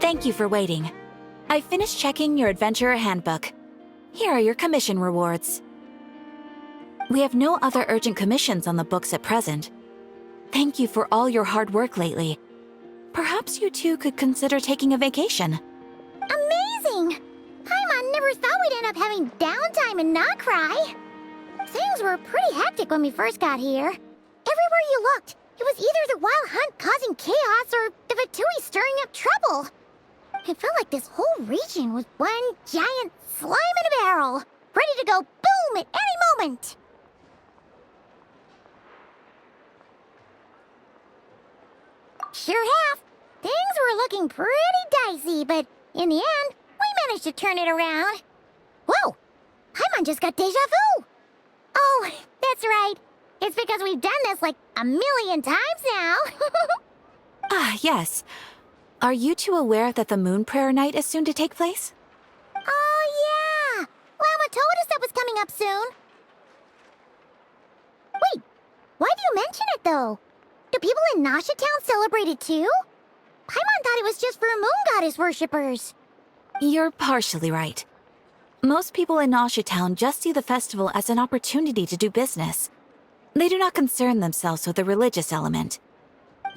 Thank you for waiting. I finished checking your adventurer handbook. Here are your commission rewards. We have no other urgent commissions on the books at present. Thank you for all your hard work lately. Perhaps you two could consider taking a vacation. Amazing! Paimon never thought we'd end up having downtime and not cry. Things were pretty hectic when we first got here. Everywhere you looked, it was either the wild hunt causing chaos or the Fatui stirring up trouble. It felt like this whole region was one giant slime in a barrel, ready to go boom at any moment. Sure have. Things were looking pretty dicey, but in the end, we managed to turn it around. Whoa! Paimon just got deja vu! Oh, that's right. It's because we've done this like a million times now. Ah, yes. Are you two aware that the Moon Prayer Night is soon to take place? Oh, yeah! Llama told us that was coming up soon. Wait, why do you mention it, though? Do people in Nasha Town celebrate it, too? Paimon thought it was just for Moon Goddess worshippers. You're partially right. Most people in Nasha Town just see the festival as an opportunity to do business. They do not concern themselves with the religious element.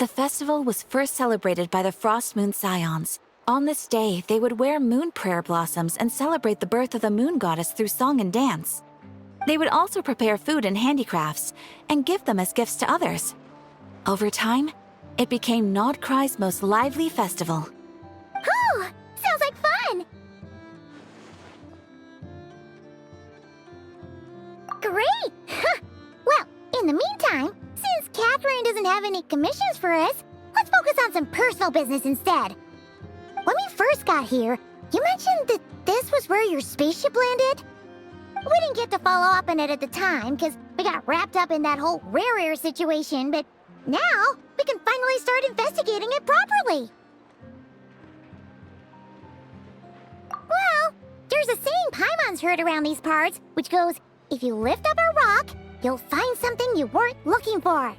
The festival was first celebrated by the Frost Moon Scions. On this day, they would wear moon prayer blossoms and celebrate the birth of the moon goddess through song and dance. They would also prepare food and handicrafts and give them as gifts to others. Over time, it became Nodcry's most lively festival. Oh, sounds like fun! Great! Well, in the meantime, since Catherine doesn't have any commissions for us, let's focus on some personal business instead. When we first got here, you mentioned that this was where your spaceship landed? We didn't get to follow up on it at the time, because we got wrapped up in that whole rare air situation, but now we can finally start investigating it properly. Well, there's a saying Paimon's heard around these parts, which goes, if you lift up a rock, you'll find something you weren't looking for.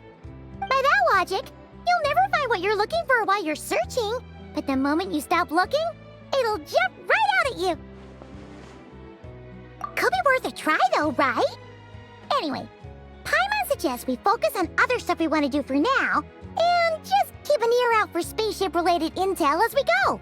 By that logic, you'll never find what you're looking for while you're searching, but the moment you stop looking, it'll jump right out at you. Could be worth a try though, right? Anyway, Paimon suggests we focus on other stuff we want to do for now, and just keep an ear out for spaceship-related intel as we go.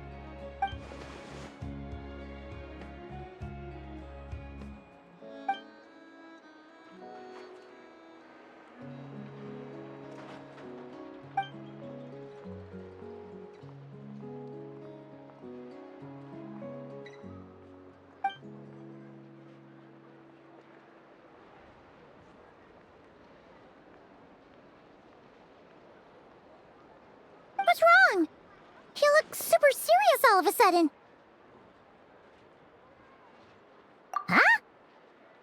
What's wrong? You look super serious all of a sudden. Huh?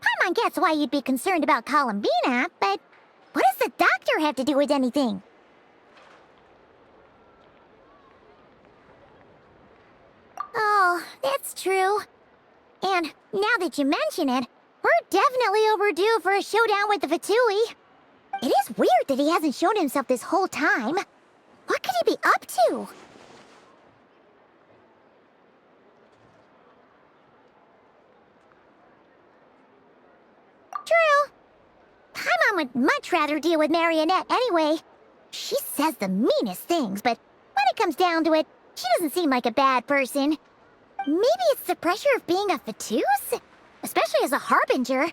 Paimon gets why you'd be concerned about Columbina, but what does the doctor have to do with anything? Oh, that's true. And now that you mention it, we're definitely overdue for a showdown with the Fatui. It is weird that he hasn't shown himself this whole time. What could he be up to? True. Paimon would much rather deal with Marionette anyway. She says the meanest things, but when it comes down to it, she doesn't seem like a bad person. Maybe it's the pressure of being a Fatuse? Especially as a Harbinger.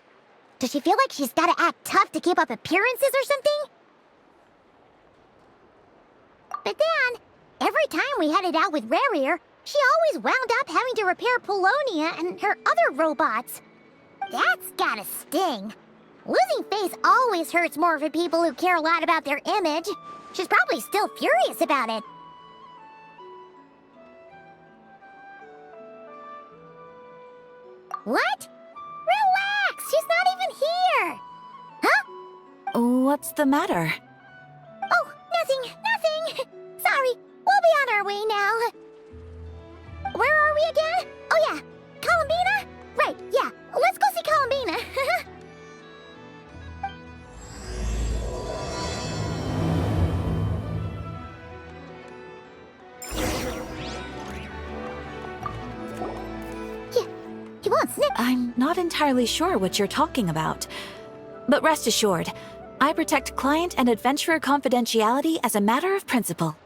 Does she feel like she's gotta act tough to keep up appearances or something? But then, every time we headed out with Rarier, she always wound up having to repair Polonia and her other robots. That's gotta sting. Losing face always hurts more for people who care a lot about their image. She's probably still furious about it. What? Relax! She's not even here! Huh? What's the matter? Oh, nothing. Sorry, we'll be on our way now. Where are we again? Oh yeah, Columbina? Right, yeah, let's go see Columbina. won't snitch. I'm not entirely sure what you're talking about. But rest assured, I protect client and adventurer confidentiality as a matter of principle.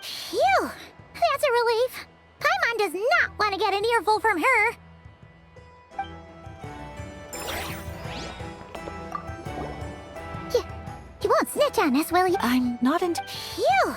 Phew! That's a relief. Paimon does not want to get an earful from her. You won't snitch on us, will you? I'm not in... Phew!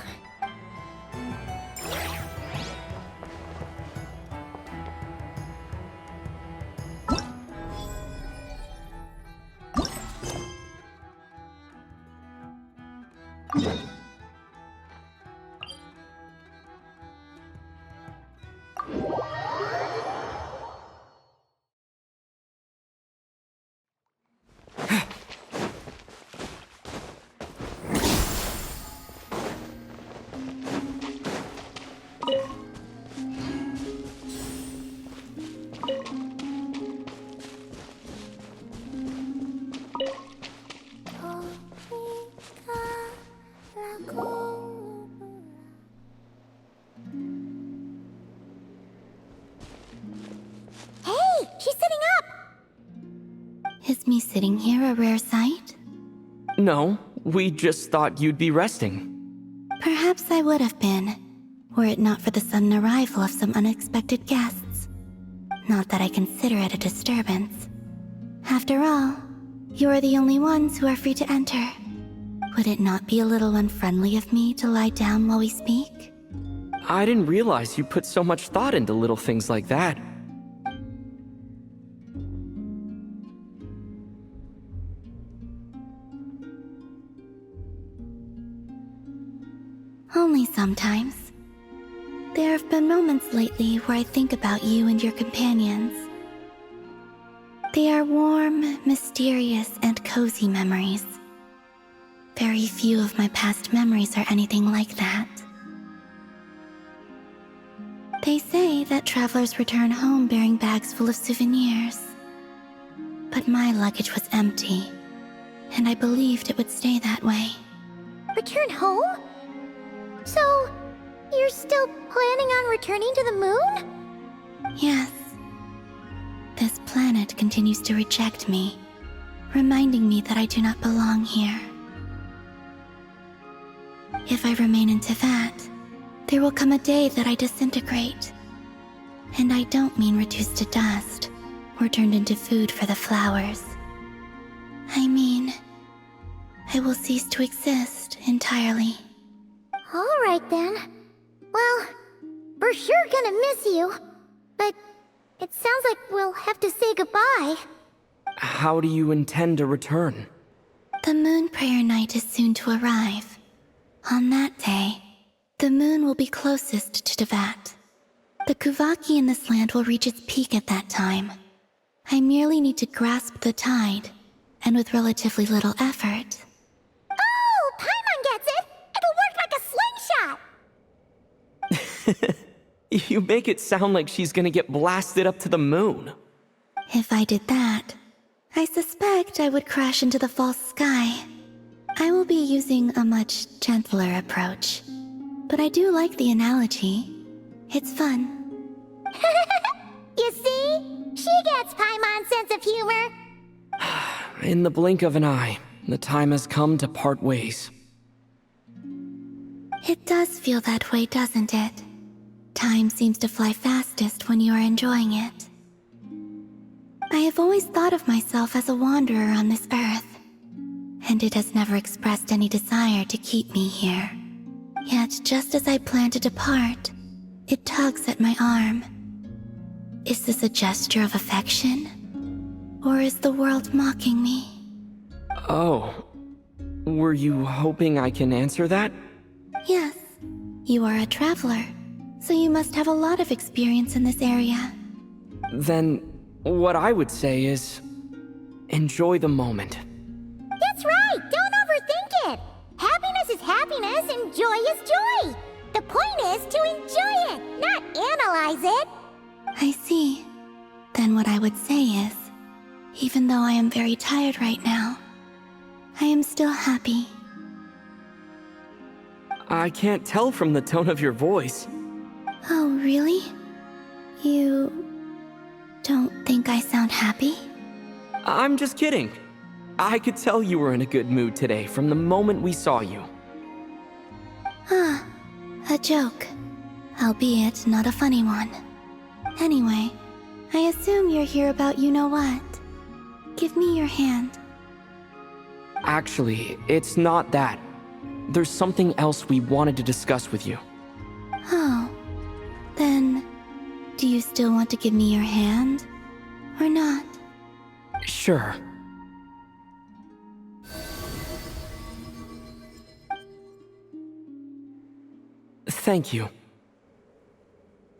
Hey, she's sitting up! Is me sitting here a rare sight? No, we just thought you'd be resting. Perhaps I would have been, were it not for the sudden arrival of some unexpected guests. Not that I consider it a disturbance. After all, you are the only ones who are free to enter. Would it not be a little unfriendly of me to lie down while we speak? I didn't realize you put so much thought into little things like that. Only sometimes. There have been moments lately where I think about you and your companions. They are warm, mysterious, and cozy memories. Very few of my past memories are anything like that. They say that travelers return home bearing bags full of souvenirs. But my luggage was empty, and I believed it would stay that way. Return home? So, you're still planning on returning to the moon? Yes. This planet continues to reject me, reminding me that I do not belong here. If I remain in Teyvat, there will come a day that I disintegrate. And I don't mean reduced to dust, or turned into food for the flowers. I mean, I will cease to exist entirely. Alright then. Well, we're sure gonna miss you. But it sounds like we'll have to say goodbye. How do you intend to return? The moon prayer night is soon to arrive. On that day, the moon will be closest to Teyvat. The Kuvaki in this land will reach its peak at that time. I merely need to grasp the tide, and with relatively little effort. Oh, Paimon gets it! It'll work like a slingshot! You make it sound like she's gonna get blasted up to the moon. If I did that, I suspect I would crash into the false sky. I will be using a much gentler approach. But I do like the analogy. It's fun. You see? She gets Paimon's sense of humor. In the blink of an eye, the time has come to part ways. It does feel that way, doesn't it? Time seems to fly fastest when you are enjoying it. I have always thought of myself as a wanderer on this earth, and it has never expressed any desire to keep me here. Yet, just as I plan to depart, it tugs at my arm. Is this a gesture of affection? Or is the world mocking me? Oh, were you hoping I can answer that? Yes, you are a traveler, so you must have a lot of experience in this area. Then, what I would say is, enjoy the moment. That's right! Don't overthink it! Happiness is happiness and joy is joy! The point is to enjoy it, not analyze it! I see. Then what I would say is, even though I am very tired right now, I am still happy. I can't tell from the tone of your voice. Oh, really? You don't think I sound happy? I'm just kidding. I could tell you were in a good mood today from the moment we saw you. Ah, a joke. Albeit not a funny one. Anyway, I assume you're here about you-know-what. Give me your hand. Actually, it's not that. There's something else we wanted to discuss with you. Oh. Then, do you still want to give me your hand? Or not? Sure. Thank you.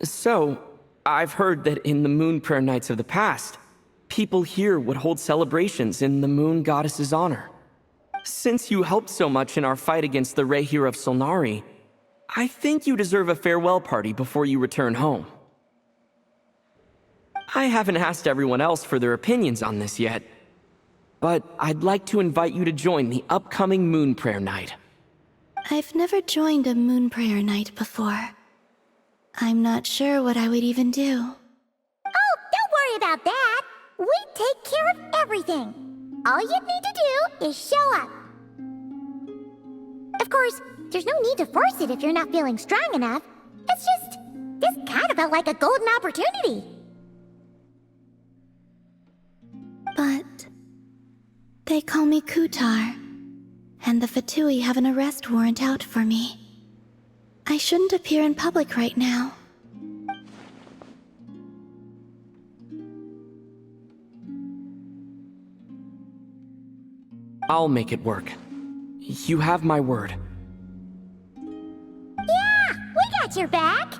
So, I've heard that in the Moon Prayer Nights of the past, people here would hold celebrations in the Moon Goddess's honor. Since you helped so much in our fight against the Rehir of Solnari, I think you deserve a farewell party before you return home. I haven't asked everyone else for their opinions on this yet, but I'd like to invite you to join the upcoming Moon Prayer Night. I've never joined a moon prayer night before. I'm not sure what I would even do. Oh, don't worry about that. We take care of everything. All you need to do is show up. Of course, there's no need to force it if you're not feeling strong enough. It's just, this kind of felt like a golden opportunity. But they call me Kutar, and the Fatui have an arrest warrant out for me. I shouldn't appear in public right now. I'll make it work. You have my word. Yeah, we got your back.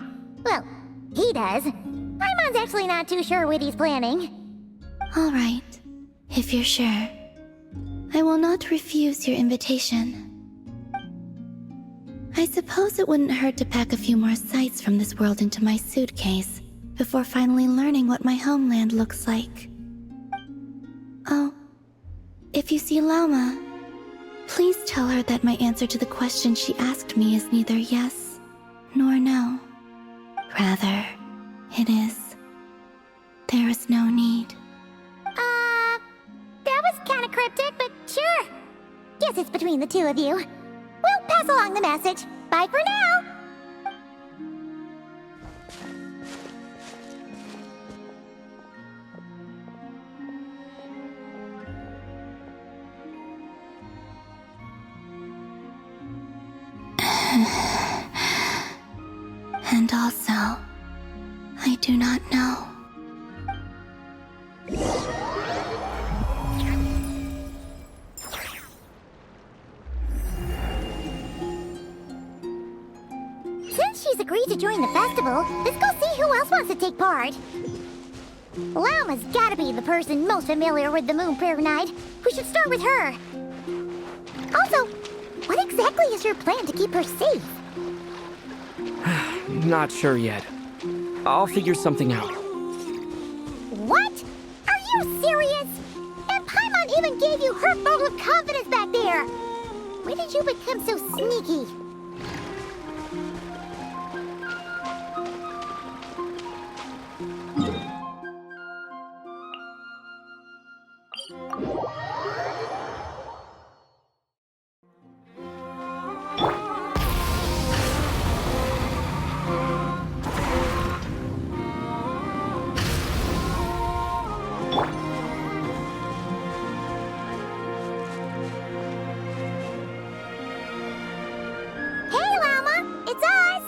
Well, he does. Paimon's actually not too sure what he's planning. All right, if you're sure. I will not refuse your invitation. I suppose it wouldn't hurt to pack a few more sights from this world into my suitcase before finally learning what my homeland looks like. Oh, if you see Lauma, please tell her that my answer to the question she asked me is neither yes nor no. Rather, it is, there is no need. That was kind of cryptic, but sure. Guess it's between the two of you. We'll pass along the message. Bye for now. And also, I do not know. Since she's agreed to join the festival, let's go see who else wants to take part. Lauma's gotta be the person most familiar with the Moon Prayer Night. We should start with her. Also, what exactly is your plan to keep her safe? Not sure yet. I'll figure something out. What? Are you serious? And Paimon even gave you her vote of confidence back there. When did you become so sneaky? Hey, Llama! It's us!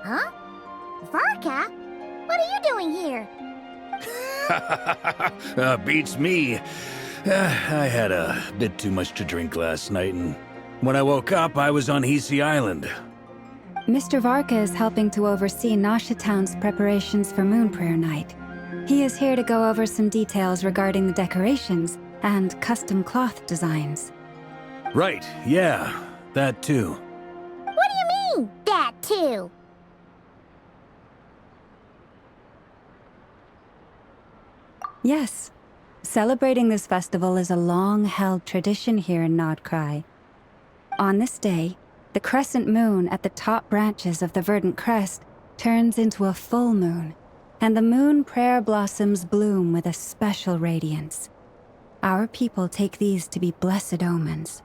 Huh? Varka? What are you doing here? Beats me. I had a bit too much to drink last night, and when I woke up, I was on Hisi Island. Mr. Varka is helping to oversee Nasha Town's preparations for Moon Prayer Night. He is here to go over some details regarding the decorations and custom cloth designs. Right, yeah, that too. What do you mean, that too? Yes. Celebrating this festival is a long-held tradition here in Nodcry. On this day, the crescent moon at the top branches of the verdant crest turns into a full moon, and the moon prayer blossoms bloom with a special radiance. Our people take these to be blessed omens.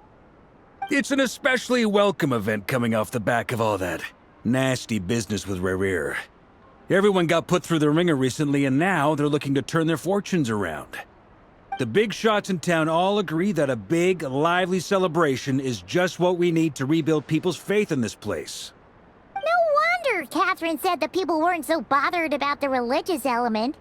It's an especially welcome event coming off the back of all that nasty business with Rare. Everyone got put through the ringer recently, and now they're looking to turn their fortunes around. The big shots in town all agree that a big, lively celebration is just what we need to rebuild people's faith in this place. No wonder Catherine said the people weren't so bothered about the religious element.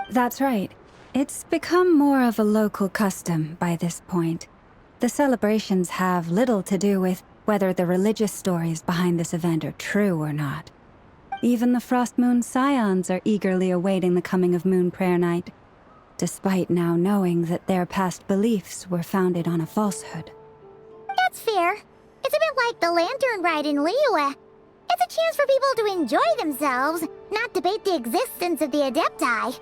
That's right. It's become more of a local custom by this point. The celebrations have little to do with whether the religious stories behind this event are true or not. Even the Frost Moon Scions are eagerly awaiting the coming of Moon Prayer Night, despite now knowing that their past beliefs were founded on a falsehood. That's fair. It's a bit like the Lantern Ride in Liyue. It's a chance for people to enjoy themselves, not debate the existence of the Adepti.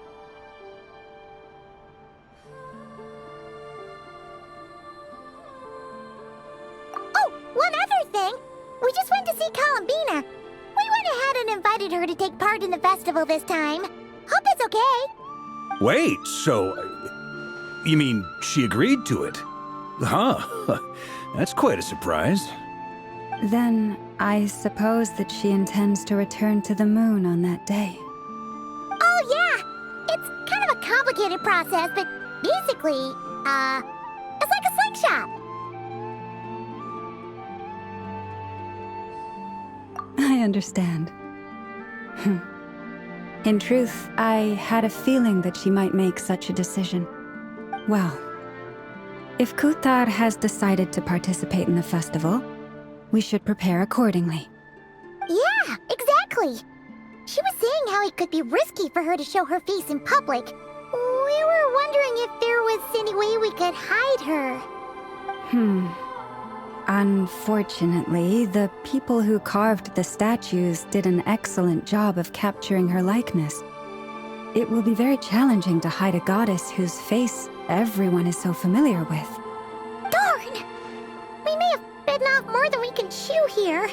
One other thing! We just went to see Columbina. We went ahead and invited her to take part in the festival this time. Hope it's okay. Wait, so... you mean she agreed to it? Huh. That's quite a surprise. Then, I suppose that she intends to return to the moon on that day. Oh yeah! It's kind of a complicated process, but basically, it's like a slingshot. I understand. In truth, I had a feeling that she might make such a decision. Well, if Kuthar has decided to participate in the festival, we should prepare accordingly. Yeah, exactly. She was saying how it could be risky for her to show her face in public. We were wondering if there was any way we could hide her. Unfortunately, the people who carved the statues did an excellent job of capturing her likeness. It will be very challenging to hide a goddess whose face everyone is so familiar with. Darn! We may have bitten off more than we can chew here.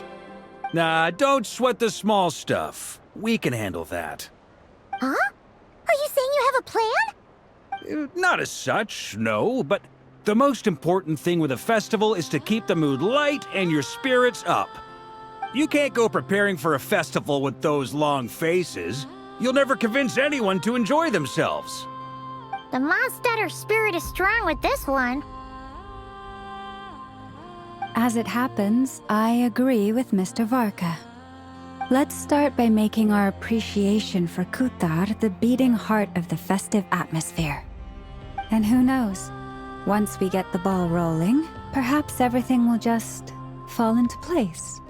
Nah, don't sweat the small stuff. We can handle that. Huh? Are you saying you have a plan? Not as such, no, but the most important thing with a festival is to keep the mood light and your spirits up. You can't go preparing for a festival with those long faces. You'll never convince anyone to enjoy themselves. The Mondstatter spirit is strong with this one. As it happens, I agree with Mr. Varka. Let's start by making our appreciation for Kuthar the beating heart of the festive atmosphere. And who knows? Once we get the ball rolling, perhaps everything will just fall into place.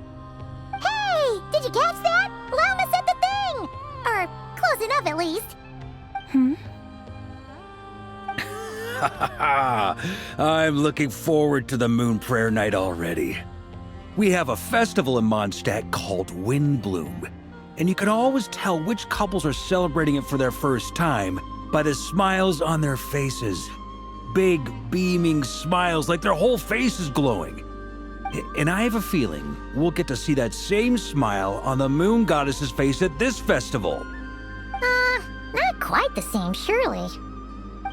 Hey! Did you catch that? Lama said the thing! Or close enough at least. I'm looking forward to the Moon Prayer Night already. We have a festival in Mondstadt called Windbloom, and you can always tell which couples are celebrating it for their first time by the smiles on their faces. Big, beaming smiles like their whole face is glowing. And I have a feeling we'll get to see that same smile on the Moon Goddess's face at this festival. Not quite the same, surely.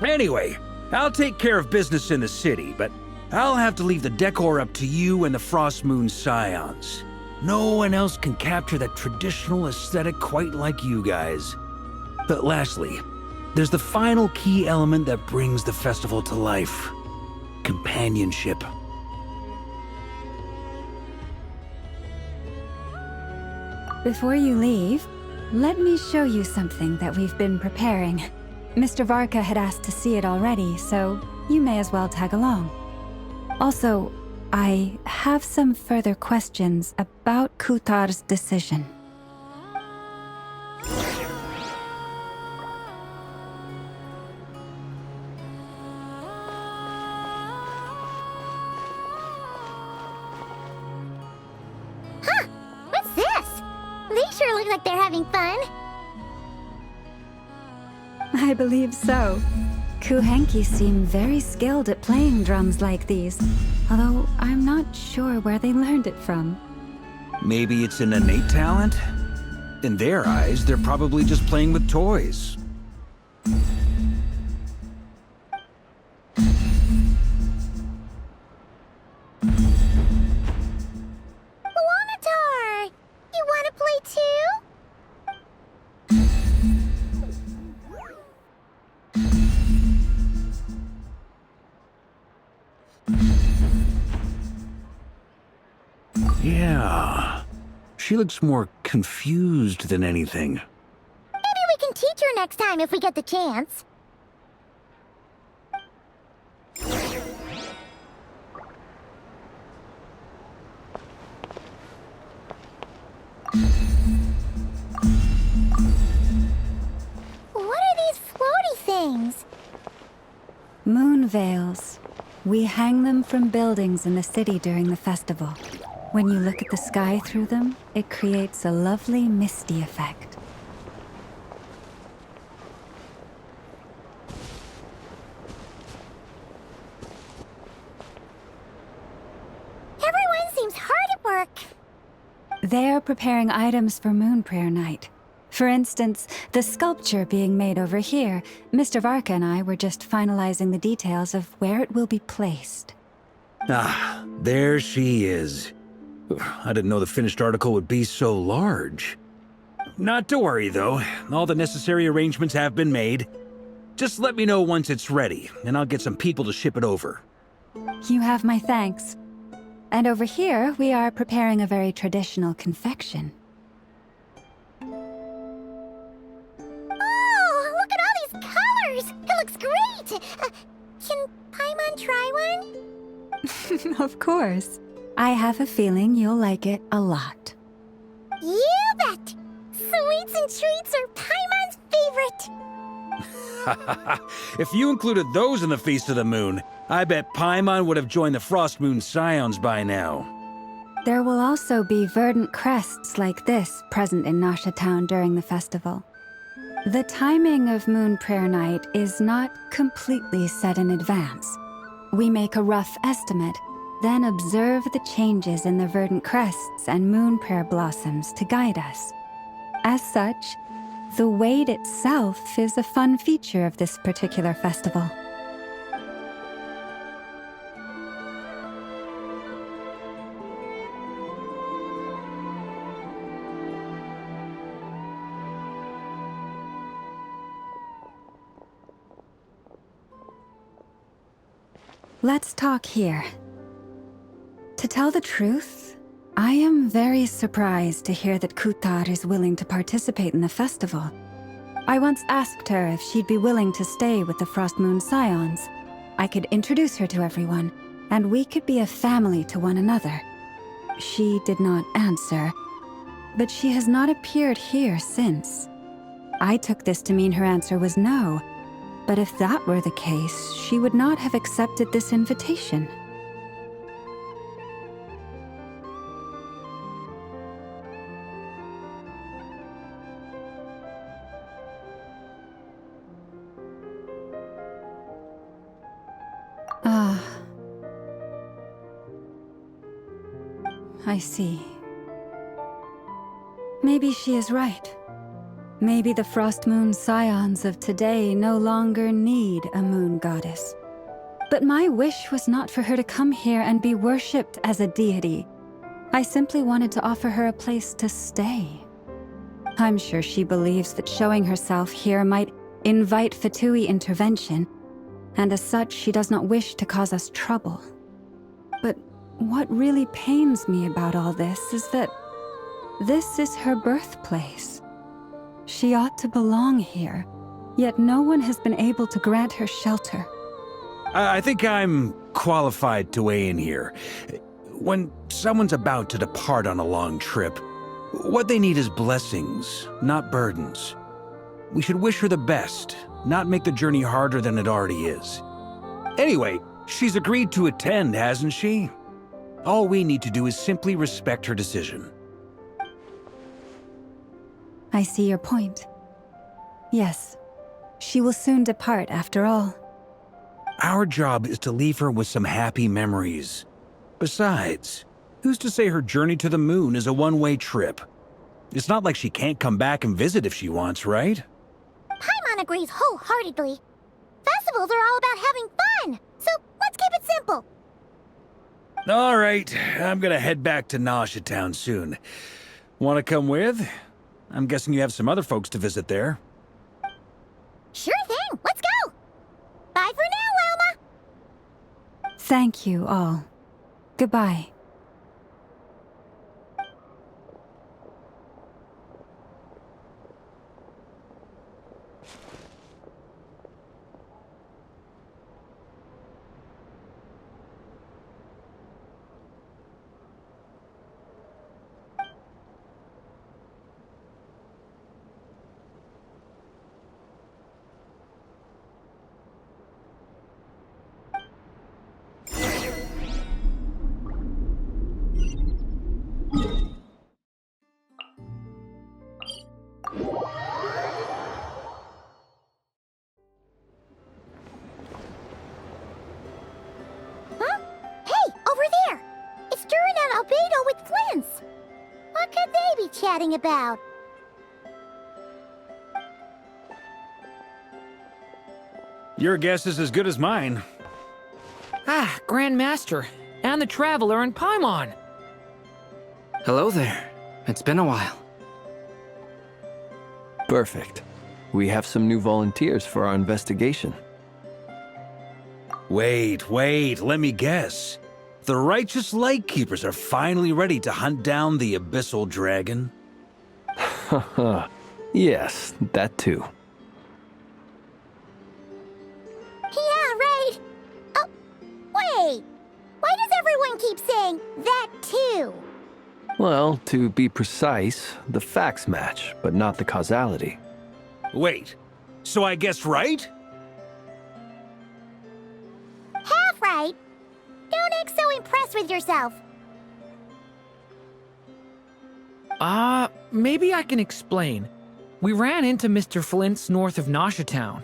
Anyway, I'll take care of business in the city, but I'll have to leave the decor up to you and the Frost Moon Scions. No one else can capture that traditional aesthetic quite like you guys. But lastly, there's the final key element that brings the festival to life: companionship. Before you leave, let me show you something that we've been preparing. Mr. Varka had asked to see it already, so you may as well tag along. Also, I have some further questions about Kuthar's decision. What's this? They sure look like they're having fun. I believe so. Kuhenki seem very skilled at playing drums like these, although I'm not sure where they learned it from. Maybe it's an innate talent? In their eyes, they're probably just playing with toys. Dottore! You want to play too? Yeah. She looks more confused than anything. Maybe we can teach her next time if we get the chance. What are these floaty things? Moon veils. We hang them from buildings in the city during the festival. When you look at the sky through them, it creates a lovely misty effect. Everyone seems hard at work. They're preparing items for Moon Prayer Night. For instance, the sculpture being made over here, Mr. Varka and I were just finalizing the details of where it will be placed. Ah, there she is. I didn't know the finished article would be so large. Not to worry, though. All the necessary arrangements have been made. Just let me know once it's ready, and I'll get some people to ship it over. You have my thanks. And over here, we are preparing a very traditional confection. Oh, look at all these colors! It looks great! Can Paimon try one? Of course. I have a feeling you'll like it a lot. You bet! Sweets and treats are Paimon's favorite! If you included those in the Feast of the Moon, I bet Paimon would have joined the Frost Moon Scions by now. There will also be verdant crests like this present in Nasha Town during the festival. The timing of Moon Prayer Night is not completely set in advance. We make a rough estimate, then observe the changes in the verdant crests and moon prayer blossoms to guide us. As such, the wait itself is a fun feature of this particular festival. Let's talk here. To tell the truth, I am very surprised to hear that Kutar is willing to participate in the festival. I once asked her if she'd be willing to stay with the Frost Moon Scions. I could introduce her to everyone, and we could be a family to one another. She did not answer, but she has not appeared here since. I took this to mean her answer was no, but if that were the case, she would not have accepted this invitation. Ah. I see. Maybe she is right. Maybe the Frost Moon Scions of today no longer need a moon goddess. But my wish was not for her to come here and be worshipped as a deity. I simply wanted to offer her a place to stay. I'm sure she believes that showing herself here might invite Fatui intervention, and as such, she does not wish to cause us trouble. But what really pains me about all this is that this is her birthplace. She ought to belong here, yet no one has been able to grant her shelter. I think I'm qualified to weigh in here. When someone's about to depart on a long trip, what they need is blessings, not burdens. We should wish her the best, not make the journey harder than it already is. Anyway, she's agreed to attend, hasn't she? All we need to do is simply respect her decision. I see your point. Yes, she will soon depart after all. Our job is to leave her with some happy memories. Besides, who's to say her journey to the moon is a one-way trip? It's not like she can't come back and visit if she wants, right? Paimon agrees wholeheartedly. Festivals are all about having fun, so let's keep it simple. All right, I'm gonna head back to Nausea Town soon. Want to come with? I'm guessing you have some other folks to visit there. Sure thing, let's go! Bye for now, Wilma! Thank you all. Goodbye. Huh? Hey, over there! It's Durin and Albedo with Flints! What could they be chatting about? Your guess is as good as mine. Ah, Grand Master, and the Traveler and Paimon. Hello there. It's been a while. Perfect. We have some new volunteers for our investigation. Wait, let me guess. The righteous Lightkeepers are finally ready to hunt down the Abyssal Dragon? Haha. Yes, that too. Yeah, right! Oh, wait! Why does everyone keep saying that too? Well, to be precise, the facts match, but not the causality. Wait, so I guessed right? Half right! Don't act so impressed with yourself. Maybe I can explain. We ran into Mr. Flint's north of Nausea Town.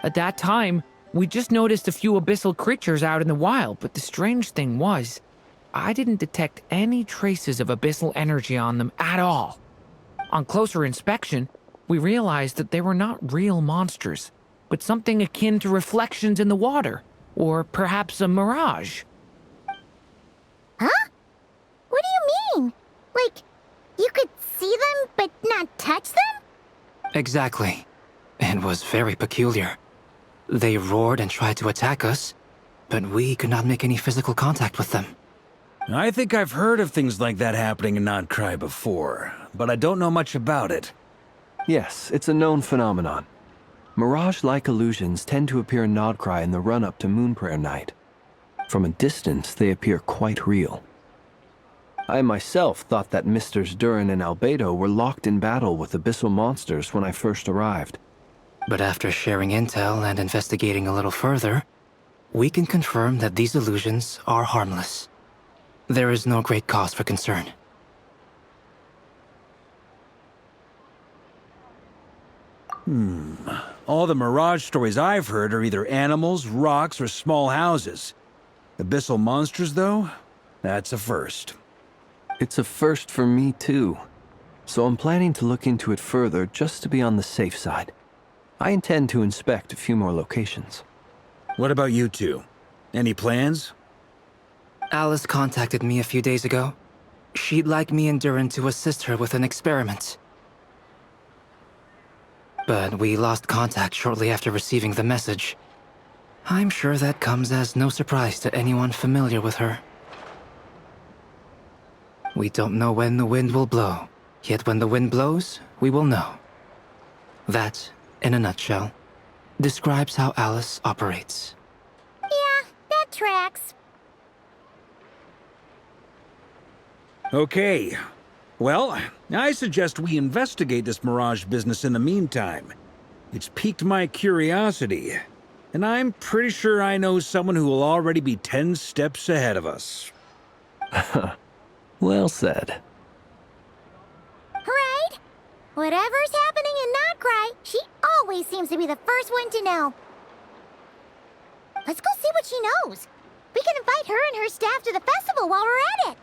At that time, we just noticed a few abyssal creatures out in the wild, but the strange thing was, I didn't detect any traces of abyssal energy on them at all. On closer inspection, we realized that they were not real monsters, but something akin to reflections in the water, or perhaps a mirage. Huh? What do you mean? Like, you could see them but not touch them? Exactly. It was very peculiar. They roared and tried to attack us, but we could not make any physical contact with them. I think I've heard of things like that happening in Nodcry before, but I don't know much about it. Yes, it's a known phenomenon. Mirage-like illusions tend to appear in Nodcry in the run-up to Moonprayer Night. From a distance, they appear quite real. I myself thought that Misters Durin and Albedo were locked in battle with abyssal monsters when I first arrived. But after sharing intel and investigating a little further, we can confirm that these illusions are harmless. There is no great cause for concern. All the Mirage stories I've heard are either animals, rocks, or small houses. Abyssal monsters, though? That's a first. It's a first for me, too. So I'm planning to look into it further just to be on the safe side. I intend to inspect a few more locations. What about you two? Any plans? Alice contacted me a few days ago. She'd like me and Durin to assist her with an experiment. But we lost contact shortly after receiving the message. I'm sure that comes as no surprise to anyone familiar with her. We don't know when the wind will blow, yet when the wind blows, we will know. That, in a nutshell, describes how Alice operates. Yeah, that tracks. Okay. Well, I suggest we investigate this Mirage business in the meantime. It's piqued my curiosity, and I'm pretty sure I know someone who will already be 10 steps ahead of us. Well said. Right? Whatever's happening in Nodcry, she always seems to be the first one to know. Let's go see what she knows. We can invite her and her staff to the festival while we're at it.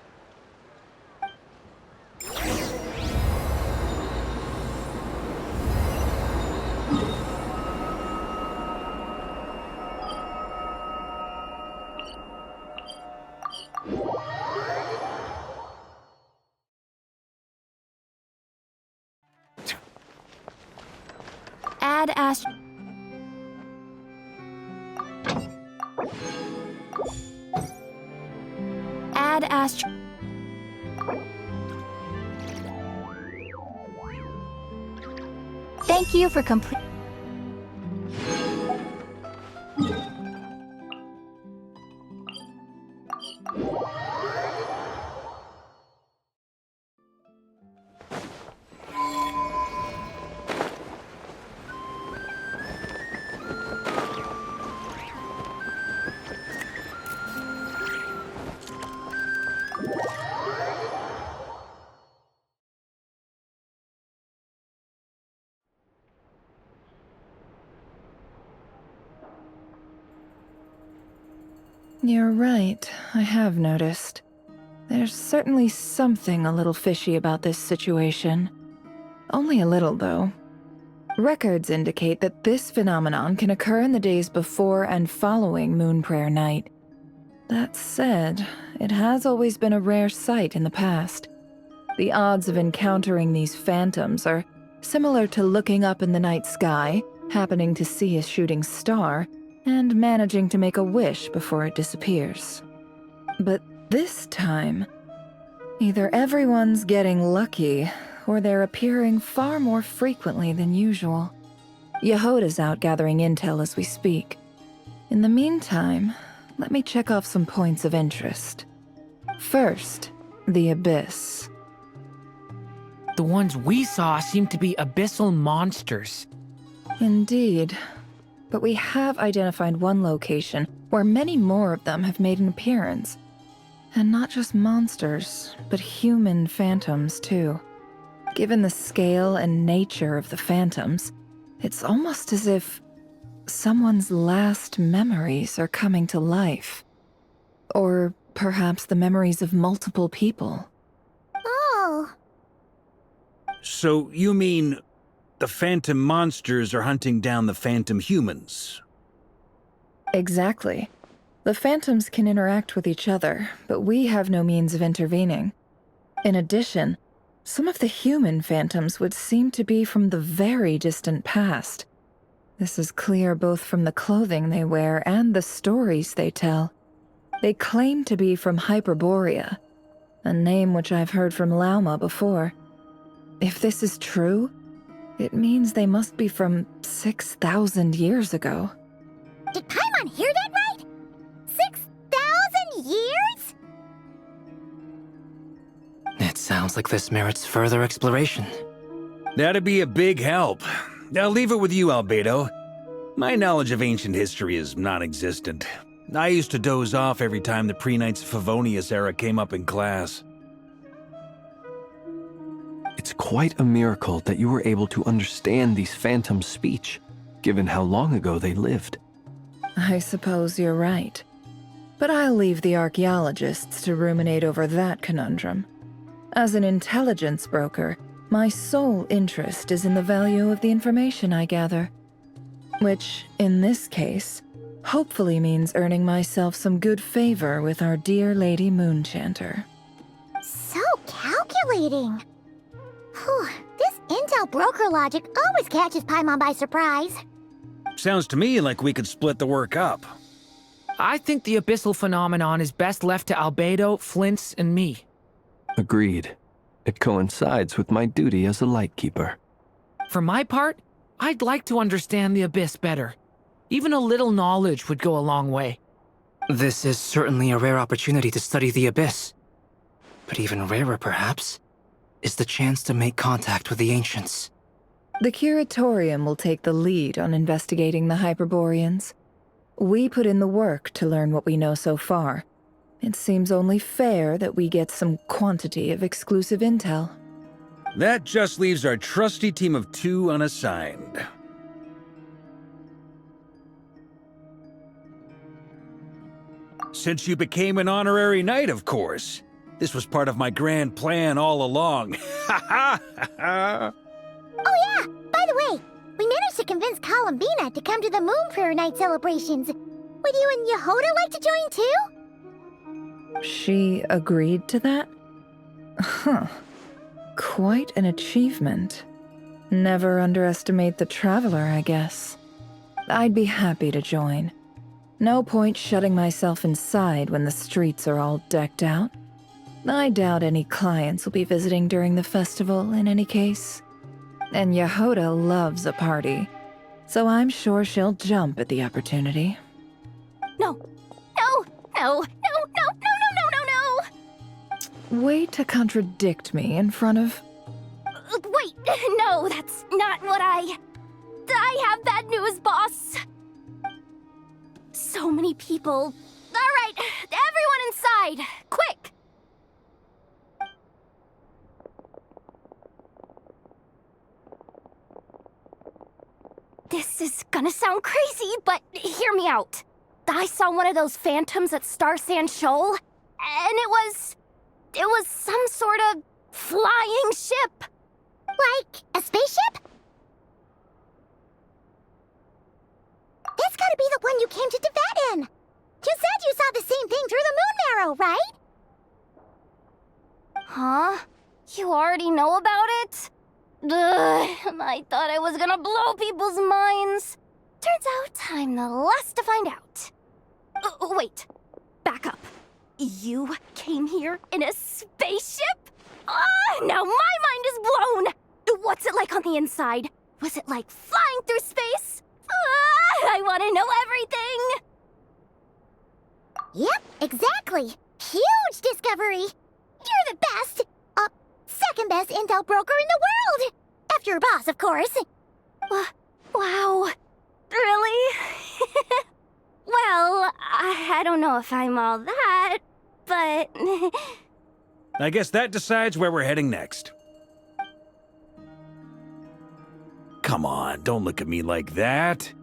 Add ast... Add ast... Thank you for complete... You're right, I have noticed. There's certainly something a little fishy about this situation. Only a little, though. Records indicate that this phenomenon can occur in the days before and following Moon Prayer Night. That said, it has always been a rare sight in the past. The odds of encountering these phantoms are similar to looking up in the night sky, happening to see a shooting star, and managing to make a wish before it disappears. But this time, either everyone's getting lucky, or they're appearing far more frequently than usual. Yehoda's out gathering intel as we speak. In the meantime, let me check off some points of interest. First, the Abyss. The ones we saw seem to be abyssal monsters. Indeed. But we have identified one location where many more of them have made an appearance. And not just monsters, but human phantoms, too. Given the scale and nature of the phantoms, it's almost as if someone's last memories are coming to life. Or perhaps the memories of multiple people. Oh. So you mean the phantom monsters are hunting down the phantom humans? Exactly. The phantoms can interact with each other, but we have no means of intervening. In addition, some of the human phantoms would seem to be from the very distant past. This is clear both from the clothing they wear and the stories they tell. They claim to be from Hyperborea, a name which I've heard from Lauma before. If this is true, it means they must be from 6,000 years ago. Did Paimon hear that right? 6,000 years? It sounds like this merits further exploration. That'd be a big help. I'll leave it with you, Albedo. My knowledge of ancient history is non-existent. I used to doze off every time the pre-Knights of Favonius era came up in class. It's quite a miracle that you were able to understand these phantoms' speech, given how long ago they lived. I suppose you're right. But I'll leave the archaeologists to ruminate over that conundrum. As an intelligence broker, my sole interest is in the value of the information I gather. Which, in this case, hopefully means earning myself some good favor with our dear Lady Moonchanter. So calculating. Whew, this intel broker logic always catches Paimon by surprise. Sounds to me like we could split the work up. I think the abyssal phenomenon is best left to Albedo, Flints, and me. Agreed. It coincides with my duty as a lightkeeper. For my part, I'd like to understand the abyss better. Even a little knowledge would go a long way. This is certainly a rare opportunity to study the Abyss. But even rarer, perhaps, is the chance to make contact with the Ancients. The Curatorium will take the lead on investigating the Hyperboreans. We put in the work to learn what we know so far. It seems only fair that we get some quantity of exclusive intel. That just leaves our trusty team of 2 unassigned. Since you became an honorary knight, of course. This was part of my grand plan all along. Ha ha ha! Oh yeah, by the way, we managed to convince Columbina to come to the Moon Prayer Night celebrations. Would you and Yehoda like to join too? She agreed to that? Huh. Quite an achievement. Never underestimate the traveler, I guess. I'd be happy to join. No point shutting myself inside when the streets are all decked out. I doubt any clients will be visiting during the festival in any case. And Yehoda loves a party, so I'm sure she'll jump at the opportunity. No. No. No. No. No. No. No. No. No. Way to contradict me in front of... Wait. No, that's not what I have bad news, boss. So many people. All right, everyone inside. Quick. This is gonna sound crazy, but hear me out. I saw one of those phantoms at Star Sand Shoal, and it was some sort of flying ship. Like a spaceship? That's gotta be the one you came to Tibet in. You said you saw the same thing through the moon marrow, right? Huh? You already know about it? Ugh, I thought I was gonna blow people's minds. Turns out I'm the last to find out. Wait. Back up. You came here in a spaceship? Now my mind is blown! What's it like on the inside? Was it like flying through space? I want to know everything! Yep, exactly. Huge discovery. You're the best. Second best intel broker in the world. After your boss, of course. Wow. Really? Well, I don't know if I'm all that, but... I guess that decides where we're heading next. Come on, don't look at me like that.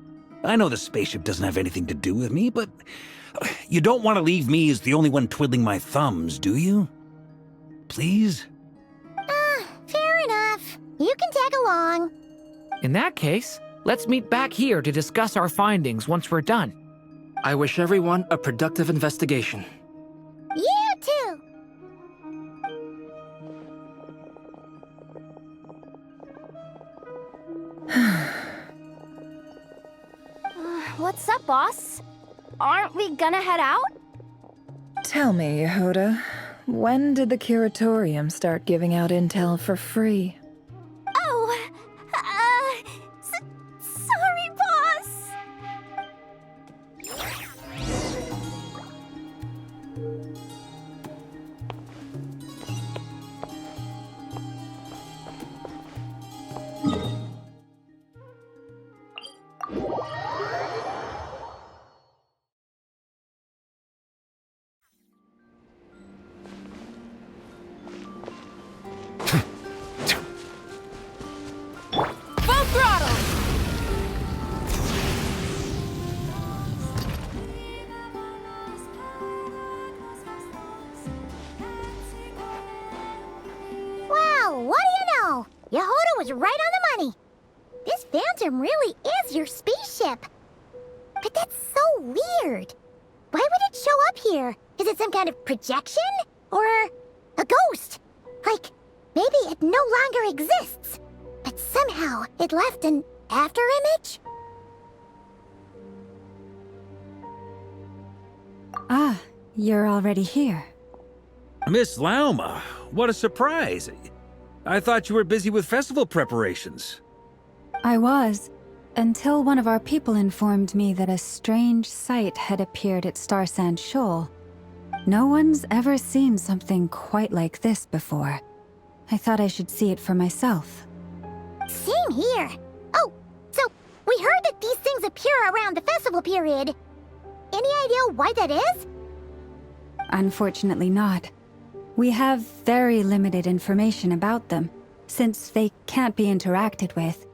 I know the spaceship doesn't have anything to do with me, but you don't want to leave me as the only one twiddling my thumbs, do you? Please? Fair enough. You can tag along. In that case, let's meet back here to discuss our findings once we're done. I wish everyone a productive investigation. You too. What's up, boss? Aren't we gonna head out? Tell me, Yehoda, when did the curatorium start giving out intel for free? Oh, sorry, boss. Yehoda was right on the money. This Phantom really is your spaceship. But that's so weird. Why would it show up here? Is it some kind of projection? Or a ghost? Like, maybe it no longer exists, but somehow it left an afterimage? Ah, you're already here. Miss Lauma, what a surprise. I thought you were busy with festival preparations. I was, until one of our people informed me that a strange sight had appeared at Star Sand Shoal. No one's ever seen something quite like this before. I thought I should see it for myself. Same here. Oh, so we heard that these things appear around the festival period. Any idea why that is? Unfortunately not. We have very limited information about them, since they can't be interacted with.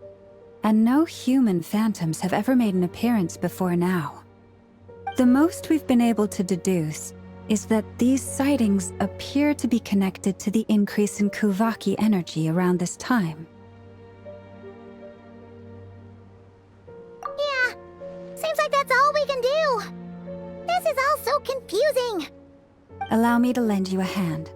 And no human phantoms have ever made an appearance before now. The most we've been able to deduce is that these sightings appear to be connected to the increase in Kuvaki energy around this time. Yeah, seems like that's all we can do. This is all so confusing. Allow me to lend you a hand.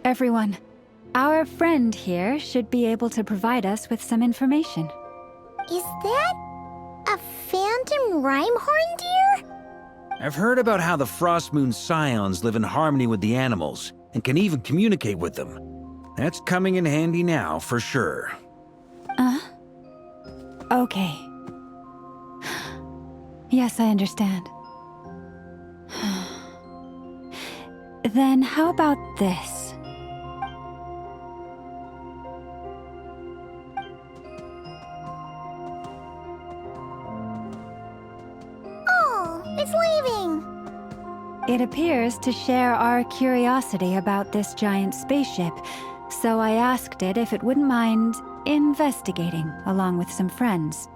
Everyone, our friend here should be able to provide us with some information. Is that a phantom rhymehorn deer? I've heard about how the Frostmoon Scions live in harmony with the animals and can even communicate with them. That's coming in handy now, for sure. Okay. Yes, I understand. Then how about this? Oh, it's leaving. It appears to share our curiosity about this giant spaceship, so I asked it if it wouldn't mind investigating along with some friends.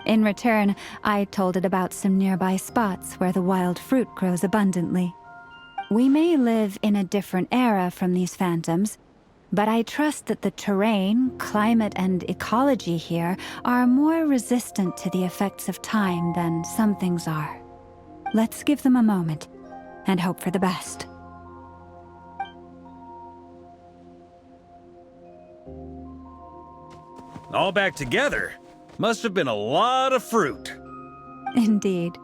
In return, I told it about some nearby spots where the wild fruit grows abundantly. We may live in a different era from these phantoms, but I trust that the terrain, climate, and ecology here are more resistant to the effects of time than some things are. Let's give them a moment and hope for the best. All back together? Must have been a lot of fruit. Indeed.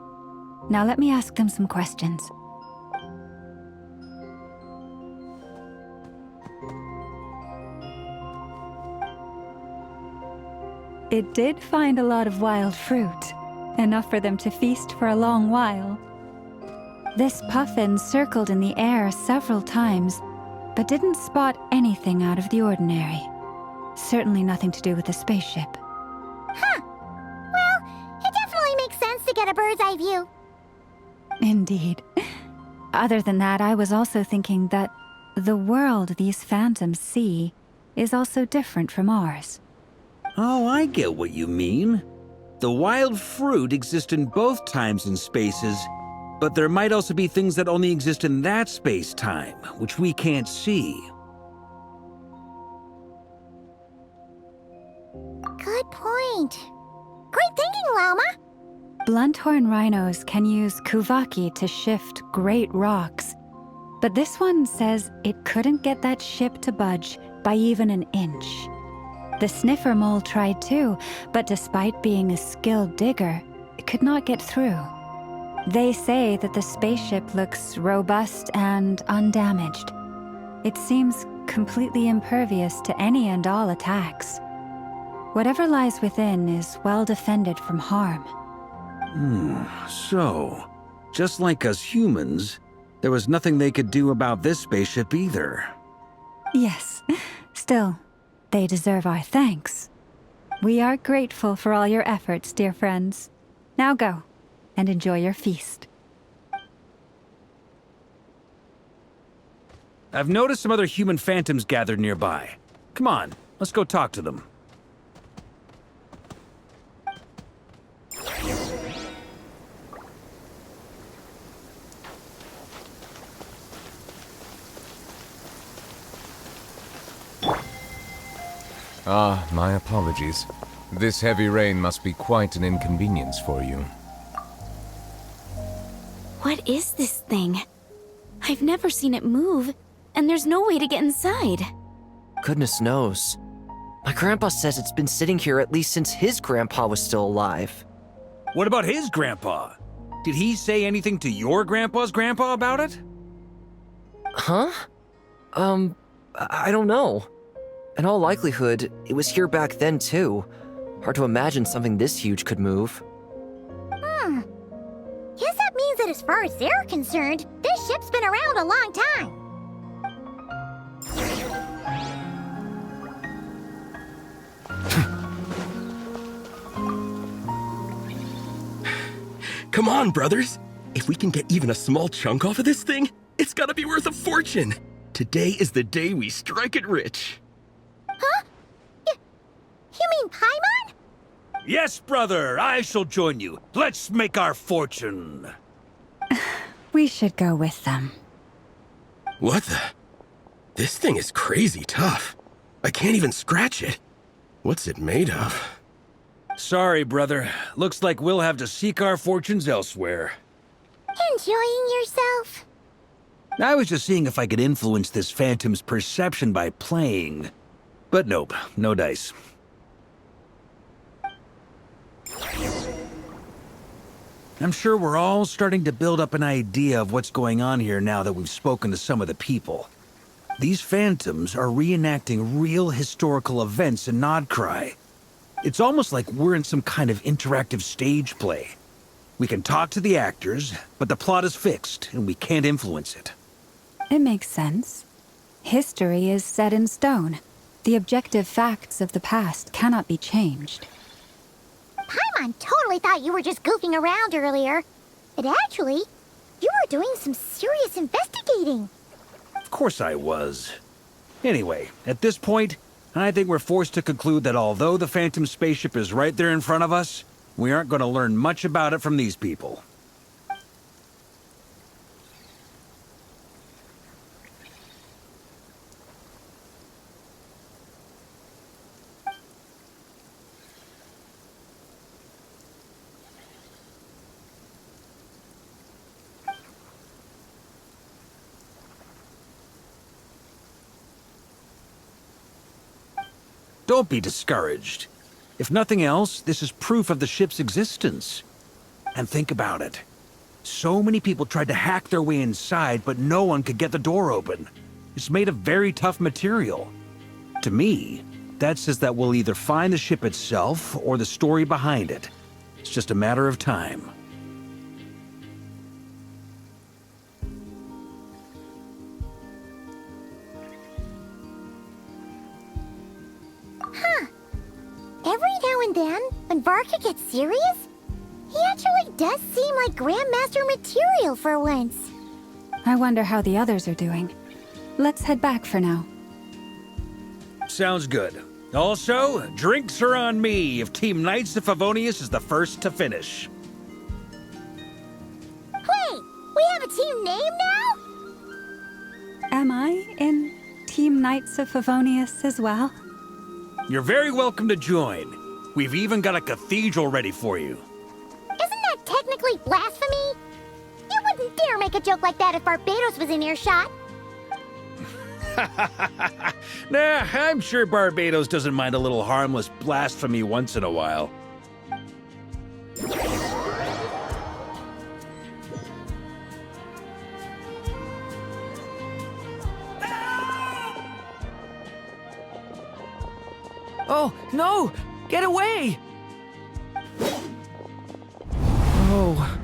Now let me ask them some questions. It did find a lot of wild fruit, enough for them to feast for a long while. This puffin circled in the air several times, but didn't spot anything out of the ordinary. Certainly nothing to do with the spaceship. Huh. Well, it definitely makes sense to get a bird's eye view. Indeed. Other than that, I was also thinking that the world these phantoms see is also different from ours. Oh, I get what you mean. The wild fruit exist in both times and spaces, but there might also be things that only exist in that space-time, which we can't see. Good point. Great thinking, Lama. Blunthorn rhinos can use kuvaki to shift great rocks, but this one says it couldn't get that ship to budge by even an inch. The sniffer mole tried too, but despite being a skilled digger, it could not get through. They say that the spaceship looks robust and undamaged. It seems completely impervious to any and all attacks. Whatever lies within is well defended from harm. So, just like us humans, there was nothing they could do about this spaceship either. Yes, still, they deserve our thanks. We are grateful for all your efforts, dear friends. Now go, and enjoy your feast. I've noticed some other human phantoms gathered nearby. Come on, let's go talk to them. Ah, my apologies. This heavy rain must be quite an inconvenience for you. What is this thing? I've never seen it move, and there's no way to get inside. Goodness knows. My grandpa says it's been sitting here at least since his grandpa was still alive. What about his grandpa? Did he say anything to your grandpa's grandpa about it? Huh? I don't know. In all likelihood, it was here back then too. Hard to imagine something this huge could move. Guess that means that as far as they're concerned, this ship's been around a long time. Come on, brothers. If we can get even a small chunk off of this thing, it's gotta be worth a fortune. Today is the day we strike it rich. Huh? You mean Paimon? Yes, brother, I shall join you. Let's make our fortune. We should go with them. What the? This thing is crazy tough. I can't even scratch it. What's it made of? Sorry, brother. Looks like we'll have to seek our fortunes elsewhere. Enjoying yourself? I was just seeing if I could influence this phantom's perception by playing. But nope, no dice. I'm sure we're all starting to build up an idea of what's going on here now that we've spoken to some of the people. These phantoms are reenacting real historical events in Nodcry. It's almost like we're in some kind of interactive stage play. We can talk to the actors, but the plot is fixed, and we can't influence it. It makes sense. History is set in stone. The objective facts of the past cannot be changed. Paimon totally thought you were just goofing around earlier. But actually, you were doing some serious investigating. Of course I was. Anyway, at this point, I think we're forced to conclude that although the Phantom spaceship is right there in front of us, we aren't going to learn much about it from these people. Don't be discouraged. If nothing else, this is proof of the ship's existence. And think about it. So many people tried to hack their way inside, but no one could get the door open. It's made of very tough material. To me, that says that we'll either find the ship itself or the story behind it. It's just a matter of time. Every now and then, when Varka gets serious, he actually does seem like Grandmaster material for once. I wonder how the others are doing. Let's head back for now. Sounds good. Also, drinks are on me if Team Knights of Favonius is the first to finish. Wait, we have a team name now? Am I in Team Knights of Favonius as well? You're very welcome to join. We've even got a cathedral ready for you. Isn't that technically blasphemy? You wouldn't dare make a joke like that if Barbados was in earshot. Nah, I'm sure Barbados doesn't mind a little harmless blasphemy once in a while. Oh, no! Get away! Oh.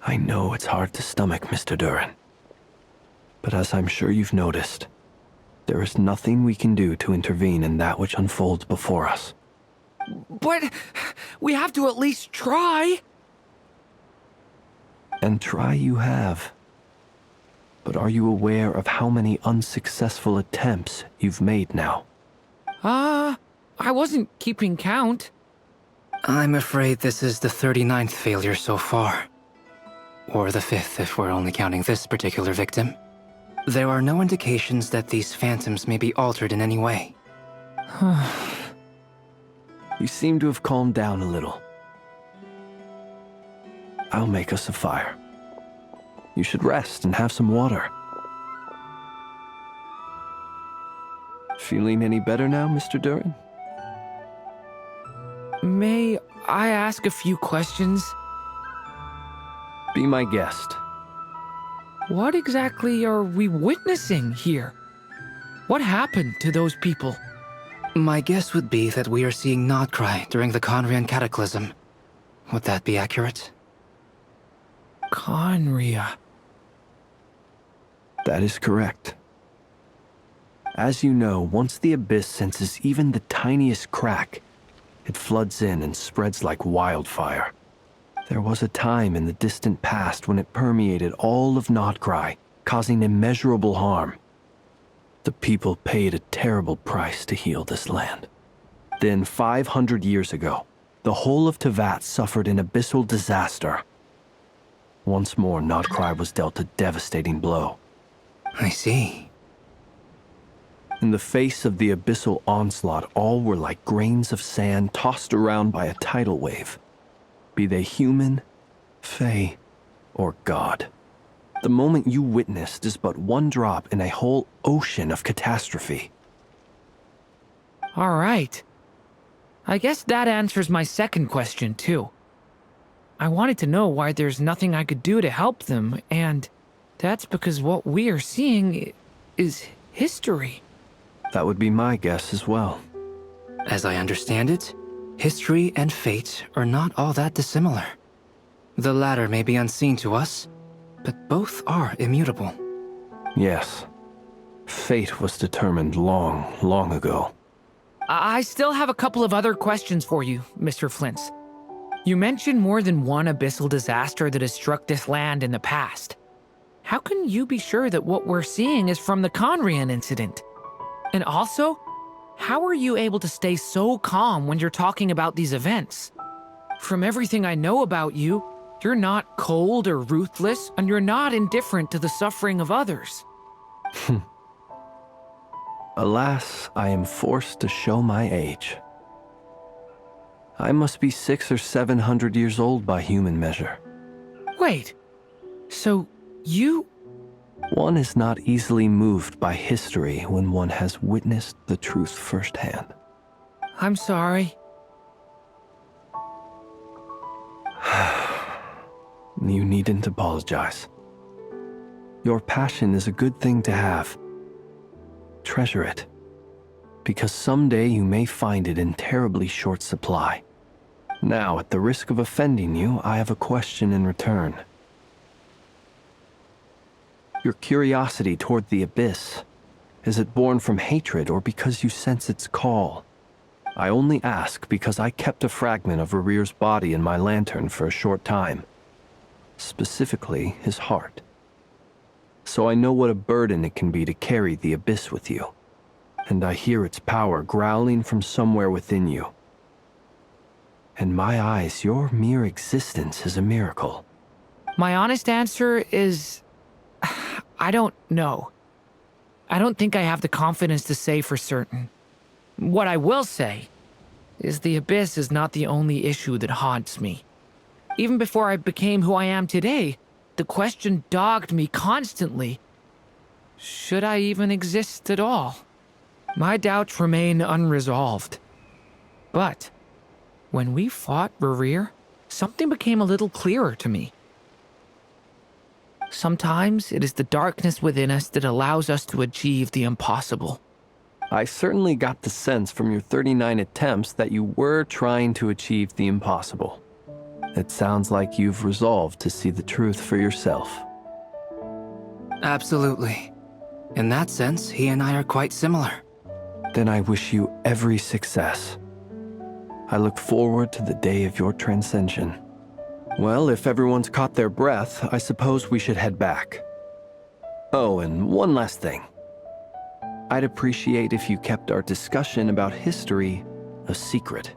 I know it's hard to stomach, Mr. Duran. But as I'm sure you've noticed, there is nothing we can do to intervene in that which unfolds before us. But we have to at least try. And try you have. But are you aware of how many unsuccessful attempts you've made now? I wasn't keeping count. I'm afraid this is the 39th failure so far. Or the 5th if we're only counting this particular victim. There are no indications that these phantoms may be altered in any way. You seem to have calmed down a little. I'll make us a fire. You should rest and have some water. Feeling any better now, Mr. Duran? May I ask a few questions? Be my guest. What exactly are we witnessing here? What happened to those people? My guess would be that we are seeing Nodcry during the Conrian Cataclysm. Would that be accurate? Conria. That is correct. As you know, once the Abyss senses even the tiniest crack, it floods in and spreads like wildfire. There was a time in the distant past when it permeated all of Nodcry, causing immeasurable harm. The people paid a terrible price to heal this land. Then, 500 years ago, the whole of Teyvat suffered an abyssal disaster. Once more, Nodcry was dealt a devastating blow. I see. In the face of the abyssal onslaught, all were like grains of sand tossed around by a tidal wave. Be they human, fae, or god. The moment you witnessed is but one drop in a whole ocean of catastrophe. All right. I guess that answers my second question, too. I wanted to know why there's nothing I could do to help them, and that's because what we are seeing is history. That would be my guess as well. As I understand it, history and fate are not all that dissimilar. The latter may be unseen to us, but both are immutable. Yes. Fate was determined long, long ago. I still have a couple of other questions for you, Mr. Flint's. You mentioned more than one abyssal disaster that has struck this land in the past. How can you be sure that what we're seeing is from the Conrian incident? And also, how are you able to stay so calm when you're talking about these events? From everything I know about you, you're not cold or ruthless, and you're not indifferent to the suffering of others. Alas, I am forced to show my age. I must be 600 or 700 years old by human measure. Wait, so you... One is not easily moved by history when one has witnessed the truth firsthand. I'm sorry. You needn't apologize. Your passion is a good thing to have. Treasure it, because someday you may find it in terribly short supply. Now, at the risk of offending you, I have a question in return. Your curiosity toward the abyss, is it born from hatred or because you sense its call? I only ask because I kept a fragment of Rerear's body in my lantern for a short time. Specifically, his heart. So I know what a burden it can be to carry the abyss with you. And I hear its power growling from somewhere within you. In my eyes, your mere existence is a miracle. My honest answer is... I don't know. I don't think I have the confidence to say for certain. What I will say is the abyss is not the only issue that haunts me. Even before I became who I am today, the question dogged me constantly. Should I even exist at all? My doubts remain unresolved. But when we fought Rerear, something became a little clearer to me. Sometimes it is the darkness within us that allows us to achieve the impossible. I certainly got the sense from your 39 attempts that you were trying to achieve the impossible. It sounds like you've resolved to see the truth for yourself. Absolutely. In that sense, he and I are quite similar. Then I wish you every success. I look forward to the day of your transcension. Well, if everyone's caught their breath, I suppose we should head back. Oh, and one last thing. I'd appreciate if you kept our discussion about history a secret.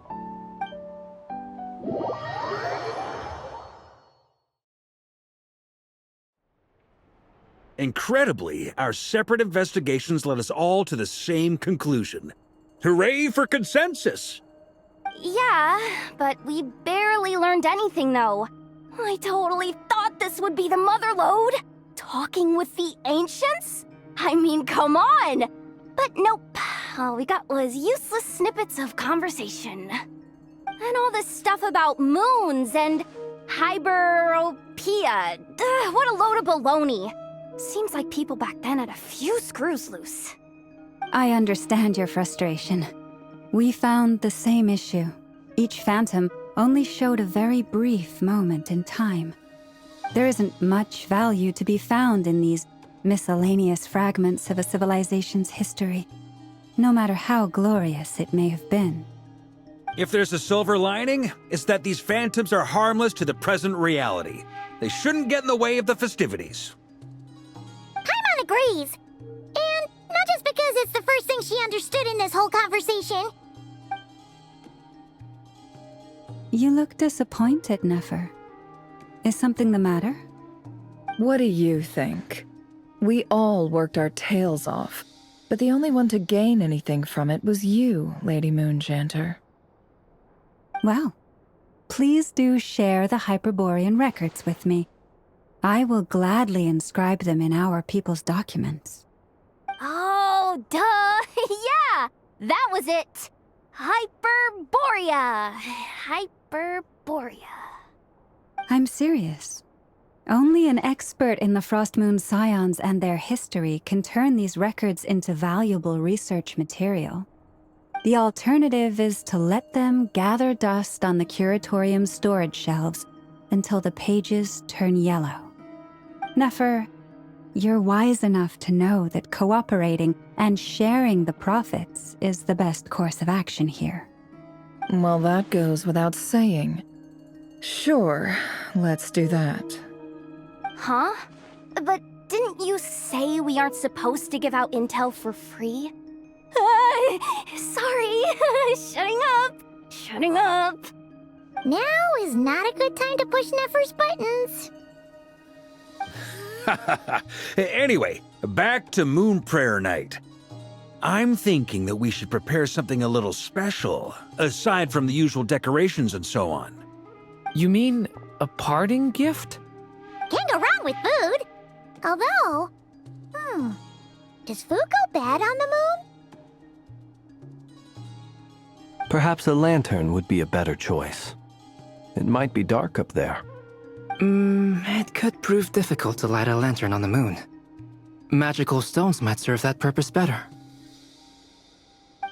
Incredibly, our separate investigations led us all to the same conclusion. Hooray for consensus! Yeah, but we barely learned anything, though. I totally thought this would be the mother lode. Talking with the ancients? I mean, come on! But nope. All we got was useless snippets of conversation. And all this stuff about moons and hyperopia. What a load of baloney. Seems like people back then had a few screws loose. I understand your frustration. We found the same issue. Each phantom only showed a very brief moment in time. There isn't much value to be found in these miscellaneous fragments of a civilization's history, no matter how glorious it may have been. If there's a silver lining, it's that these phantoms are harmless to the present reality. They shouldn't get in the way of the festivities. Paimon agrees. And not just because it's the first thing she understood in this whole conversation. You look disappointed, Nefer. Is something the matter? What do you think? We all worked our tails off, But the only one to gain anything from it was you, Lady Moonjanter. Well, please do share the Hyperborean records with me. I will gladly inscribe them in our people's documents. Oh, duh! Yeah! That was it! Hyperborea! Hyperborea. I'm serious. Only an expert in the Frostmoon Scions and their history can turn these records into valuable research material. The alternative is to let them gather dust on the Curatorium's storage shelves until the pages turn yellow. Nefer, you're wise enough to know that cooperating and sharing the profits is the best course of action here. Well, that goes without saying. Sure, let's do that. Huh? But didn't you say we aren't supposed to give out intel for free? Sorry. Shutting up. Shutting up. Now is not a good time to push Nefer's buttons. Anyway, back to Moon Prayer Night. I'm thinking that we should prepare something a little special, aside from the usual decorations and so on. You mean a parting gift? Can't go wrong with food. Although, does food go bad on the moon? Perhaps a lantern would be a better choice. It might be dark up there. It could prove difficult to light a lantern on the moon. Magical stones might serve that purpose better.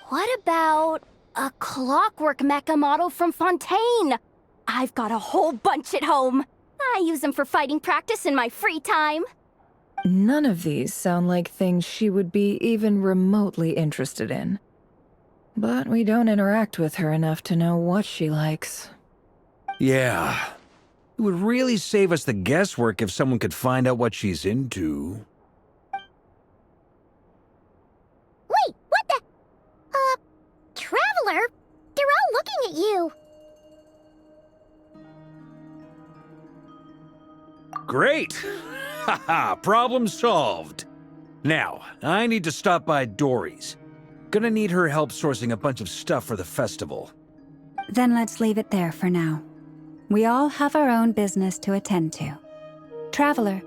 What about a clockwork mecha model from Fontaine? I've got a whole bunch at home. I use them for fighting practice in my free time. None of these sound like things she would be even remotely interested in. But we don't interact with her enough to know what she likes. Yeah. It would really save us the guesswork if someone could find out what she's into. Wait, what the? Traveler? They're all looking at you. Great! Haha, problem solved. Now, I need to stop by Dory's. Gonna need her help sourcing a bunch of stuff for the festival. Then let's leave it there for now. We all have our own business to attend to. Traveler,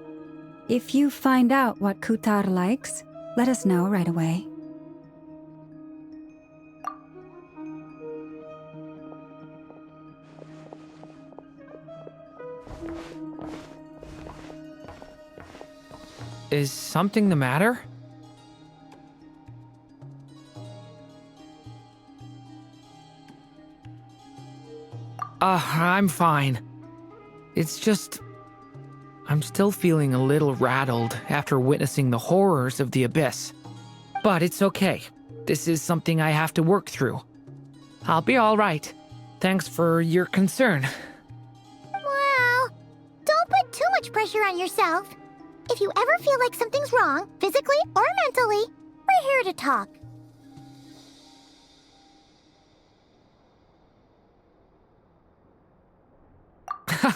if you find out what Kutar likes, let us know right away. Is something the matter? I'm fine. It's just... I'm still feeling a little rattled after witnessing the horrors of the Abyss. But it's okay. This is something I have to work through. I'll be all right. Thanks for your concern. Well, don't put too much pressure on yourself. If you ever feel like something's wrong, physically or mentally, we're here to talk.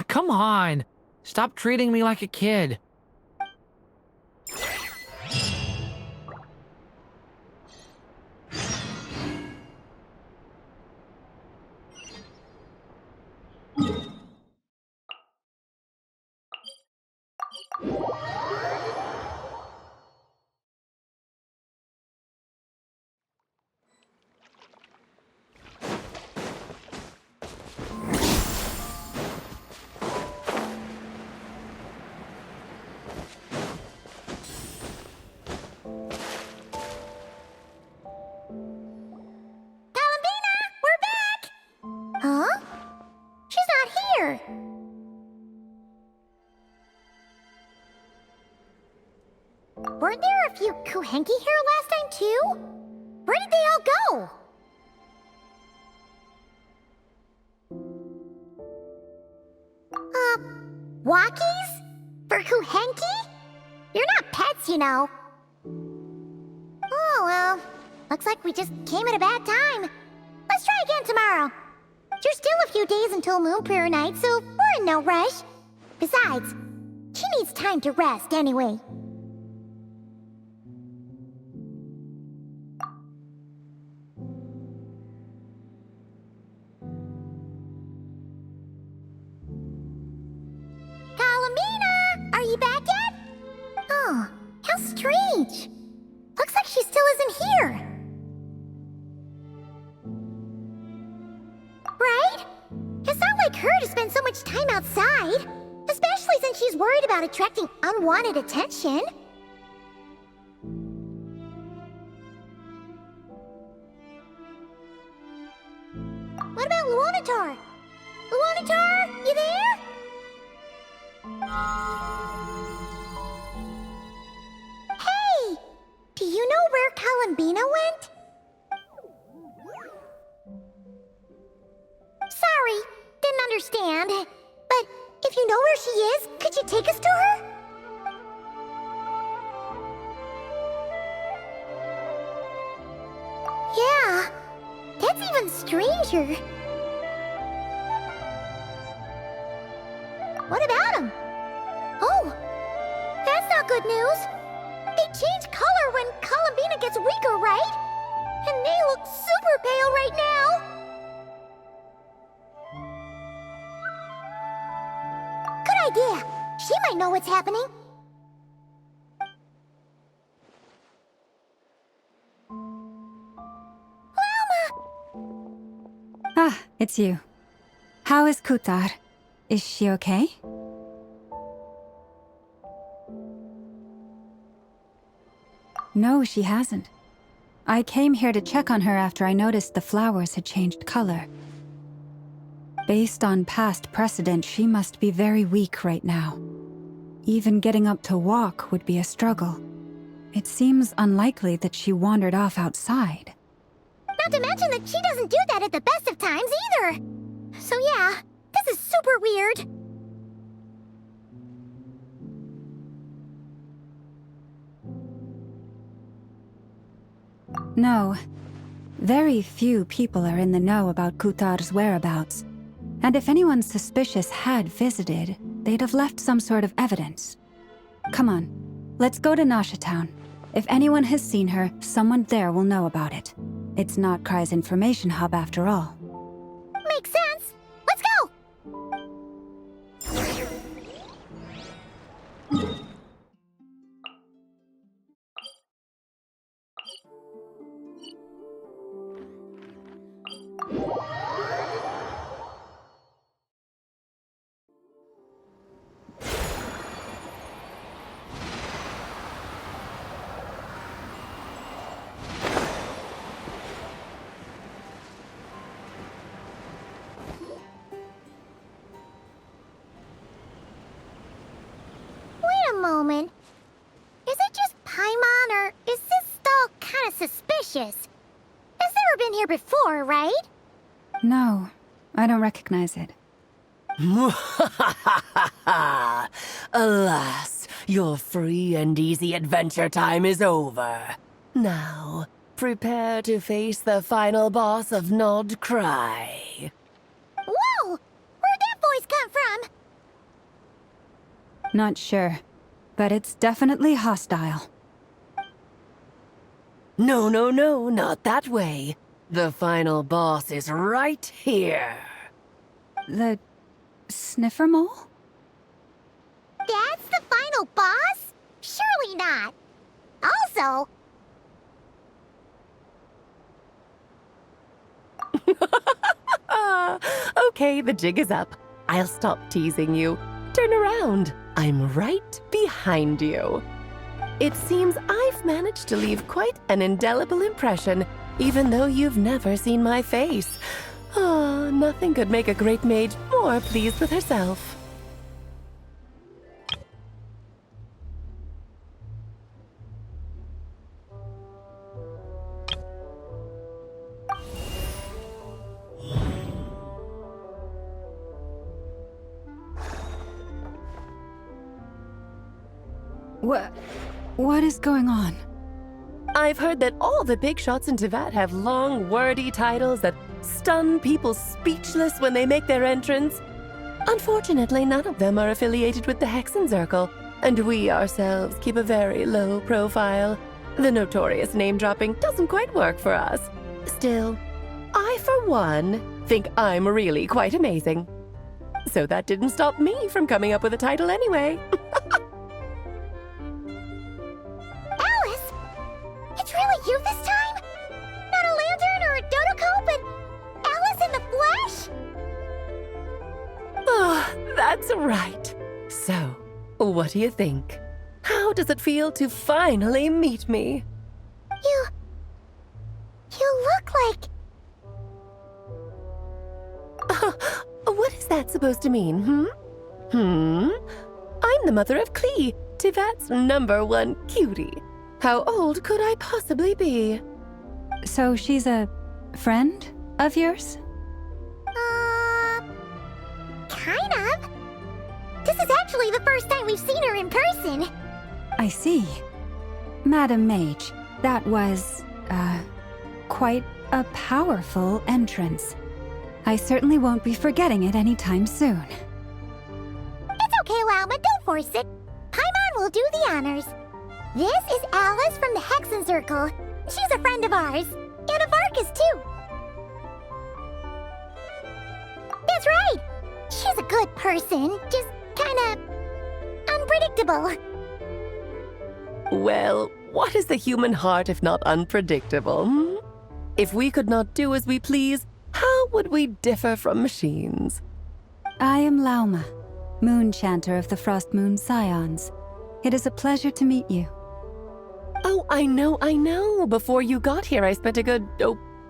Come on. Stop treating me like a kid. Huh? She's not here. Weren't there a few Kuhenki here last time too? Where did they all go? Walkies? For Kuhenki? You're not pets, you know. Oh well, looks like we just came at a bad time. Let's try again tomorrow. There's still a few days until Moon Prayer Night, so we're in no rush. Besides, she needs time to rest anyway. spend so much time outside, especially since she's worried about attracting unwanted attention. What about Luanatar? Luanatar, you there? Hey! Do you know where Columbina went? Sorry, didn't understand. But if you know where she is, could you take us to her? Yeah, that's even stranger. What about him? Oh, that's not good news. They change color when Columbina gets weaker, right? And they look super pale right now. Good idea. She might know what's happening. Ah, it's you. How is Kutar? Is she okay? No, she hasn't. I came here to check on her after I noticed the flowers had changed color. Based on past precedent, she must be very weak right now. Even getting up to walk would be a struggle. It seems unlikely that she wandered off outside. Not to mention that she doesn't do that at the best of times either. So yeah, this is super weird. No. Very few people are in the know about Kutar's whereabouts. And if anyone suspicious had visited, they'd have left some sort of evidence. Come on, let's go to Nasha Town. If anyone has seen her, someone there will know about it. It's not Cry's information hub after all. Makes sense. Let's go! Wait a moment. Is it just Paimon, or is this stall kind of suspicious? It's never been here before, right? No, I don't recognize it. Alas, your free and easy adventure time is over. Now, prepare to face the final boss of Nod Cry. Whoa! Where'd that voice come from? Not sure, but it's definitely hostile. No, not that way. The final boss is right here. The sniffer mole? That's the final boss? Surely not. Also... Okay, the jig is up. I'll stop teasing you. Turn around. I'm right behind you. It seems I've managed to leave quite an indelible impression, even though you've never seen my face. Ah, nothing could make a great mage more pleased with herself. What is going on? I've heard that all the big shots in Teyvat have long, wordy titles that stun people speechless when they make their entrance. Unfortunately, none of them are affiliated with the Hexenzirkel, and we ourselves keep a very low profile. The notorious name-dropping doesn't quite work for us. Still, I, for one, think I'm really quite amazing. So that didn't stop me from coming up with a title anyway. Alice! It's really you this time? Not a lantern or a dodo but Alice in the flesh? Right. So, what do you think? How does it feel to finally meet me? You look like... What is that supposed to mean, I'm the mother of Klee, Tivat's #1 cutie. How old could I possibly be? So she's a friend of yours? Kind of. This is actually the first time we've seen her in person. I see. Madam Mage, that was, quite a powerful entrance. I certainly won't be forgetting it anytime soon. It's okay, Lauma, don't force it. Paimon will do the honors. This is Alice from the Hexen Circle. She's a friend of ours. And of Arcus, too. That's right. She's a good person, just kinda unpredictable. Well, what is the human heart if not unpredictable? If we could not do as we please, how would we differ from machines? I am Lauma, Moon Chanter of the Frost Moon Scions. It is a pleasure to meet you. Oh, I know. Before you got here, I spent a good,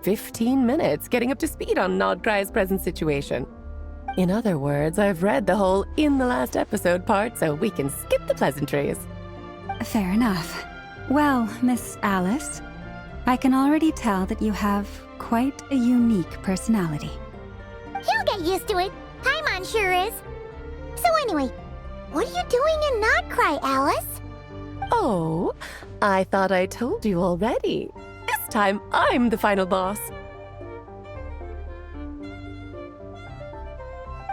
15 minutes getting up to speed on Nodcry's present situation. In other words, I've read the whole in the last episode part, so we can skip the pleasantries. Fair enough. Well, Miss Alice, I can already tell that you have quite a unique personality. He'll get used to it. Paimon sure is. So anyway, what are you doing in Nodcry, Alice? Oh, I thought I told you already. This time, I'm the final boss.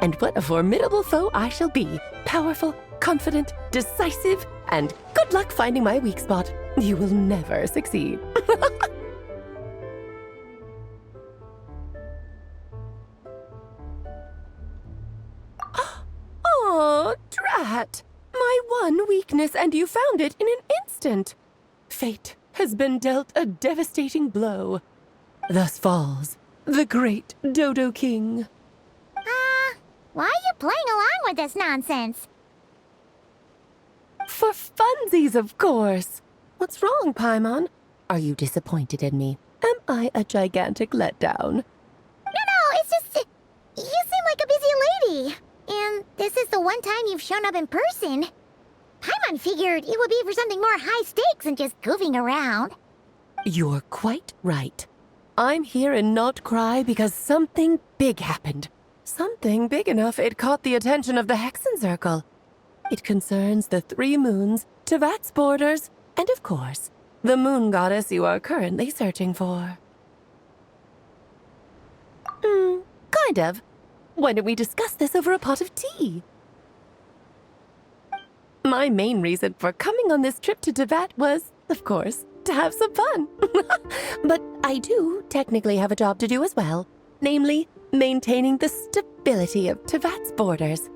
And what a formidable foe I shall be. Powerful, confident, decisive, and good luck finding my weak spot. You will never succeed. Oh, drat! My one weakness, and you found it in an instant. Fate has been dealt a devastating blow. Thus falls the great Dodo King. Why are you playing along with this nonsense? For funsies, of course. What's wrong, Paimon? Are you disappointed in me? Am I a gigantic letdown? No, it's just... You seem like a busy lady. And this is the one time you've shown up in person. Paimon figured it would be for something more high stakes than just goofing around. You're quite right. I'm here in Nodcry because something big happened. Something big enough it caught the attention of the Hexen Circle. It concerns the 3 moons, Tivat's borders, and of course, the moon goddess you are currently searching for. Kind of. Why don't we discuss this over a pot of tea? My main reason for coming on this trip to Tivat was, of course, to have some fun. But I do technically have a job to do as well, namely, maintaining the stability of Tivat's borders.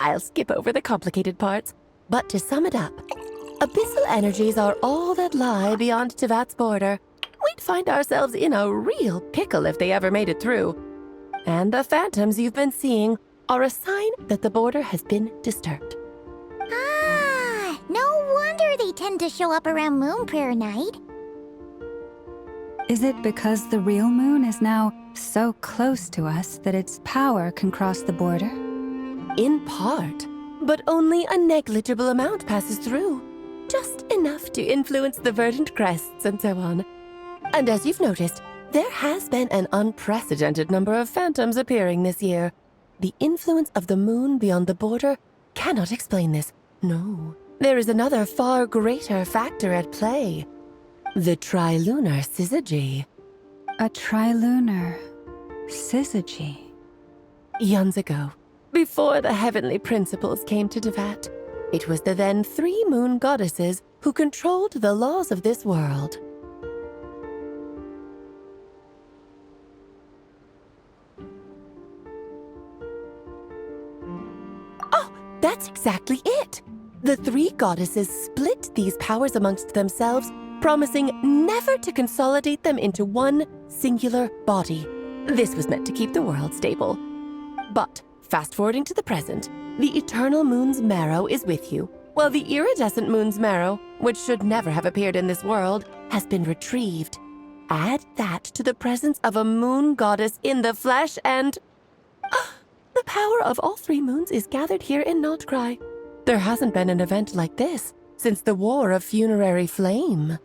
I'll skip over the complicated parts, but to sum it up, abyssal energies are all that lie beyond Tivat's border. We'd find ourselves in a real pickle if they ever made it through. And the phantoms you've been seeing are a sign that the border has been disturbed. No wonder they tend to show up around Moon Prayer Night. Is it because the real moon is now so close to us that its power can cross the border? In part, but only a negligible amount passes through. Just enough to influence the verdant crests and so on. And as you've noticed, there has been an unprecedented number of phantoms appearing this year. The influence of the moon beyond the border cannot explain this. No, there is another far greater factor at play. The trilunar syzygy. A trilunar syzygy? Eons ago, before the heavenly principles came to Tivat, it was the then 3 moon goddesses who controlled the laws of this world. Oh, that's exactly it! The 3 goddesses split these powers amongst themselves, promising never to consolidate them into one singular body. This was meant to keep the world stable. But, fast-forwarding to the present, The eternal moon's marrow is with you, while the iridescent moon's marrow, which should never have appeared in this world, has been retrieved. Add that to the presence of a moon goddess in the flesh and... the power of all three moons is gathered here in Notcry. There hasn't been an event like this since the War of Funerary Flame.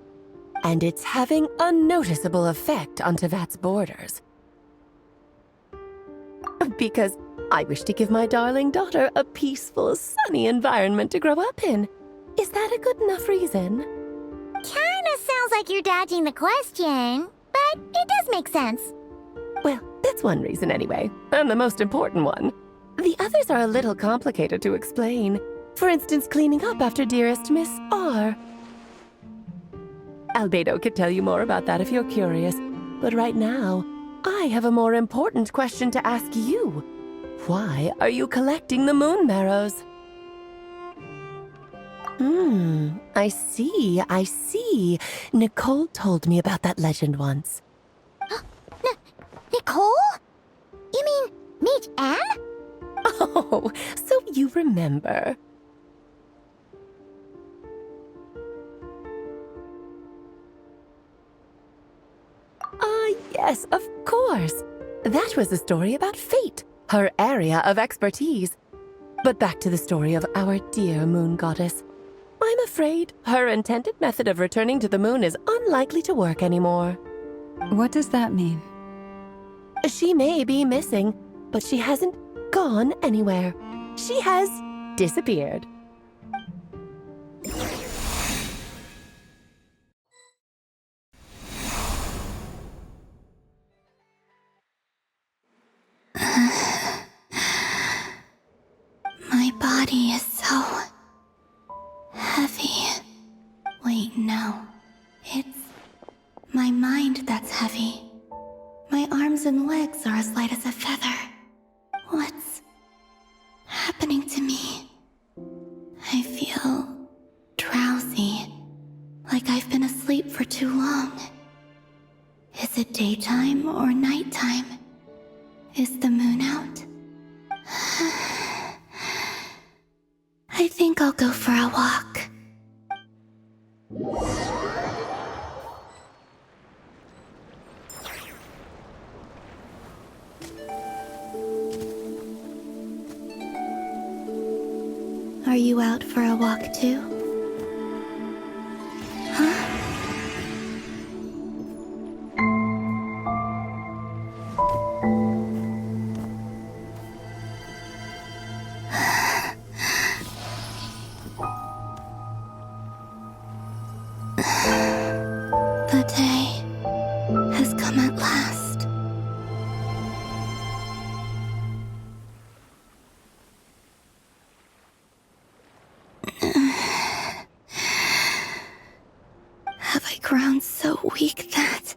And it's having a noticeable effect on Tevat's borders. Because I wish to give my darling daughter a peaceful, sunny environment to grow up in. Is that a good enough reason? Kinda sounds like you're dodging the question, but it does make sense. Well, that's one reason anyway, and the most important one. The others are a little complicated to explain. For instance, cleaning up after dearest Miss R. Albedo could tell you more about that if you're curious, but right now, I have a more important question to ask you. Why are you collecting the moon marrows? I see. Nicole told me about that legend once. Nicole? You mean Mage Anne? Oh, so you remember. Yes, of course. That was a story about fate, her area of expertise. But back to the story of our dear moon goddess. I'm afraid her intended method of returning to the moon is unlikely to work anymore. What does that mean? She may be missing, but she hasn't gone anywhere. She has disappeared. My body is so heavy. Wait, no. It's my mind that's heavy. My arms and legs are as light as a feather. What's happening to me? I feel drowsy, like I've been asleep for too long. Is it daytime or nighttime? Is the moon out? I think I'll go for a walk. Are you out for a walk too? Huh? The day has come at last. Have I grown so weak that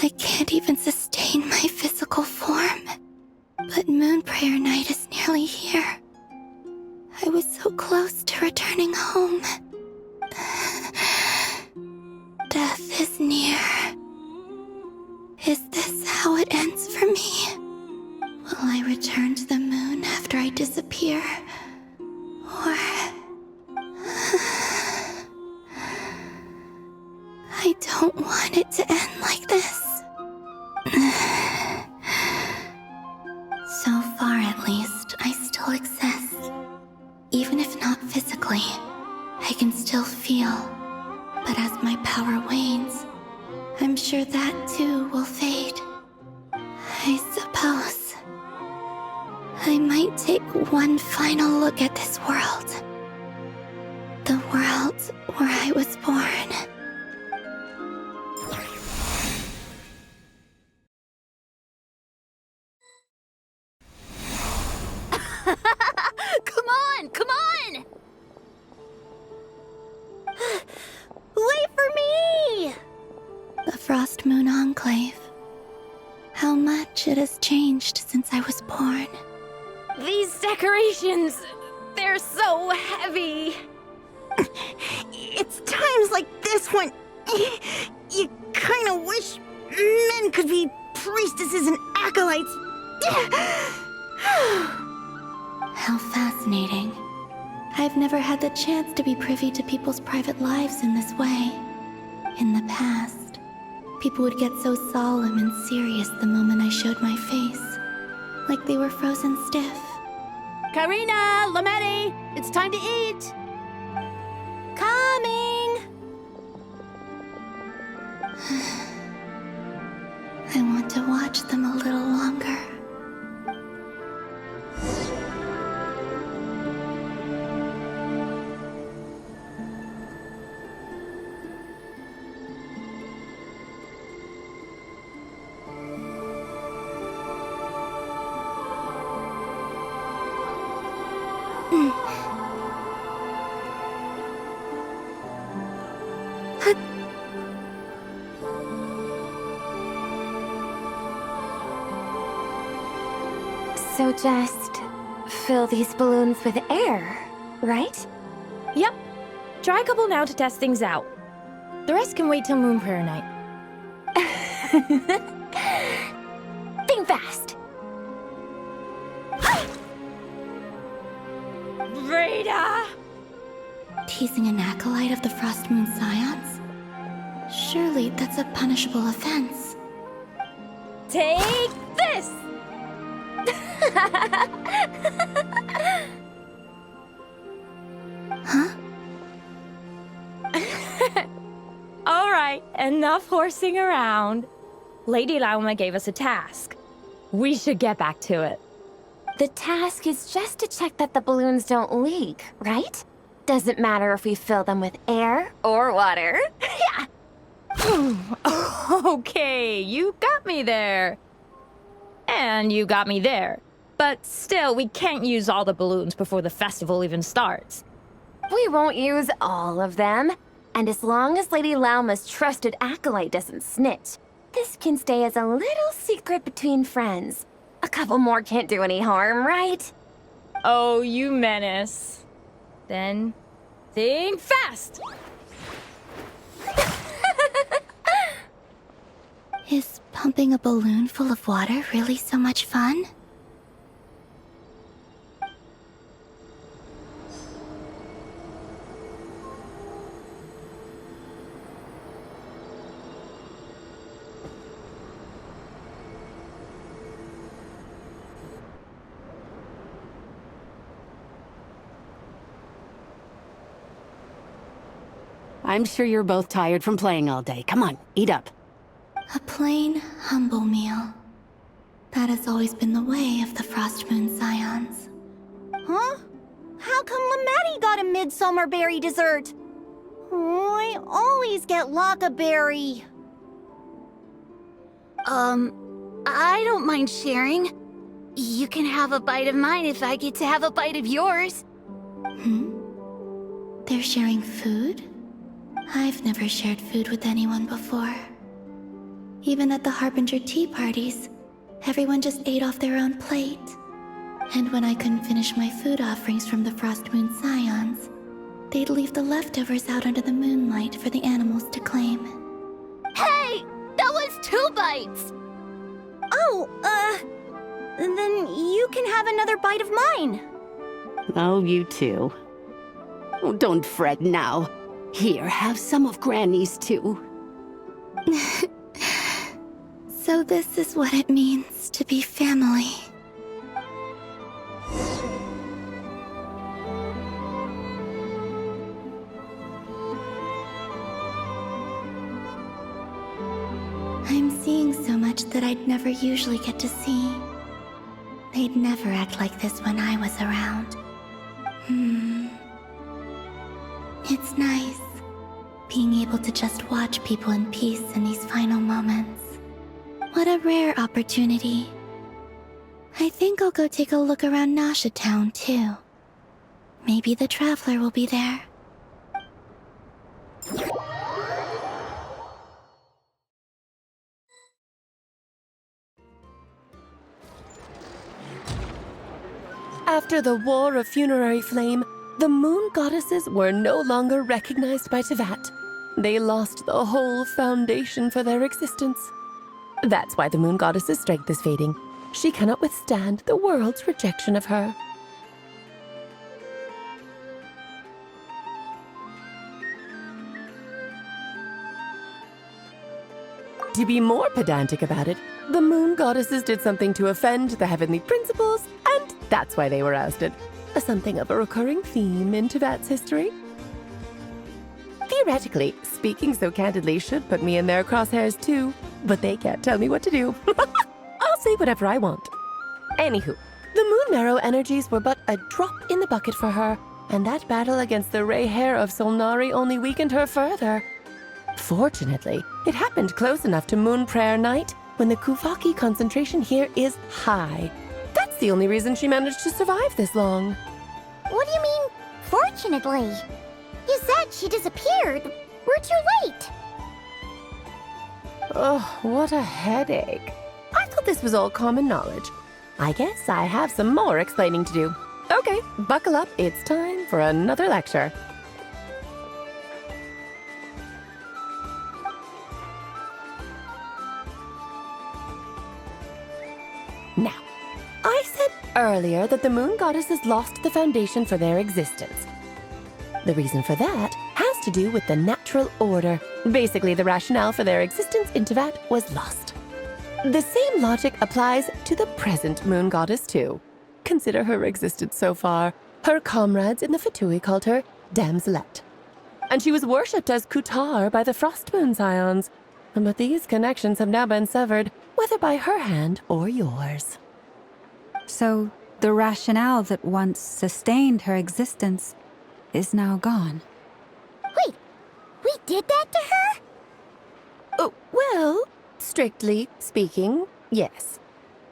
I can't even sustain my physical form? But Moon Prayer Night is nearly here. I was so close to returning home. Death is near. Is this how it ends for me? Will I return to the moon after I disappear? Or... I don't want it to end like this. So far, at least, I still exist. Even if not physically, I can still feel. But as my power wanes, I'm sure that too will fade. I suppose I might take one final look at this world. The world where I was born. Come on! Wait for me! The Frost Moon Enclave. How much it has changed since I was born. These decorations, they're so heavy. It's times like this when you kind of wish men could be priestesses and acolytes. How fascinating. I've never had the chance to be privy to people's private lives in this way. In the past, people would get so solemn and serious the moment I showed my face, like they were frozen stiff. Karina, Lametti, it's time to eat. Coming! I want to watch them a little longer. So just fill these balloons with air, right? Yep. Try a couple now to test things out. The rest can wait till Moon Prayer Night. Think fast. Rita! Teasing an acolyte of the Frost Moon Scions? Surely that's a punishable offense. Take this! Huh? All right, enough horsing around. Lady Lauma gave us a task. We should get back to it. The task is just to check that the balloons don't leak, right? Doesn't matter if we fill them with air or water. Yeah. Okay, you got me there. And you got me there. But still, we can't use all the balloons before the festival even starts. We won't use all of them. And as long as Lady Lauma's trusted acolyte doesn't snitch, this can stay as a little secret between friends. A couple more can't do any harm, right? Oh, you menace. Then, think fast! Is pumping a balloon full of water really so much fun? I'm sure you're both tired from playing all day. Come on, eat up. A plain, humble meal. That has always been the way of the Frost Moon Scions. Huh? How come Lametti got a midsummer berry dessert? Oh, I always get Lockaberry. I don't mind sharing. You can have a bite of mine if I get to have a bite of yours. They're sharing food? I've never shared food with anyone before. Even at the Harbinger tea parties, everyone just ate off their own plate. And when I couldn't finish my food offerings from the Frost Moon Scions, they'd leave the leftovers out under the moonlight for the animals to claim. Hey! That was 2 bites! Oh, then you can have another bite of mine. Oh, you too. Oh, don't fret now. Here, have some of Granny's too. So this is what it means to be family. I'm seeing so much that I'd never usually get to see. They'd never act like this when I was around. It's nice, being able to just watch people in peace in these final moments. What a rare opportunity. I think I'll go take a look around Nasha Town, too. Maybe the Traveler will be there. After the War of Funerary Flame, the Moon Goddesses were no longer recognized by Tevat. They lost the whole foundation for their existence. That's why the Moon Goddess's strength is fading. She cannot withstand the world's rejection of her. To be more pedantic about it, the moon goddesses did something to offend the heavenly principles, and that's why they were ousted. Something of a recurring theme in Tevat's history. Theoretically, speaking so candidly should put me in their crosshairs too, but they can't tell me what to do. I'll say whatever I want. Anywho, the moon marrow energies were but a drop in the bucket for her, and that battle against the Ray Hair of Solnari only weakened her further. Fortunately, it happened close enough to Moon Prayer Night when the Kuvaki concentration here is high. That's the only reason she managed to survive this long. What do you mean, fortunately? You said she disappeared. We're too late. Oh, what a headache. I thought this was all common knowledge. I guess I have some more explaining to do. Okay, buckle up. It's time for another lecture. Now, I said earlier that the moon goddesses lost the foundation for their existence. The reason for that has to do with the natural order. Basically, the rationale for their existence in Tevat was lost. The same logic applies to the present moon goddess too. Consider her existence so far. Her comrades in the Fatui called her Damselette. And she was worshipped as Kutar by the Frost Moon Scions. But these connections have now been severed, whether by her hand or yours. So, the rationale that once sustained her existence is now gone. Wait, we did that to her? Oh, well, strictly speaking, yes.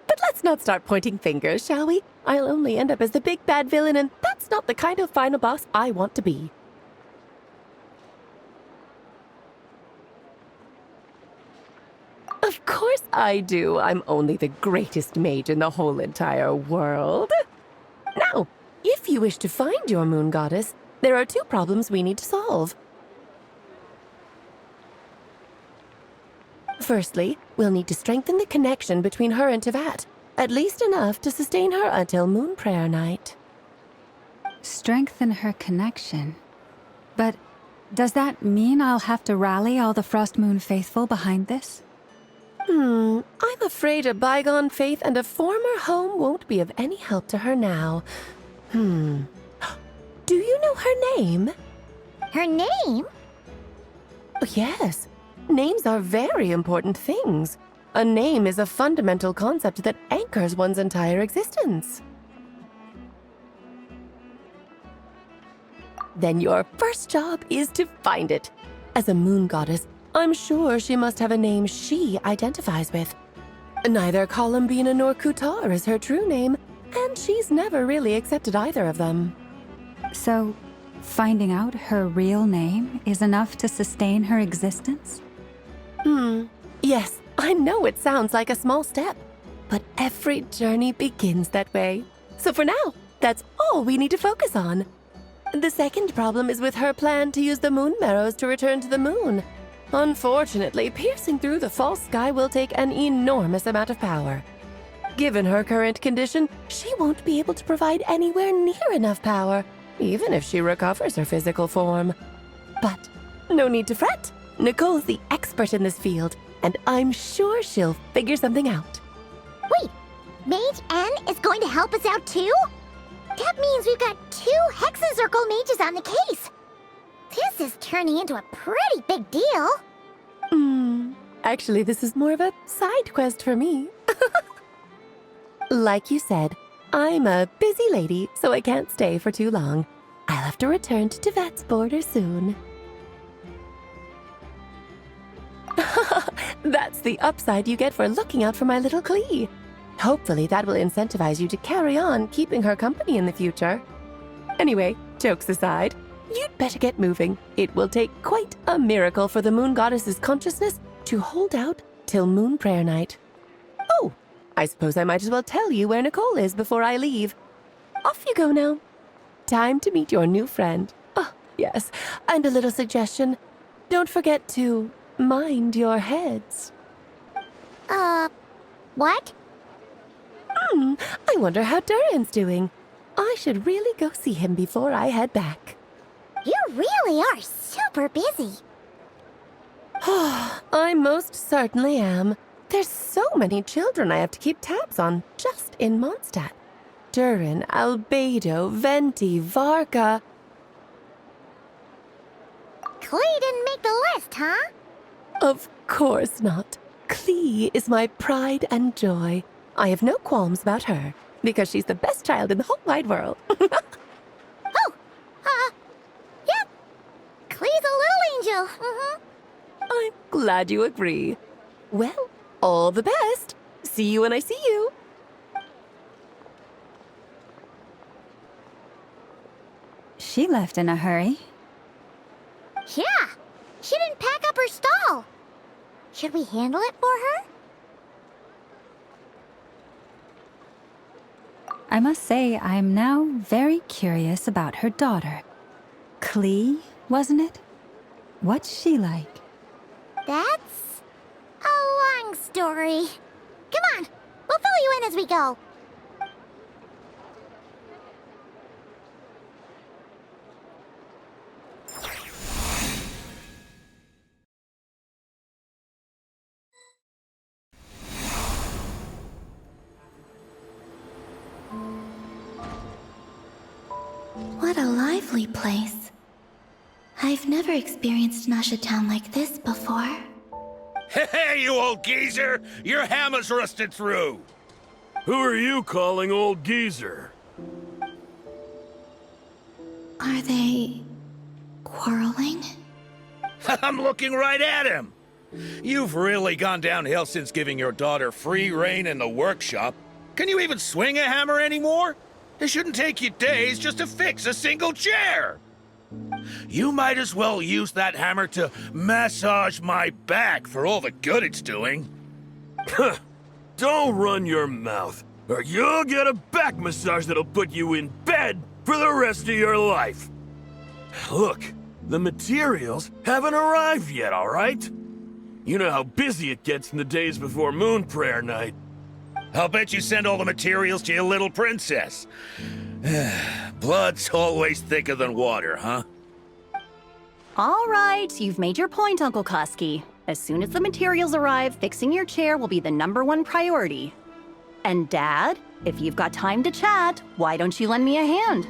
But let's not start pointing fingers, shall we? I'll only end up as the big bad villain, and that's not the kind of final boss I want to be. Of course I do. I'm only the greatest mage in the whole entire world. Now, if you wish to find your moon goddess, there are two problems we need to solve. Firstly, we'll need to strengthen the connection between her and Tevat, at least enough to sustain her until Moon Prayer Night. Strengthen her connection? But does that mean I'll have to rally all the Frost Moon faithful behind this? I'm afraid a bygone faith and a former home won't be of any help to her now. Do you know her name? Her name? Yes. Names are very important things. A name is a fundamental concept that anchors one's entire existence. Then your first job is to find it. As a moon goddess, I'm sure she must have a name she identifies with. Neither Columbina nor Kutar is her true name, and she's never really accepted either of them. So, finding out her real name is enough to sustain her existence? Yes, I know it sounds like a small step, but every journey begins that way. So for now, that's all we need to focus on. The second problem is with her plan to use the moon marrows to return to the moon. Unfortunately, piercing through the false sky will take an enormous amount of power. Given her current condition, she won't be able to provide anywhere near enough power, even if she recovers her physical form. But no need to fret. Nicole's the expert in this field, and I'm sure she'll figure something out. Wait, Mage N is going to help us out too? That means we've got 2 Hexencircle mages on the case. This is turning into a pretty big deal. Actually, this is more of a side quest for me. Like you said, I'm a busy lady, so I can't stay for too long. I'll have to return to Tevat's border soon. That's the upside you get for looking out for my little Klee. Hopefully that will incentivize you to carry on keeping her company in the future. Anyway, jokes aside, you'd better get moving. It will take quite a miracle for the moon goddess's consciousness to hold out till Moon Prayer Night. Oh, I suppose I might as well tell you where Nicole is before I leave. Off you go now. Time to meet your new friend. Oh, yes, and a little suggestion. Don't forget to mind your heads. What? I wonder how Durin's doing. I should really go see him before I head back. You really are super busy. I most certainly am. There's so many children I have to keep tabs on just in Mondstadt. Durin, Albedo, Venti, Varka. Klee didn't make the list, huh? Of course not. Klee is my pride and joy. I have no qualms about her, because she's the best child in the whole wide world. Yep. Klee's a little angel. Mm-hmm. I'm glad you agree. Well, all the best. See you when I see you. She left in a hurry. Yeah. She didn't pack up her stall. Should we handle it for her? I must say, I'm now very curious about her daughter. Klee, wasn't it? What's she like? That's a long story. Come on, we'll fill you in as we go. What a lively place. I've never experienced Nasha Town like this before. Hey, you old geezer! Your hammer's rusted through! Who are you calling old geezer? Are they quarreling? I'm looking right at him! You've really gone downhill since giving your daughter free rein in the workshop. Can you even swing a hammer anymore? It shouldn't take you days just to fix a single chair! You might as well use that hammer to massage my back for all the good it's doing. Don't run your mouth, or you'll get a back massage that'll put you in bed for the rest of your life. Look, the materials haven't arrived yet, all right? You know how busy it gets in the days before Moon Prayer Night. I'll bet you send all the materials to your little princess. Blood's always thicker than water, huh? All right, you've made your point, Uncle Koski. As soon as the materials arrive, fixing your chair will be the #1 priority. And Dad, if you've got time to chat, why don't you lend me a hand,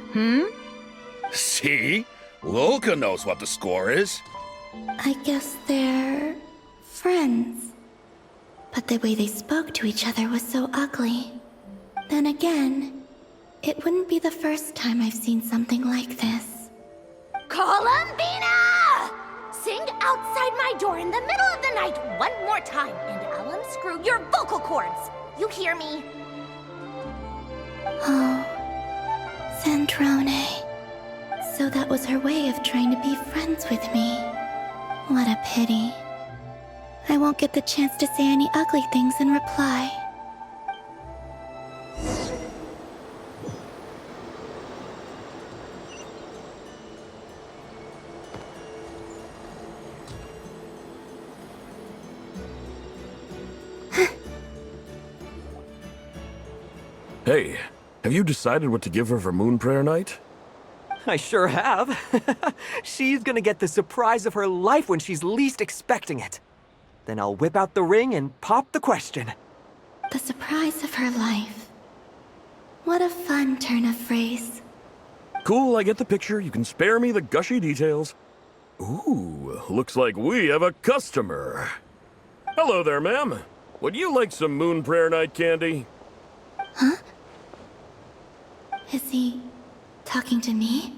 See? Lolka knows what the score is. I guess they're friends. But the way they spoke to each other was so ugly. Then again, it wouldn't be the first time I've seen something like this. Columbina! Sing outside my door in the middle of the night one more time, and I'll unscrew your vocal cords. You hear me? Oh, Sandrone. So that was her way of trying to be friends with me. What a pity. I won't get the chance to say any ugly things in reply. Hey, have you decided what to give her for Moon Prayer Night? I sure have. She's gonna get the surprise of her life when she's least expecting it. Then I'll whip out the ring and pop the question. The surprise of her life. What a fun turn of phrase. Cool, I get the picture. You can spare me the gushy details. Ooh, looks like we have a customer. Hello there, ma'am. Would you like some Moon Prayer Night candy? Huh? Is he talking to me?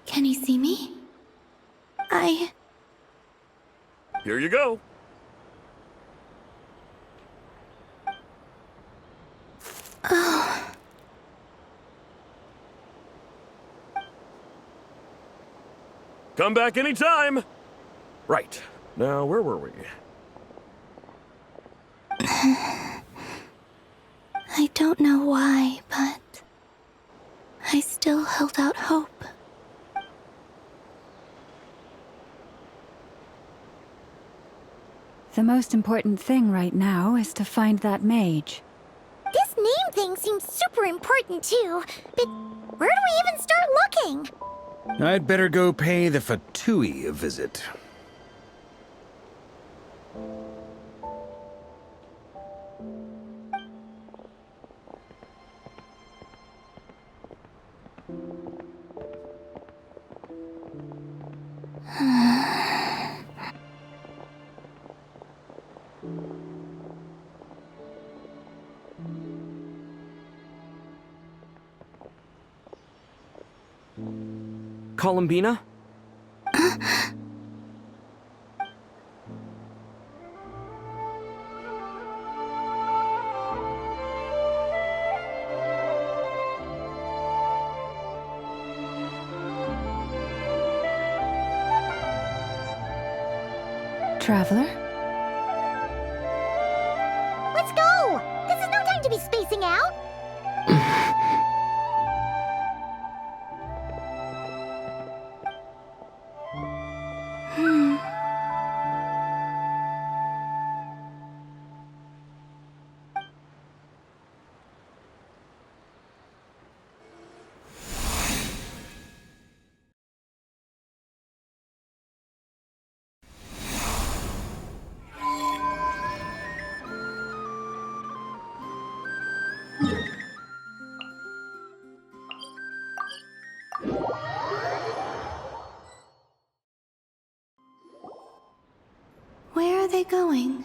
Can he see me? Here you go. Oh. Come back anytime. Right. Now, where were we? I don't know why, but I still held out hope. The most important thing right now is to find that mage. This name thing seems super important too, but where do we even start looking? I'd better go pay the Fatui a visit. Columbina? Traveler? Let's go! This is no time to be spacing out! Where are they going?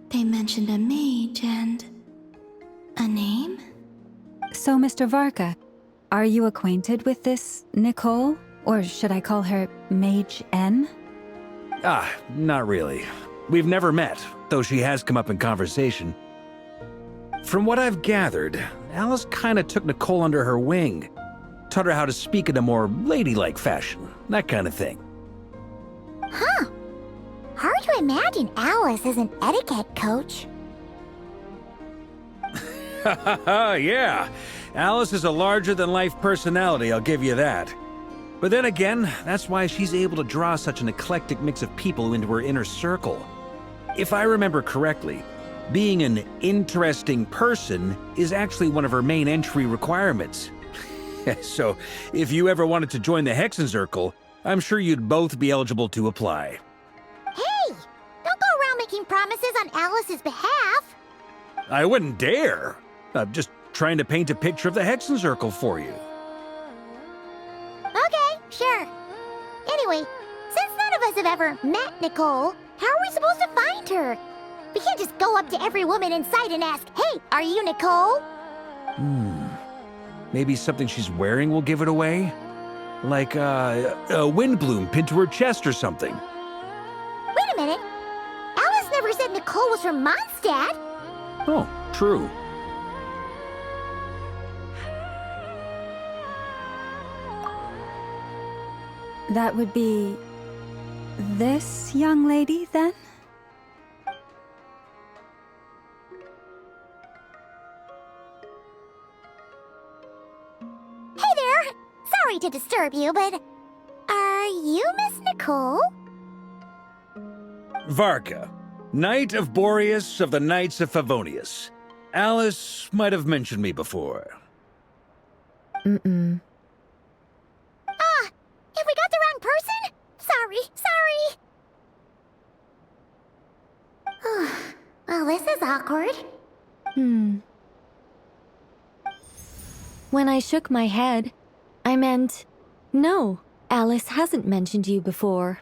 They mentioned a mage and... a name? So, Mr. Varka, are you acquainted with this Nicole? Or should I call her Mage N? Not really. We've never met, though she has come up in conversation. From what I've gathered, Alice kinda took Nicole under her wing. Taught her how to speak in a more ladylike fashion, that kind of thing. Huh. Hard to imagine Alice as an etiquette coach. Yeah, Alice is a larger-than-life personality, I'll give you that. But then again, that's why she's able to draw such an eclectic mix of people into her inner circle. If I remember correctly, being an interesting person is actually one of her main entry requirements. So, if you ever wanted to join the Hexenzirkel, I'm sure you'd both be eligible to apply. Hey! Don't go around making promises on Alice's behalf! I wouldn't dare. I'm just trying to paint a picture of the Hexenzirkel for you. Okay, sure. Anyway, since none of us have ever met Nicole, how are we supposed to find her? We can't just go up to every woman in sight and ask, "Hey, are you Nicole?" Maybe something she's wearing will give it away? Like, a windbloom pinned to her chest or something. Wait a minute. Alice never said Nicole was from Mondstadt. Oh, true. That would be... this young lady, then? Hey there! Sorry to disturb you, but... are you Miss Nicole? Varka, Knight of Boreas of the Knights of Favonius. Alice might have mentioned me before. Mm-mm. Have we got the wrong person? Sorry. Well, this is awkward. When I shook my head, I meant, no, Alice hasn't mentioned you before.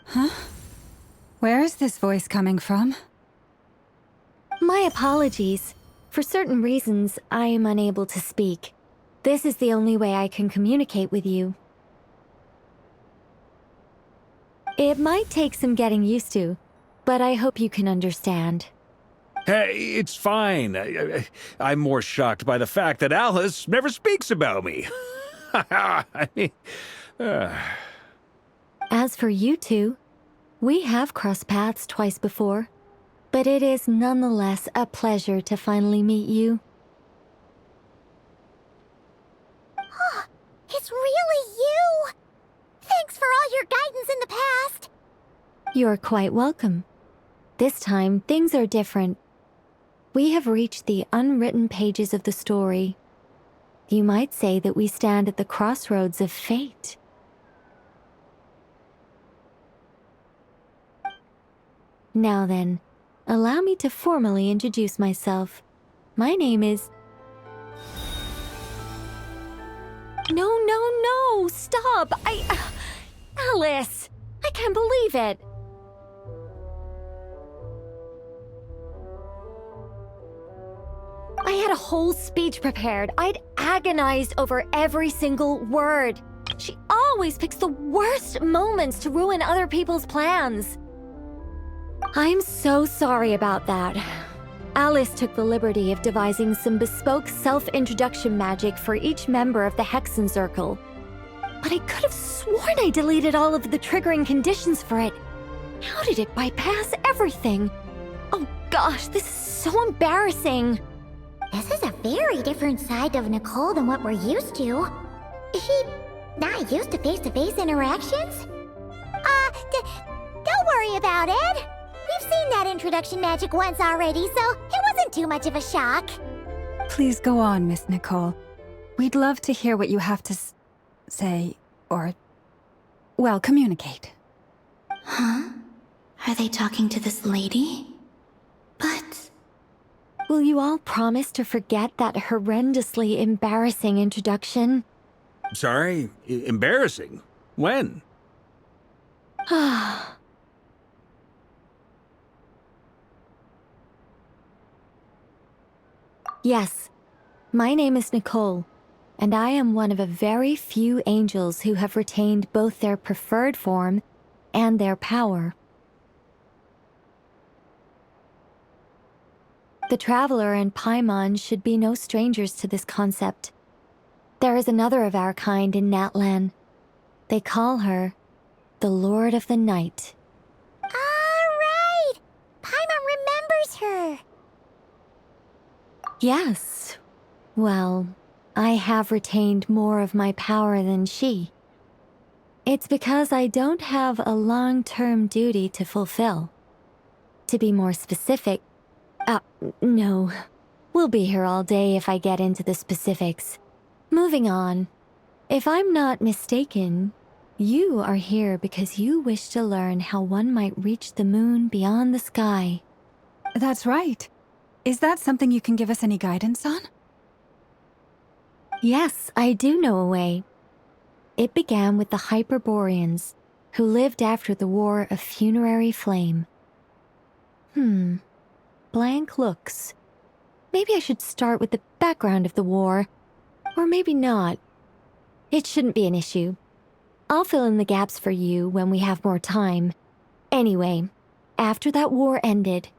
Huh? Where is this voice coming from? My apologies. For certain reasons, I am unable to speak. This is the only way I can communicate with you. It might take some getting used to, but I hope you can understand. Hey, it's fine. I'm more shocked by the fact that Alice never speaks about me. I mean... As for you two, we have crossed paths twice before, but it is nonetheless a pleasure to finally meet you. It's really you! Thanks for all your guidance in the past! You're quite welcome. This time, things are different. We have reached the unwritten pages of the story. You might say that we stand at the crossroads of fate. Now then, allow me to formally introduce myself. My name is... No, stop! Alice! I can't believe it! I had a whole speech prepared. I'd agonized over every single word. She always picks the worst moments to ruin other people's plans. I'm so sorry about that. Alice took the liberty of devising some bespoke self-introduction magic for each member of the Hexen Circle. But I could have sworn I deleted all of the triggering conditions for it. How did it bypass everything? Oh gosh, this is so embarrassing. This is a very different side of Nicole than what we're used to. Is she not used to face-to-face interactions? Don't worry about it. We've seen that introduction magic once already, so it wasn't too much of a shock. Please go on, Miss Nicole. We'd love to hear what you have to say, or, well, communicate. Huh? Are they talking to this lady? But... Will you all promise to forget that horrendously embarrassing introduction? Sorry? Embarrassing? When? Yes, my name is Nicole, and I am one of a very few angels who have retained both their preferred form and their power. The Traveler and Paimon should be no strangers to this concept. There is another of our kind in Natlan. They call her the Lord of the Night. Alright! Paimon remembers her! Yes. Well, I have retained more of my power than she. It's because I don't have a long-term duty to fulfill. To be more specific, no. We'll be here all day if I get into the specifics. Moving on. If I'm not mistaken, you are here because you wish to learn how one might reach the moon beyond the sky. That's right. Is that something you can give us any guidance on? Yes, I do know a way. It began with the Hyperboreans, who lived after the War of Funerary Flame. Blank looks. Maybe I should start with the background of the war. Or maybe not. It shouldn't be an issue. I'll fill in the gaps for you when we have more time. Anyway, after that war ended,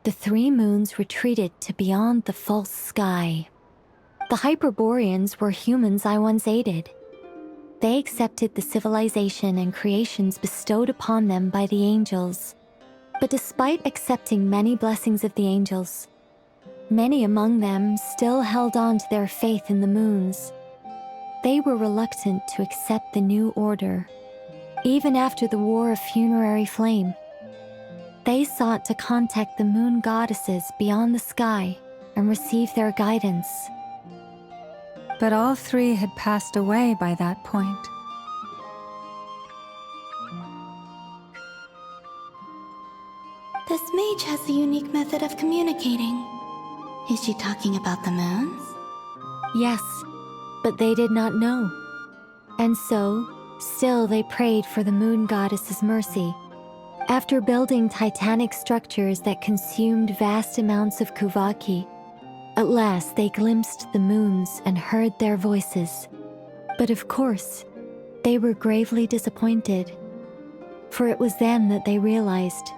the three moons retreated to beyond the false sky. The Hyperboreans were humans I once aided. They accepted the civilization and creations bestowed upon them by the angels. But despite accepting many blessings of the angels, many among them still held on to their faith in the moons. They were reluctant to accept the new order, even after the War of Funerary Flame. They sought to contact the moon goddesses beyond the sky and receive their guidance. But all three had passed away by that point. This mage has a unique method of communicating. Is she talking about the moons? Yes, but they did not know. And so, still they prayed for the moon goddess's mercy. After building titanic structures that consumed vast amounts of Kuvaki, at last they glimpsed the moons and heard their voices. But of course, they were gravely disappointed. For it was then that they realized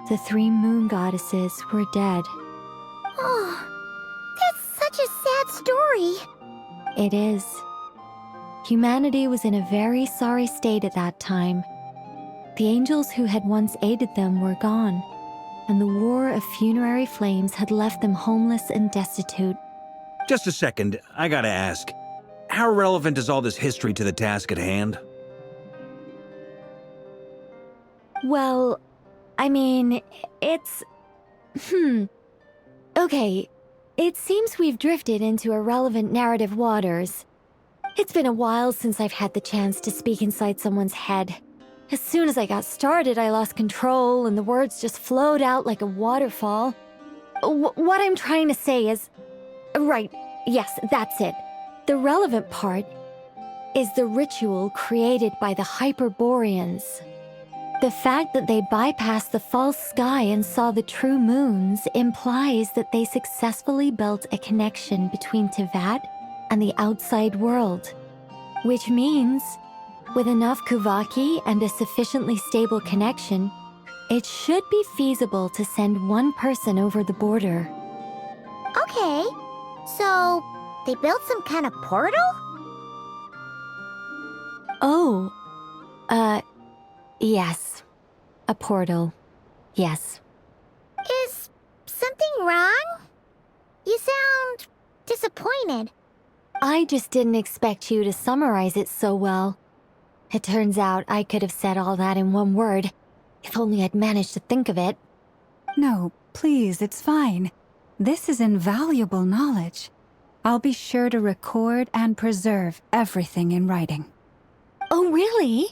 the three moon goddesses were dead. Oh, that's such a sad story. It is. Humanity was in a very sorry state at that time. The angels who had once aided them were gone, and the War of Funerary Flames had left them homeless and destitute. Just a second, I gotta ask. How relevant is all this history to the task at hand? Well, I mean, it's... Okay, it seems we've drifted into irrelevant narrative waters. It's been a while since I've had the chance to speak inside someone's head. As soon as I got started, I lost control and the words just flowed out like a waterfall. What I'm trying to say is... Right, yes, that's it. The relevant part is the ritual created by the Hyperboreans. The fact that they bypassed the false sky and saw the true moons implies that they successfully built a connection between Tevat and the outside world. Which means, with enough Kuvaki and a sufficiently stable connection, it should be feasible to send one person over the border. Okay, so they built some kind of portal? Oh, yes. A portal. Yes. Is something wrong? You sound disappointed. I just didn't expect you to summarize it so well. It turns out I could have said all that in one word, if only I'd managed to think of it. No, please, it's fine. This is invaluable knowledge. I'll be sure to record and preserve everything in writing. Oh, really?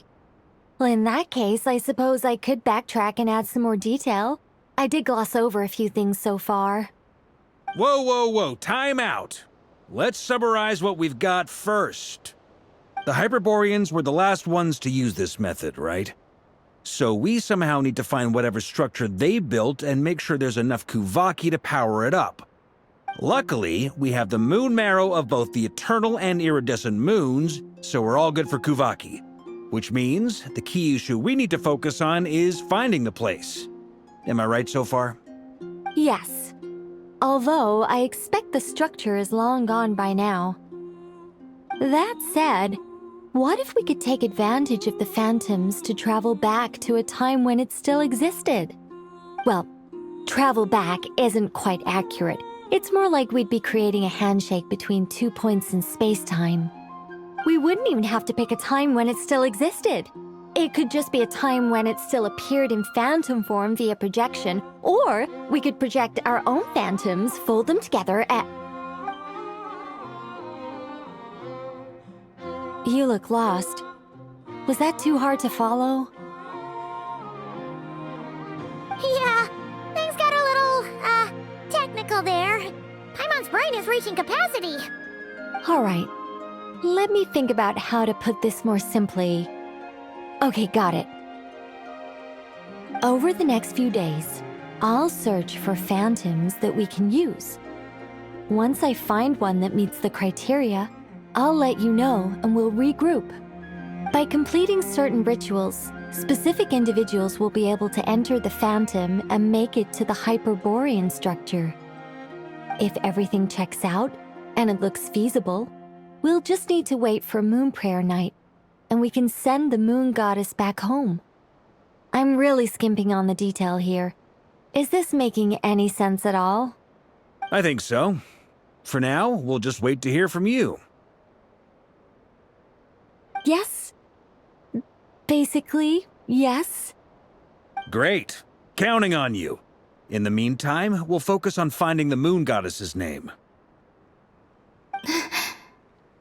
Well, in that case, I suppose I could backtrack and add some more detail. I did gloss over a few things so far. Whoa, whoa, whoa, time out. Let's summarize what we've got first. The Hyperboreans were the last ones to use this method, right? So we somehow need to find whatever structure they built and make sure there's enough Kuvaki to power it up. Luckily, we have the moon marrow of both the eternal and iridescent moons, so we're all good for Kuvaki. Which means the key issue we need to focus on is finding the place. Am I right so far? Yes. Although I expect the structure is long gone by now. That said, what if we could take advantage of the phantoms to travel back to a time when it still existed? Well, travel back isn't quite accurate. It's more like we'd be creating a handshake between 2 points in space-time. We wouldn't even have to pick a time when it still existed. It could just be a time when it still appeared in phantom form via projection, or we could project our own phantoms, fold them together at... You look lost. Was that too hard to follow? Yeah, things got a little, technical there. Paimon's brain is reaching capacity. All right. Let me think about how to put this more simply. Okay, got it. Over the next few days, I'll search for phantoms that we can use. Once I find one that meets the criteria, I'll let you know and we'll regroup. By completing certain rituals, specific individuals will be able to enter the phantom and make it to the Hyperborean structure. If everything checks out and it looks feasible, we'll just need to wait for Moon Prayer Night, and we can send the Moon Goddess back home. I'm really skimping on the detail here. Is this making any sense at all? I think so. For now, we'll just wait to hear from you. Yes. Basically, yes. Great. Counting on you. In the meantime, we'll focus on finding the Moon Goddess's name.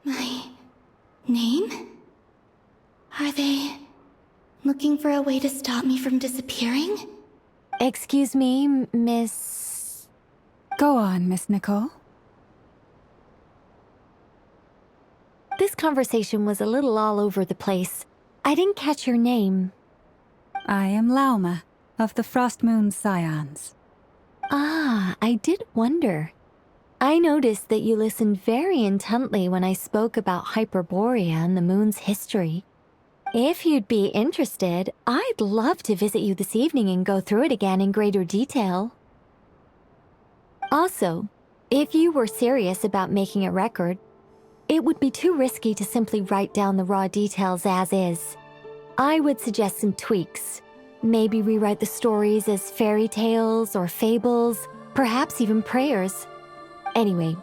My name? Are they looking for a way to stop me from disappearing? Excuse me, Miss... Go on, Miss Nicole. This conversation was a little all over the place. I didn't catch your name. I am Lauma, of the Frost Moon Scions. Ah, I did wonder. I noticed that you listened very intently when I spoke about Hyperborea and the moon's history. If you'd be interested, I'd love to visit you this evening and go through it again in greater detail. Also, if you were serious about making a record, it would be too risky to simply write down the raw details as is. I would suggest some tweaks. Maybe rewrite the stories as fairy tales or fables, perhaps even prayers. Anyway,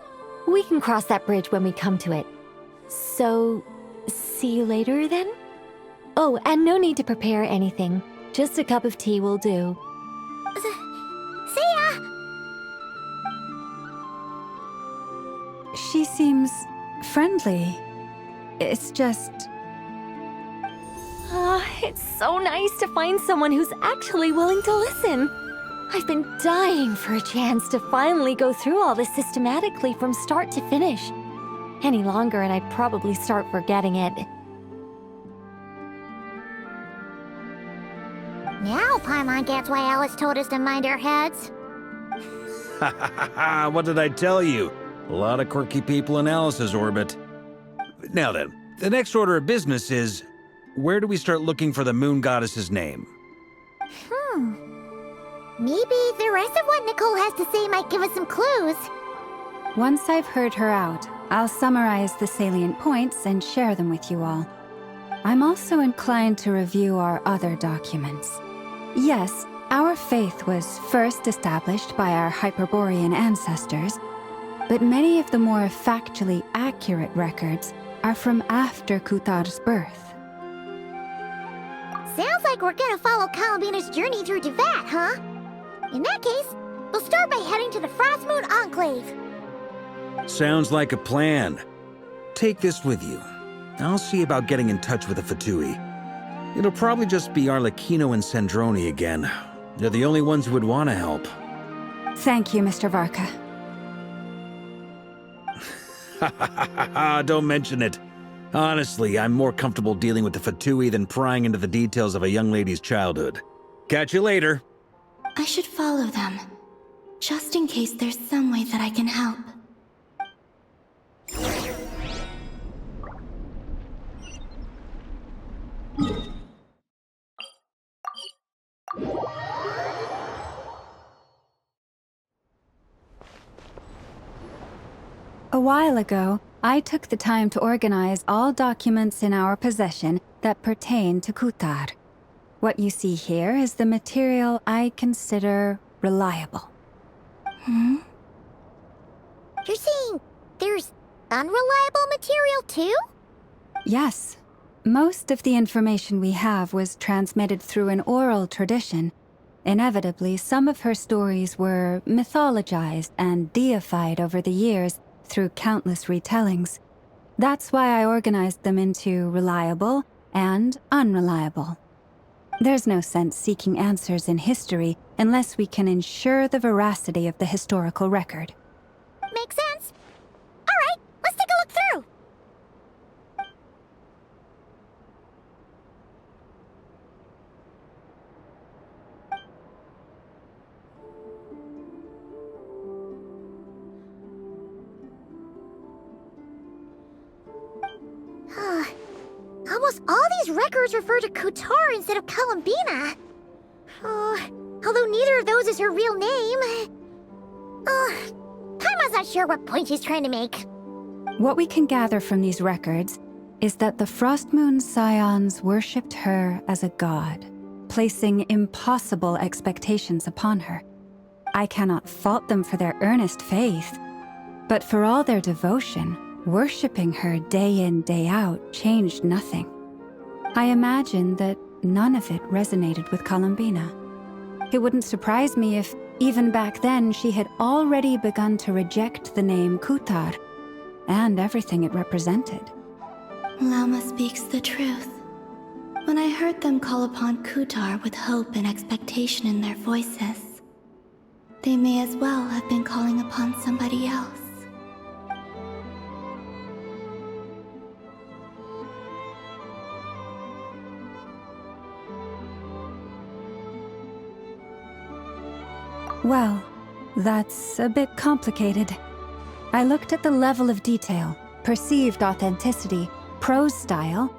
we can cross that bridge when we come to it. So, see you later then? Oh, and no need to prepare anything. Just a cup of tea will do. See ya! She seems friendly. It's just... It's so nice to find someone who's actually willing to listen. I've been dying for a chance to finally go through all this systematically from start to finish. Any longer and I'd probably start forgetting it. Now Paimon gets why Alice told us to mind our heads. Ha ha ha ha! What did I tell you? A lot of quirky people in Alice's orbit. Now then, the next order of business is, where do we start looking for the moon goddess's name? Maybe the rest of what Nicole has to say might give us some clues. Once I've heard her out, I'll summarize the salient points and share them with you all. I'm also inclined to review our other documents. Yes, our faith was first established by our Hyperborean ancestors, but many of the more factually accurate records are from after Kutar's birth. Sounds like we're gonna follow Columbina's journey through Devat, huh? In that case, we'll start by heading to the Frostmoon Enclave. Sounds like a plan. Take this with you. I'll see about getting in touch with the Fatui. It'll probably just be Arlecchino and Sandroni again. They're the only ones who would want to help. Thank you, Mr. Varka. Ha ha ha ha ha! Don't mention it. Honestly, I'm more comfortable dealing with the Fatui than prying into the details of a young lady's childhood. Catch you later. I should follow them, just in case there's some way that I can help. A while ago, I took the time to organize all documents in our possession that pertain to Kutar. What you see here is the material I consider reliable. You're saying there's unreliable material too? Yes. Most of the information we have was transmitted through an oral tradition. Inevitably, some of her stories were mythologized and deified over the years through countless retellings. That's why I organized them into reliable and unreliable. There's no sense seeking answers in history unless we can ensure the veracity of the historical record. Makes sense. All right, let's take a look through. Almost all these records refer to Kutar instead of Columbina. Although neither of those is her real name. Paimon's not sure what point she's trying to make. What we can gather from these records is that the Frostmoon Scions worshipped her as a god, placing impossible expectations upon her. I cannot fault them for their earnest faith, but for all their devotion, worshipping her day in, day out changed nothing. I imagine that none of it resonated with Columbina. It wouldn't surprise me if, even back then, she had already begun to reject the name Kutar and everything it represented. Lauma speaks the truth. When I heard them call upon Kutar with hope and expectation in their voices, they may as well have been calling upon somebody else. Well, that's a bit complicated. I looked at the level of detail, perceived authenticity, prose style,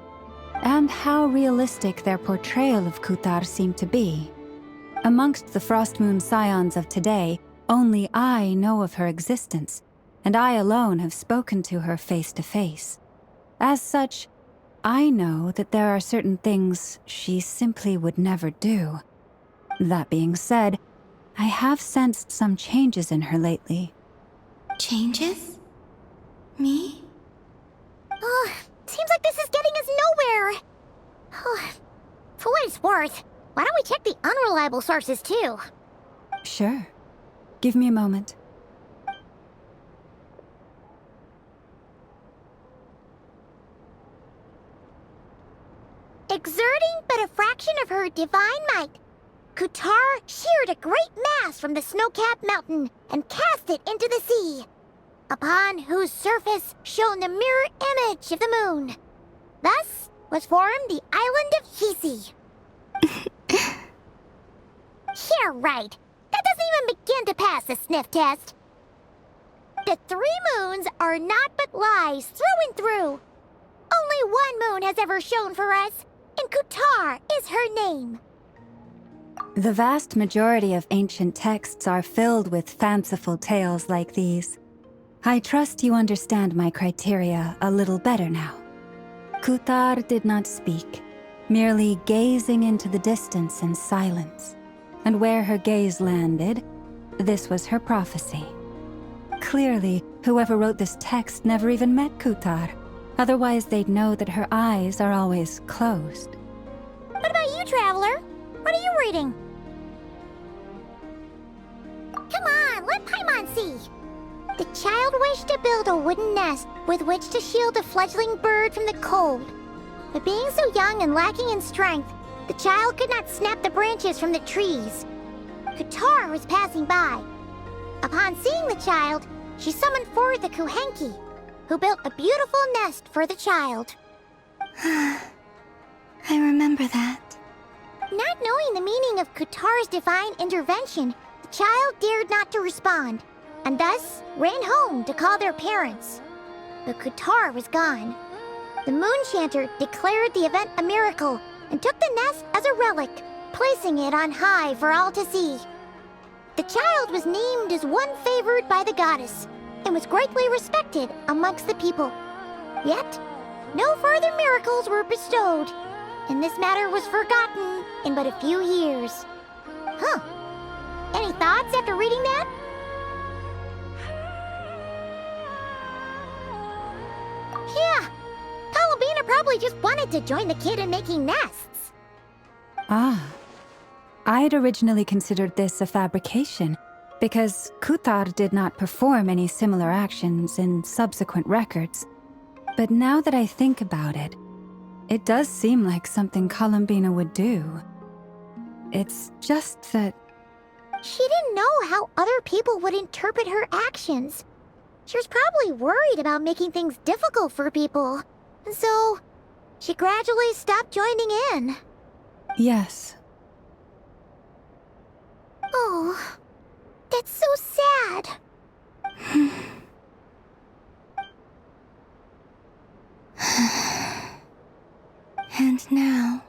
and how realistic their portrayal of Kutar seemed to be. Amongst the Frostmoon Scions of today, only I know of her existence, and I alone have spoken to her face to face. As such, I know that there are certain things she simply would never do. That being said, I have sensed some changes in her lately. Changes? Me? Seems like this is getting us nowhere. For what it's worth, why don't we check the unreliable sources too? Sure. Give me a moment. Exerting but a fraction of her divine might, Kutar sheared a great mass from the snow-capped mountain and cast it into the sea, upon whose surface shone the mirror image of the moon. Thus was formed the island of Hisi. Yeah, right. That doesn't even begin to pass the sniff test. The 3 moons are naught but lies through and through. Only one moon has ever shone for us, and Kutar is her name. The vast majority of ancient texts are filled with fanciful tales like these. I trust you understand my criteria a little better now. Kutar did not speak, merely gazing into the distance in silence. And where her gaze landed, this was her prophecy. Clearly, whoever wrote this text never even met Kutar. Otherwise, they'd know that her eyes are always closed. What about you, Traveler? What are you reading? Come on, let Paimon see. The child wished to build a wooden nest with which to shield a fledgling bird from the cold. But being so young and lacking in strength, the child could not snap the branches from the trees. Kutar was passing by. Upon seeing the child, she summoned forth the Kuhenki, who built a beautiful nest for the child. I remember that. Not knowing the meaning of Kutar's divine intervention, the child dared not to respond, and thus ran home to call their parents. But Kutar was gone. The Moon Chanter declared the event a miracle and took the nest as a relic, placing it on high for all to see. The child was named as one favored by the goddess, and was greatly respected amongst the people. Yet, no further miracles were bestowed, and this matter was forgotten in but a few years. Huh. Any thoughts after reading that? Yeah. Columbina probably just wanted to join the kid in making nests. Ah. I'd originally considered this a fabrication, because Kutar did not perform any similar actions in subsequent records. But now that I think about it, it does seem like something Columbina would do. It's just that... She didn't know how other people would interpret her actions. She was probably worried about making things difficult for people. And so, she gradually stopped joining in. Yes. Oh, that's so sad. And now,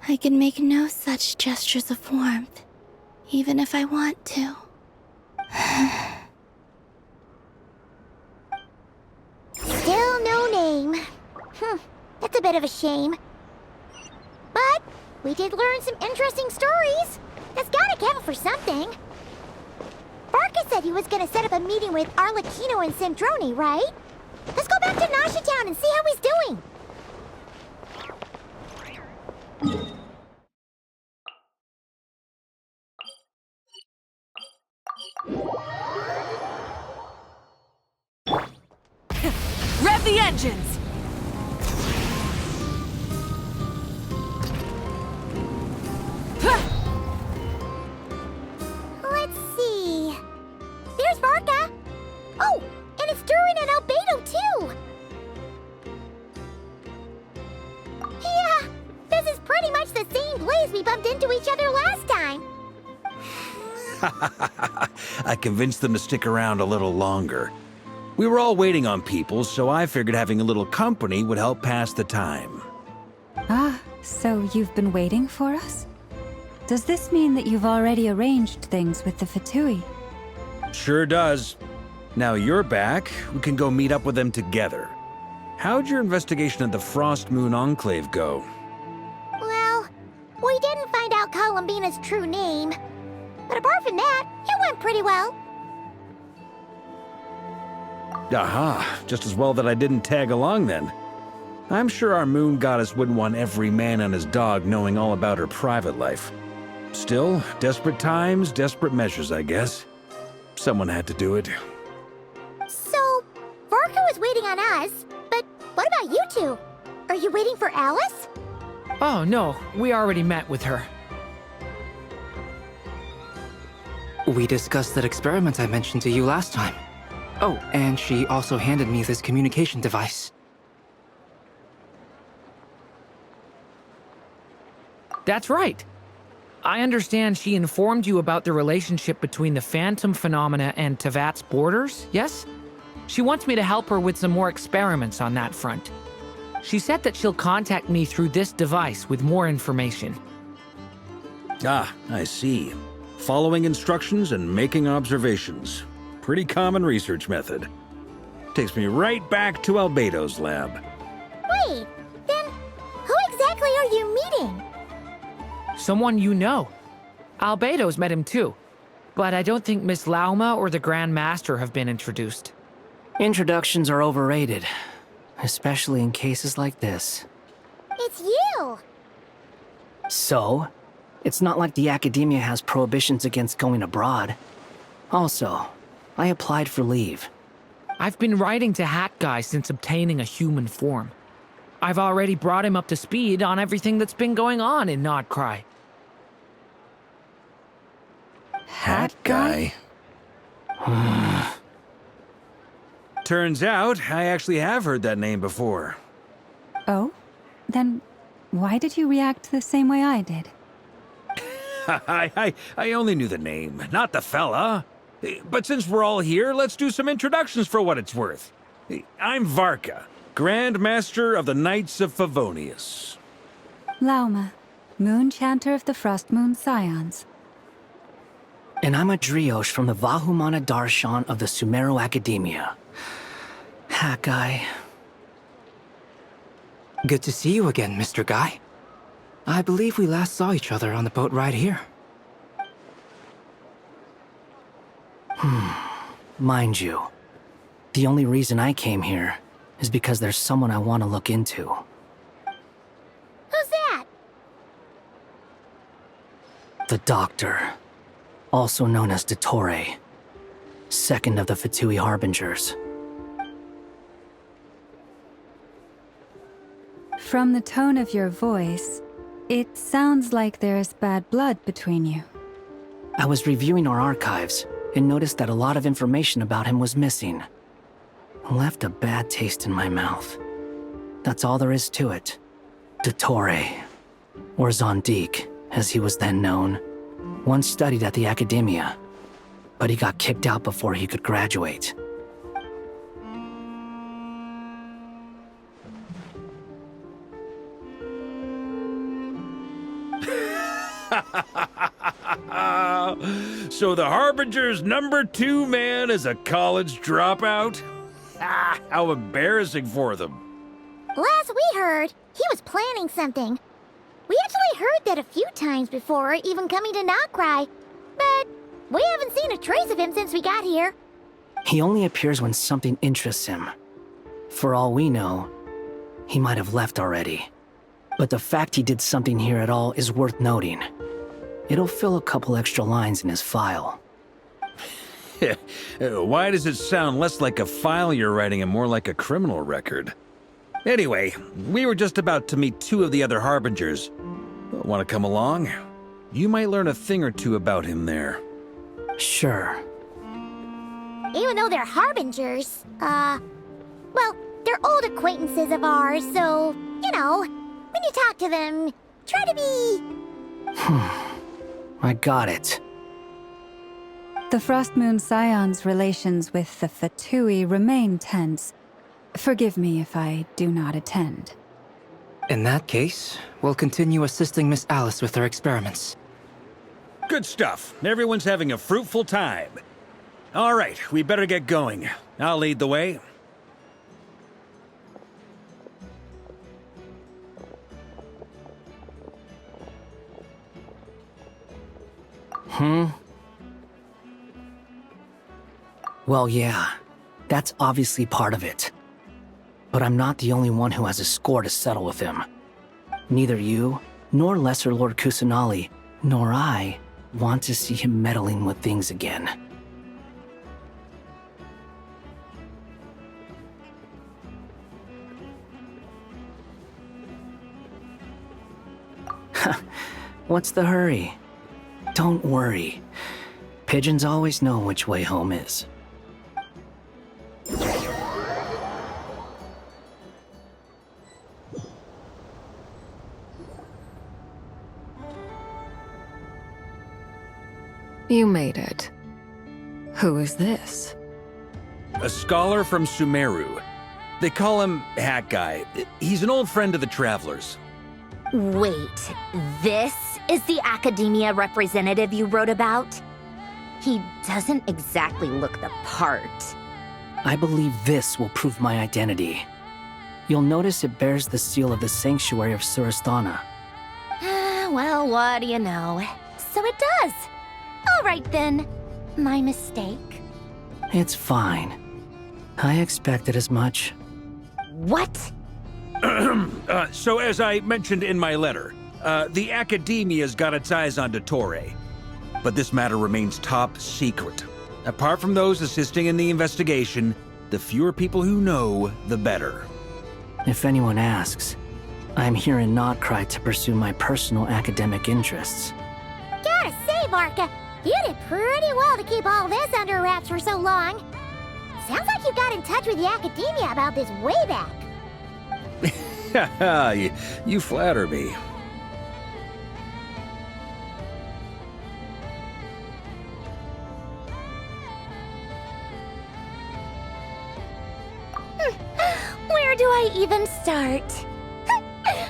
I can make no such gestures of warmth, even if I want to. Still no name. That's a bit of a shame. But we did learn some interesting stories. That's gotta count for something. Barca said he was gonna set up a meeting with Arlecchino and Sandrone, right? Let's go back to Nasha Town and see how he's doing. Rev the engines! Let's see. There's Barca. Oh, and it's Durin and Albedo too. Yeah, this is pretty much the same place we bumped into each other last time. I convinced them to stick around a little longer. We were all waiting on people, so I figured having a little company would help pass the time. Ah, so you've been waiting for us? Does this mean that you've already arranged things with the Fatui? Sure does. Now you're back, we can go meet up with them together. How'd your investigation of the Frost Moon Enclave go? Well, we didn't find out Columbina's true name. But apart from that, it went pretty well. Aha, just as well that I didn't tag along then. I'm sure our moon goddess wouldn't want every man and his dog knowing all about her private life. Still, desperate times, desperate measures, I guess. Someone had to do it. So, Varka was waiting on us, but what about you two? Are you waiting for Alice? Oh, no. We already met with her. We discussed that experiment I mentioned to you last time. Oh, and she also handed me this communication device. That's right. I understand she informed you about the relationship between the phantom phenomena and Tevat's borders, yes? She wants me to help her with some more experiments on that front. She said that she'll contact me through this device with more information. Ah, I see. Following instructions and making observations. Pretty common research method. Takes me right back to Albedo's lab. Wait, then who exactly are you meeting? Someone you know. Albedo's met him too. But I don't think Miss Lauma or the Grand Master have been introduced. Introductions are overrated, especially in cases like this. It's you! So, it's not like the academia has prohibitions against going abroad. Also, I applied for leave. I've been writing to Hat Guy since obtaining a human form. I've already brought him up to speed on everything that's been going on in Nodcry. Hat Guy? Turns out, I actually have heard that name before. Oh? Then why did you react the same way I did? I only knew the name, not the fella. But since we're all here, let's do some introductions for what it's worth. I'm Varka, Grand Master of the Knights of Favonius. Lauma, Moon Chanter of the Frost Moon Scions. And I'm a Driosh from the Vahumana Darshan of the Sumero Academia. Hat Guy. Good to see you again, Mr. Guy. I believe we last saw each other on the boat ride here. Mind you, the only reason I came here is because there's someone I want to look into. Who's that? The Doctor, also known as Dottore, second of the Fatui Harbingers. From the tone of your voice, it sounds like there's bad blood between you. I was reviewing our archives and noticed that a lot of information about him was missing. Left a bad taste in my mouth. That's all there is to it. Dottore, or Zondik, as he was then known, once studied at the Academia, but he got kicked out before he could graduate. So the Harbinger's #2 man is a college dropout? How embarrassing for them. Last we heard, he was planning something. We actually heard that a few times before, even coming to Nodcry, but we haven't seen a trace of him since we got here. He only appears when something interests him. For all we know, he might have left already. But the fact he did something here at all is worth noting. It'll fill a couple extra lines in his file. Why does it sound less like a file you're writing and more like a criminal record? Anyway, we were just about to meet 2 of the other Harbingers. Want to come along? You might learn a thing or two about him there. Sure. Even though they're Harbingers, well, they're old acquaintances of ours, so, you know, when you talk to them, try to be... I got it. The Frost Moon Scions' relations with the Fatui remain tense. Forgive me if I do not attend. In that case, we'll continue assisting Miss Alice with her experiments. Good stuff. Everyone's having a fruitful time. All right, we better get going. I'll lead the way. Well, yeah. That's obviously part of it. But I'm not the only one who has a score to settle with him. Neither you, nor Lesser Lord Kusanali, nor I want to see him meddling with things again. What's the hurry? Don't worry. Pigeons always know which way home is. You made it. Who is this? A scholar from Sumeru. They call him Hat Guy. He's an old friend of the Travelers. Wait, this is the academia representative you wrote about? He doesn't exactly look the part. I believe this will prove my identity. You'll notice it bears the seal of the Sanctuary of Surasthana. Well, what do you know? So it does. All right then. My mistake. It's fine. I expected as much. What? So as I mentioned in my letter, the Academia's got its eyes on Dottore. But this matter remains top secret. Apart from those assisting in the investigation, the fewer people who know, the better. If anyone asks, I'm here in Nodcry to pursue my personal academic interests. Gotta say, Varka, you did pretty well to keep all this under wraps for so long. Sounds like you got in touch with the academia about this way back. Haha, you flatter me. Where do I even start?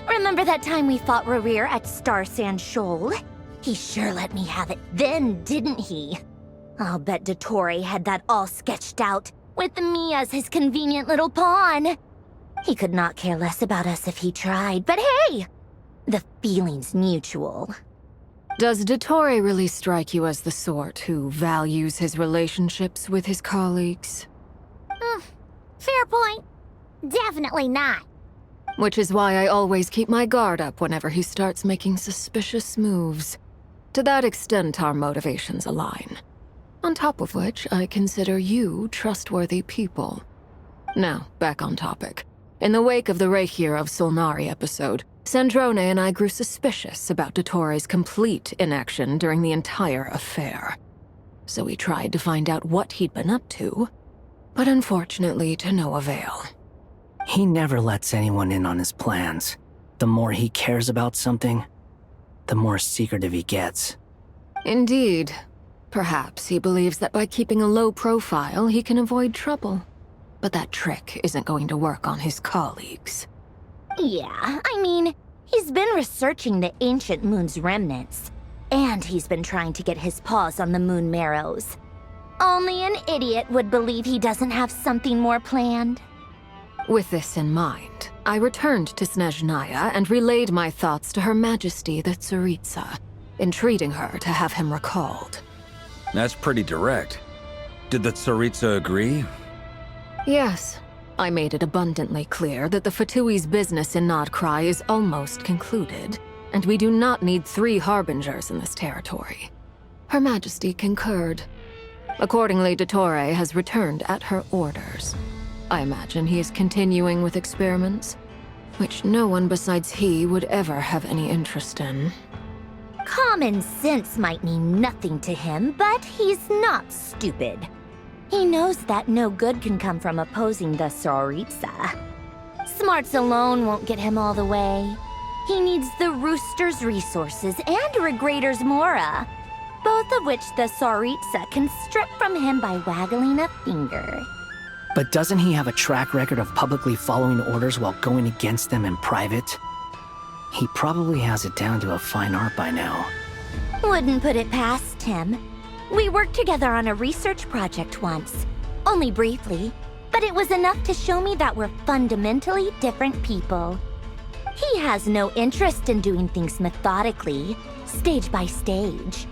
Remember that time we fought Rerir at Star Sand Shoal? He sure let me have it then, didn't he? I'll bet Dottore had that all sketched out, with me as his convenient little pawn. He could not care less about us if he tried, but hey! The feeling's mutual. Does Dottore really strike you as the sort who values his relationships with his colleagues? Fair point. Definitely not. Which is why I always keep my guard up whenever he starts making suspicious moves. To that extent, our motivations align. On top of which, I consider you trustworthy people. Now, back on topic. In the wake of the Reikir of Solnari episode, Sandrone and I grew suspicious about Dottore's complete inaction during the entire affair. So we tried to find out what he'd been up to, but unfortunately to no avail. He never lets anyone in on his plans. The more he cares about something, the more secretive he gets. Indeed. Perhaps he believes that by keeping a low profile, he can avoid trouble. But that trick isn't going to work on his colleagues. Yeah, I mean, he's been researching the ancient moon's remnants. And he's been trying to get his paws on the moon marrows. Only an idiot would believe he doesn't have something more planned. With this in mind, I returned to Snezhnaya and relayed my thoughts to Her Majesty the Tsaritsa, entreating her to have him recalled. That's pretty direct. Did the Tsaritsa agree? Yes. I made it abundantly clear that the Fatui's business in Nodcry is almost concluded, and we do not need 3 harbingers in this territory. Her Majesty concurred. Accordingly, Dottore has returned at her orders. I imagine he is continuing with experiments, which no one besides he would ever have any interest in. Common sense might mean nothing to him, but he's not stupid. He knows that no good can come from opposing the Tsaritsa. Smarts alone won't get him all the way. He needs the Rooster's resources and Regrator's Mora, both of which the Tsaritsa can strip from him by waggling a finger. But doesn't he have a track record of publicly following orders while going against them in private? He probably has it down to a fine art by now. Wouldn't put it past him. We worked together on a research project once. Only briefly, but it was enough to show me that we're fundamentally different people. He has no interest in doing things methodically, stage by stage.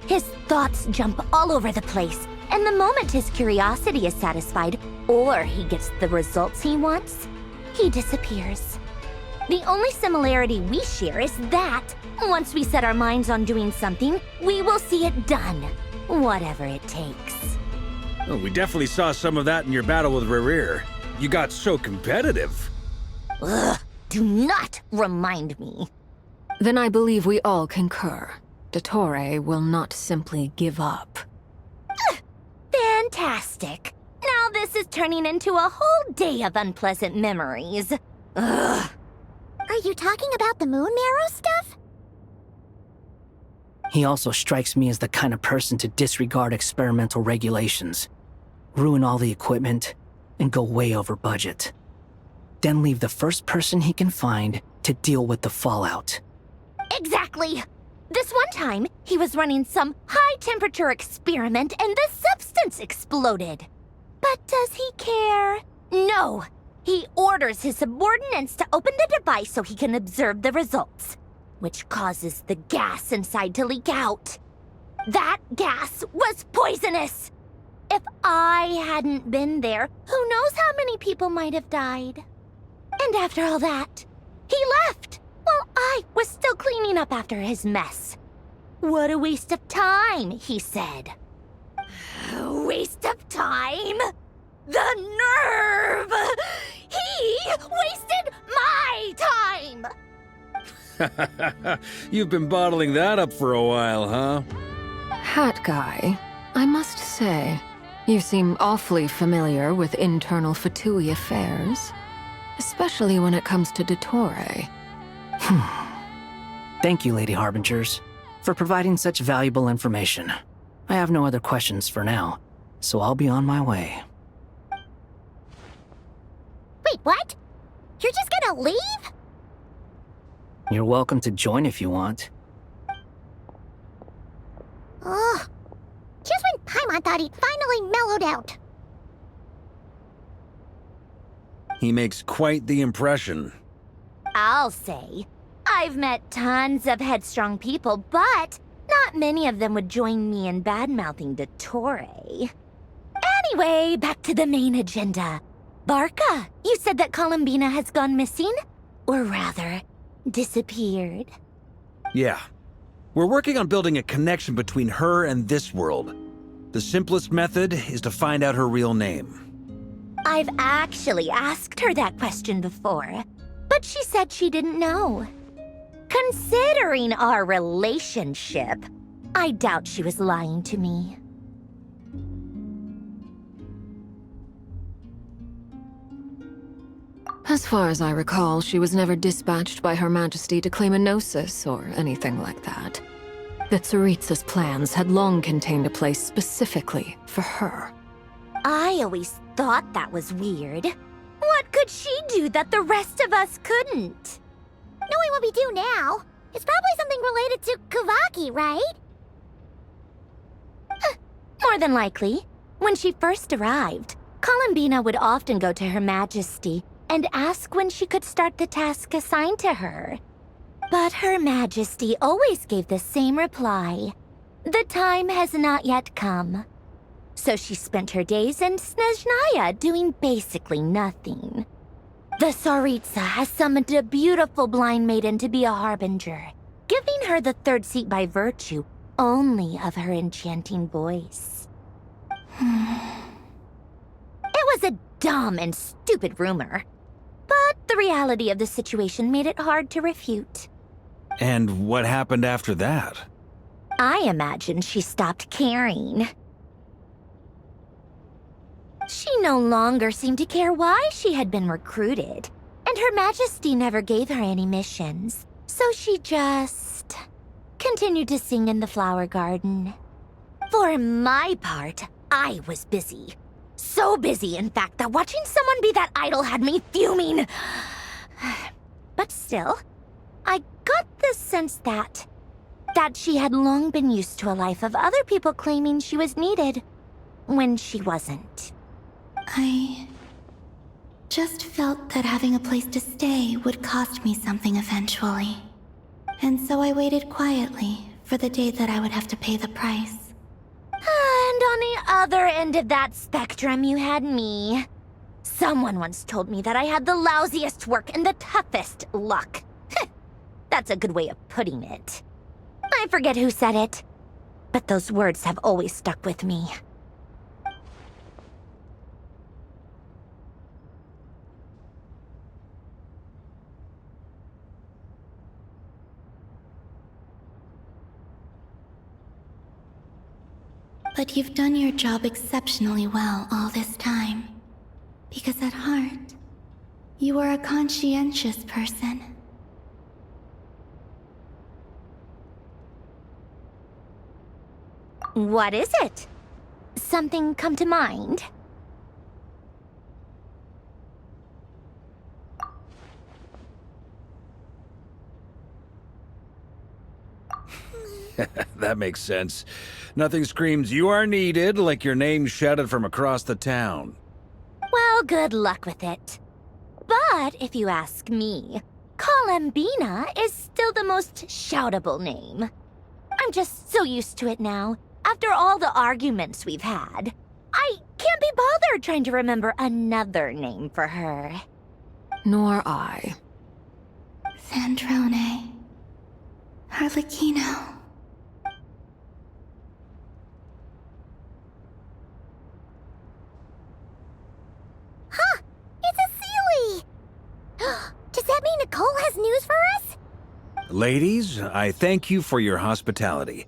His thoughts jump all over the place, and the moment his curiosity is satisfied, or he gets the results he wants, he disappears. The only similarity we share is that, once we set our minds on doing something, we will see it done, whatever it takes. Oh, we definitely saw some of that in your battle with Rerir. You got so competitive. Ugh, do not remind me. Then I believe we all concur. Dottore will not simply give up. Fantastic. Now this is turning into a whole day of unpleasant memories. Ugh. Are you talking about the moon marrow stuff? He also strikes me as the kind of person to disregard experimental regulations, ruin all the equipment, and go way over budget. Then leave the first person he can find to deal with the fallout. Exactly! This one time, he was running some high-temperature experiment and the substance exploded. But does he care? No! He orders his subordinates to open the device so he can observe the results, which causes the gas inside to leak out. That gas was poisonous! If I hadn't been there, who knows how many people might have died. And after all that, he left while I was still cleaning up after his mess. What a waste of time, he said. A waste of time? The nerve! He wasted my time! You've been bottling that up for a while, huh? Hat guy, I must say, you seem awfully familiar with internal Fatui affairs. Especially when it comes to Dottore. Thank you, Lady Harbingers, for providing such valuable information. I have no other questions for now, so I'll be on my way. Wait, what? You're just gonna leave? You're welcome to join if you want. Ugh. Just when Paimon thought he'd finally mellowed out. He makes quite the impression. I'll say. I've met tons of headstrong people, but not many of them would join me in bad-mouthing Dottore. Anyway, back to the main agenda. Barca, you said that Columbina has gone missing? Or rather, disappeared. Yeah. We're working on building a connection between her and this world. The simplest method is to find out her real name. I've actually asked her that question before, but she said she didn't know. Considering our relationship, I doubt she was lying to me. As far as I recall, she was never dispatched by Her Majesty to claim a gnosis or anything like that. The Tsaritsa's plans had long contained a place specifically for her. I always thought that was weird. What could she do that the rest of us couldn't? Knowing what we do now, it's probably something related to Kavaki, right? More than likely. When she first arrived, Columbina would often go to Her Majesty and ask when she could start the task assigned to her. But Her Majesty always gave the same reply. The time has not yet come. So she spent her days in Snezhnaya doing basically nothing. The Tsaritsa has summoned a beautiful blind maiden to be a harbinger, giving her the third seat by virtue only of her enchanting voice. It was a dumb and stupid rumor, but the reality of the situation made it hard to refute. And what happened after that? I imagine she stopped caring. She no longer seemed to care why she had been recruited, and Her Majesty never gave her any missions, so she just continued to sing in the flower garden. For my part, I was busy. So busy, in fact, that watching someone be that idol had me fuming. But still, I got the sense that she had long been used to a life of other people claiming she was needed when she wasn't. I just felt that having a place to stay would cost me something eventually. And so I waited quietly for the day that I would have to pay the price. And on the other end of that spectrum, you had me. Someone once told me that I had the lousiest work and the toughest luck. That's a good way of putting it. I forget who said it, but those words have always stuck with me. But you've done your job exceptionally well all this time. Because at heart, you are a conscientious person. What is it? Something come to mind? That makes sense. Nothing screams you are needed like your name shouted from across the town. Well, good luck with it. But if you ask me, Columbina is still the most shoutable name. I'm just so used to it now, after all the arguments we've had. I can't be bothered trying to remember another name for her. Nor I. Sandrone. Harlequino. Huh! It's a Sealy! Does that mean Nicole has news for us? Ladies, I thank you for your hospitality.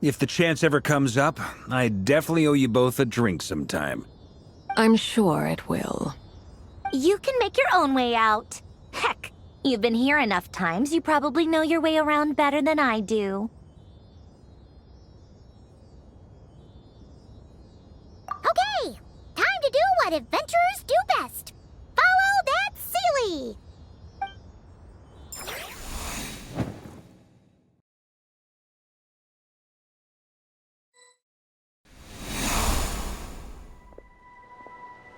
If the chance ever comes up, I definitely owe you both a drink sometime. I'm sure it will. You can make your own way out. Heck, you've been here enough times, you probably know your way around better than I do. Okay, time to do what adventurers do best. Follow that Sealy!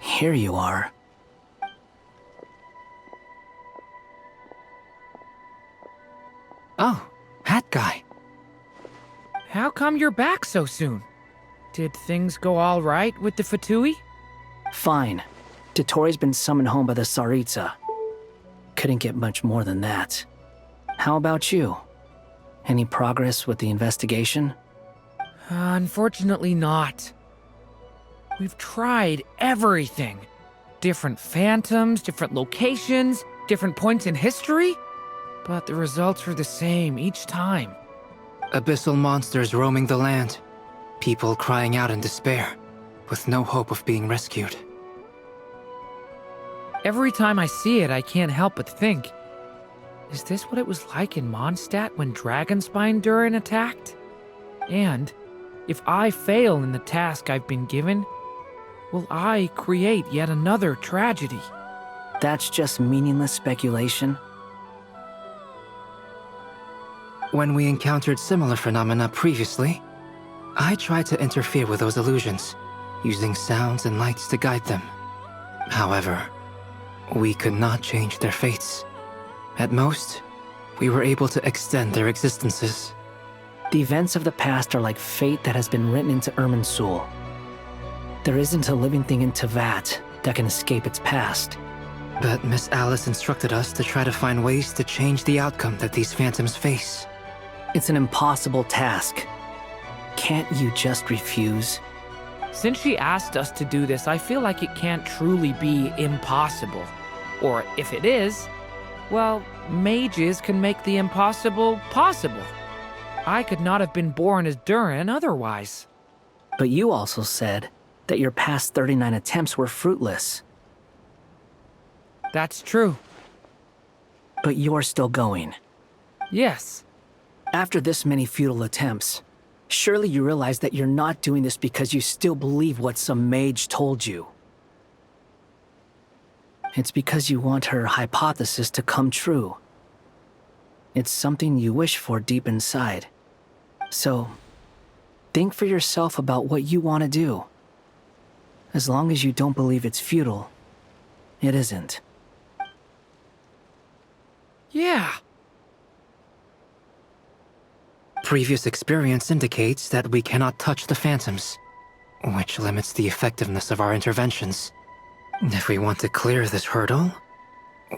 Here you are. Oh, hat guy. How come you're back so soon? Did things go all right with the Fatui? Fine. Dottore's been summoned home by the Tsaritsa. Couldn't get much more than that. How about you? Any progress with the investigation? Unfortunately not. We've tried everything. Different phantoms, different locations, different points in history. But the results were the same each time. Abyssal monsters roaming the land. People crying out in despair, with no hope of being rescued. Every time I see it, I can't help but think, is this what it was like in Mondstadt when Dragonspine Durin attacked? And if I fail in the task I've been given, will I create yet another tragedy? That's just meaningless speculation. When we encountered similar phenomena previously, I tried to interfere with those illusions, using sounds and lights to guide them. However, we could not change their fates. At most, we were able to extend their existences. The events of the past are like fate that has been written into Irminsul. There isn't a living thing in Teyvat that can escape its past. But Miss Alice instructed us to try to find ways to change the outcome that these phantoms face. It's an impossible task. Can't you just refuse? Since she asked us to do this, I feel like it can't truly be impossible. Or if it is, well, mages can make the impossible possible. I could not have been born as Durin otherwise. But you also said that your past 39 attempts were fruitless. That's true. But you're still going. Yes. After this many futile attempts, surely you realize that you're not doing this because you still believe what some mage told you. It's because you want her hypothesis to come true. It's something you wish for deep inside. So, think for yourself about what you want to do. As long as you don't believe it's futile, it isn't. Yeah. Previous experience indicates that we cannot touch the phantoms, which limits the effectiveness of our interventions. If we want to clear this hurdle,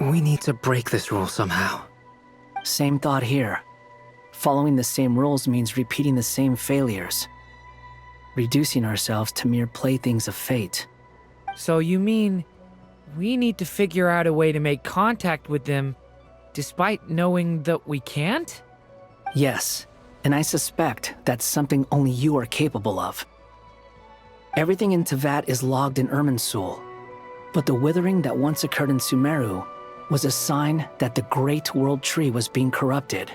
we need to break this rule somehow. Same thought here. Following the same rules means repeating the same failures. Reducing ourselves to mere playthings of fate. So you mean we need to figure out a way to make contact with them despite knowing that we can't? Yes, and I suspect that's something only you are capable of. Everything in Teyvat is logged in Irminsul, but the withering that once occurred in Sumeru was a sign that the Great World Tree was being corrupted.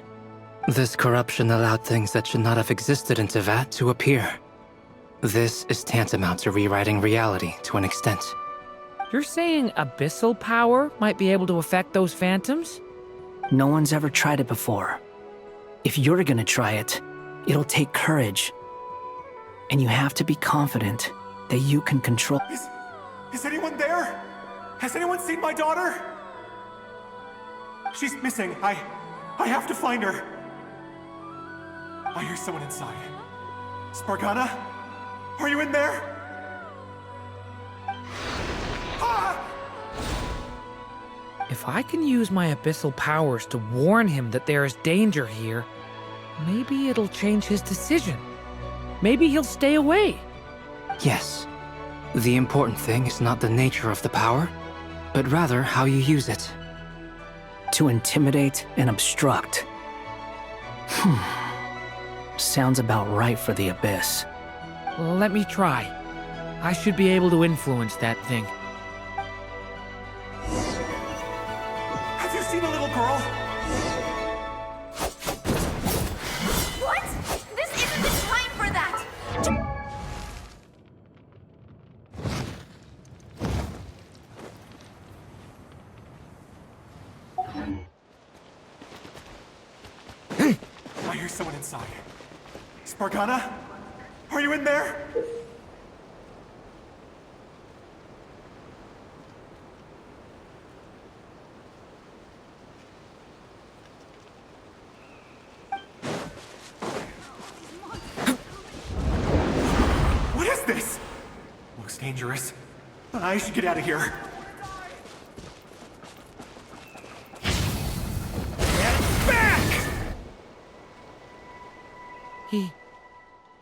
This corruption allowed things that should not have existed in Teyvat to appear. This is tantamount to rewriting reality to an extent. You're saying abyssal power might be able to affect those phantoms? No one's ever tried it before. If you're gonna try it, it'll take courage. And you have to be confident that you can control. Is anyone there? Has anyone seen my daughter? She's missing. I have to find her. I hear someone inside. Spargana? Are you in there? If I can use my abyssal powers to warn him that there is danger here, maybe it'll change his decision. Maybe he'll stay away. Yes. The important thing is not the nature of the power, but rather how you use it. To intimidate and obstruct. Sounds about right for the Abyss. Well, let me try. I should be able to influence that thing. Have you seen a little girl? What? This isn't the time for that! I hear someone inside. Spargana? Are you in there? What is this? Looks dangerous. I should get out of here.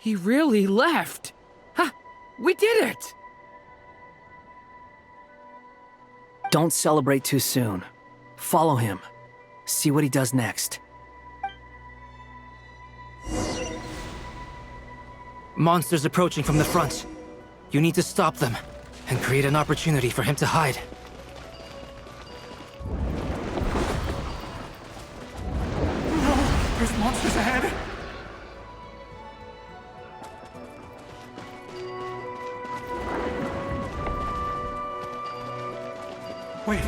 He really left. Ha! We did it! Don't celebrate too soon. Follow him. See what he does next. Monsters approaching from the front. You need to stop them and create an opportunity for him to hide. No! There's monsters ahead! Wait,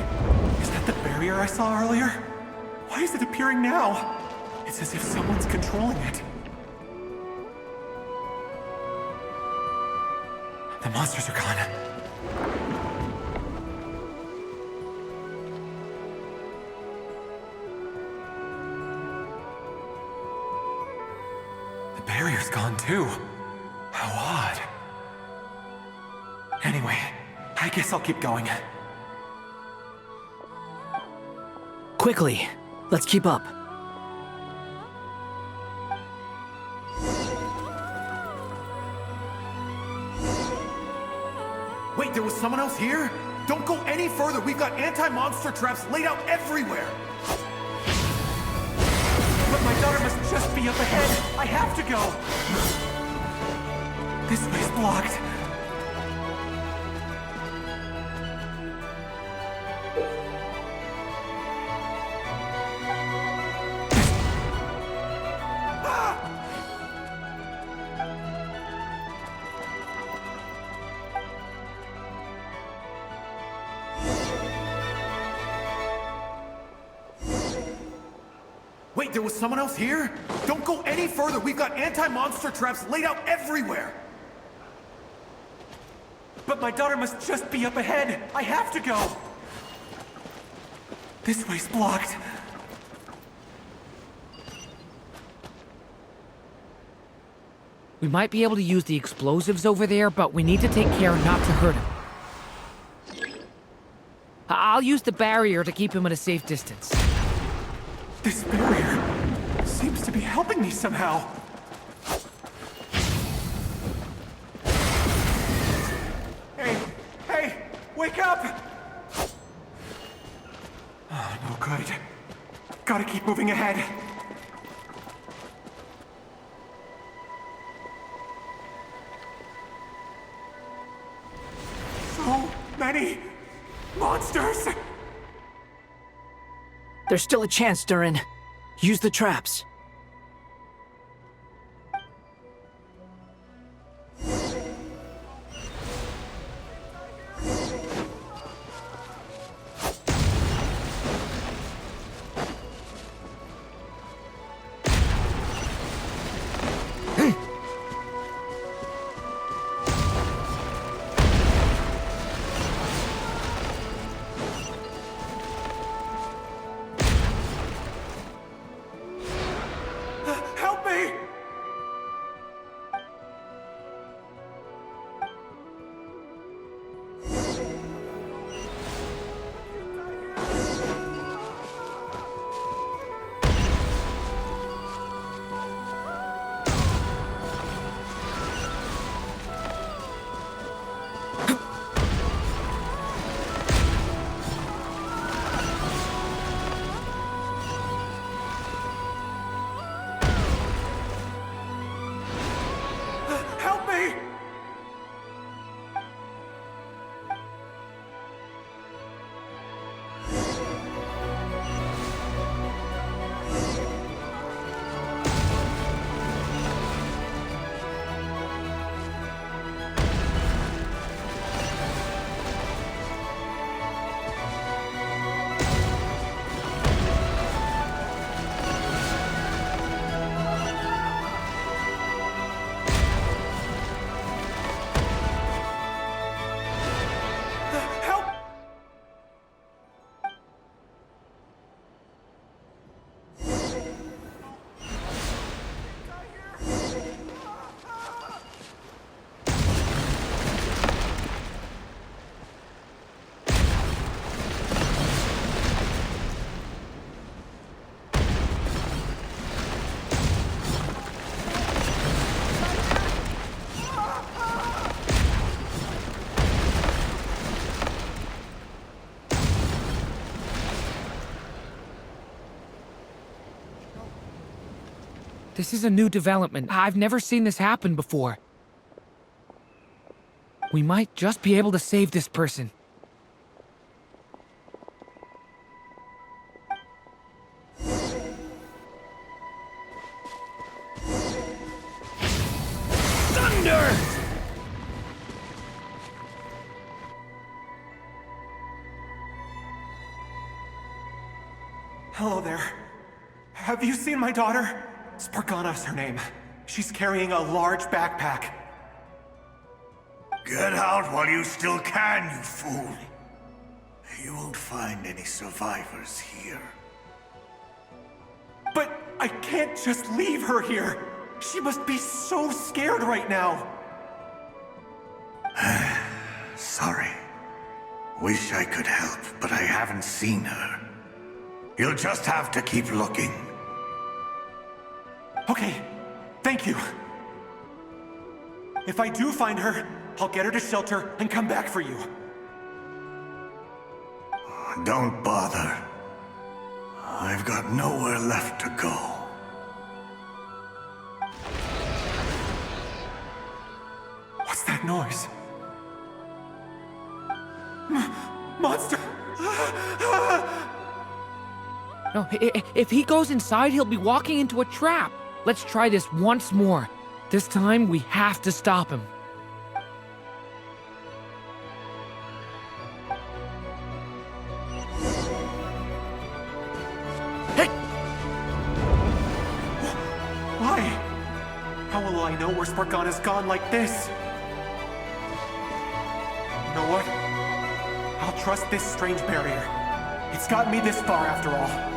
is that the barrier I saw earlier? Why is it appearing now? It's as if someone's controlling it. The monsters are gone. The barrier's gone too. How odd. Anyway, I guess I'll keep going. Quickly, let's keep up. Wait, there was someone else here? Don't go any further. We've got anti-monster traps laid out everywhere. But my daughter must just be up ahead. I have to go. This way's blocked. Wait, there was someone else here? Don't go any further. We've got anti-monster traps laid out everywhere. But my daughter must just be up ahead. I have to go. This way's blocked. We might be able to use the explosives over there, but we need to take care not to hurt him. I'll use the barrier to keep him at a safe distance. This barrier seems to be helping me somehow. Hey, wake up! Oh, no good. Gotta keep moving ahead. So many monsters! There's still a chance, Durin. Use the traps. This is a new development. I've never seen this happen before. We might just be able to save this person. Thunder! Hello there. Have you seen my daughter? Spargana's her name. She's carrying a large backpack. Get out while you still can, you fool. You won't find any survivors here. But I can't just leave her here. She must be so scared right now. Sorry. Wish I could help, but I haven't seen her. You'll just have to keep looking. Okay, thank you. If I do find her, I'll get her to shelter and come back for you. Don't bother. I've got nowhere left to go. What's that noise? Monster! No, if he goes inside, he'll be walking into a trap. Let's try this once more. This time, we have to stop him. Hey! Why? How will I know where Spargana's gone like this? You know what? I'll trust this strange barrier. It's gotten me this far after all.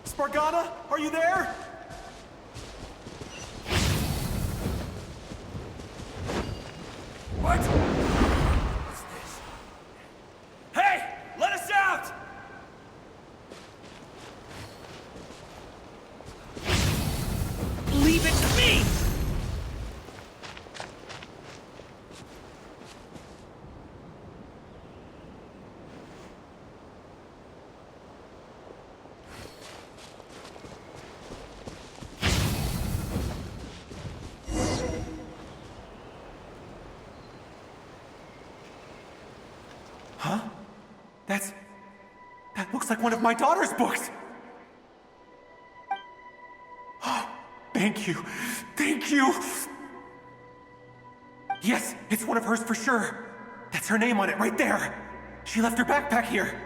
Spargana, are you there? What? What's this? Hey! Let us out! Leave it to me! Huh? That looks like one of my daughter's books! Thank you. Thank you! Yes, it's one of hers for sure. That's her name on it right there. She left her backpack here.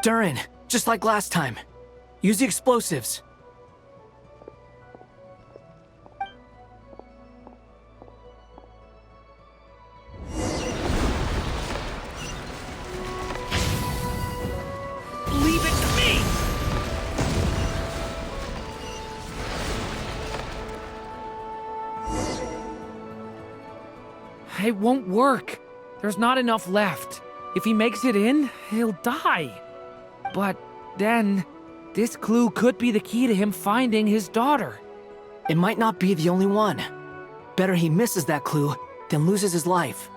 Durin, just like last time. Use the explosives. Leave it to me! It won't work. There's not enough left. If he makes it in, he'll die. But then, this clue could be the key to him finding his daughter. It might not be the only one. Better he misses that clue than loses his life.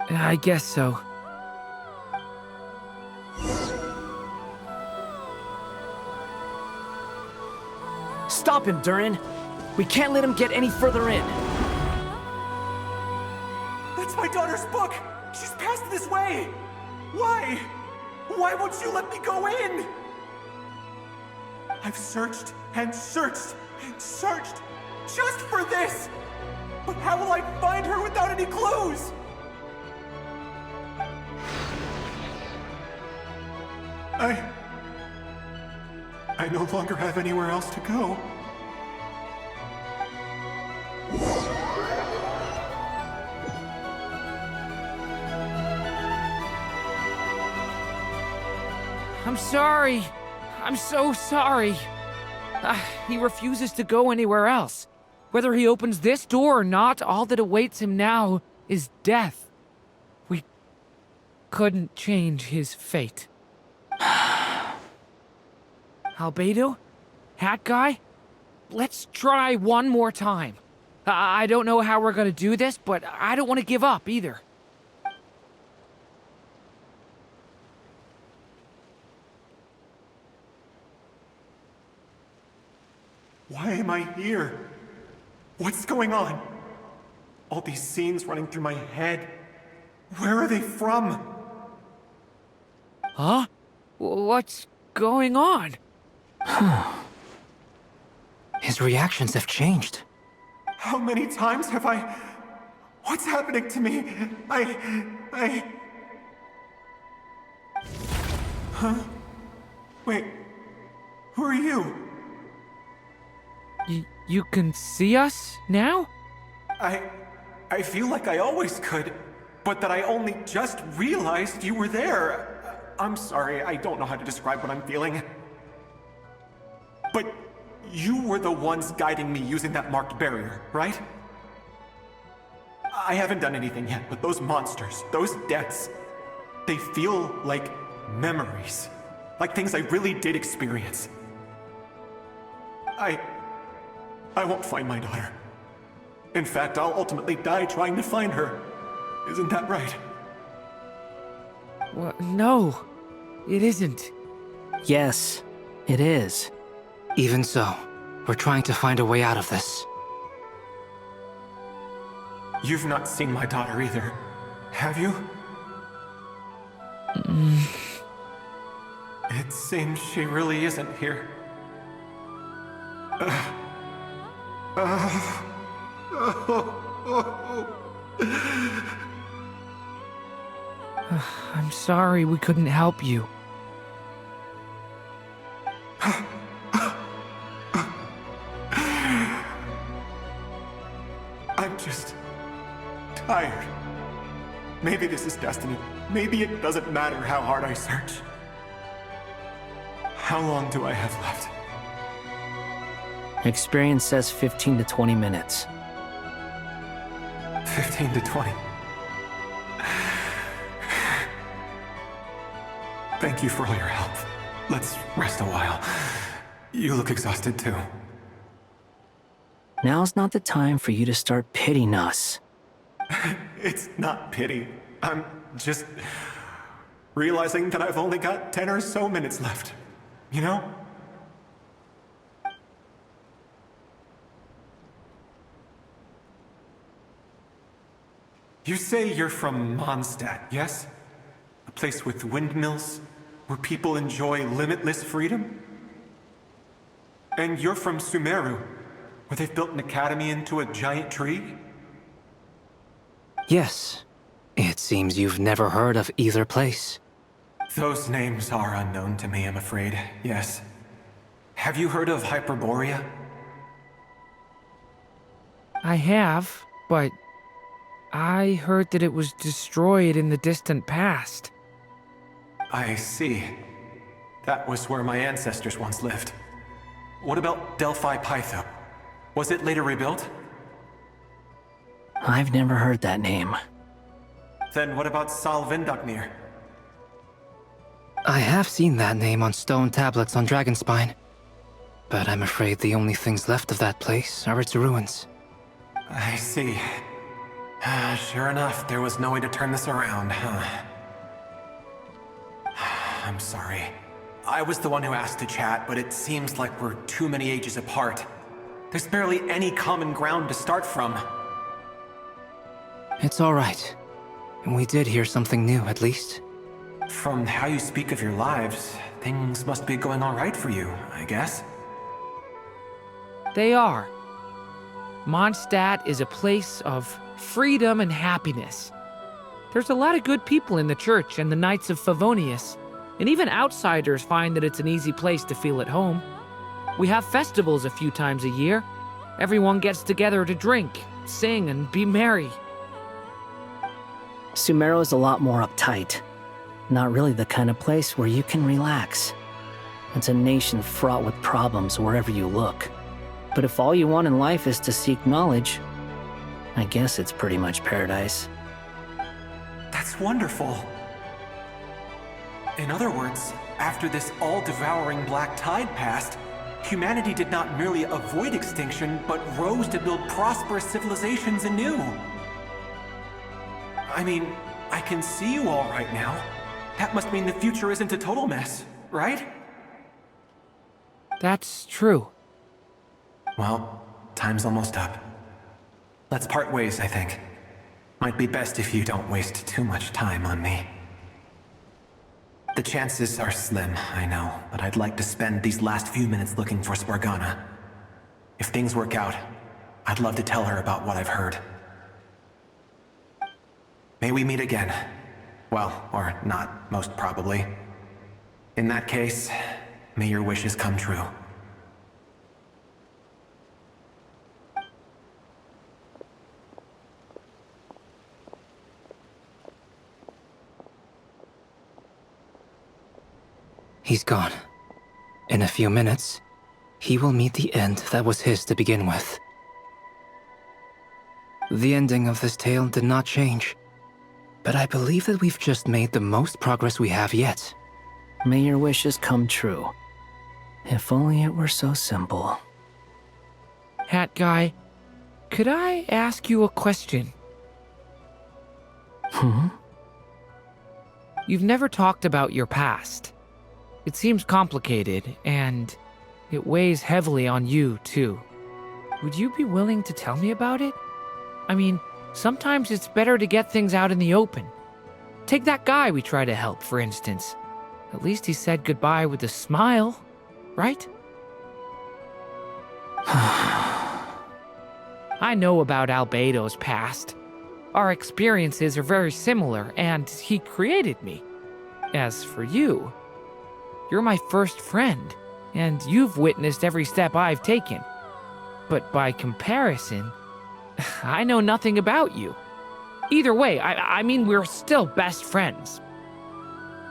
I guess so. Stop him, Durin. We can't let him get any further in. That's my daughter's book! She's passed this way! Why? Why won't you let me go in? I've searched and searched and searched just for this! But how will I find her without any clues? I no longer have anywhere else to go. I'm sorry. I'm so sorry. He refuses to go anywhere else. Whether he opens this door or not, all that awaits him now is death. We couldn't change his fate. Albedo? Hat guy? Let's try one more time. I don't know how we're gonna do this, but I don't want to give up either. Why am I here? What's going on? All these scenes running through my head. Where are they from? Huh? What's going on? His reactions have changed. How many times have I... What's happening to me? Huh? Wait. Who are you? You can see us now? I feel like I always could, but that I only just realized you were there. I'm sorry, I don't know how to describe what I'm feeling. But you were the ones guiding me using that marked barrier, right? I haven't done anything yet, but those monsters, those deaths, they feel like memories. Like things I really did experience. I won't find my daughter. In fact, I'll ultimately die trying to find her. Isn't that right? Well, no, it isn't. Yes, it is. Even so, we're trying to find a way out of this. You've not seen my daughter either, have you? It seems she really isn't here. I'm sorry we couldn't help you. I'm just tired. Maybe this is destiny. Maybe it doesn't matter how hard I search. How long do I have left? Experience says 15 to 20 minutes. 15 to 20. Thank you for all your help. Let's rest a while. You look exhausted too. Now's not the time for you to start pitying us. It's not pity. I'm just realizing that I've only got 10 or so minutes left. You know? You say you're from Mondstadt, yes? A place with windmills, where people enjoy limitless freedom? And you're from Sumeru, where they've built an academy into a giant tree? Yes. It seems you've never heard of either place. Those names are unknown to me, I'm afraid, yes. Have you heard of Hyperborea? I have, but I heard that it was destroyed in the distant past. I see. That was where my ancestors once lived. What about Delphi Pytho? Was it later rebuilt? I've never heard that name. Then what about Salvindagnir? I have seen that name on stone tablets on Dragonspine. But I'm afraid the only things left of that place are its ruins. I see. Sure enough, there was no way to turn this around, huh? I'm sorry. I was the one who asked to chat, but it seems like we're too many ages apart. There's barely any common ground to start from. It's alright. We did hear something new, at least. From how you speak of your lives, things must be going alright for you, I guess. They are. Mondstadt is a place of freedom and happiness. There's a lot of good people in the church and the Knights of Favonius, and even outsiders find that it's an easy place to feel at home. We have festivals a few times a year. Everyone gets together to drink, sing, and be merry. Sumeru is a lot more uptight. Not really the kind of place where you can relax. It's a nation fraught with problems wherever you look. But if all you want in life is to seek knowledge, I guess it's pretty much paradise. That's wonderful. In other words, after this all-devouring black tide passed, humanity did not merely avoid extinction, but rose to build prosperous civilizations anew. I mean, I can see you all right now. That must mean the future isn't a total mess, right? That's true. Well, time's almost up. Let's part ways, I think. Might be best if you don't waste too much time on me. The chances are slim, I know, but I'd like to spend these last few minutes looking for Spargana. If things work out, I'd love to tell her about what I've heard. May we meet again. Well, or not, most probably. In that case, may your wishes come true. He's gone. In a few minutes, he will meet the end that was his to begin with. The ending of this tale did not change, but I believe that we've just made the most progress we have yet. May your wishes come true. If only it were so simple. Hat guy, could I ask you a question? You've never talked about your past. It seems complicated, and it weighs heavily on you, too. Would you be willing to tell me about it? I mean, sometimes it's better to get things out in the open. Take that guy we try to help, for instance. At least he said goodbye with a smile, right? I know about Albedo's past. Our experiences are very similar, and he created me. As for you, you're my first friend, and you've witnessed every step I've taken. But by comparison, I know nothing about you. Either way, I mean, we're still best friends.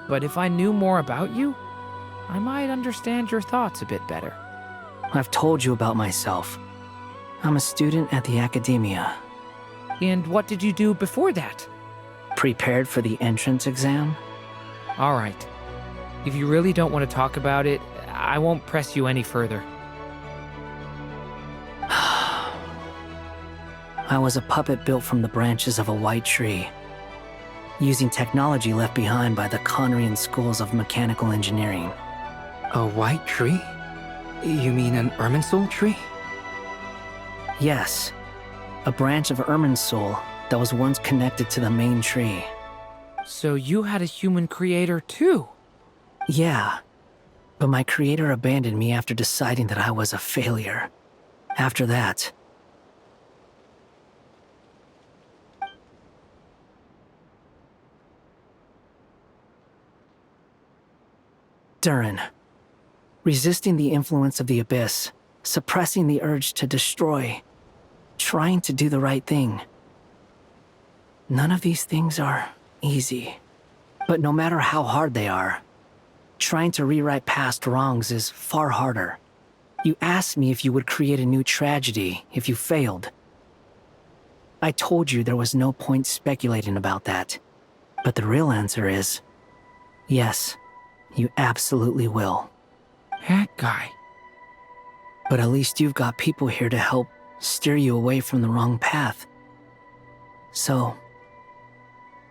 But if I knew more about you, I might understand your thoughts a bit better. I've told you about myself. I'm a student at the academia. And what did you do before that? Prepared for the entrance exam? All right. If you really don't want to talk about it, I won't press you any further. I was a puppet built from the branches of a white tree, using technology left behind by the Conrian schools of mechanical engineering. A white tree? You mean an Irminsul tree? Yes, a branch of Irminsul that was once connected to the main tree. So you had a human creator too? Yeah, but my creator abandoned me after deciding that I was a failure. After that, Durin, resisting the influence of the Abyss, suppressing the urge to destroy, trying to do the right thing. None of these things are easy, but no matter how hard they are, trying to rewrite past wrongs is far harder. You asked me if you would create a new tragedy if you failed. I told you there was no point speculating about that, but the real answer is, yes. You absolutely will. That guy. But at least you've got people here to help steer you away from the wrong path. So,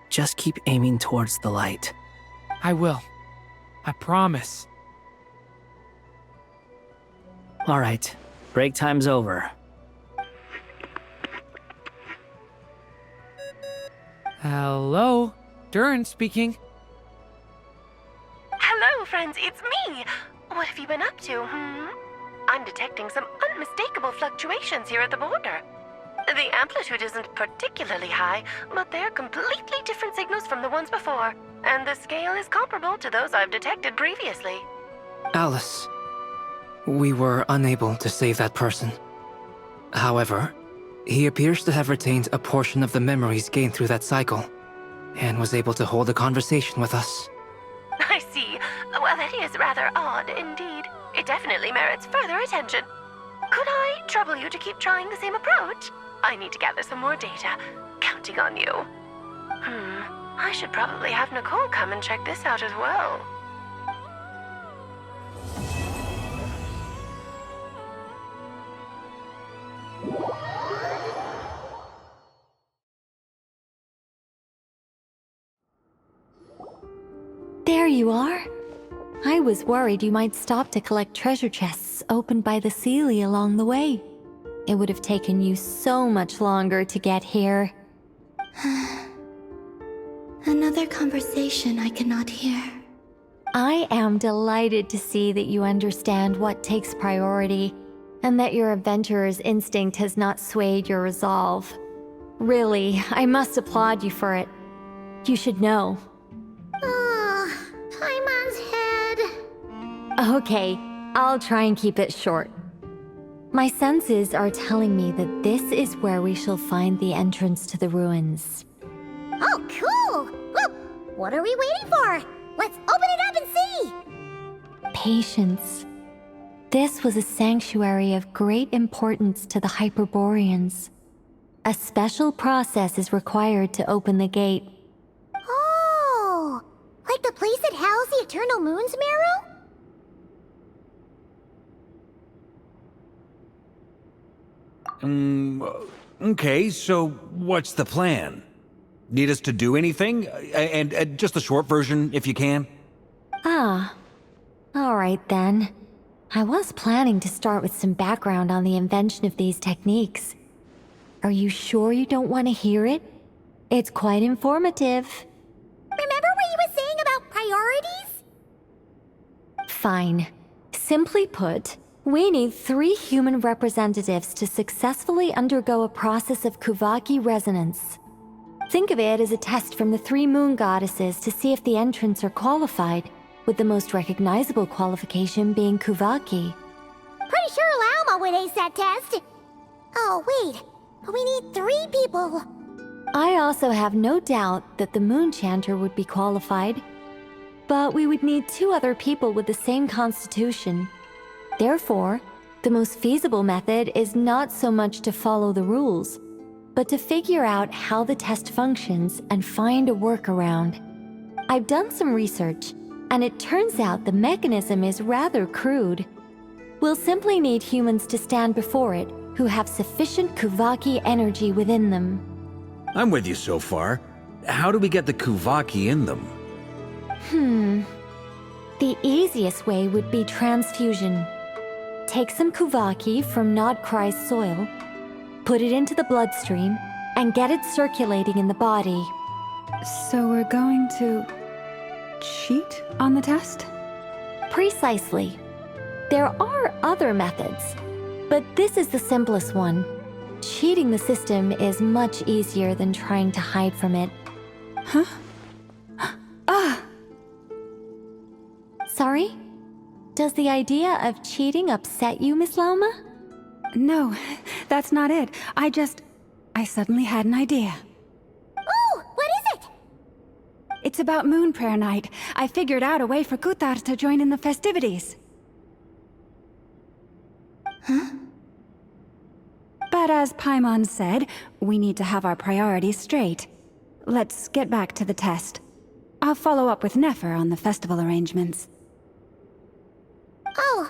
just keep aiming towards the light. I will. I promise. All right, break time's over. Hello? Durin speaking. Hello, friends, it's me! What have you been up to, I'm detecting some unmistakable fluctuations here at the border. The amplitude isn't particularly high, but they're completely different signals from the ones before, and the scale is comparable to those I've detected previously. Alice, we were unable to save that person. However, he appears to have retained a portion of the memories gained through that cycle, and was able to hold a conversation with us. I see. Well, that is rather odd indeed. It definitely merits further attention. Could I trouble you to keep trying the same approach? I need to gather some more data. Counting on you. I should probably have Nicole come and check this out as well. There you are. I was worried you might stop to collect treasure chests opened by the Seelie along the way. It would have taken you so much longer to get here. Another conversation I cannot hear. I am delighted to see that you understand what takes priority, and that your adventurer's instinct has not swayed your resolve. Really, I must applaud you for it. You should know. Paimon's head. Okay, I'll try and keep it short. My senses are telling me that this is where we shall find the entrance to the ruins. Oh, cool! Well, what are we waiting for? Let's open it up and see! Patience. This was a sanctuary of great importance to the Hyperboreans. A special process is required to open the gate. Oh! Like the place that housed the Eternal Moon's marrow? Okay, so what's the plan? Need us to do anything? And just the short version, if you can. Ah. Alright then. I was planning to start with some background on the invention of these techniques. Are you sure you don't want to hear it? It's quite informative. Remember what you were saying about priorities? Fine. Simply put, we need 3 human representatives to successfully undergo a process of Kuvaki resonance. Think of it as a test from the 3 moon goddesses to see if the entrants are qualified, with the most recognizable qualification being Kuvaki. Pretty sure Lauma would ace that test. Oh, wait. But we need 3 people. I also have no doubt that the Moon Chanter would be qualified. But we would need 2 other people with the same constitution. Therefore, the most feasible method is not so much to follow the rules, but to figure out how the test functions and find a workaround. I've done some research, and it turns out the mechanism is rather crude. We'll simply need humans to stand before it who have sufficient Kuvaki energy within them. I'm with you so far. How do we get the Kuvaki in them? The easiest way would be transfusion. Take some Kuvaki from Nodkrai's soil, put it into the bloodstream, and get it circulating in the body. So we're going to cheat on the test? Precisely. There are other methods, but this is the simplest one. Cheating the system is much easier than trying to hide from it. Huh? Sorry? Does the idea of cheating upset you, Miss Lauma? No, that's not it. I suddenly had an idea. Oh, what is it? It's about Moon Prayer Night. I figured out a way for Kutar to join in the festivities. Huh? But as Paimon said, we need to have our priorities straight. Let's get back to the test. I'll follow up with Nefer on the festival arrangements. Oh,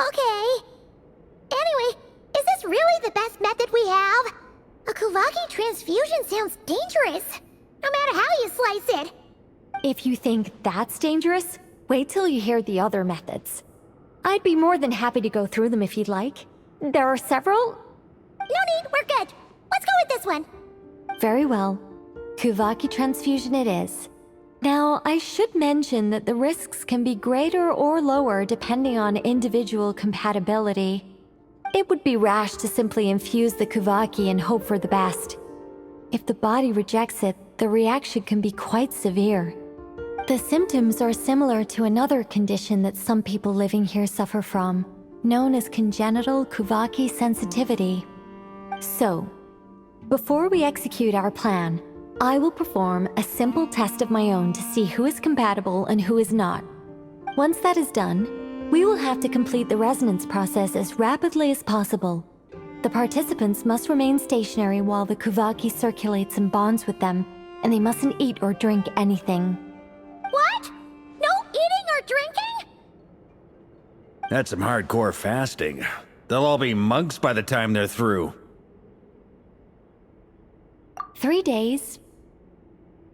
okay. Anyway, is this really the best method we have? A Kuvaki transfusion sounds dangerous, no matter how you slice it. If you think that's dangerous, wait till you hear the other methods. I'd be more than happy to go through them if you'd like. There are several. No need, we're good. Let's go with this one. Very well. Kuvaki transfusion it is. Now, I should mention that the risks can be greater or lower depending on individual compatibility. It would be rash to simply infuse the Kuvaki and hope for the best. If the body rejects it, the reaction can be quite severe. The symptoms are similar to another condition that some people living here suffer from, known as congenital Kuvaki sensitivity. So, before we execute our plan, I will perform a simple test of my own to see who is compatible and who is not. Once that is done, we will have to complete the resonance process as rapidly as possible. The participants must remain stationary while the Kuvaki circulates and bonds with them, and they mustn't eat or drink anything. What? No eating or drinking? That's some hardcore fasting. They'll all be monks by the time they're through. 3 days.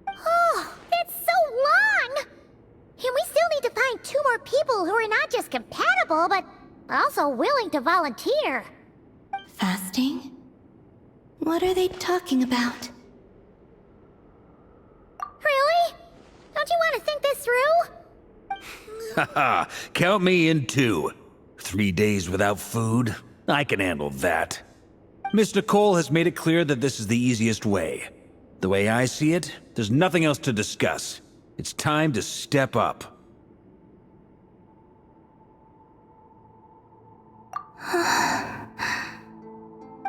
Oh, that's so long! And we still need to find 2 more people who are not just compatible, but also willing to volunteer. Fasting? What are they talking about? Really? Don't you want to think this through? Haha, count me in too. 3 days without food? I can handle that. Miss Nicole has made it clear that this is the easiest way. The way I see it, there's nothing else to discuss. It's time to step up.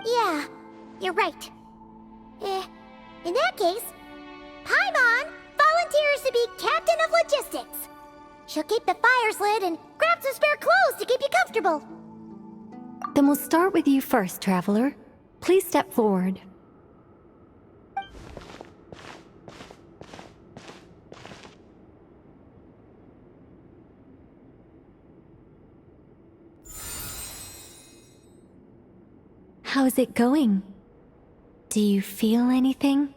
Yeah, you're right. In that case, Paimon volunteers to be Captain of Logistics. She'll keep the fires lit and grab some spare clothes to keep you comfortable. Then we'll start with you first, Traveler. Please step forward. How's it going? Do you feel anything?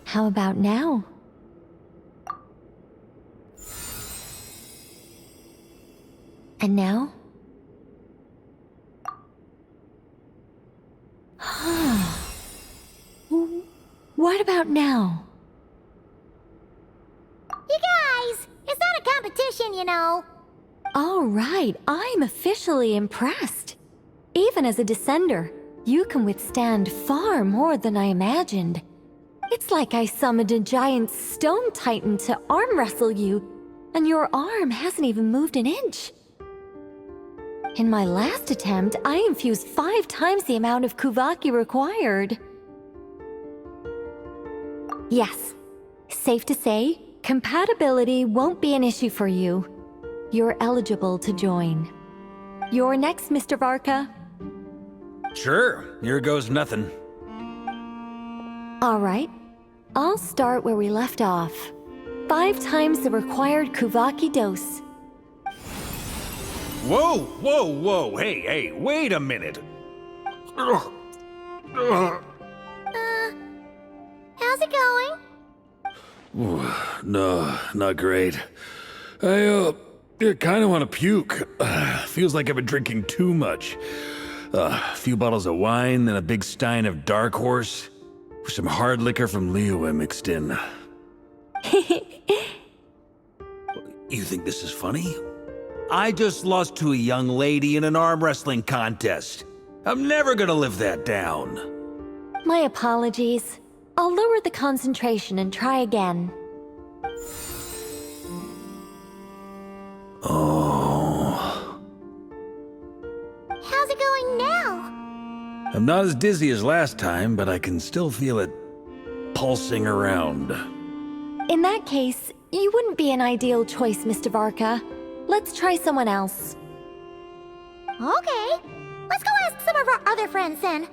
How about now? And now? What about now? You guys, it's not a competition, you know. All right, I'm officially impressed. Even as a descender, you can withstand far more than I imagined. It's like I summoned a giant stone titan to arm wrestle you, and your arm hasn't even moved an inch. In my last attempt, I infused 5 times the amount of Kuvaki required. Yes, safe to say, compatibility won't be an issue for you. You're eligible to join. You're next, Mr. Varka. Sure, here goes nothing. All right, I'll start where we left off. 5 times the required Kuvaki dose. Whoa, whoa, whoa, hey, wait a minute. How's it going? No, not great. I kind of want to puke. Feels like I've been drinking too much. A few bottles of wine, then a big stein of Dark Horse, with some hard liquor from Liyue mixed in. You think this is funny? I just lost to a young lady in an arm wrestling contest. I'm never gonna live that down. My apologies. I'll lower the concentration and try again. Oh. How's it going now? I'm not as dizzy as last time, but I can still feel it pulsing around. In that case, you wouldn't be an ideal choice, Mr. Varka. Let's try someone else. Okay, let's go ask some of our other friends then.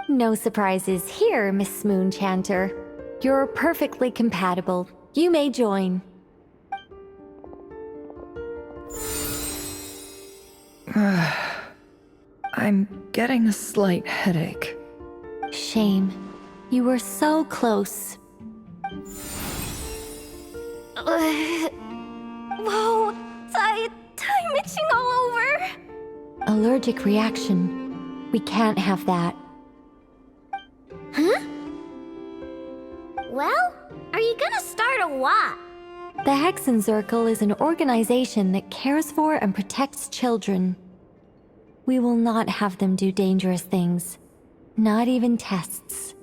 No surprises here, Miss Moonchanter. You're perfectly compatible. You may join. I'm getting a slight headache. Shame. You were so close. Whoa! Time itching all over! Allergic reaction. We can't have that. Huh? Well, are you gonna start a what? The Hexen Circle is an organization that cares for and protects children. We will not have them do dangerous things. Not even tests.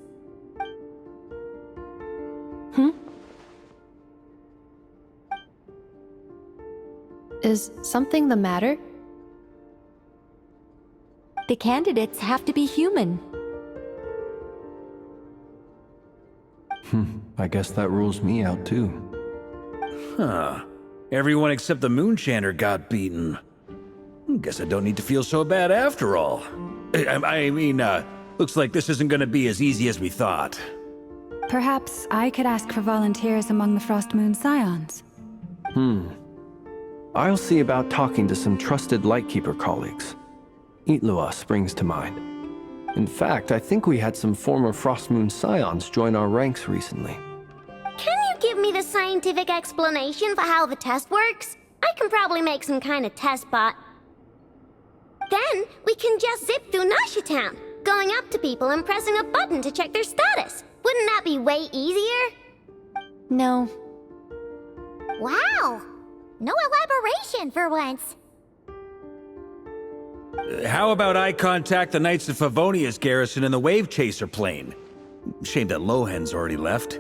Is something the matter? The candidates have to be human. I guess that rules me out too. Huh. Everyone except the Moonchanter got beaten. Guess I don't need to feel so bad after all. Looks like this isn't gonna be as easy as we thought. Perhaps I could ask for volunteers among the Frost Moon Scions. I'll see about talking to some trusted Lightkeeper colleagues. Itlua springs to mind. In fact, I think we had some former Frost Moon Scions join our ranks recently. Can you give me the scientific explanation for how the test works? I can probably make some kind of test bot. Then we can just zip through Nasha Town, going up to people and pressing a button to check their status. Wouldn't that be way easier? No. Wow! No elaboration for once. How about I contact the Knights of Favonia's garrison in the Wave Chaser plane? Shame that Lohan's already left.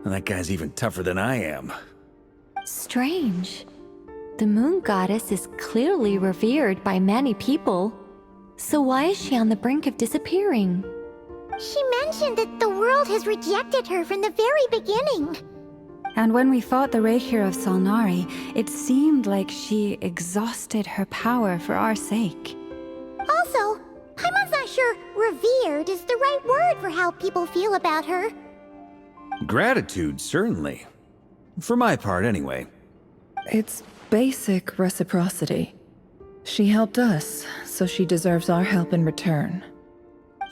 And that guy's even tougher than I am. Strange. The moon goddess is clearly revered by many people. So why is she on the brink of disappearing? She mentioned that the world has rejected her from the very beginning. And when we fought the Reikir of Solnari, it seemed like she exhausted her power for our sake. Also, I'm not sure revered is the right word for how people feel about her. Gratitude, certainly. For my part, anyway. It's basic reciprocity. She helped us, so she deserves our help in return.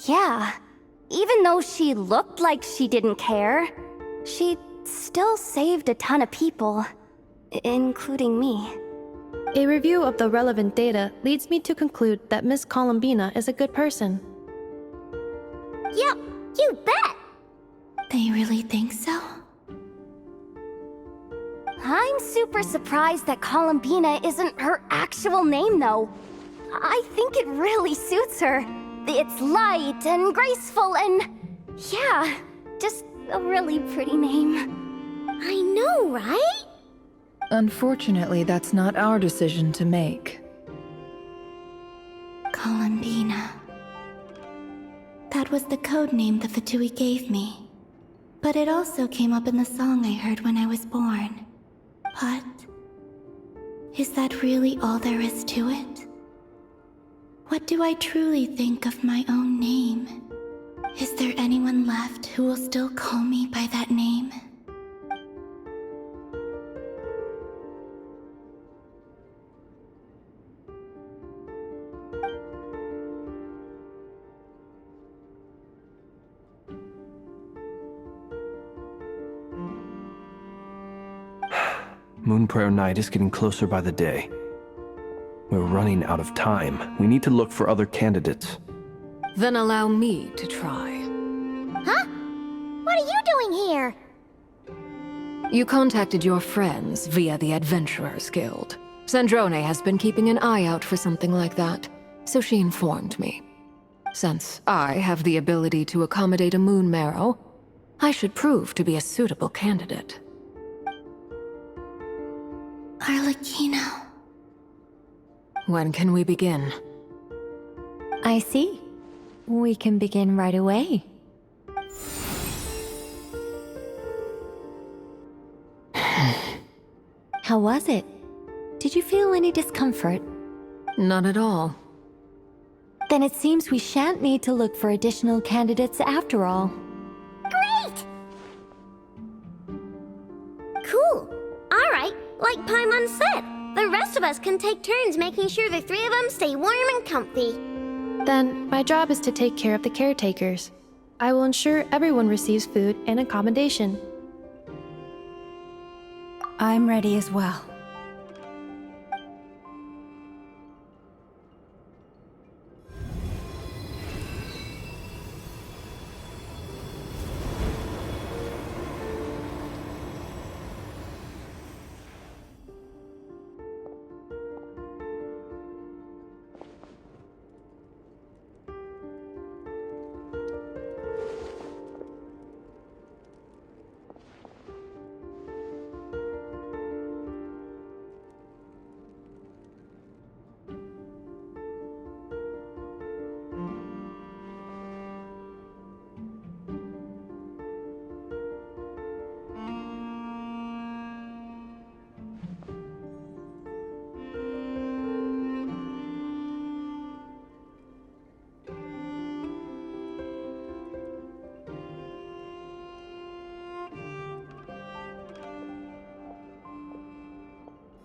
Yeah. Even though she looked like she didn't care, she still saved a ton of people, including me. A review of the relevant data leads me to conclude that Miss Columbina is a good person. Yep, you bet! They really think so? I'm super surprised that Columbina isn't her actual name, though. I think it really suits her. It's light and graceful and... yeah, just a really pretty name. I know, right? Unfortunately, that's not our decision to make. Columbina. That was the code name the Fatui gave me. But it also came up in the song I heard when I was born. But... is that really all there is to it? What do I truly think of my own name? Is there anyone left who will still call me by that name? Moonprayer Night is getting closer by the day. We're running out of time. We need to look for other candidates. Then allow me to try. Huh? What are you doing here? You contacted your friends via the Adventurers Guild. Sandrone has been keeping an eye out for something like that, so she informed me. Since I have the ability to accommodate a moon marrow, I should prove to be a suitable candidate. Arlecchino. When can we begin? I see. We can begin right away. How was it? Did you feel any discomfort? Not at all. Then it seems we shan't need to look for additional candidates after all. Great! Cool. All right, like Paimon said, the rest of us can take turns making sure the three of them stay warm and comfy. Then, my job is to take care of the caretakers. I will ensure everyone receives food and accommodation. I'm ready as well.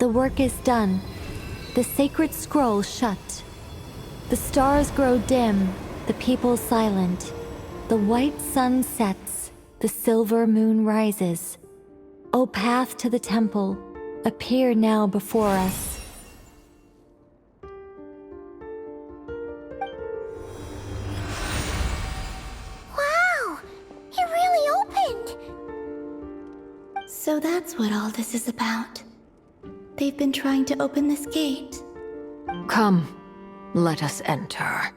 The work is done. The sacred scroll shut. The stars grow dim, the people silent. The white sun sets, the silver moon rises. O path to the temple, appear now before us. Wow! It really opened! So that's what all this is about. They've been trying to open this gate. Come, let us enter.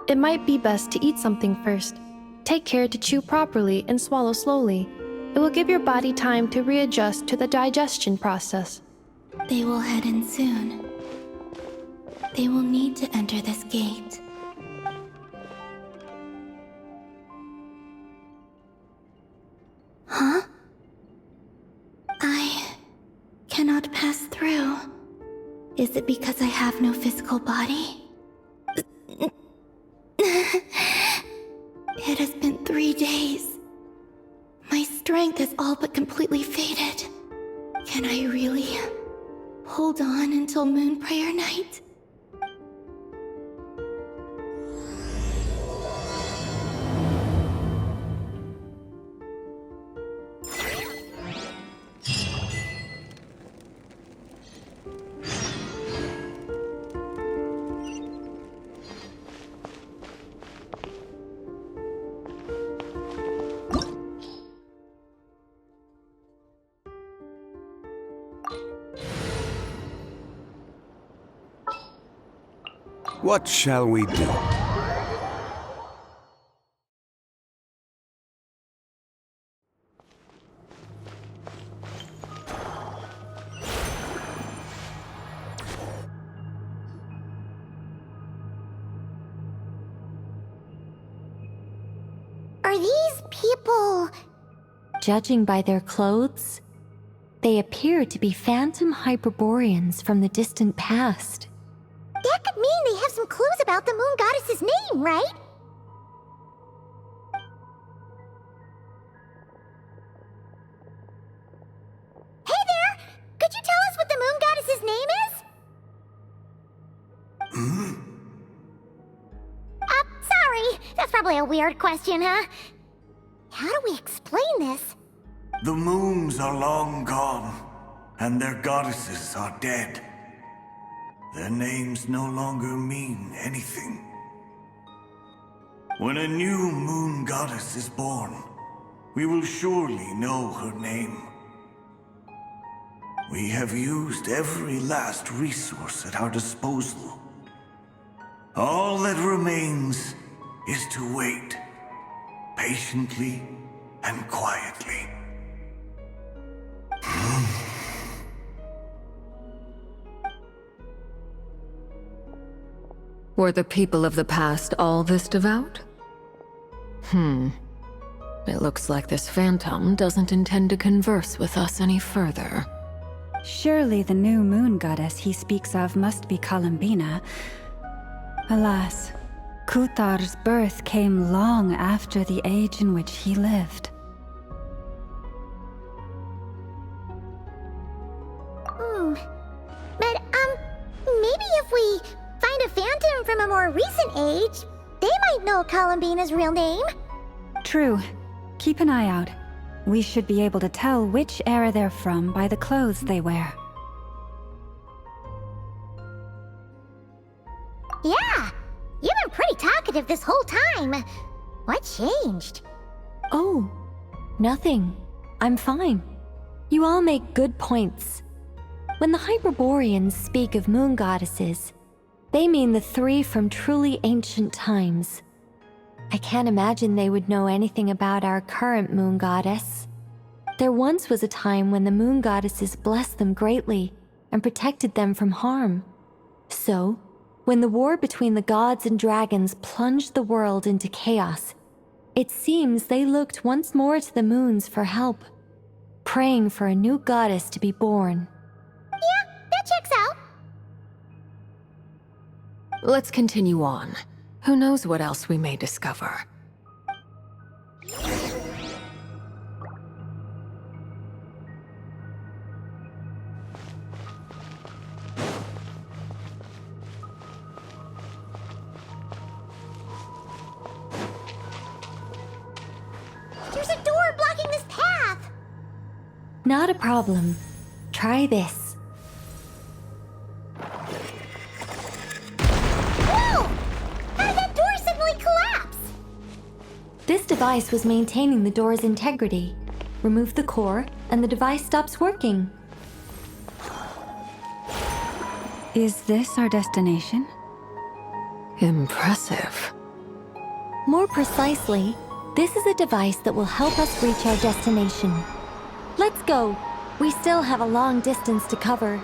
It might be best to eat something first. Take care to chew properly and swallow slowly. It will give your body time to readjust to the digestion process. They will head in soon. They will need to enter this gate. Huh? I cannot pass through. Is it because I have no physical body? It has been 3 days. My strength has all but completely faded. Can I really hold on until Moon Prayer Night? What shall we do? Are these people... Judging by their clothes, they appear to be phantom Hyperboreans from the distant past. That could mean they have some clues about the moon goddess's name, right? Hey there! Could you tell us what the moon goddess's name is? Sorry. That's probably a weird question, huh? How do we explain this? The moons are long gone, and their goddesses are dead. Their names no longer mean anything. When a new moon goddess is born, we will surely know her name. We have used every last resource at our disposal. All that remains is to wait, patiently and quietly. Were the people of the past all this devout? It looks like this phantom doesn't intend to converse with us any further. Surely the new moon goddess he speaks of must be Columbina. Alas, Kutar's birth came long after the age in which he lived. But, maybe if we find a phantom from a more recent age, they might know Columbina's real name. True. Keep an eye out. We should be able to tell which era they're from by the clothes they wear. Yeah! You've been pretty talkative this whole time. What changed? Oh, nothing. I'm fine. You all make good points. When the Hyperboreans speak of moon goddesses, they mean the 3 from truly ancient times. I can't imagine they would know anything about our current moon goddess. There once was a time when the moon goddesses blessed them greatly and protected them from harm. So, when the war between the gods and dragons plunged the world into chaos, it seems they looked once more to the moons for help, praying for a new goddess to be born. Yeah, that checks out. Let's continue on. Who knows what else we may discover? Not a problem. Try this. Whoa! How did that door suddenly collapse? This device was maintaining the door's integrity. Remove the core, and the device stops working. Is this our destination? Impressive. More precisely, this is a device that will help us reach our destination. Let's go. We still have a long distance to cover.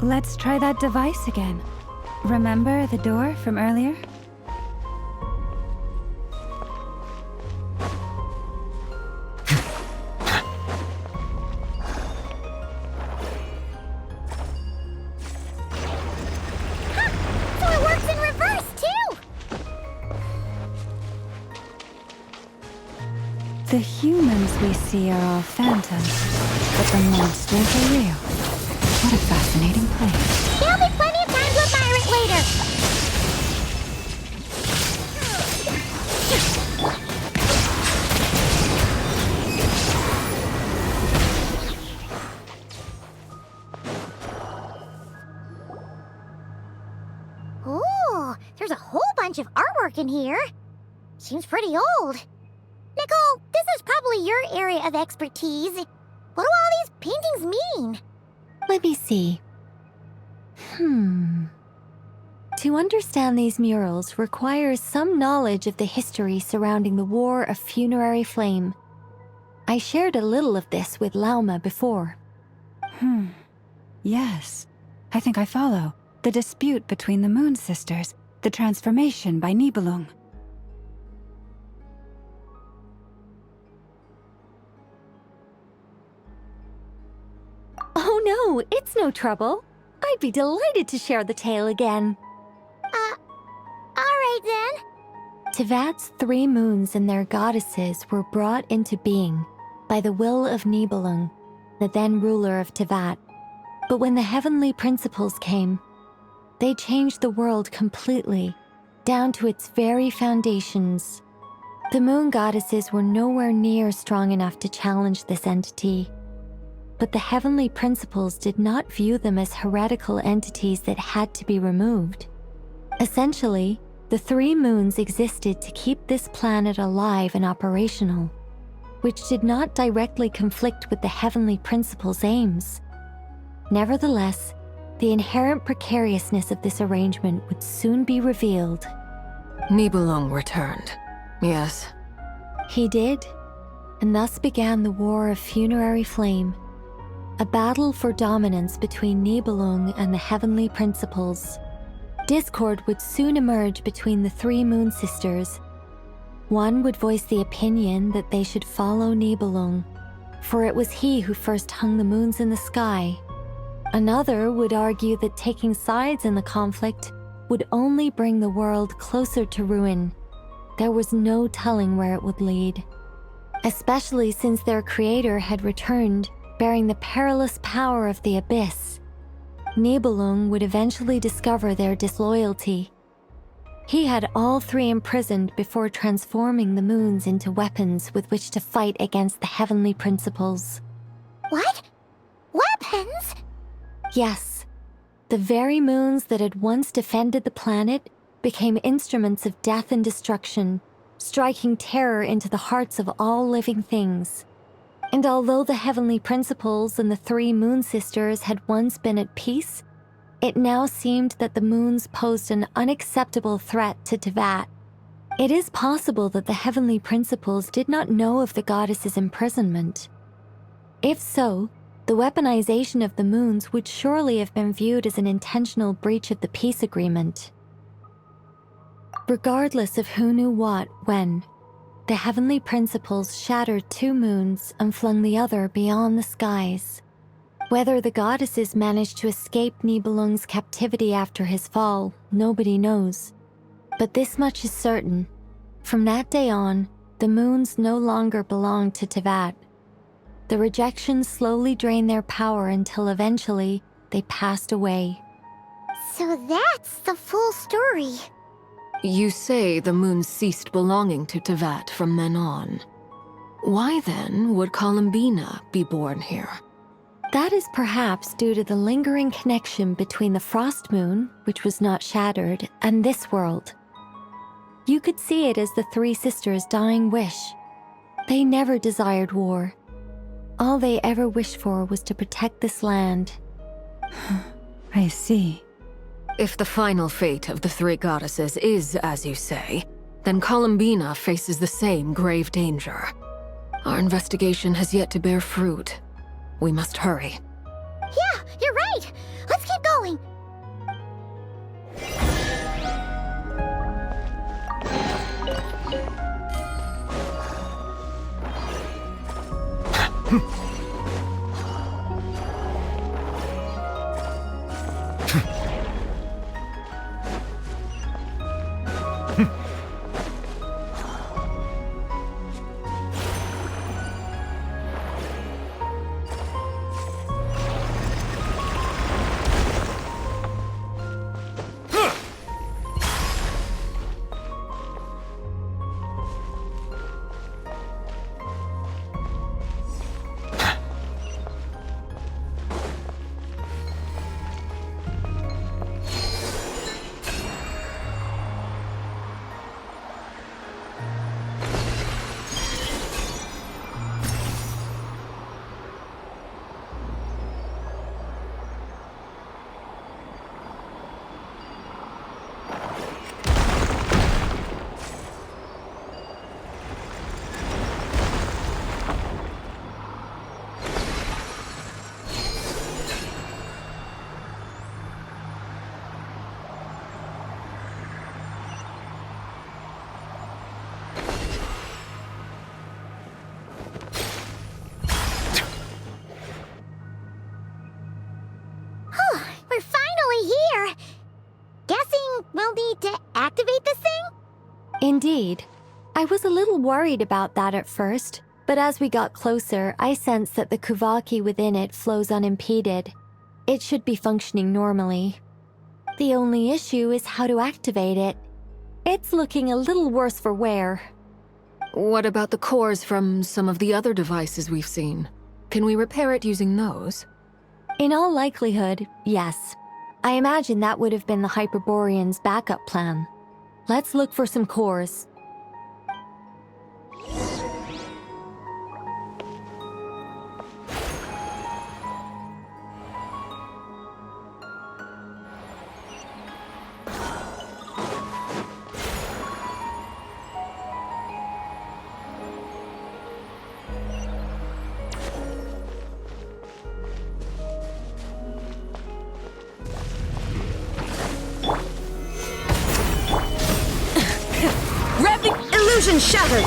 Let's try that device again. Remember the door from earlier? So it works in reverse, too! The humans we see are all phantoms, but the monsters are real. What a fascinating place. There'll be plenty of time to admire it later! Ooh, there's a whole bunch of artwork in here. Seems pretty old. Nicole, this is probably your area of expertise. What do all these paintings mean? Let me see. To understand these murals requires some knowledge of the history surrounding the War of Funerary Flame. I shared a little of this with Lauma before. Yes, I think I follow. The dispute between the Moon Sisters, the transformation by Nibelung. Oh no, it's no trouble. I'd be delighted to share the tale again. Alright then. Tevat's 3 moons and their goddesses were brought into being by the will of Nibelung, the then ruler of Tevat. But when the heavenly principles came, they changed the world completely, down to its very foundations. The moon goddesses were nowhere near strong enough to challenge this entity. But the heavenly principles did not view them as heretical entities that had to be removed. Essentially, the 3 moons existed to keep this planet alive and operational, which did not directly conflict with the heavenly principles' aims. Nevertheless, the inherent precariousness of this arrangement would soon be revealed. Nibelung returned, yes. He did, and thus began the War of Funerary Flame, a battle for dominance between Nibelung and the heavenly principles. Discord would soon emerge between the 3 moon sisters. One would voice the opinion that they should follow Nibelung, for it was he who first hung the moons in the sky. Another would argue that taking sides in the conflict would only bring the world closer to ruin. There was no telling where it would lead, especially since their creator had returned, bearing the perilous power of the abyss. Nibelung would eventually discover their disloyalty. He had all 3 imprisoned before transforming the moons into weapons with which to fight against the heavenly principles. What? Weapons? Yes. The very moons that had once defended the planet became instruments of death and destruction, striking terror into the hearts of all living things. And although the heavenly principles and the three moon sisters had once been at peace, it now seemed that the moons posed an unacceptable threat to Teyvat. It is possible that the heavenly principles did not know of the goddess's imprisonment. If so, the weaponization of the moons would surely have been viewed as an intentional breach of the peace agreement. Regardless of who knew what, when, the heavenly principles shattered two moons and flung the other beyond the skies. Whether the goddesses managed to escape Nibelung's captivity after his fall, nobody knows. But this much is certain. From that day on, the moons no longer belonged to Teyvat. The rejections slowly drained their power until eventually they passed away. So that's the full story. You say the moon ceased belonging to Teyvat from then on. Why then would Columbina be born here? That is perhaps due to the lingering connection between the frost moon, which was not shattered, and this world. You could see it as the three sisters' dying wish. They never desired war. All they ever wished for was to protect this land. I see. If the final fate of the three goddesses is as you say, then Columbina faces the same grave danger. Our investigation has yet to bear fruit. We must hurry. Yeah, you're right. Let's keep going. We're finally here. Guessing we'll need to activate this thing? Indeed. I was a little worried about that at first, but as we got closer, I sensed that the Kuvaki within it flows unimpeded. It should be functioning normally. The only issue is how to activate it. It's looking a little worse for wear. What about the cores from some of the other devices we've seen? Can we repair it using those? In all likelihood, yes. I imagine that would have been the Hyperborean's backup plan. Let's look for some cores. Illusion shattered!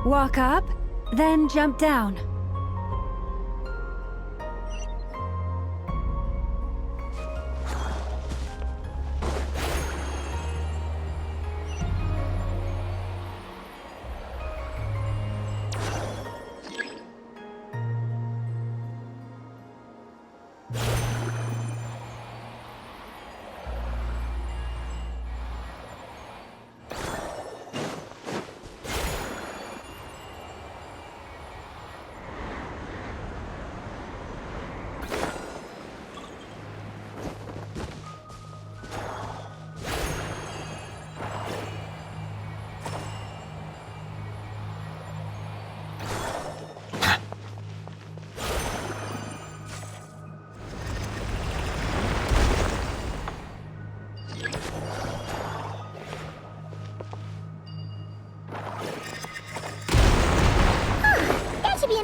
Walk up, then jump down.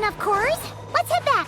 enough cores. Let's head back.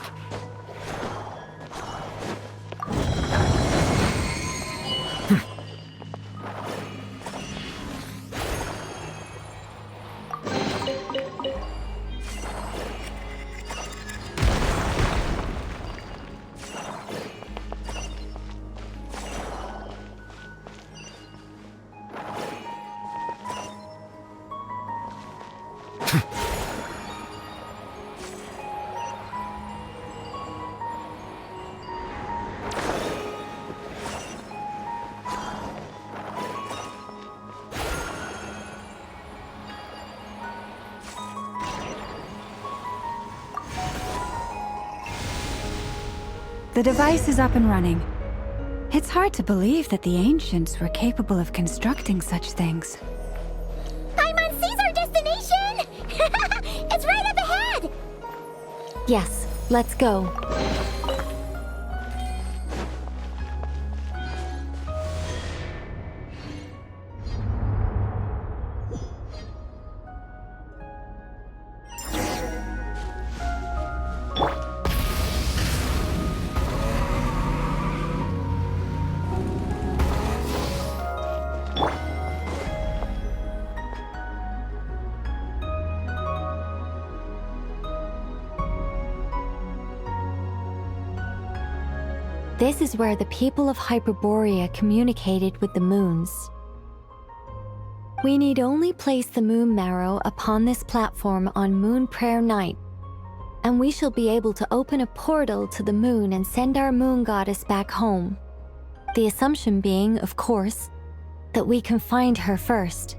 The device is up and running. It's hard to believe that the ancients were capable of constructing such things. Paimon sees our destination! It's right up ahead! Yes, let's go. This is where the people of Hyperborea communicated with the moons. We need only place the moon marrow upon this platform on Moon Prayer Night, and we shall be able to open a portal to the moon and send our moon goddess back home. The assumption being, of course, that we can find her first.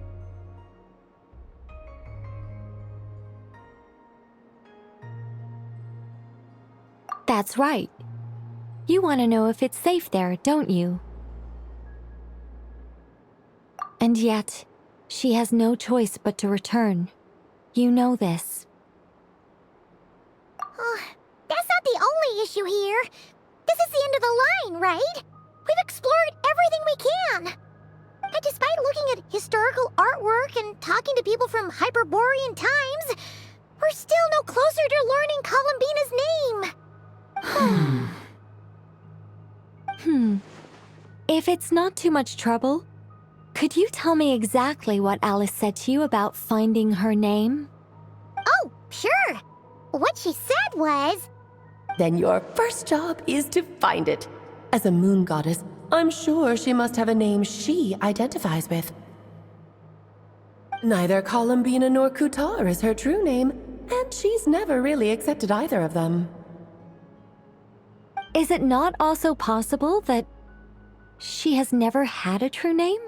That's right. You want to know if it's safe there, don't you? And yet, she has no choice but to return. You know this. That's not the only issue here. This is the end of the line, right? We've explored everything we can. And despite looking at historical artwork and talking to people from Hyperborean times, we're still no closer to learning Columbina's name. If it's not too much trouble, could you tell me exactly what Alice said to you about finding her name? Oh, sure. What she said was... Then your first job is to find it. As a moon goddess, I'm sure she must have a name she identifies with. Neither Columbina nor Kutar is her true name, and she's never really accepted either of them. Is it not also possible that she has never had a true name?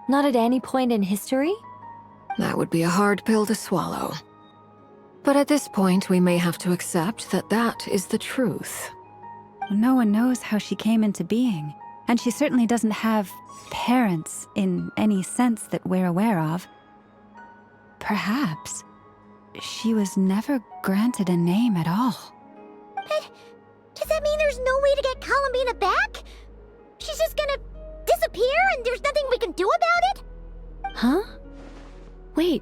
Not at any point in history? That would be a hard pill to swallow. But at this point, we may have to accept that that is the truth. No one knows how she came into being, and she certainly doesn't have parents in any sense that we're aware of. Perhaps she was never granted a name at all. But does that mean there's no way to get Columbina back? She's just gonna disappear and there's nothing we can do about it? Huh? Wait,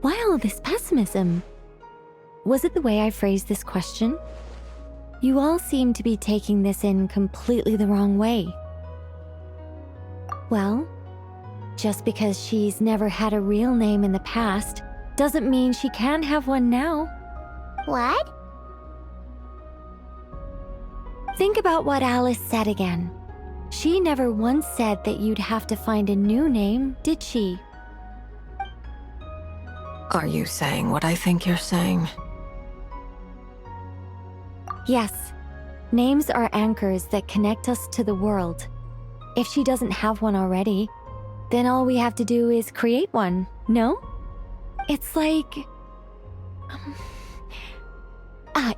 why all this pessimism? Was it the way I phrased this question? You all seem to be taking this in completely the wrong way. Well, just because she's never had a real name in the past doesn't mean she can't have one now. What? Think about what Alice said again. She never once said that you'd have to find a new name, did she? Are you saying what I think you're saying? Yes. Names are anchors that connect us to the world. If she doesn't have one already, then all we have to do is create one, no? It's like...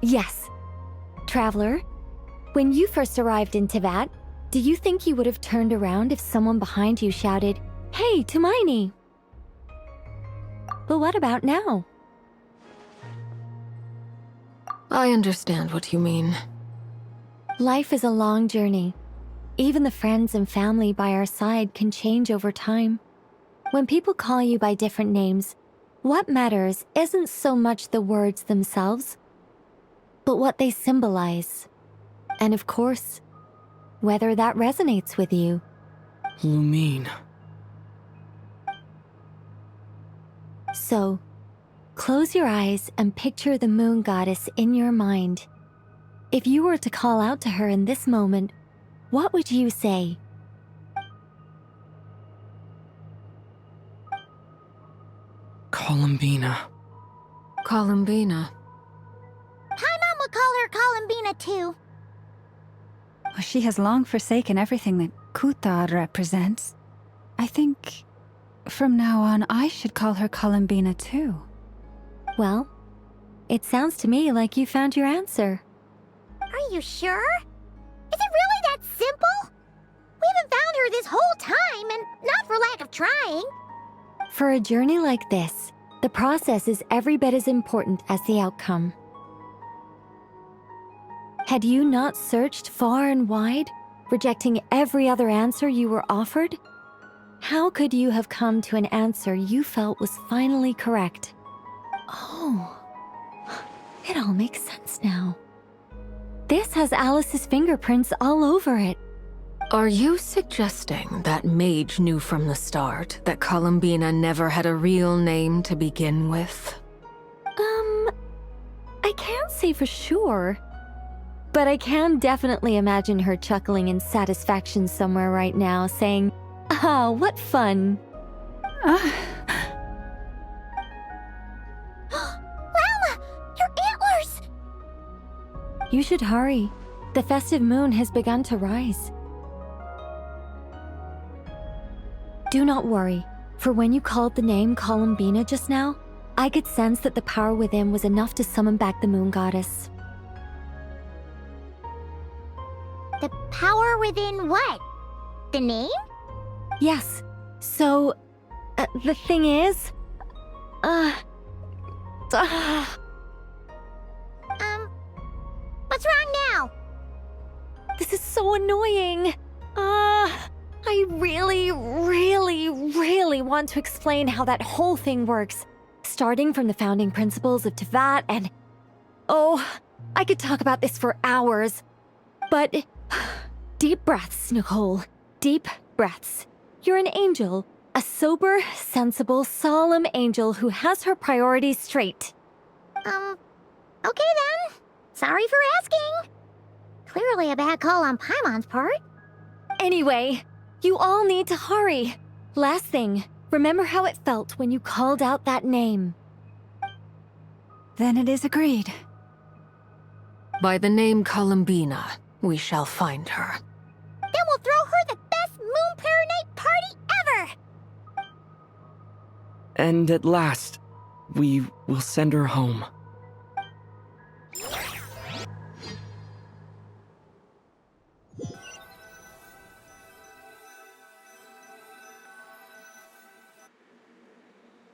yes. Traveler, when you first arrived in Teyvat, do you think you would have turned around if someone behind you shouted, "Hey, Hermione"? But what about now? I understand what you mean. Life is a long journey. Even the friends and family by our side can change over time. When people call you by different names, what matters isn't so much the words themselves, but what they symbolize. And of course, whether that resonates with you. Lumine. So, close your eyes and picture the moon goddess in your mind. If you were to call out to her in this moment, what would you say? Columbina. Columbina. Paimon would call her Columbina too. Well, she has long forsaken everything that Kuthar represents. I think from now on I should call her Columbina too. Well, it sounds to me like you found your answer. Are you sure? Is it really that simple? We haven't found her this whole time, and not for lack of trying. For a journey like this, the process is every bit as important as the outcome. Had you not searched far and wide, rejecting every other answer you were offered? How could you have come to an answer you felt was finally correct? Oh, it all makes sense now. This has Alice's fingerprints all over it. Are you suggesting that Mage knew from the start that Columbina never had a real name to begin with? I can't say for sure. But I can definitely imagine her chuckling in satisfaction somewhere right now, saying, "Ah, what fun." Llama! Your antlers! You should hurry. The festive moon has begun to rise. Do not worry, for when you called the name Columbina just now, I could sense that the power within was enough to summon back the moon goddess. The power within what? The name? Yes. So, the thing is... What's wrong now? This is so annoying. I really want to explain how that whole thing works. Starting from the founding principles of Teyvat and... Oh, I could talk about this for hours. But... Deep breaths, Nicole. Deep breaths. You're an angel. A sober, sensible, solemn angel who has her priorities straight. Okay then. Sorry for asking. Clearly a bad call on Paimon's part. Anyway, you all need to hurry. Last thing, remember how it felt when you called out that name. Then it is agreed. By the name Columbina, we shall find her. Then we'll throw her the best Moon Prayer Night party ever! And at last, we will send her home.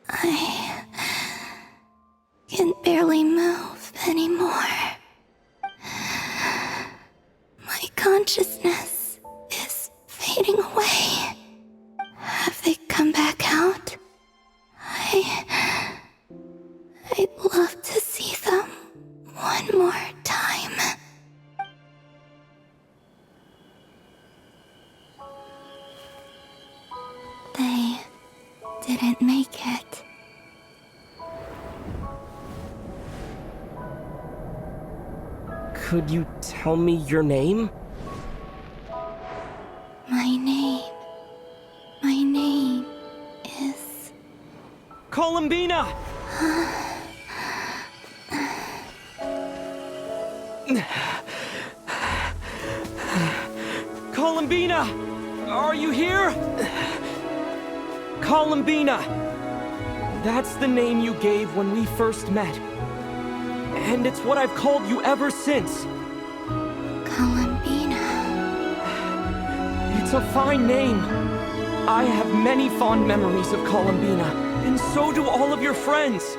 I can barely move anymore. My consciousness is fading away. Have they come back out? I'd love to see them one more time. They didn't make it. Could you tell me your name? My name is... Columbina! Columbina! Are you here? Columbina! That's the name you gave when we first met. And it's what I've called you ever since. Columbina. It's a fine name. I have many fond memories of Columbina, and so do all of your friends.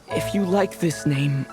If you like this name...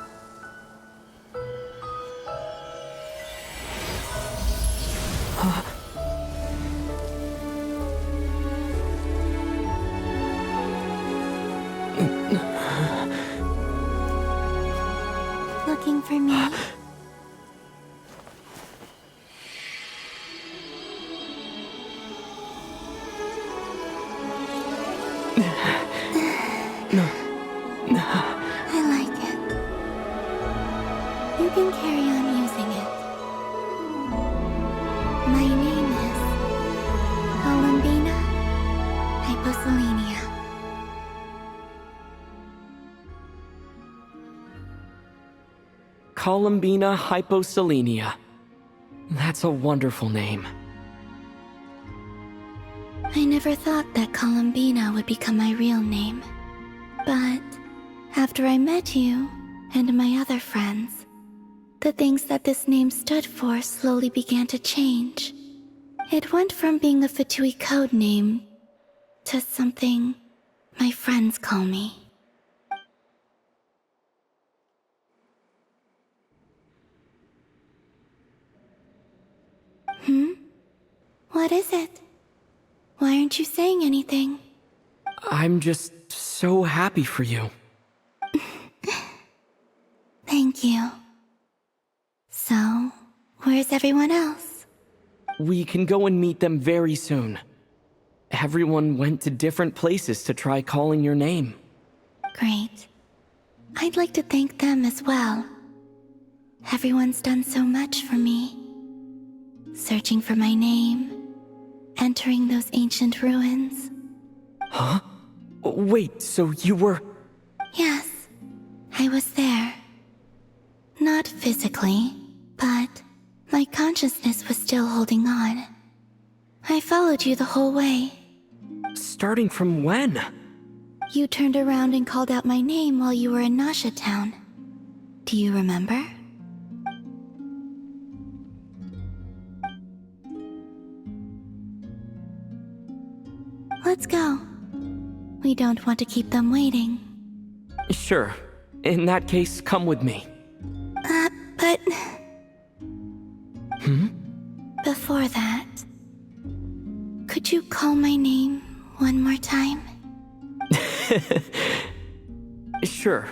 can carry on using it. My name is Columbina Hyposelenia. Columbina Hyposelenia. That's a wonderful name. I never thought that Columbina would become my real name. But after I met you and my other friends, the things that this name stood for slowly began to change. It went from being a Fatui code name to something my friends call me. What is it? Why aren't you saying anything? I'm just so happy for you. Thank you. So, where's everyone else? We can go and meet them very soon. Everyone went to different places to try calling your name. Great. I'd like to thank them as well. Everyone's done so much for me. Searching for my name, entering those ancient ruins. Huh? Wait, so you were... Yes, I was there. Not physically, but my consciousness was still holding on. I followed you the whole way. Starting from when? You turned around and called out my name while you were in Nasha Town. Do you remember? Let's go. We don't want to keep them waiting. Sure. In that case, come with me. But... Before that, could you call my name one more time? Sure.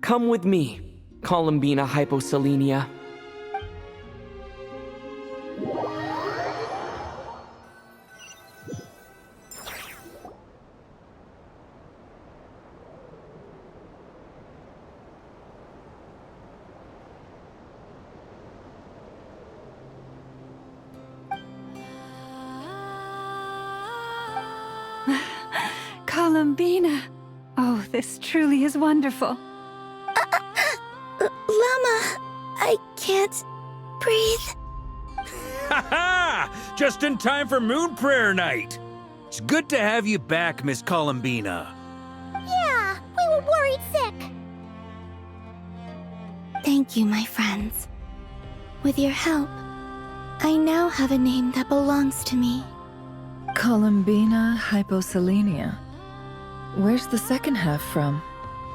Come with me, Columbina Hyposelenia. Columbina! Oh, this truly is wonderful. Llama, I can't breathe. Ha ha! Just in time for Moon Prayer Night. It's good to have you back, Miss Columbina. Yeah, we were worried sick. Thank you, my friends. With your help, I now have a name that belongs to me. Columbina Hyposelenia. Where's the second half from?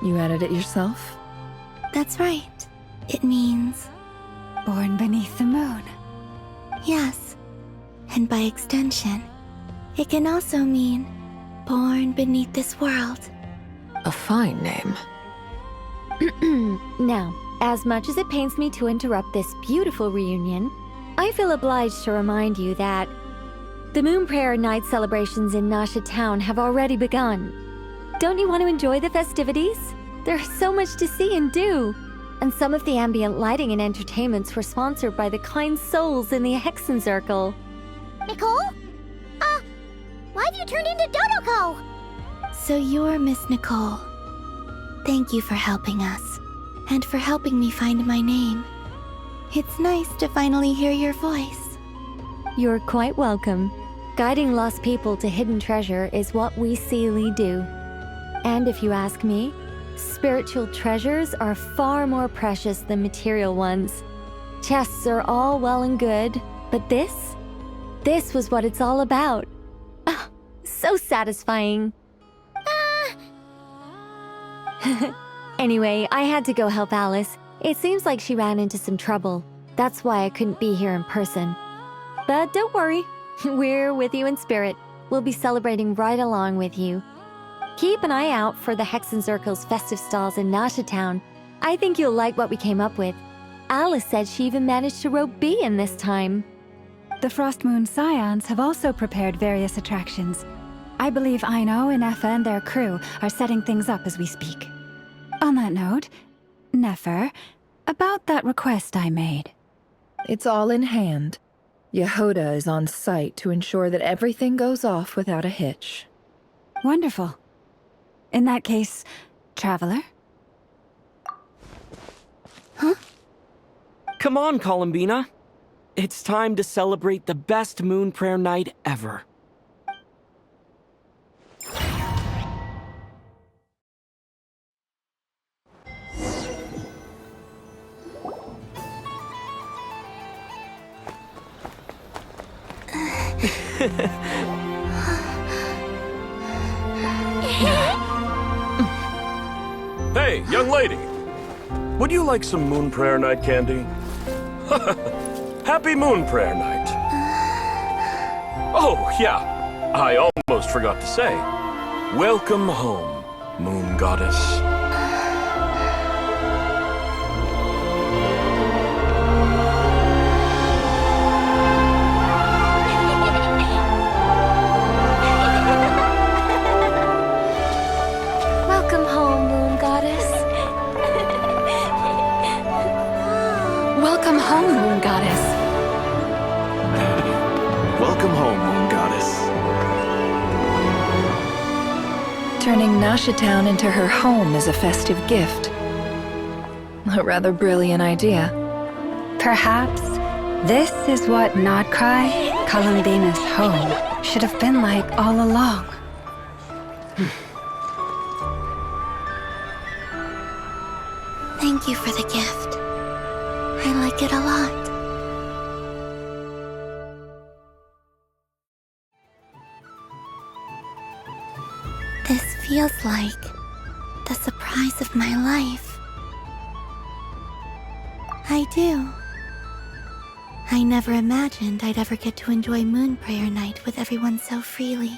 You added it yourself? That's right. It means... Born beneath the moon. Yes. And by extension, it can also mean born beneath this world. A fine name. Now, as much as it pains me to interrupt this beautiful reunion, I feel obliged to remind you that the Moon Prayer Night celebrations in Nasha Town have already begun. Don't you want to enjoy the festivities? There's so much to see and do. And some of the ambient lighting and entertainments were sponsored by the kind souls in the Hexen Circle. Nicole? Why have you turned into Dodoko? So you're Miss Nicole. Thank you for helping us, and for helping me find my name. It's nice to finally hear your voice. You're quite welcome. Guiding lost people to hidden treasure is what we Seelie do. And if you ask me, spiritual treasures are far more precious than material ones. Chests are all well and good, but this was what it's all about. Ah, so satisfying. Anyway, I had to go help Alice. It seems like she ran into some trouble. That's why I couldn't be here in person. But don't worry, we're with you in spirit. We'll be celebrating right along with you. Keep an eye out for the Hexen Circle's festive stalls in Nasha Town. I think you'll like what we came up with. Alice said she even managed to rope B in this time. The Frost Moon Scions have also prepared various attractions. I believe Aino and Effa and their crew are setting things up as we speak. On that note, Nefer, About that request I made. It's all in hand. Yehoda is on site to ensure that everything goes off without a hitch. Wonderful. In that case, Traveler? Huh? Come on, Columbina. It's time to celebrate the best moon prayer night ever. Hey, young lady. Would you like some moon prayer night candy? Happy moon prayer night. Oh, yeah. I almost forgot to say. Welcome home, moon goddess. Welcome home, moon goddess. Welcome home, moon goddess. Welcome home, Moon Goddess. Turning Nashatown into her home is a festive gift. A rather brilliant idea. Perhaps this is what Nodcry, Columbina's home, should have been like all along. Thank you for the gift. I like it a lot. This feels like the surprise of my life. I do. I never imagined I'd ever get to enjoy Moon Prayer Night with everyone so freely.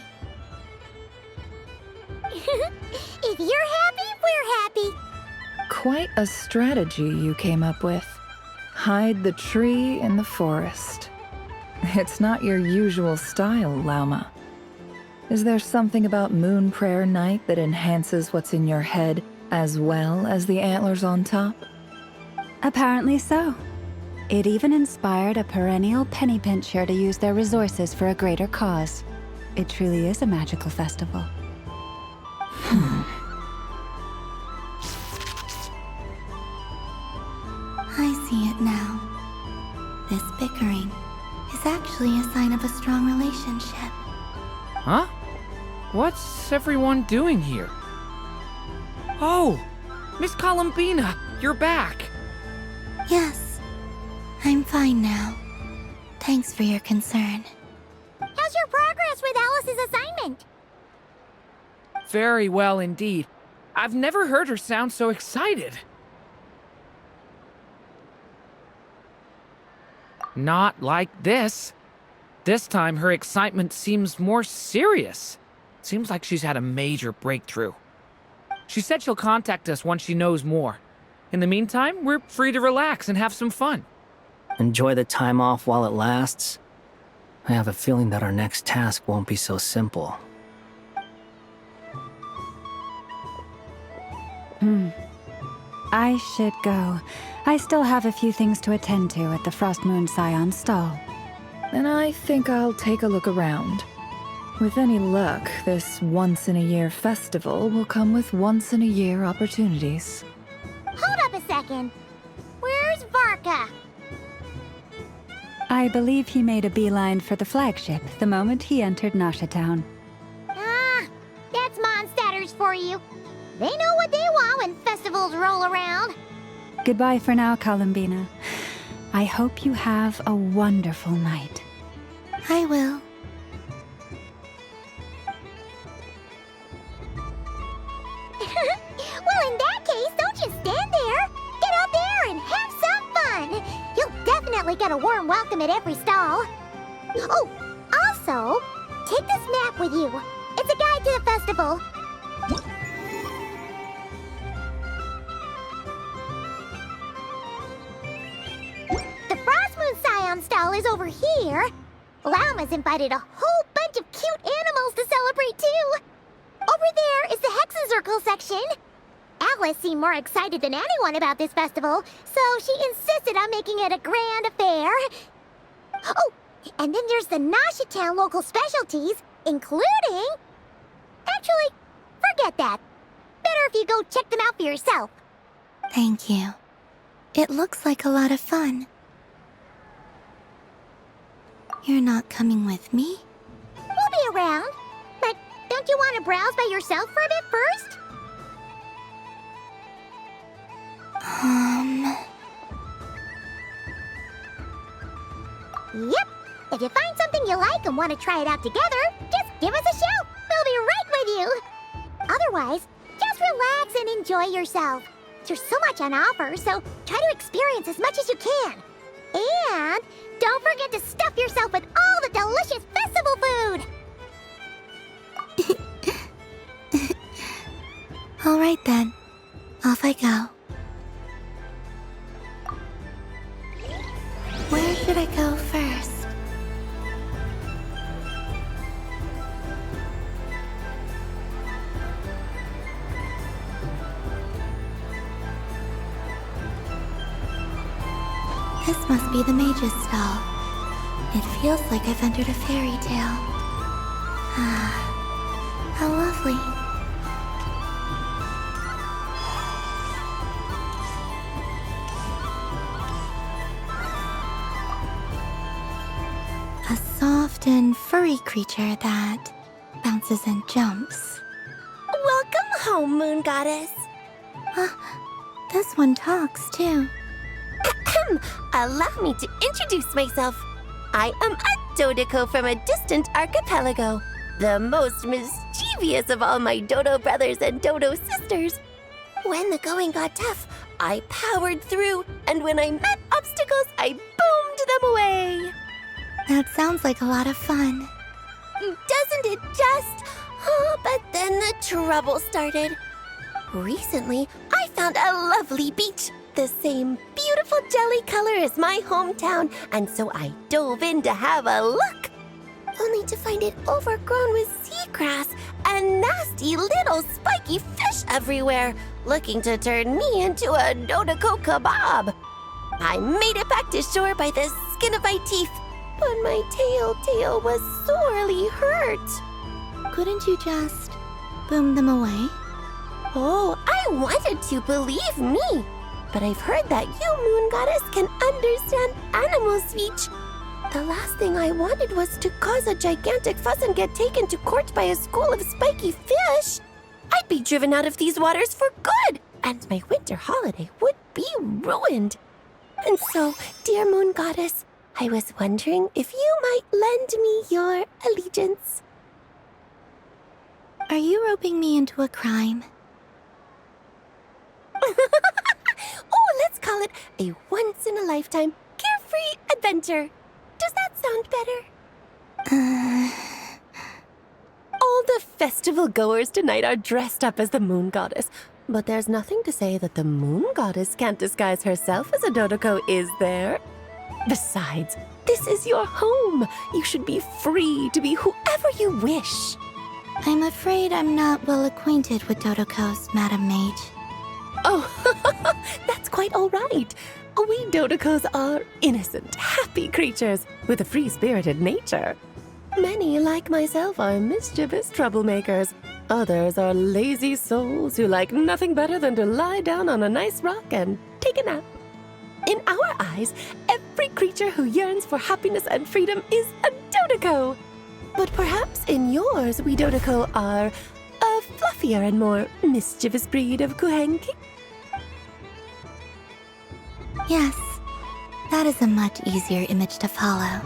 If you're happy, we're happy. Quite a strategy you came up with. Hide the tree in the forest. It's not your usual style, Lauma. Is there something about Moon Prayer Night that enhances what's in your head as well as the antlers on top? Apparently so. It even inspired a perennial penny pincher to use their resources for a greater cause. It truly is a magical festival. I see it now. This bickering is actually a sign of a strong relationship. Huh? What's everyone doing here? Oh! Miss Columbina, you're back! Yes, I'm fine now. Thanks for your concern. How's your progress with Alice's assignment? Very well indeed. I've never heard her sound so excited. Not like this. This time her excitement seems more serious. Seems like she's had a major breakthrough. She said she'll contact us once she knows more. In the meantime, we're free to relax and have some fun. Enjoy the time off while it lasts. I have a feeling that our next task won't be so simple. I should go. I still have a few things to attend to at the Frost Moon Scion stall. And I think I'll take a look around. With any luck, this once-in-a-year festival will come with once-in-a-year opportunities. Hold up a second. Where's Varka? I believe he made a beeline for the flagship the moment he entered Nashatown. Ah, that's Mondstadters for you. They know what they want when festivals roll around. Goodbye for now, Columbina. I hope you have a wonderful night. I will. Well, in that case, don't just stand there. Get out there and have some fun. You'll definitely get a warm welcome at every stall. Oh, also, take this map with you. It's a guide to the festival. The Frost Moon Scion stall is over here. Lauma's invited a whole bunch of cute animals to celebrate too. Over there is the Hexencircle section. Alice seemed more excited than anyone about this festival, so she insisted on making it a grand affair. Oh, and then there's the Noshitown local specialties, including... Actually, forget that. Better if you go check them out for yourself. Thank you. It looks like a lot of fun. You're not coming with me? We'll be around. But don't you want to browse by yourself for a bit first? Yep. If you find something you like and want to try it out together, just give us a shout. We'll be right with you. Otherwise, just relax and enjoy yourself. There's so much on offer, so try to experience as much as you can. And don't forget to stuff yourself with all the delicious festival food! All right then. Off I go. Where should I go first? This must be the mage's stall. It feels like I've entered a fairy tale. Ah, how lovely. A soft and furry creature that bounces and jumps. Welcome home, Moon Goddess. This one talks too. Allow me to introduce myself. I am a Dottore from a distant archipelago, the most mischievous of all my Dodo brothers and Dodo sisters. When the going got tough, I powered through, and when I met obstacles, I boomed them away. That sounds like a lot of fun. Doesn't it just? Oh, but then the trouble started. Recently, I found a lovely beach, the same beautiful jelly color as my hometown, and so I dove in to have a look. Only to find it overgrown with seagrass and nasty little spiky fish everywhere, looking to turn me into a Dodoko kebab. I made it back to shore by the skin of my teeth, but my tail was sorely hurt. Couldn't you just boom them away? Oh, I wanted to, believe me. But I've heard that you, Moon Goddess, can understand animal speech. The last thing I wanted was to cause a gigantic fuss and get taken to court by a school of spiky fish. I'd be driven out of these waters for good, and my winter holiday would be ruined. And so, dear Moon Goddess, I was wondering if you might lend me your allegiance. Are you roping me into a crime? Oh, let's call it a once-in-a-lifetime carefree adventure. Does that sound better? All the festival goers tonight are dressed up as the Moon Goddess, but there's nothing to say that the Moon Goddess can't disguise herself as a Dodoko, is there? Besides, this is your home. You should be free to be whoever you wish. I'm afraid I'm not well acquainted with Dodokos, Madam Mage. Oh, that's quite all right. We Dodokos are innocent, happy creatures with a free-spirited nature. Many, like myself, are mischievous troublemakers. Others are lazy souls who like nothing better than to lie down on a nice rock and take a nap. In our eyes, every creature who yearns for happiness and freedom is a Dodoko. But perhaps in yours, we Dodoko are a fluffier and more mischievous breed of Kuhenki. Yes, that is a much easier image to follow.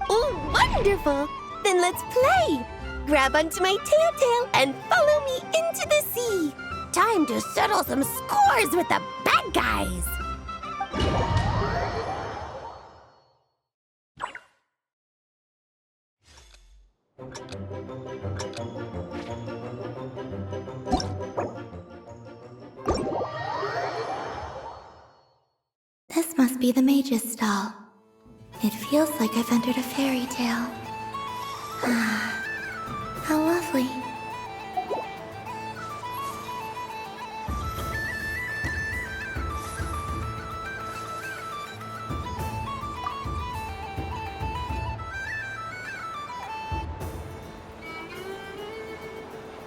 Oh, wonderful! Then let's play! Grab onto my tail and follow me into the sea! Time to settle some scores with the bad guys! This must be the mage's stall. It feels like I've entered a fairy tale. Ah, how lovely.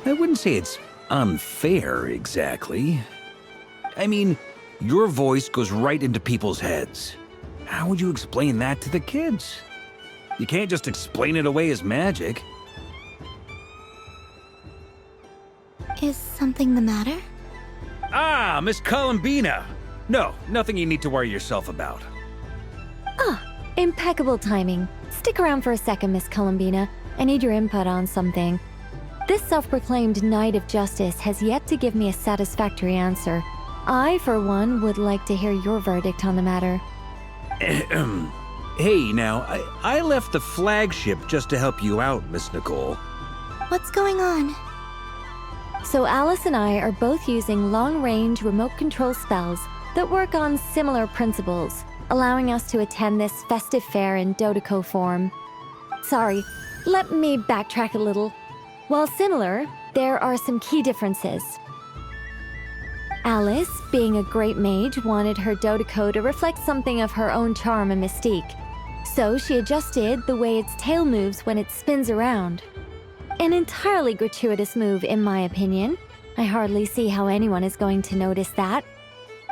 I wouldn't say it's unfair, exactly. I mean, your voice goes right into people's heads. How would you explain that to the kids? You can't just explain it away as magic. Is something the matter? Ah, Miss Columbina! No, nothing you need to worry yourself about. Ah, impeccable timing. Stick around for a second, Miss Columbina. I need your input on something. This self-proclaimed Knight of Justice has yet to give me a satisfactory answer. I, for one, would like to hear your verdict on the matter. Hey, now, I left the flagship just to help you out, Miss Nicole. What's going on? So Alice and I are both using long-range remote control spells that work on similar principles, allowing us to attend this festive fair in Dottore form. Sorry, let me backtrack a little. While similar, there are some key differences. Alice, being a great mage, wanted her Dottore to reflect something of her own charm and mystique. So she adjusted the way its tail moves when it spins around. An entirely gratuitous move, in my opinion. I hardly see how anyone is going to notice that.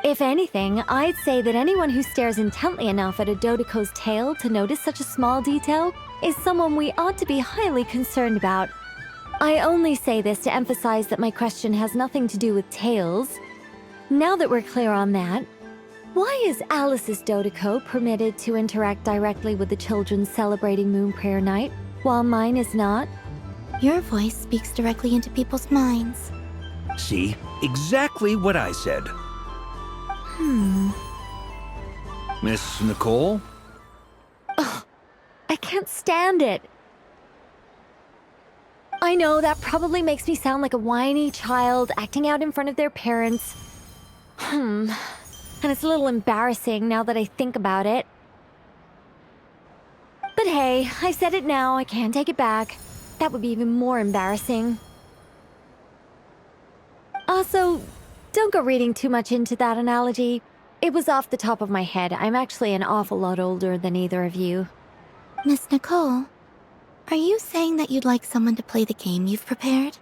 If anything, I'd say that anyone who stares intently enough at a Dottore's tail to notice such a small detail is someone we ought to be highly concerned about. I only say this to emphasize that my question has nothing to do with tails. Now that we're clear on that, why is Alice's Dottore permitted to interact directly with the children celebrating Moon Prayer Night, while mine is not? Your voice speaks directly into people's minds. See? Exactly what I said. Miss Nicole? Ugh, I can't stand it. I know that probably makes me sound like a whiny child acting out in front of their parents. And it's a little embarrassing now that I think about it. But hey, I've said it now, I can't take it back. That would be even more embarrassing. Also, don't go reading too much into that analogy. It was off the top of my head. I'm actually an awful lot older than either of you. Miss Nicole, are you saying that you'd like someone to play the game you've prepared?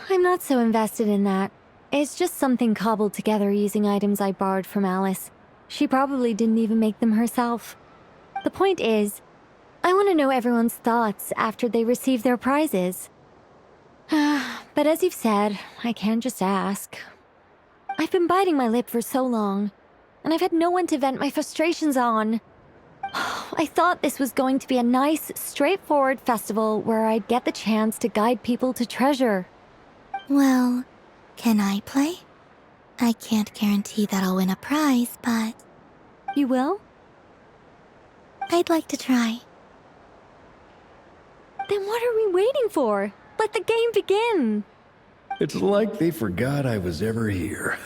I'm not so invested in that. It's just something cobbled together using items I borrowed from Alice. She probably didn't even make them herself. The point is, I want to know everyone's thoughts after they receive their prizes. But as you've said, I can't just ask. I've been biting my lip for so long, and I've had no one to vent my frustrations on. I thought this was going to be a nice, straightforward festival where I'd get the chance to guide people to treasure. Well, can I play? I can't guarantee that I'll win a prize, but... You will? I'd like to try. Then what are we waiting for? Let the game begin! It's like they forgot I was ever here.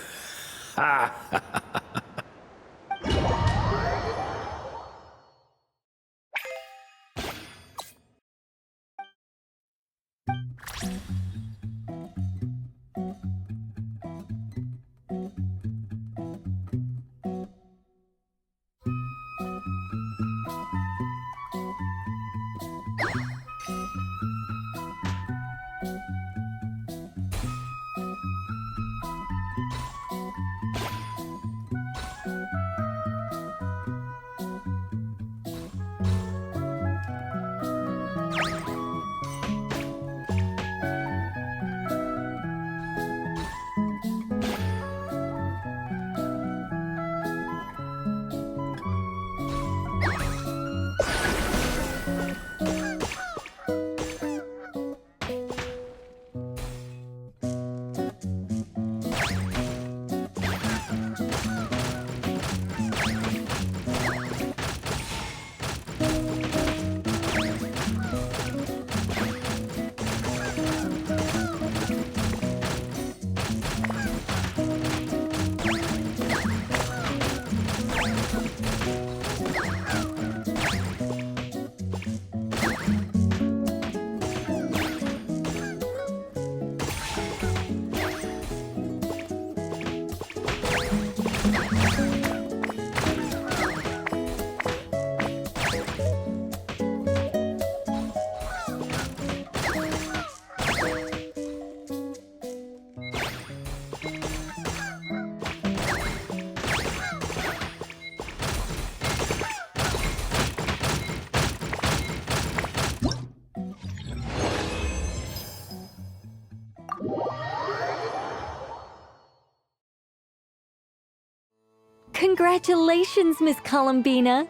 Congratulations, Miss Columbina!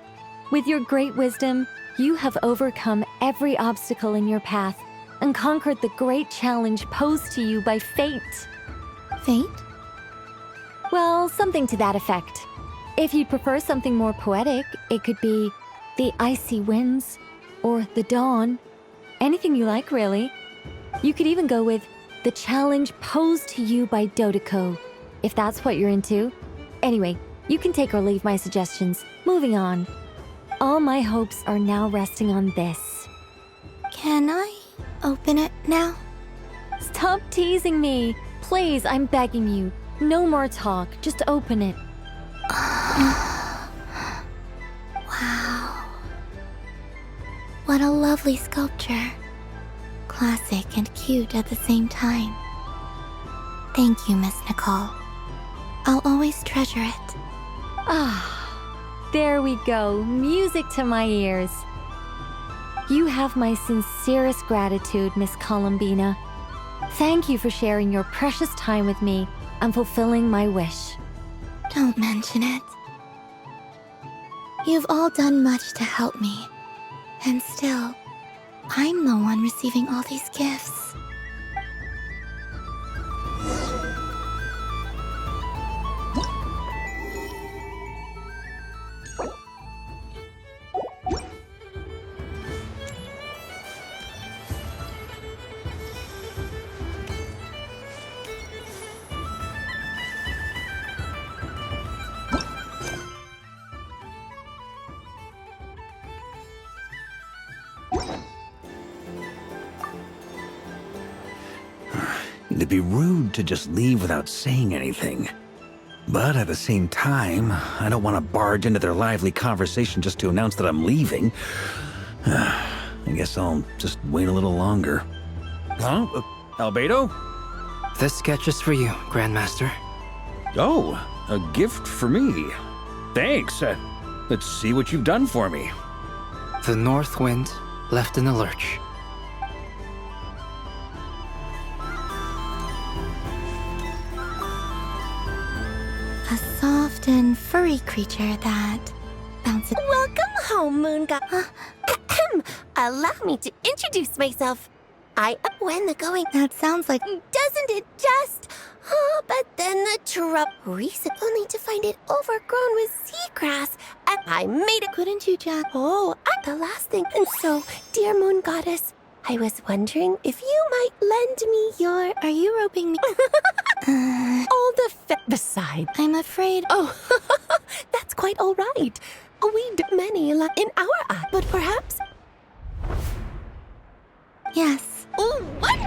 With your great wisdom, you have overcome every obstacle in your path and conquered the great challenge posed to you by fate. Fate? Well, something to that effect. If you'd prefer something more poetic, it could be the icy winds or the dawn. Anything you like, really. You could even go with the challenge posed to you by Dottore, if that's what you're into. Anyway, you can take or leave my suggestions. Moving on. All my hopes are now resting on this. Can I open it now? Stop teasing me. Please, I'm begging you. No more talk. Just open it. Wow. What a lovely sculpture. Classic and cute at the same time. Thank you, Miss Nicole. I'll always treasure it. Ah, there we go. Music to my ears. You have my sincerest gratitude, Miss Columbina. Thank you for sharing your precious time with me and fulfilling my wish. Don't mention it. You've all done much to help me. And still, I'm the one receiving all these gifts. It'd be rude to just leave without saying anything. But at the same time, I don't want to barge into their lively conversation just to announce that I'm leaving. I guess I'll just wait a little longer. Huh? Albedo? This sketch is for you, Grandmaster. Oh, a gift for me. Thanks. Let's see what you've done for me. The north wind left in a lurch. A soft and furry creature that bounces. Welcome home, Moon God. Allow me to introduce myself. I am when the going. That sounds like. Doesn't it just? Oh, but then the trouble. Recent, only to find it overgrown with seagrass, and I made it. Couldn't you just? Oh, I'm the last thing. And so, dear Moon Goddess, I was wondering if you might lend me your. Are you roping me? All the beside. I'm afraid. Oh, that's quite all right. We do many in our eye, but perhaps. Yes. Oh, what?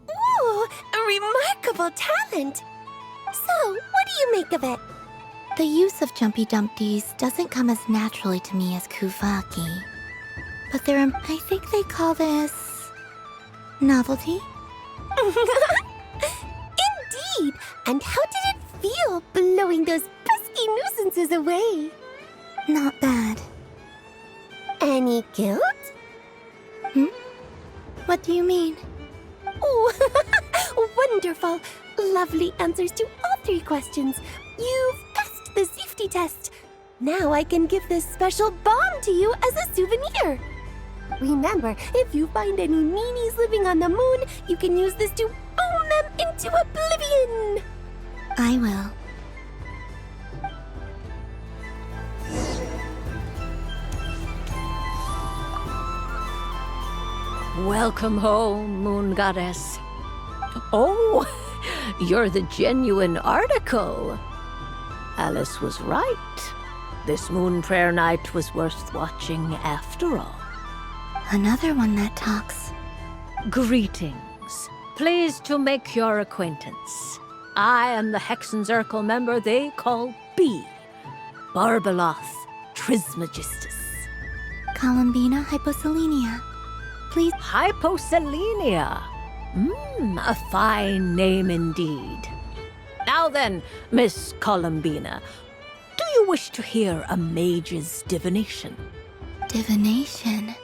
Ooh, a remarkable talent. So, what do you make of it? The use of Jumpy Dumpties doesn't come as naturally to me as Kuvaki. But I think they call this... novelty? Indeed! And how did it feel blowing those pesky nuisances away? Not bad. Any guilt? What do you mean? Oh, wonderful! Lovely answers to all 3 questions. You've passed the safety test. Now I can give this special bomb to you as a souvenir. Remember, if you find any meanies living on the moon, you can use this to boom them into oblivion. I will. Welcome home, Moon Goddess. Oh, you're the genuine article. Alice was right. This Moon Prayer Night was worth watching after all. Another one that talks. Greetings. Pleased to make your acquaintance. I am the Hexenzirkel member they call B. Barbeloth Trismegistus. Columbina hyposelenia. Please. Hyposelenia. A fine name indeed. Now then, Miss Columbina, do you wish to hear a mage's divination? Divination?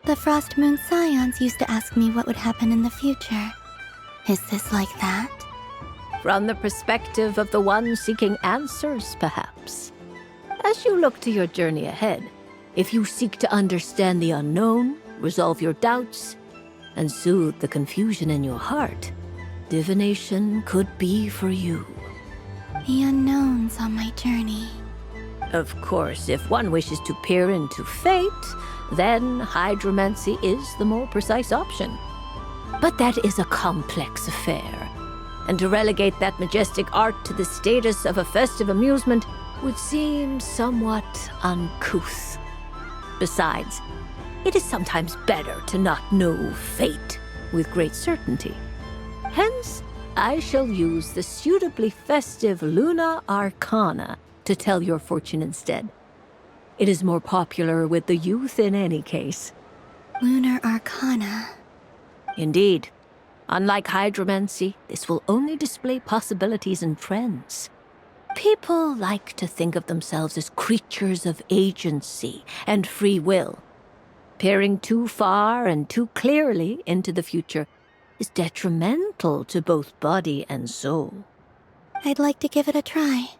The Frost Moon Scions used to ask me what would happen in the future. Is this like that? From the perspective of the one seeking answers, perhaps. As you look to your journey ahead, if you seek to understand the unknown, resolve your doubts, and soothe the confusion in your heart, divination could be for you. The unknowns on my journey. Of course, if one wishes to peer into fate, then hydromancy is the more precise option. But that is a complex affair, and to relegate that majestic art to the status of a festive amusement would seem somewhat uncouth. Besides, it is sometimes better to not know fate with great certainty. Hence, I shall use the suitably festive Luna Arcana to tell your fortune instead. It is more popular with the youth in any case. Lunar Arcana. Indeed. Unlike hydromancy, this will only display possibilities and trends. People like to think of themselves as creatures of agency and free will. Peering too far and too clearly into the future is detrimental to both body and soul. I'd like to give it a try.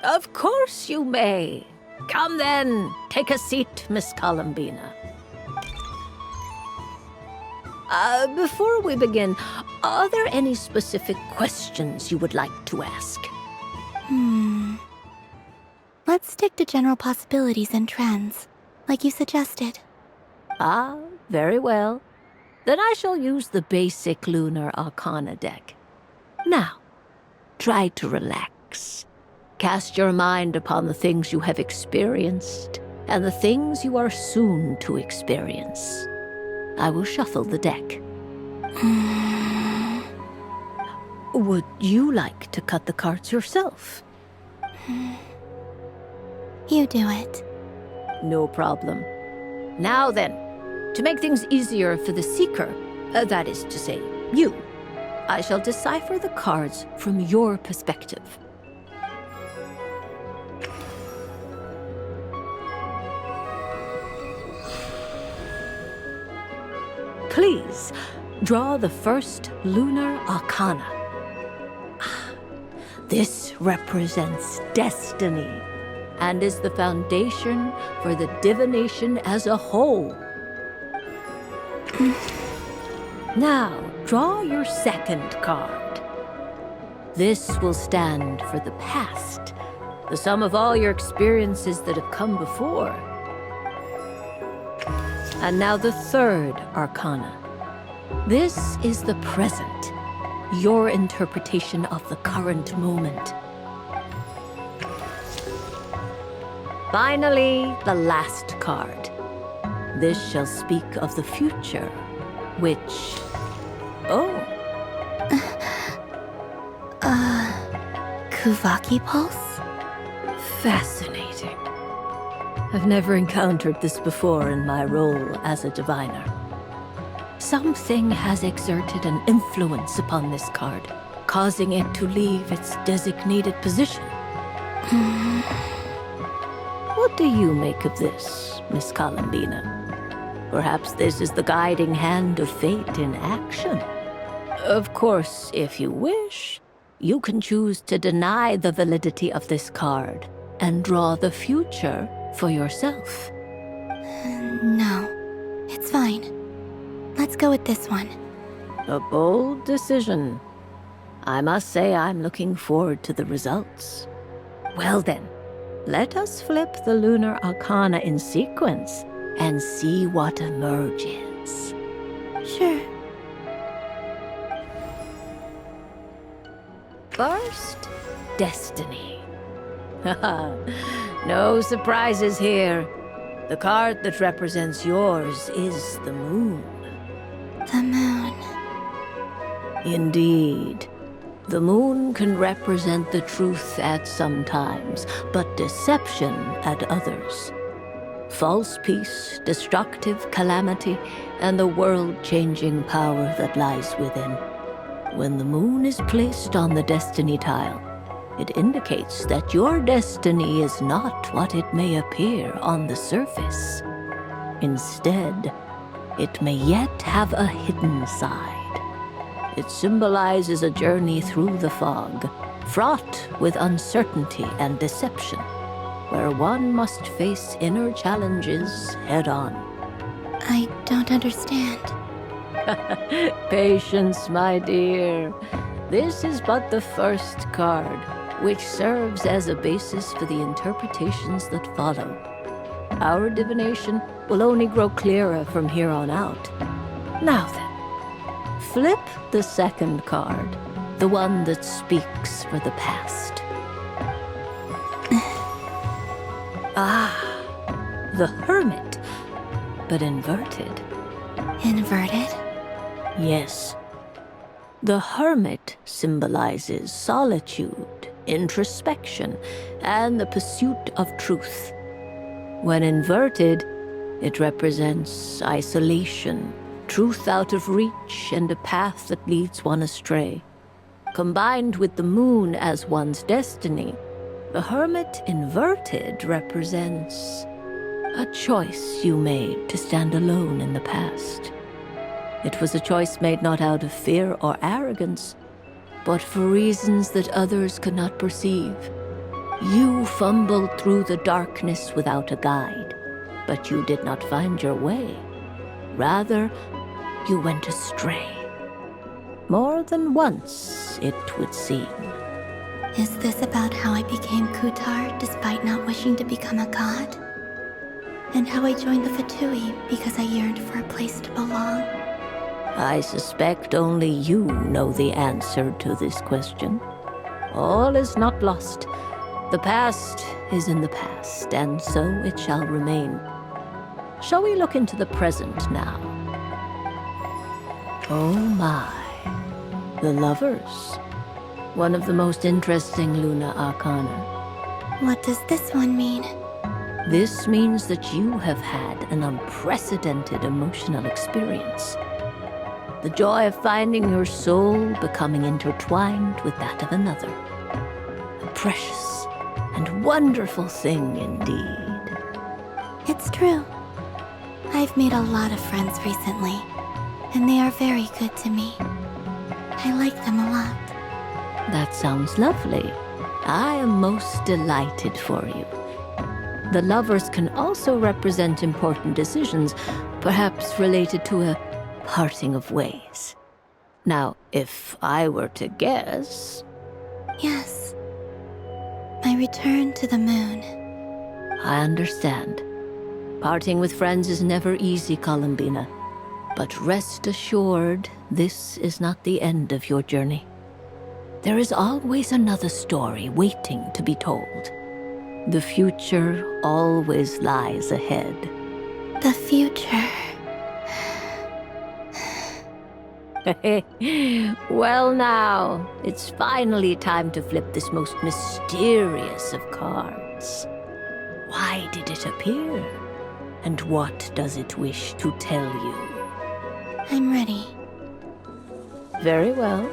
Of course you may. Come then, take a seat, Miss Columbina. Before we begin, are there any specific questions you would like to ask? Let's stick to general possibilities and trends, like you suggested. Ah, very well. Then I shall use the basic Lunar Arcana deck. Now, try to relax. Cast your mind upon the things you have experienced and the things you are soon to experience. I will shuffle the deck. Would you like to cut the cards yourself? You do it. No problem. Now then, to make things easier for the seeker, that is to say, you, I shall decipher the cards from your perspective. Please, draw the first Lunar Arcana. This represents destiny and is the foundation for the divination as a whole. Now, draw your second card. This will stand for the past, the sum of all your experiences that have come before. And now the third Arcana. This is the present, your interpretation of the current moment. Finally, the last card. This shall speak of the future, which... Kuvaki pulse? Fascinating. I've never encountered this before in my role as a diviner. Something has exerted an influence upon this card, causing it to leave its designated position. What do you make of this, Miss Columbina? Perhaps this is the guiding hand of fate in action. Of course, if you wish, you can choose to deny the validity of this card and draw the future for yourself. No, it's fine. Let's go with this one. A bold decision. I must say I'm looking forward to the results. Well then, let us flip the lunar arcana in sequence and see what emerges. Sure. First, Destiny. No surprises here. The card that represents yours is the moon. The moon. Indeed. The moon can represent the truth at some times, but deception at others. False peace, destructive calamity, and the world-changing power that lies within. When the moon is placed on the destiny tile, it indicates that your destiny is not what it may appear on the surface. Instead, it may yet have a hidden side. It symbolizes a journey through the fog, fraught with uncertainty and deception, where one must face inner challenges head-on. I don't understand. Patience, my dear. This is but the first card, which serves as a basis for the interpretations that follow. Our divination will only grow clearer from here on out. Now then, flip the second card, the one that speaks for the past. The Hermit, but inverted. Inverted? Yes. The Hermit symbolizes solitude, introspection, and the pursuit of truth. When inverted, it represents isolation, truth out of reach, and a path that leads one astray. Combined with the moon as one's destiny, the Hermit inverted represents a choice you made to stand alone in the past. It was a choice made not out of fear or arrogance, but for reasons that others could not perceive. You fumbled through the darkness without a guide, but you did not find your way. Rather, you went astray. More than once, it would seem. Is this about how I became Kutar despite not wishing to become a god? And how I joined the Fatui because I yearned for a place to belong? I suspect only you know the answer to this question. All is not lost. The past is in the past, and so it shall remain. Shall we look into the present now? Oh my. The Lovers. One of the most interesting Luna Arcana. What does this one mean? This means that you have had an unprecedented emotional experience. The joy of finding your soul becoming intertwined with that of another. A precious and wonderful thing indeed. It's true. I've made a lot of friends recently, and they are very good to me. I like them a lot. That sounds lovely. I am most delighted for you. The Lovers can also represent important decisions, perhaps related to a parting of ways. Now, if I were to guess... Yes. My return to the moon. I understand. Parting with friends is never easy, Columbina. But rest assured, this is not the end of your journey. There is always another story waiting to be told. The future always lies ahead. The future. Well now, it's finally time to flip this most mysterious of cards. Why did it appear? And what does it wish to tell you? I'm ready. Very well.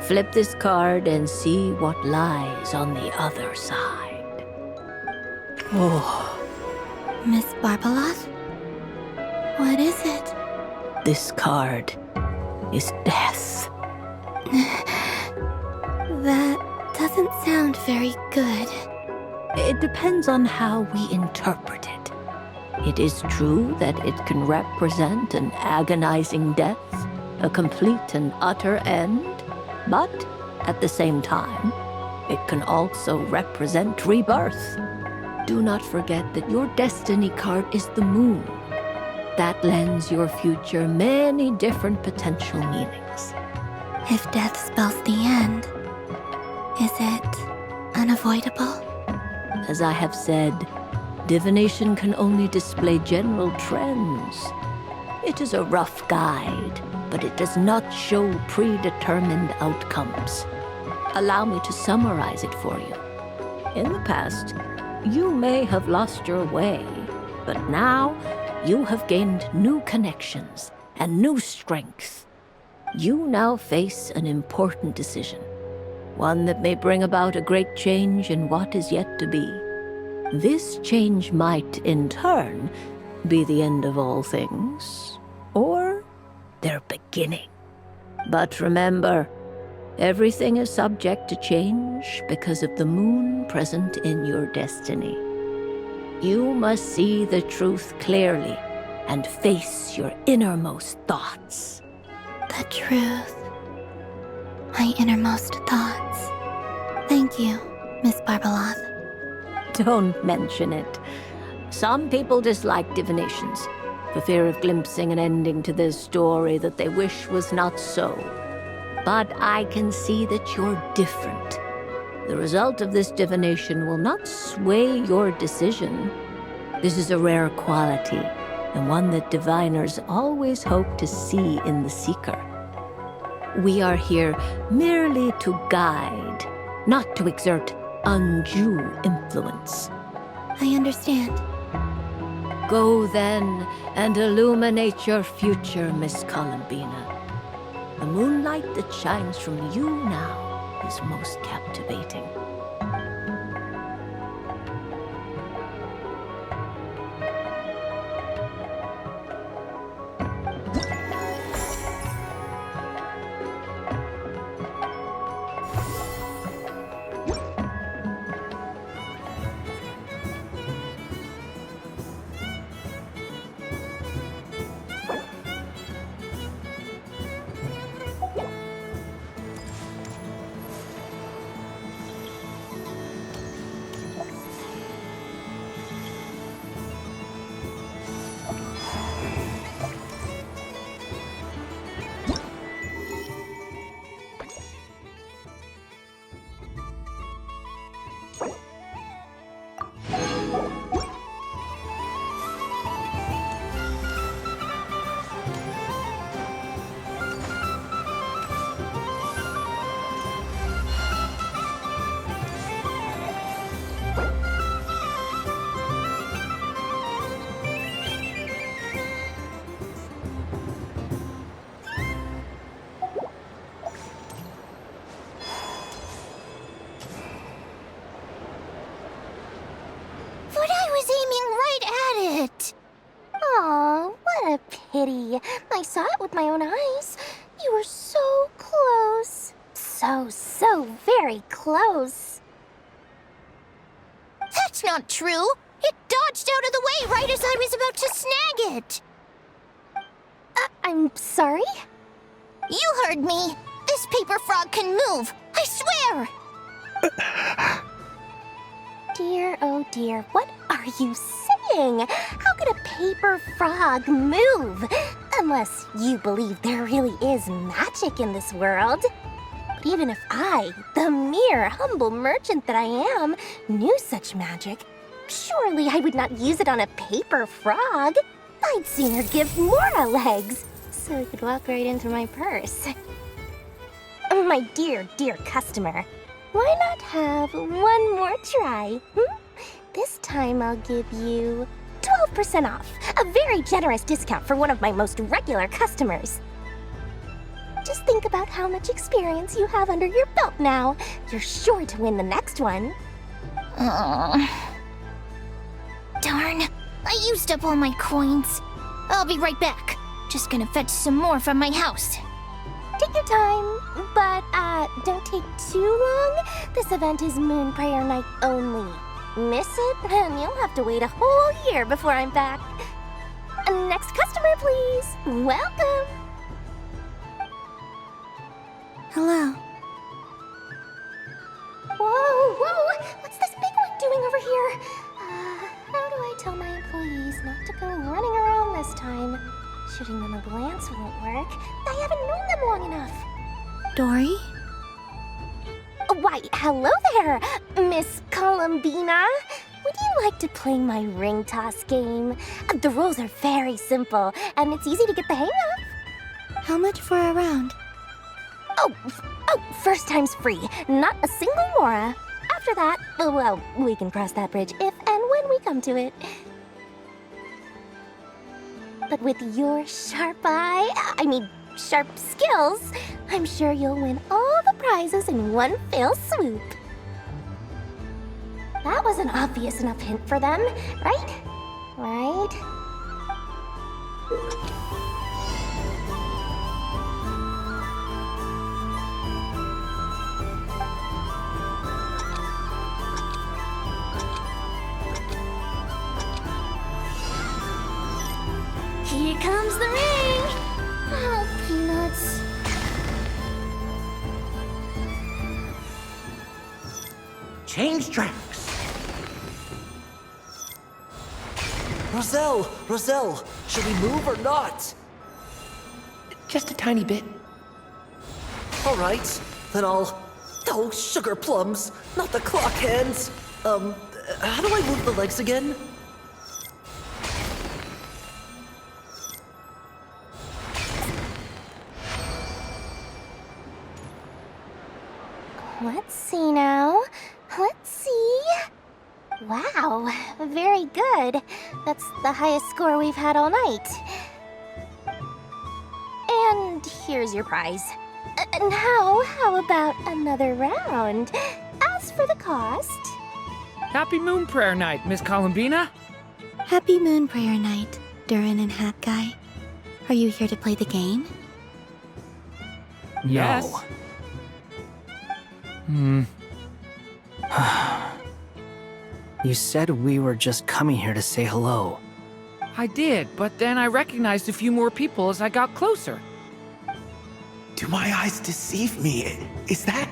Flip this card and see what lies on the other side. Oh. Miss Barbaloth? What is it? This card is death. That doesn't sound very good. It depends on how we interpret it. It is true that it can represent an agonizing death, a complete and utter end, but at the same time, it can also represent rebirth. Do not forget that your destiny card is the moon. That lends your future many different potential meanings. If death spells the end, is it unavoidable? As I have said, divination can only display general trends. It is a rough guide, but it does not show predetermined outcomes. Allow me to summarize it for you. In the past, you may have lost your way, but now you have gained new connections and new strength. You now face an important decision, one that may bring about a great change in what is yet to be. This change might, in turn, be the end of all things, or their beginning. But remember, everything is subject to change because of the moon present in your destiny. You must see the truth clearly and face your innermost thoughts. The truth. My innermost thoughts. Thank you, Miss Barbaloth. Don't mention it. Some people dislike divinations, for fear of glimpsing an ending to their story that they wish was not so. But I can see that you're different. The result of this divination will not sway your decision. This is a rare quality, and one that diviners always hope to see in the seeker. We are here merely to guide, not to exert undue influence. I understand. Go then and illuminate your future, Miss Columbina. The moonlight that shines from you now is most captivating. Aw, what a pity. I saw it with my own eyes. You were so close. So very close. That's not true. It dodged out of the way right as I was about to snag it. I'm sorry? You heard me. This paper frog can move. I swear. Dear, oh dear, what are you saying? How could a paper frog move? Unless you believe there really is magic in this world. But even if I, the mere humble merchant that I am, knew such magic, surely I would not use it on a paper frog. I'd sooner give Mora legs. so it could walk right into my purse. My dear, dear customer, why not have one more try? This time I'll give you 12% off, a very generous discount for one of my most regular customers. Just think about how much experience you have under your belt now. You're sure to win the next one. Darn, I used up all my coins. I'll be right back. Just gonna fetch some more from my house. Take your time, but don't take too long. This event is Moon Prayer Night only. Miss it, and you'll have to wait a whole year before I'm back. Next customer, please. Welcome. Hello. Whoa! What's this big one doing over here? How do I tell my employees not to go running around this time? Shooting them a glance won't work. I haven't known them long enough. Dory? Why, hello there, Miss Columbina. Would you like to play my ring toss game? The rules are very simple, and it's easy to get the hang of. How much for a round? Oh, first time's free. Not a single mora. After that, well, we can cross that bridge if and when we come to it. But with your sharp skills, I'm sure you'll win all the prizes in one fell swoop. That was an obvious enough hint for them, right? Right? Here comes the ring! Oh, peanuts. Change tracks. Roselle, should we move or not? Just a tiny bit. All right, then I'll... Oh, sugar plums, not the clock hands. How do I move the legs again? Let's see now. Let's see. Wow, very good. That's the highest score we've had all night. And here's your prize. Now, how about another round? As for the cost... Happy Moon Prayer Night, Miss Columbina. Happy Moon Prayer Night, Durin and Hat Guy. Are you here to play the game? Yes. You said we were just coming here to say hello. I did, but then I recognized a few more people as I got closer. Do my eyes deceive me? Is that...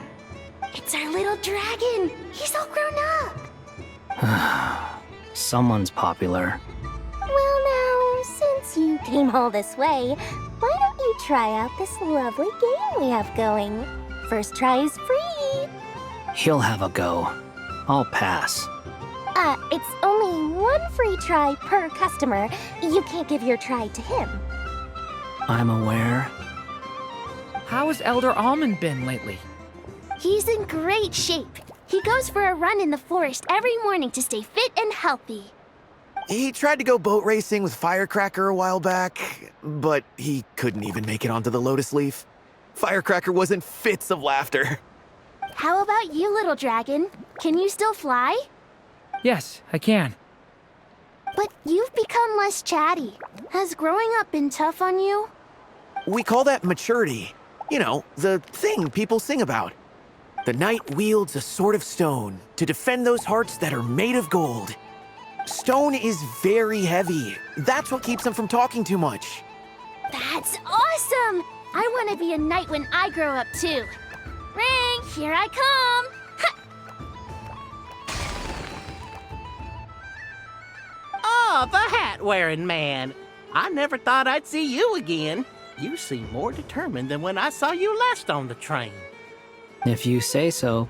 It's our little dragon! He's all grown up! Someone's popular. Well now, since you came all this way, why don't you try out this lovely game we have going? First try is free! He'll have a go. I'll pass. It's only one free try per customer. You can't give your try to him. I'm aware. How has Elder Almond been lately? He's in great shape. He goes for a run in the forest every morning to stay fit and healthy. He tried to go boat racing with Firecracker a while back, but he couldn't even make it onto the Lotus Leaf. Firecracker was in fits of laughter. How about you, little dragon? Can you still fly? Yes, I can. But you've become less chatty. Has growing up been tough on you? We call that maturity. You know, the thing people sing about. The knight wields a sword of stone to defend those hearts that are made of gold. Stone is very heavy. That's what keeps him from talking too much. That's awesome! I want to be a knight when I grow up, too. Ring, here I come! Oh, the hat-wearing man. I never thought I'd see you again. You seem more determined than when I saw you last on the train. If you say so.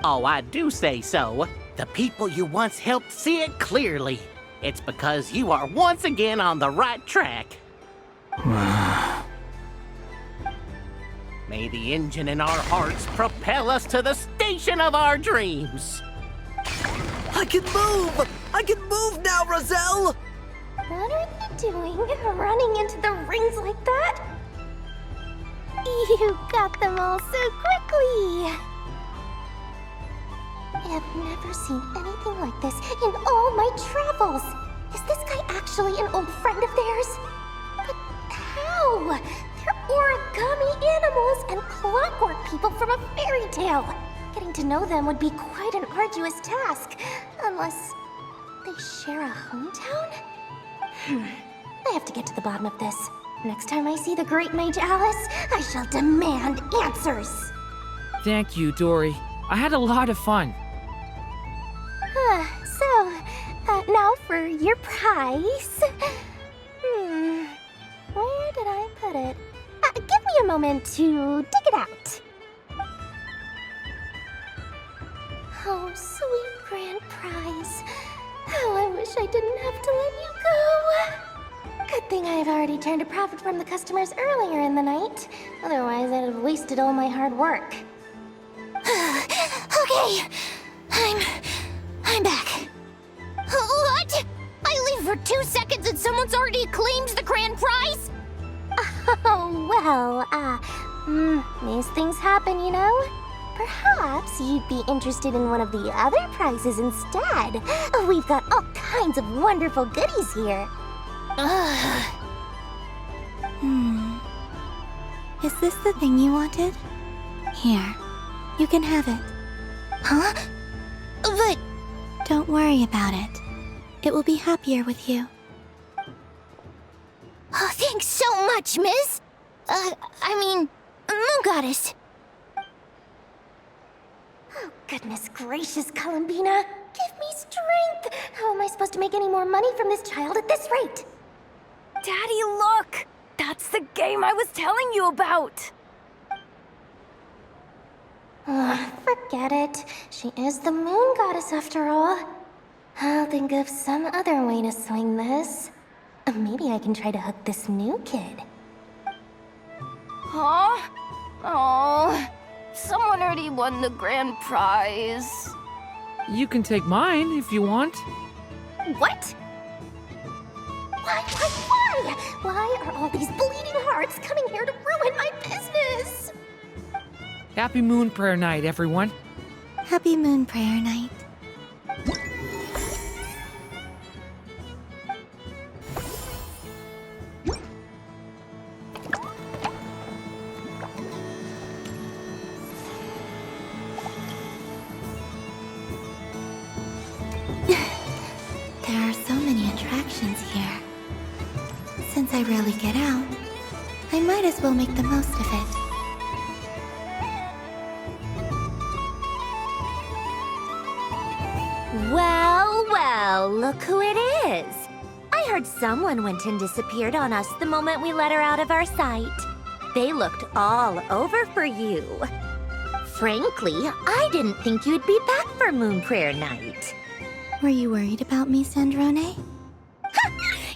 Oh, I do say so. The people you once helped see it clearly. It's because you are once again on the right track. May the engine in our hearts propel us to the station of our dreams. I can move! I can move now, Roselle! What are you doing, running into the rings like that? You got them all so quickly! I have never seen anything like this in all my travels. Is this guy actually an old friend of theirs? But how? They're origami animals and clockwork people from a fairy tale. Getting to know them would be quite an arduous task, unless they share a hometown? I have to get to the bottom of this. Next time I see the Great Mage Alice, I shall demand answers. Thank you, Dory. I had a lot of fun. Now for your prize. Where did I put it? Give me a moment to dig it out. Oh, sweet grand prize. How I wish I didn't have to let you go. Good thing I've already turned a profit from the customers earlier in the night. Otherwise, I'd have wasted all my hard work. Okay, I'm back. What? I leave for 2 seconds and someone's already claimed the grand prize? Oh, well, these things happen, you know? Perhaps you'd be interested in one of the other prizes instead. We've got all kinds of wonderful goodies here. Is this the thing you wanted? Here, you can have it. Huh? But... Don't worry about it. It will be happier with you. Oh, thanks so much, miss. Moon Goddess. Oh, goodness gracious, Columbina. Give me strength. How am I supposed to make any more money from this child at this rate? Daddy, look! That's the game I was telling you about! Forget it. She is the Moon Goddess after all. I'll think of some other way to swing this. Maybe I can try to hook this new kid. Huh? Oh, someone already won the grand prize. You can take mine if you want. What? Why? Why are all these bleeding hearts coming here to ruin my business? Happy Moon Prayer Night, everyone. Happy Moon Prayer Night. There are so many attractions here. Since I rarely get out, I might as well make the most of it. Well, look who it is. I heard someone went and disappeared on us the moment we let her out of our sight. They looked all over for you. Frankly, I didn't think you'd be back for Moon Prayer Night. Were you worried about me, Sandrone?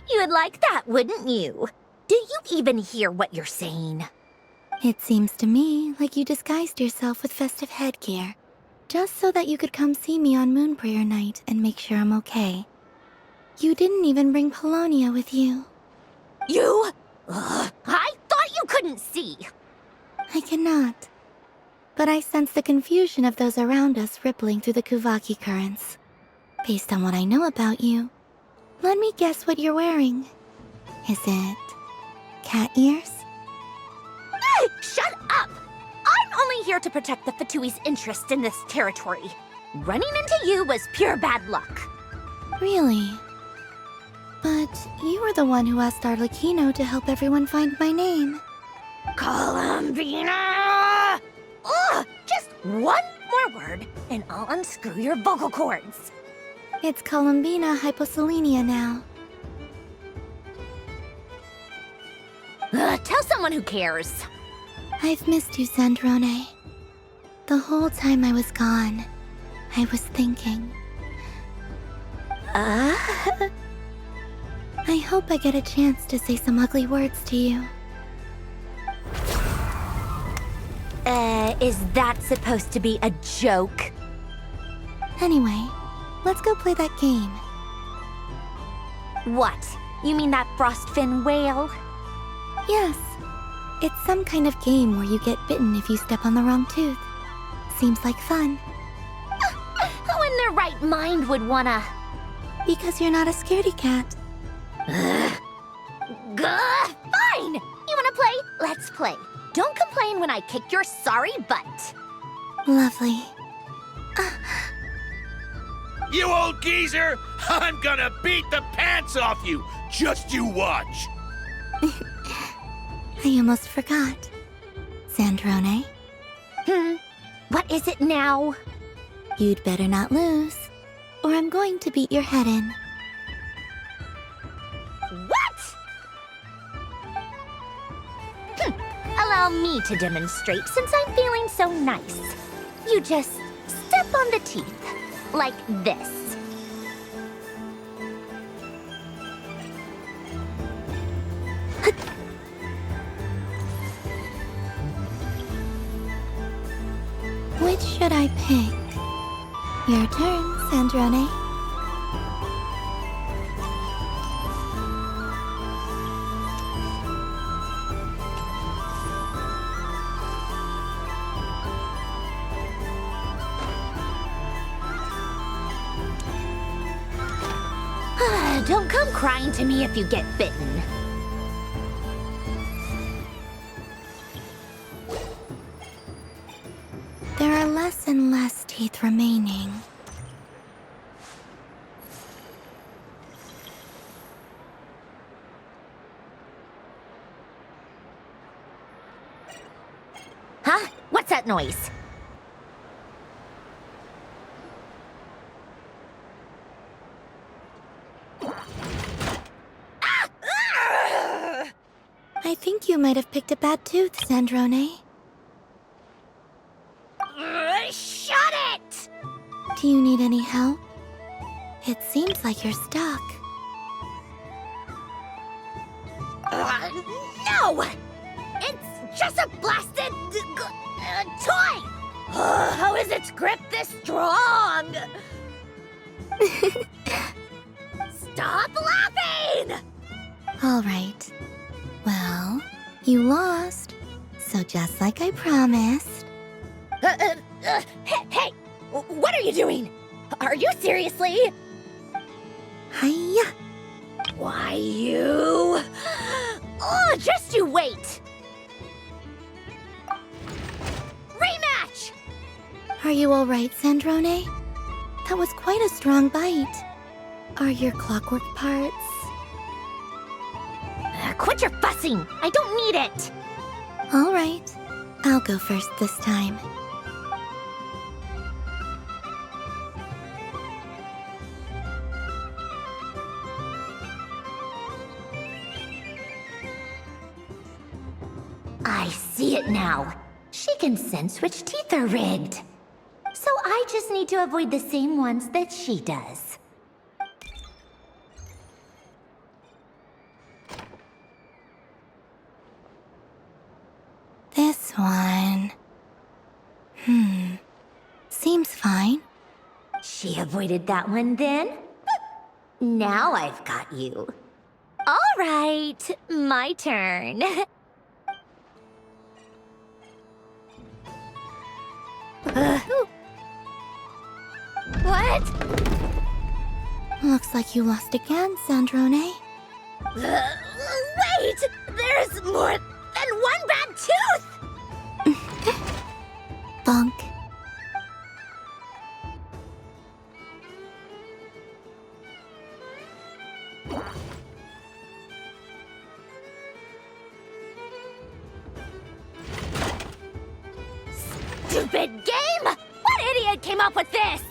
You would like that, wouldn't you? Do you even hear what you're saying? It seems to me like you disguised yourself with festive headgear, just so that you could come see me on Moon Prayer Night and make sure I'm okay. You didn't even bring Polonia with you. You? Ugh, I thought you couldn't see. I cannot. But I sense the confusion of those around us rippling through the Kuvaki currents. Based on what I know about you, let me guess what you're wearing. Is it cat ears? Shut up! I'm only here to protect the Fatui's interest in this territory. Running into you was pure bad luck. Really? But you were the one who asked Arlecchino to help everyone find my name. Columbina! Ugh! Just one more word, and I'll unscrew your vocal cords. It's Columbina Hyposelenia now. Tell someone who cares. I've missed you, Sandrone. The whole time I was gone, I was thinking. I I hope I get a chance to say some ugly words to you. Is that supposed to be a joke? Anyway, let's go play that game. What? You mean that frostfin whale? Yes. It's some kind of game where you get bitten if you step on the wrong tooth. Seems like fun. Who in their right mind would wanna? Because you're not a scaredy cat. Gah! Fine! You wanna play? Let's play. Don't complain when I kick your sorry butt. Lovely. You old geezer! I'm gonna beat the pants off you! Just you watch! I almost forgot. Sandrone? What is it now? You'd better not lose, or I'm going to beat your head in. What? Allow me to demonstrate since I'm feeling so nice. You just step on the teeth, like this. Which should I pick? Your turn, Sandrone. Don't come crying to me if you get bitten. There are less and less teeth remaining. Huh? What's that noise? I think you might have picked a bad tooth, Sandrone. Shut it! Do you need any help? It seems like you're stuck. No! It's just a blasted toy! How is its grip this strong? Stop laughing! All right. Well, you lost. So just like I promised. Hey! What are you doing? Are you seriously? Hiya! Why, you... Oh, just you wait! Rematch! Are you all right, Sandrone? That was quite a strong bite. Are your clockwork parts? Quit your fussing! I don't need it! All right. I'll go first this time. I see it now. She can sense which teeth are rigged. So I just need to avoid the same ones that she does. This one... Seems fine. She avoided that one then? Now I've got you. All right, my turn. What? Looks like you lost again, Sandrone. Wait! There's more than one bad tooth! Bonk. Stupid game! What idiot came up with this?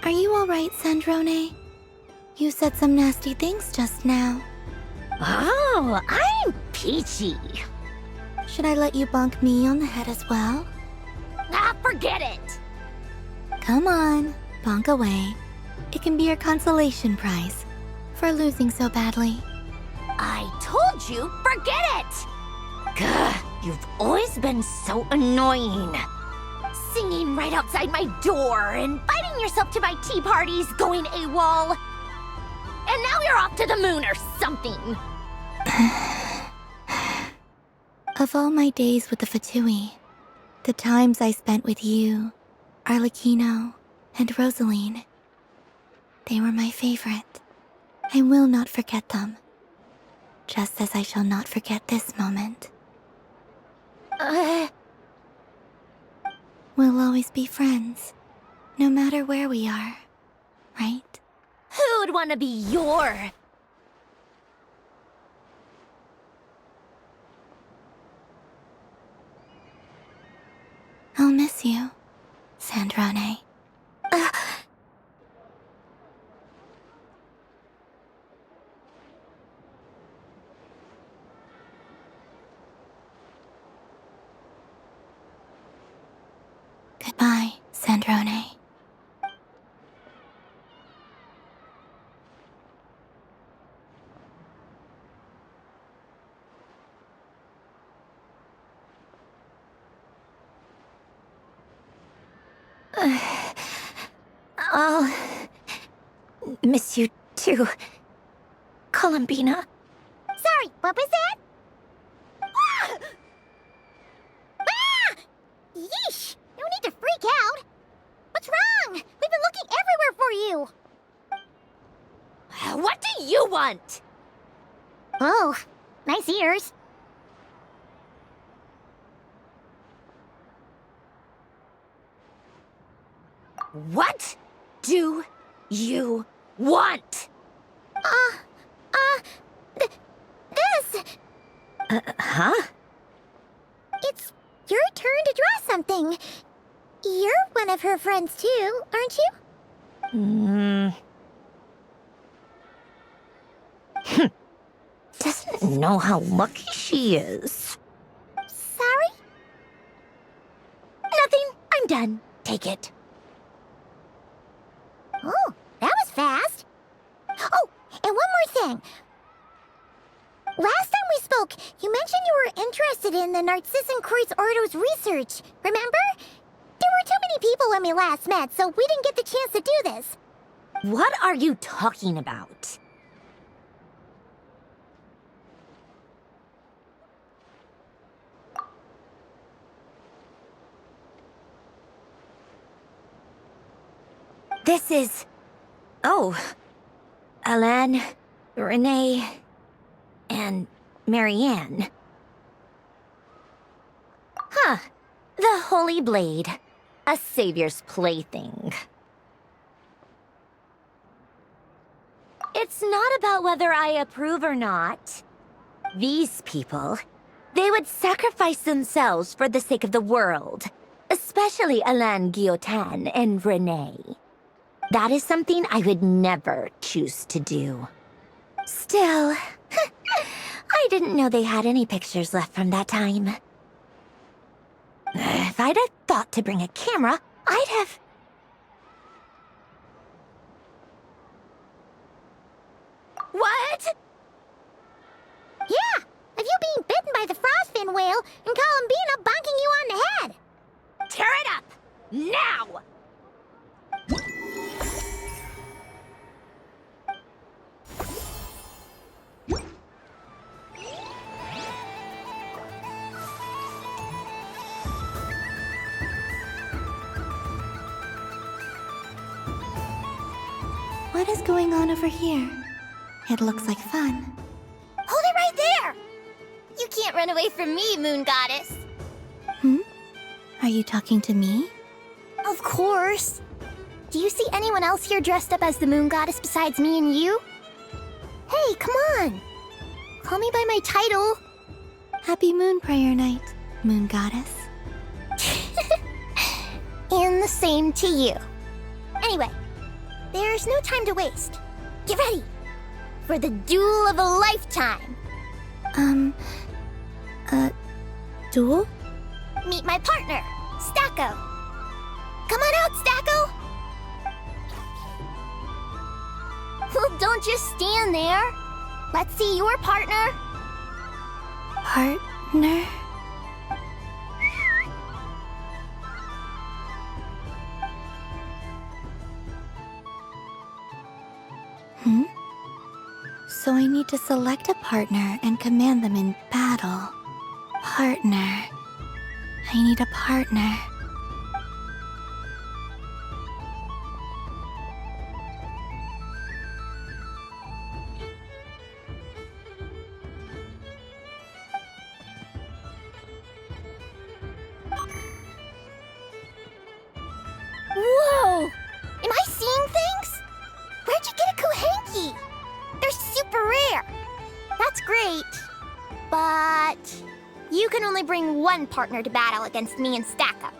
Are you all right, Sandrone? You said some nasty things just now. Oh, I'm peachy. Should I let you bonk me on the head as well? Ah, forget it! Come on, bonk away. It can be your consolation prize. for losing so badly. I told you, forget it! Gah, you've always been so annoying. Singing right outside my door, inviting yourself to my tea parties, going AWOL. And now you're off to the moon or something. Of all my days with the Fatui, the times I spent with you, Arlecchino, and Rosaline, they were my favorite. I will not forget them. Just as I shall not forget this moment. We'll always be friends, no matter where we are, right? Who would want to be your... I'll miss you, Sandrone. Goodbye, Sandrone. I'll miss you too, Columbina. Sorry, what was that? Ah! Ah! Yeesh! No need to freak out. What's wrong? We've been looking everywhere for you. What do you want? Oh, nice ears. What do you want? This. Huh? It's your turn to draw something. You're one of her friends too, aren't you? Doesn't know how lucky she is. Sorry? Nothing. I'm done. Take it. Oh, that was fast. Oh, and one more thing. Last time we spoke, you mentioned you were interested in the Narcissan Kreuz Ordo's research, remember? There were too many people when we last met, so we didn't get the chance to do this. What are you talking about? This is... Oh. Alain, Renee, and Marianne. Huh. The Holy Blade. A savior's plaything. It's not about whether I approve or not. These people, they would sacrifice themselves for the sake of the world. Especially Alain Guillotin and Renee. That is something I would never choose to do. Still, I didn't know they had any pictures left from that time. If I'd have thought to bring a camera, I'd have... What? Yeah, of you being bitten by the frostfin whale and Columbina bonking you on the head. Tear it up! Now! What is going on over here? It looks like fun. Hold it right there! You can't run away from me, Moon Goddess. Are you talking to me? Of course. Do you see anyone else here dressed up as the Moon Goddess besides me and you? Hey, come on. Call me by my title. Happy Moon Prayer Night, Moon Goddess. And the same to you. Anyway, there's no time to waste. Get ready for the duel of a lifetime. Duel? Meet my partner, Stacco. Come on out, Stacco. We'll don't just stand there. Let's see your partner. Partner? So I need to select a partner and command them in battle. Partner. I need a partner. Whoa! Am I seeing things? Where'd you get a Kuhenki? They're super rare. That's great. But you can only bring one partner to battle against me and Stacko.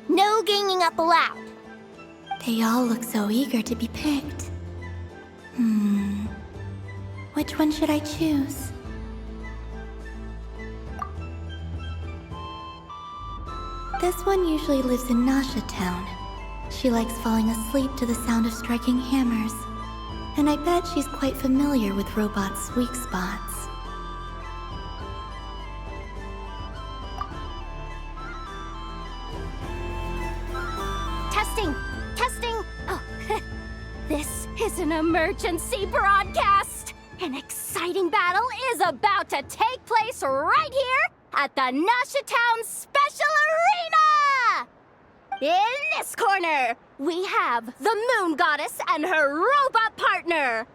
No ganging up allowed. They all look so eager to be picked. Which one should I choose? This one usually lives in Nasha Town. She likes falling asleep to the sound of striking hammers. And I bet she's quite familiar with robots' weak spots. Testing! Testing! Oh, this is an emergency broadcast! An exciting battle is about to take place right here at the Nasha Town Special Arena! In this corner, we have the Moon Goddess and her robot partner.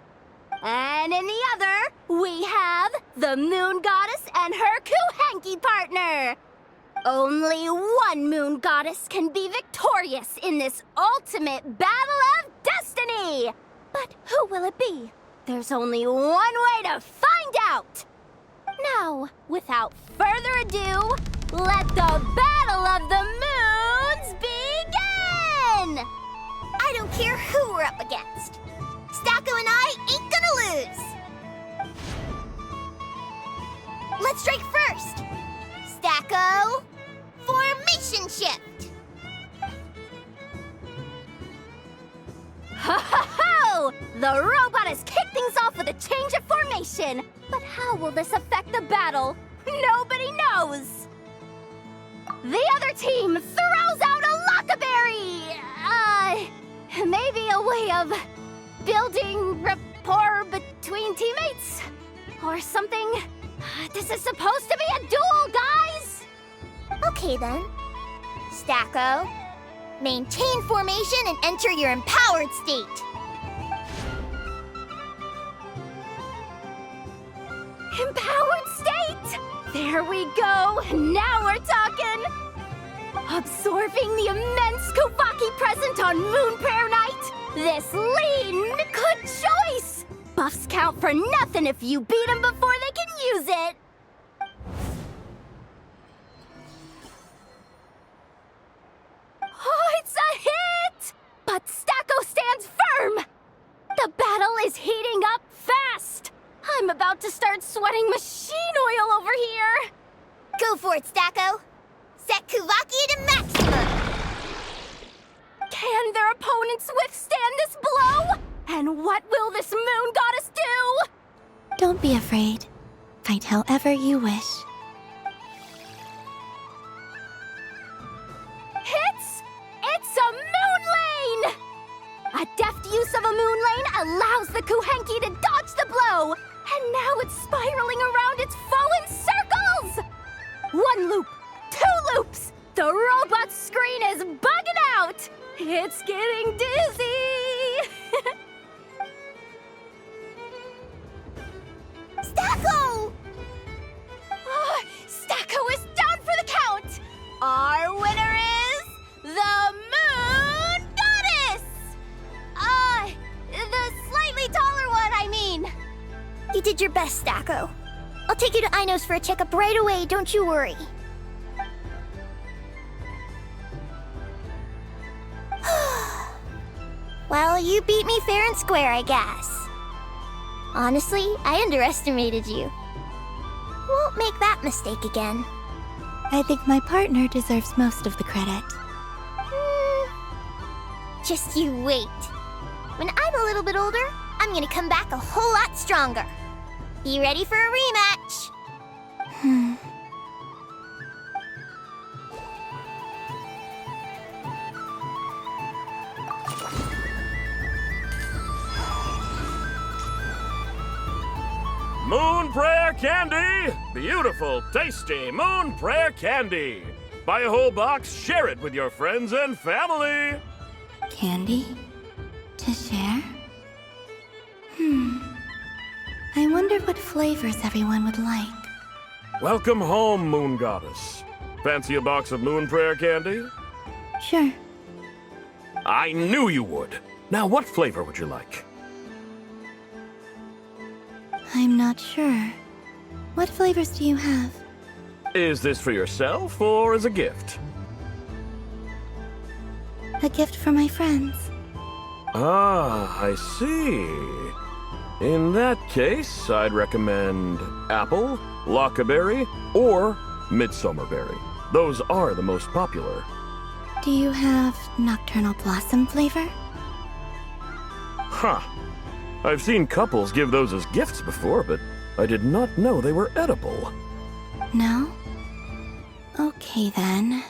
And in the other, we have the Moon Goddess and her Kuhenki partner. Only one Moon Goddess can be victorious in this ultimate battle of destiny. But who will it be? There's only one way to find out. Now, without further ado, let the Battle of the Moons begin! I don't care who we're up against. Stacko and I ain't gonna lose. Let's strike first. Stacko, formation shift. Ho ho ho! The robot has kicked things off with a change of formation. But how will this affect the battle? Nobody knows. The other team throws out a Lockaberry! Maybe a way of building rapport between teammates? Or something? This is supposed to be a duel, guys! Okay then. Stacko, maintain formation and enter your empowered state. Empowered state! There we go! Now we're talking! Absorbing the immense Kuvaki present on Moon Prayer Night! This lean, good choice! Buffs count for nothing if you beat them before they can use it! Oh, it's a hit! But Stacko stands firm! The battle is heating up fast! I'm about to start sweating machine oil over here! Go for it, Stacko! Set Kuvaki to maximum! Can their opponents withstand this blow? And what will this Moon Goddess do? Don't be afraid. Fight however you wish. It's a moon lane! A deft use of a moon lane allows the Kuhenki to dodge the blow! And now it's spiraling around its foe in circles! One loop, two loops! The robot's screen is bugging out! It's getting dizzy! Stacko! Oh, Stacko is down for the count! Our winner is the Moon Goddess! The slightly taller one, I mean. You did your best, Stacko. I'll take you to Ainos for a checkup right away, don't you worry. Well, you beat me fair and square, I guess. Honestly, I underestimated you. Won't make that mistake again. I think my partner deserves most of the credit. Just you wait. When I'm a little bit older, I'm gonna come back a whole lot stronger. Be ready for a rematch. Moon Prayer Candy! Beautiful, tasty Moon Prayer Candy! Buy a whole box, share it with your friends and family! Candy? To share? I wonder what flavors everyone would like. Welcome home, Moon Goddess. Fancy a box of Moon Prayer Candy? Sure. I knew you would. Now, what flavor would you like? I'm not sure. What flavors do you have? Is this for yourself or as a gift? A gift for my friends. Ah, I see. In that case, I'd recommend apple, lockaberry, or midsummerberry. Those are the most popular. Do you have nocturnal blossom flavor? Huh. I've seen couples give those as gifts before, but I did not know they were edible. No? Okay then.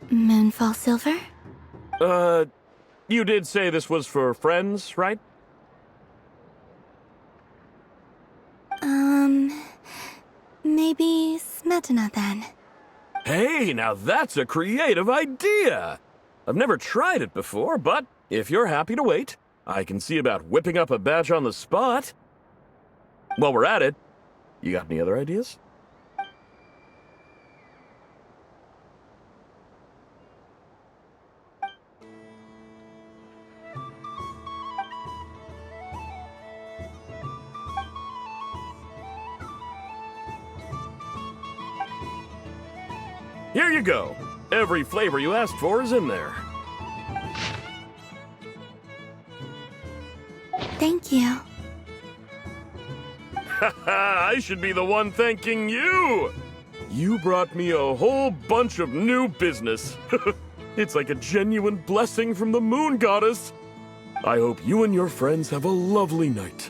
Moonfall silver? You did say this was for friends, right? Maybe smetana then. Hey, now that's a creative idea! I've never tried it before, but if you're happy to wait, I can see about whipping up a batch on the spot. While we're at it, you got any other ideas? Here you go. Every flavor you asked for is in there. Thank you. Haha, I should be the one thanking you! You brought me a whole bunch of new business. It's like a genuine blessing from the Moon Goddess. I hope you and your friends have a lovely night.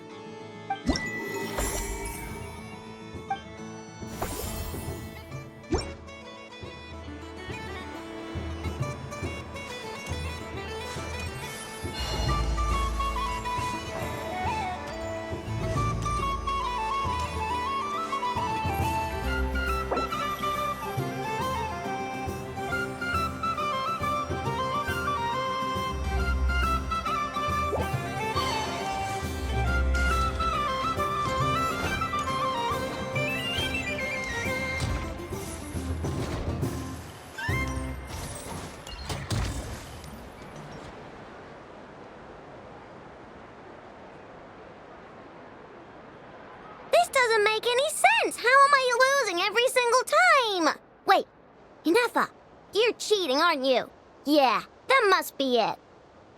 This doesn't make any sense. How am I losing every single time? Wait, Inefa, you're cheating, aren't you? Yeah, that must be it.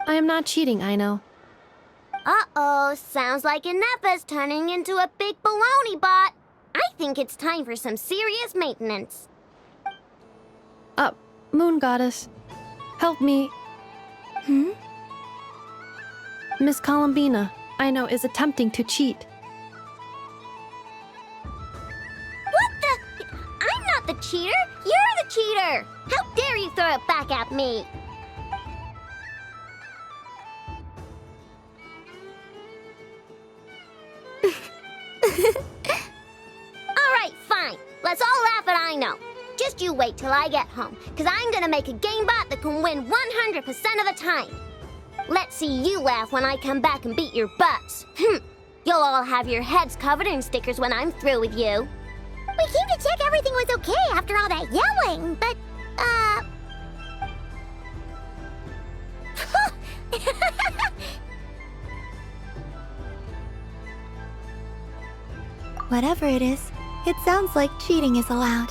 I am not cheating, Aino. Uh-oh, sounds like Inefa's turning into a big baloney bot. I think it's time for some serious maintenance. Moon Goddess, help me. Miss Columbina, Aino is attempting to cheat. What the? I'm not the cheater. You're the cheater. How dare you throw it back at me? All right, fine. Let's all laugh at Aino. Just you wait till I get home, because I'm gonna make a game bot that can win 100% of the time. Let's see you laugh when I come back and beat your butts. You'll all have your heads covered in stickers when I'm through with you. We came to check everything was okay after all that yelling, but, Whatever it is, it sounds like cheating is allowed.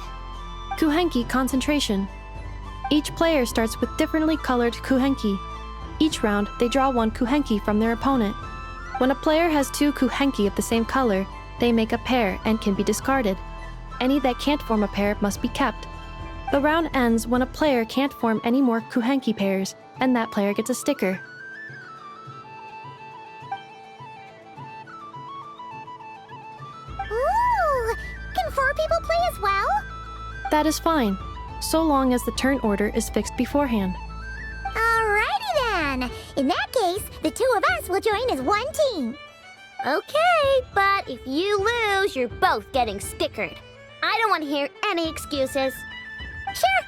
Kuhenki concentration. Each player starts with differently colored kuhenki. Each round, they draw one kuhenki from their opponent. When a player has two kuhenki of the same color, they make a pair and can be discarded. Any that can't form a pair must be kept. The round ends when a player can't form any more kuhenki pairs, and that player gets a sticker. 4 people play as well? That is fine, so long as the turn order is fixed beforehand. Alrighty then. In that case, the 2 of us will join as one team. Okay, but if you lose, you're both getting stickered. I don't want to hear any excuses. Sure.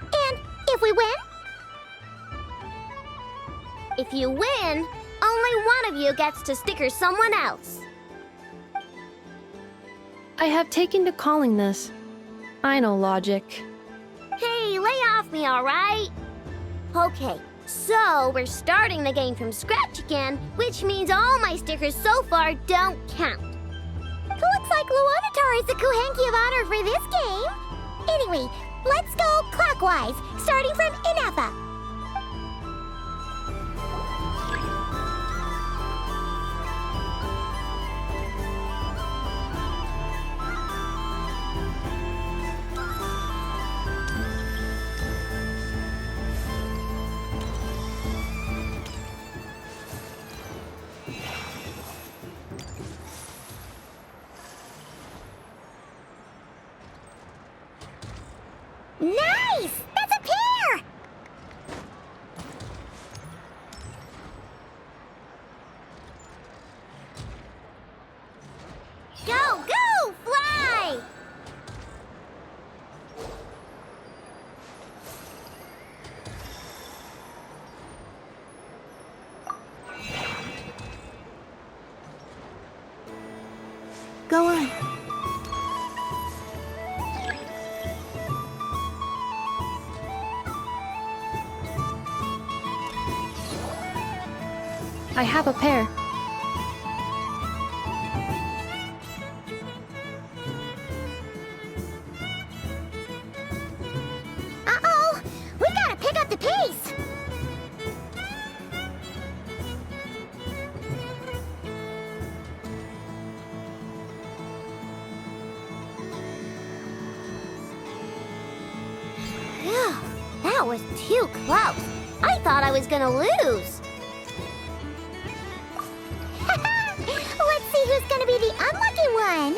And if we win? If you win, only one of you gets to sticker someone else. I have taken to calling this. I know logic. Hey, lay off me, alright? Okay, so we're starting the game from scratch again, which means all my stickers so far don't count. Looks like Luonatar is the Kuhenki of honor for this game. Anyway, let's go clockwise, starting from Inafa. Nice! That's a pair! Go, go, fly! Go on. I have a pair. Uh-oh! We gotta pick up the pace! Phew, that was too close. I thought I was gonna lose. Let's see who's gonna be the unlucky one!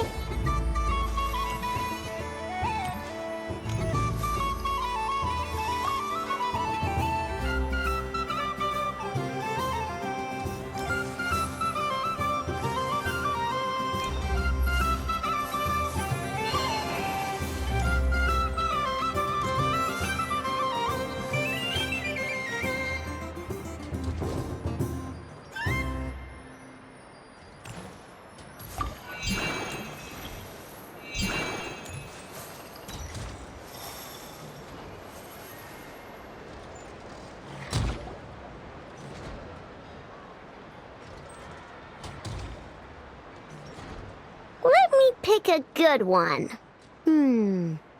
Let me pick a good one.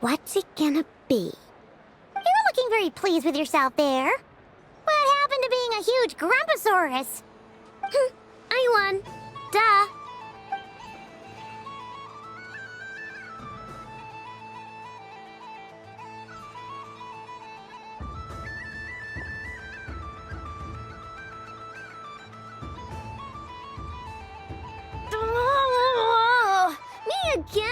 What's it gonna be? You're looking very pleased with yourself there. What happened to being a huge Grumposaurus? I won. Duh. Oh, me again?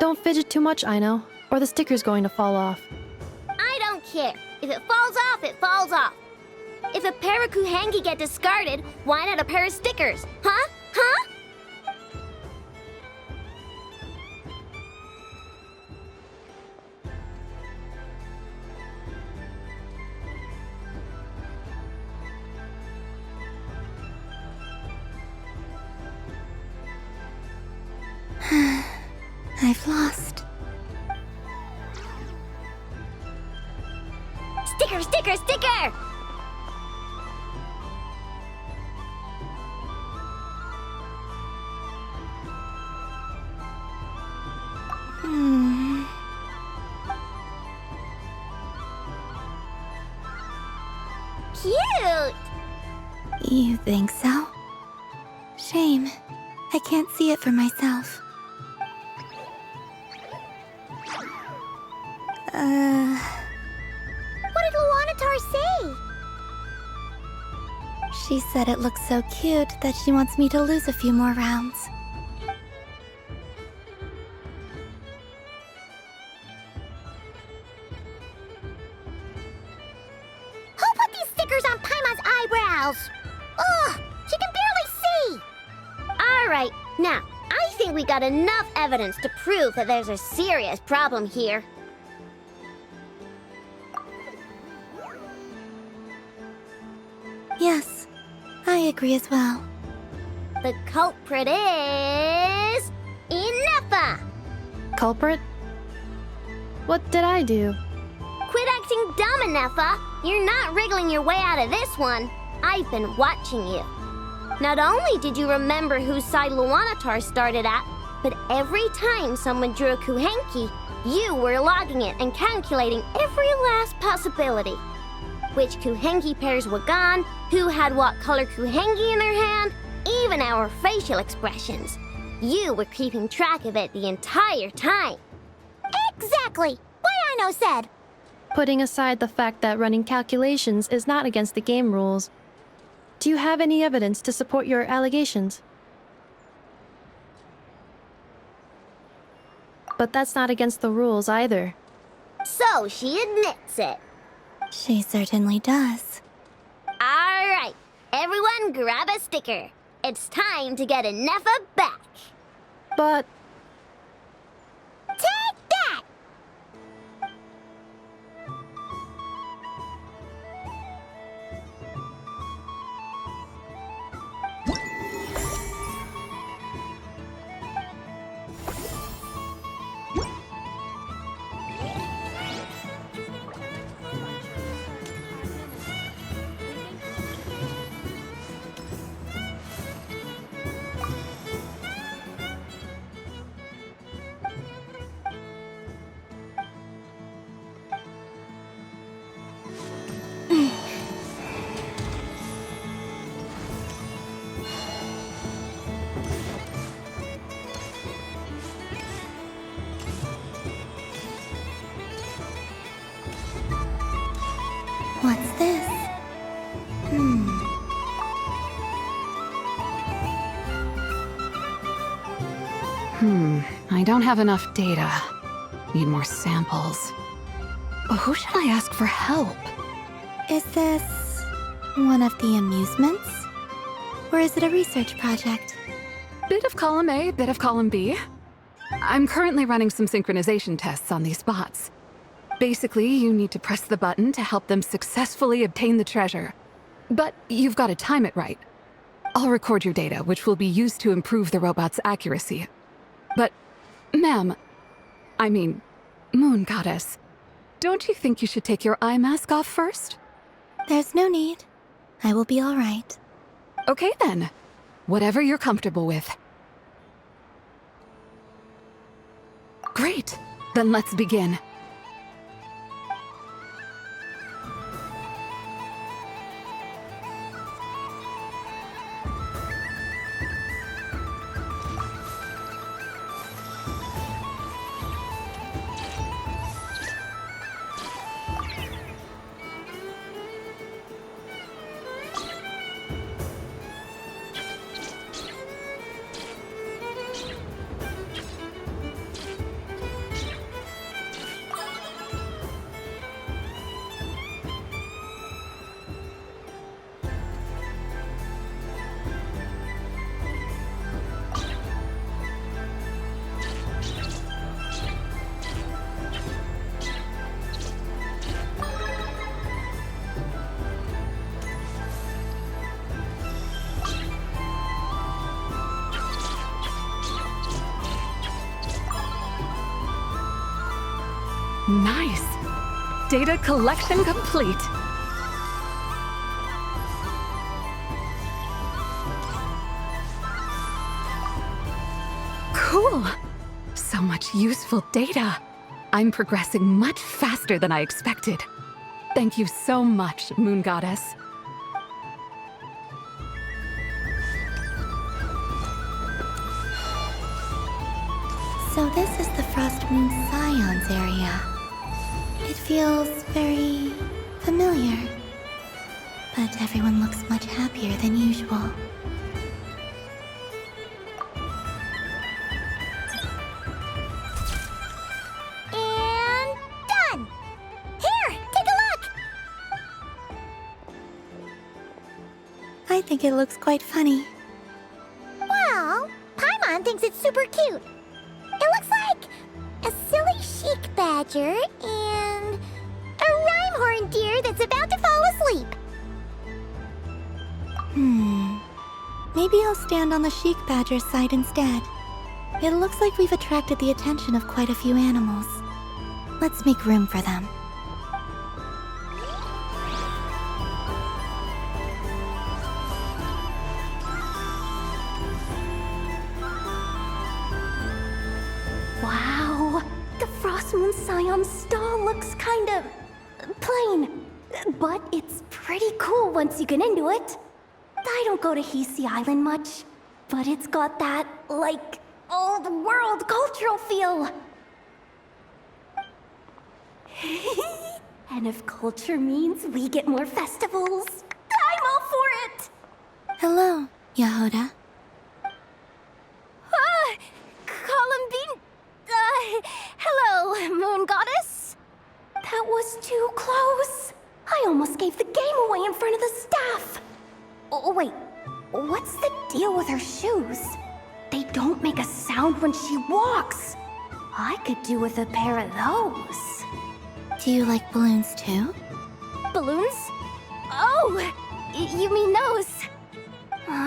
Don't fidget too much, Ino, or the sticker's going to fall off. I don't care. If it falls off, it falls off. If a pair of Kuhengi get discarded, why not a pair of stickers? Huh? Huh? I've lost. Sticker, sticker, sticker! Cute! You think so? Shame. I can't see it for myself. What did Luonatar say? She said it looks so cute that she wants me to lose a few more rounds. eyebrows. Ugh, she can barely see. All right, now, I think we got enough evidence to prove that there's a serious problem here. Yes, I agree as well. The culprit is... Ineffa! Culprit? What did I do? Quit acting dumb, Ineffa! You're not wriggling your way out of this one. I've been watching you. Not only did you remember whose side Luanatar started at, but every time someone drew a Kuhenki, you were logging it and calculating every last possibility. Which Kuhenki pairs were gone, who had what color Kuhenki in their hand, even our facial expressions. You were keeping track of it the entire time. Exactly! What I know said. Putting aside the fact that running calculations is not against the game rules, do you have any evidence to support your allegations? But that's not against the rules either. So she admits it. She certainly does. All right, everyone grab a sticker. It's time to get Ineffa back. But... Take that! What's this? I don't have enough data. Need more samples. But who should I ask for help? Is this one of the amusements? Or is it a research project? Bit of column A, bit of column B. I'm currently running some synchronization tests on these bots. Basically, you need to press the button to help them successfully obtain the treasure. But you've got to time it right. I'll record your data, which will be used to improve the robot's accuracy. But, ma'am, I mean, Moon Goddess, don't you think you should take your eye mask off first? There's no need. I will be all right. Okay then. Whatever you're comfortable with. Great. Then let's begin. Nice! Data collection complete. Cool! So much useful data. I'm progressing much faster than I expected. Thank you so much, Moon Goddess. So this is the Frost Moon Scions area. It feels very familiar. But everyone looks much happier than usual. And done! Here, take a look! think it looks quite funny. Well, Paimon thinks it's super cute. It looks like a silly chic badger and a rhyme-horn deer that's about to fall asleep. Maybe I'll stand on the chic badger's side instead. It looks like we've attracted the attention of quite a few animals. Let's make room for them. Wow, the Frost Moon Scion stall looks kind of plain, but it's pretty cool once you get into it. I don't go to Hisi Island much, but it's got that, like, old world cultural feel. And if culture means we get more festivals, I'm all for it! Hello, Yehoda. Columbine... hello, Moon Goddess. That was too close. I almost gave the game away in front of the staff. Oh, wait, what's the deal with her shoes? They don't make a sound when she walks. I could do with a pair of those. Do you like balloons too? Balloons? Oh, you mean those?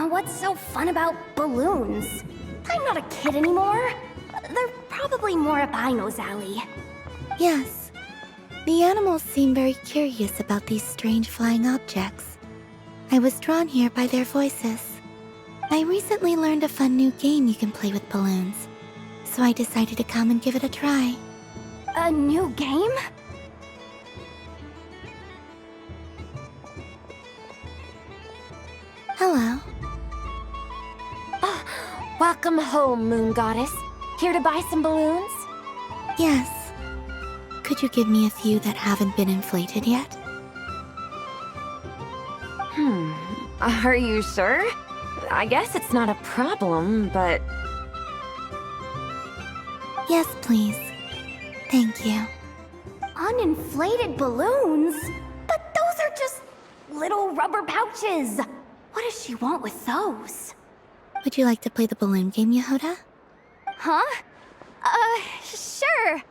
What's so fun about balloons? I'm not a kid anymore. They're probably more up Aino's alley. Yes. The animals seem very curious about these strange flying objects. I was drawn here by their voices. I recently learned a fun new game you can play with balloons, so I decided to come and give it a try. A new game? Hello. Welcome home, Moon Goddess. Here to buy some balloons? Yes. Could you give me a few that haven't been inflated yet? Are you sure? I guess it's not a problem, but... Yes, please. Thank you. Uninflated balloons? But those are just little rubber pouches. What does she want with those? Would you like to play the balloon game, Yehoda? Huh? Sure.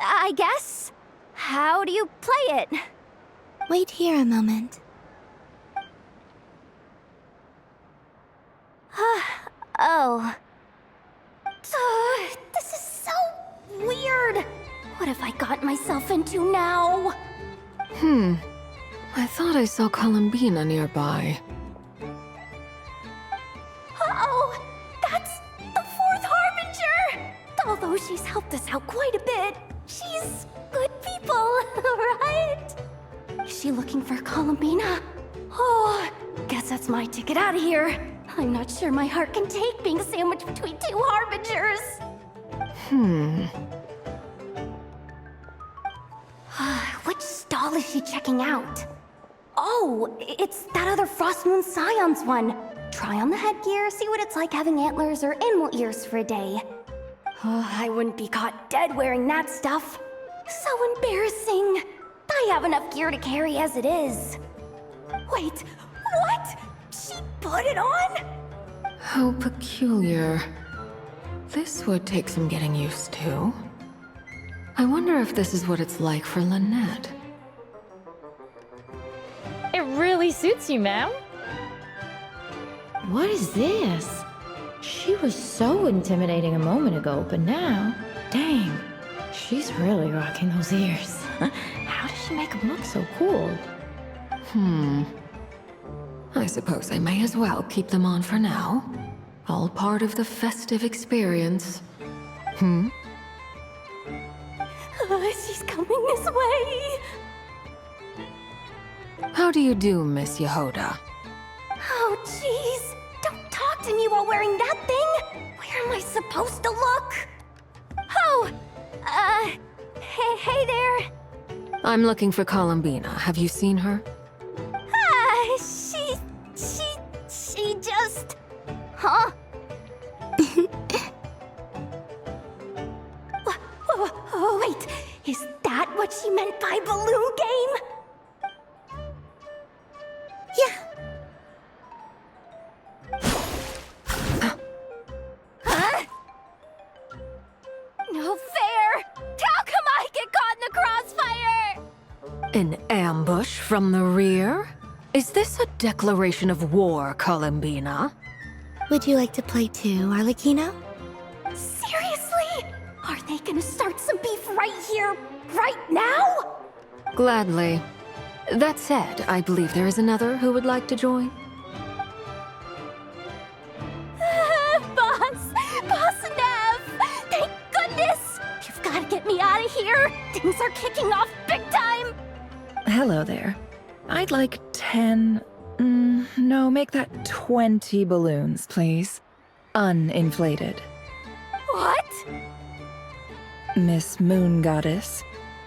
I guess. How do you play it? Wait here a moment. Oh. This is so weird. What have I got myself into now? I thought I saw Columbina nearby. Uh-oh! That's the fourth Harbinger! Although she's helped us out quite a bit, she's good people, right? Is she looking for Columbina? Oh, guess that's my ticket out of here. I'm not sure my heart can take being sandwiched between two Harbingers. Which stall is she checking out? Oh, it's that other Frost Moon Scion's one. Try on the headgear, see what it's like having antlers or animal ears for a day. Oh, I wouldn't be caught dead wearing that stuff. So embarrassing. I have enough gear to carry as it is. Wait, what? She put it on? How peculiar. This would take some getting used to. I wonder if this is what it's like for Lynette. It really suits you, ma'am. What is this? She was so intimidating a moment ago, but now, dang, she's really rocking those ears. How does she make them look so cool? I suppose I may as well keep them on for now. All part of the festive experience. She's coming this way. How do you do, Miss Yehoda? Oh, jeez. Don't talk to me while wearing that thing. Where am I supposed to look? Oh, hey there. I'm looking for Columbina. Have you seen her? She just... Huh? Wait, is that what she meant by balloon game? Yeah. No fair! How come I get caught in the crossfire? An ambush from the rear? Is this a declaration of war, Columbina? Would you like to play too, Arlecchino? Seriously? Are they gonna start some beef right here, right now? Gladly. That said, I believe there is another who would like to join. Boss Nev! Thank goodness! You've gotta get me out of here! Things are kicking off big time! Hello there. I'd like 10... no, make that 20 balloons, please. Uninflated. What? Miss Moon Goddess,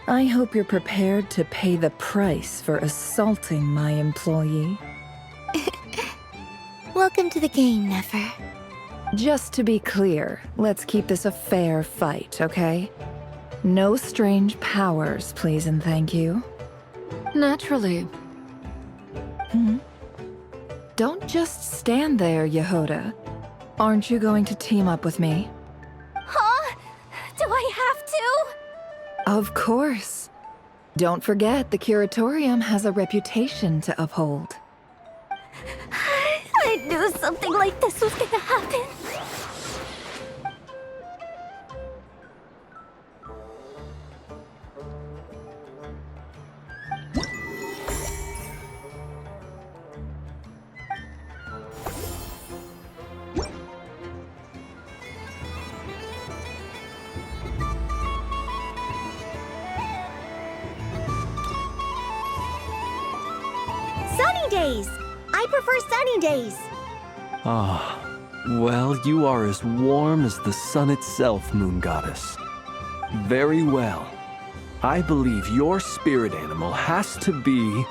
I hope you're prepared to pay the price for assaulting my employee. Welcome to the game, Nefer. Just to be clear, let's keep this a fair fight, okay? No strange powers, please and thank you. Naturally. Don't just stand there, Yehoda. Aren't you going to team up with me? Huh? Do I have to? Of course. Don't forget, the Curatorium has a reputation to uphold. I knew something like this was gonna happen. Sunny days! I prefer sunny days. Ah, well, you are as warm as the sun itself, Moon Goddess. Very well. I believe your spirit animal has to be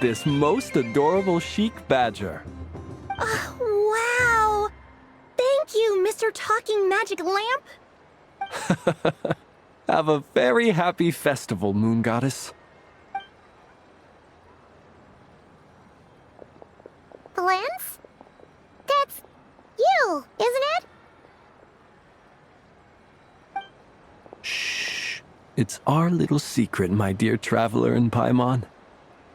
this most adorable chic badger. Wow! Thank you, Mr. Talking Magic Lamp. Have a very happy festival, Moon Goddess. Flint's? That's you, isn't it? Shh. It's our little secret, my dear traveler in Paimon.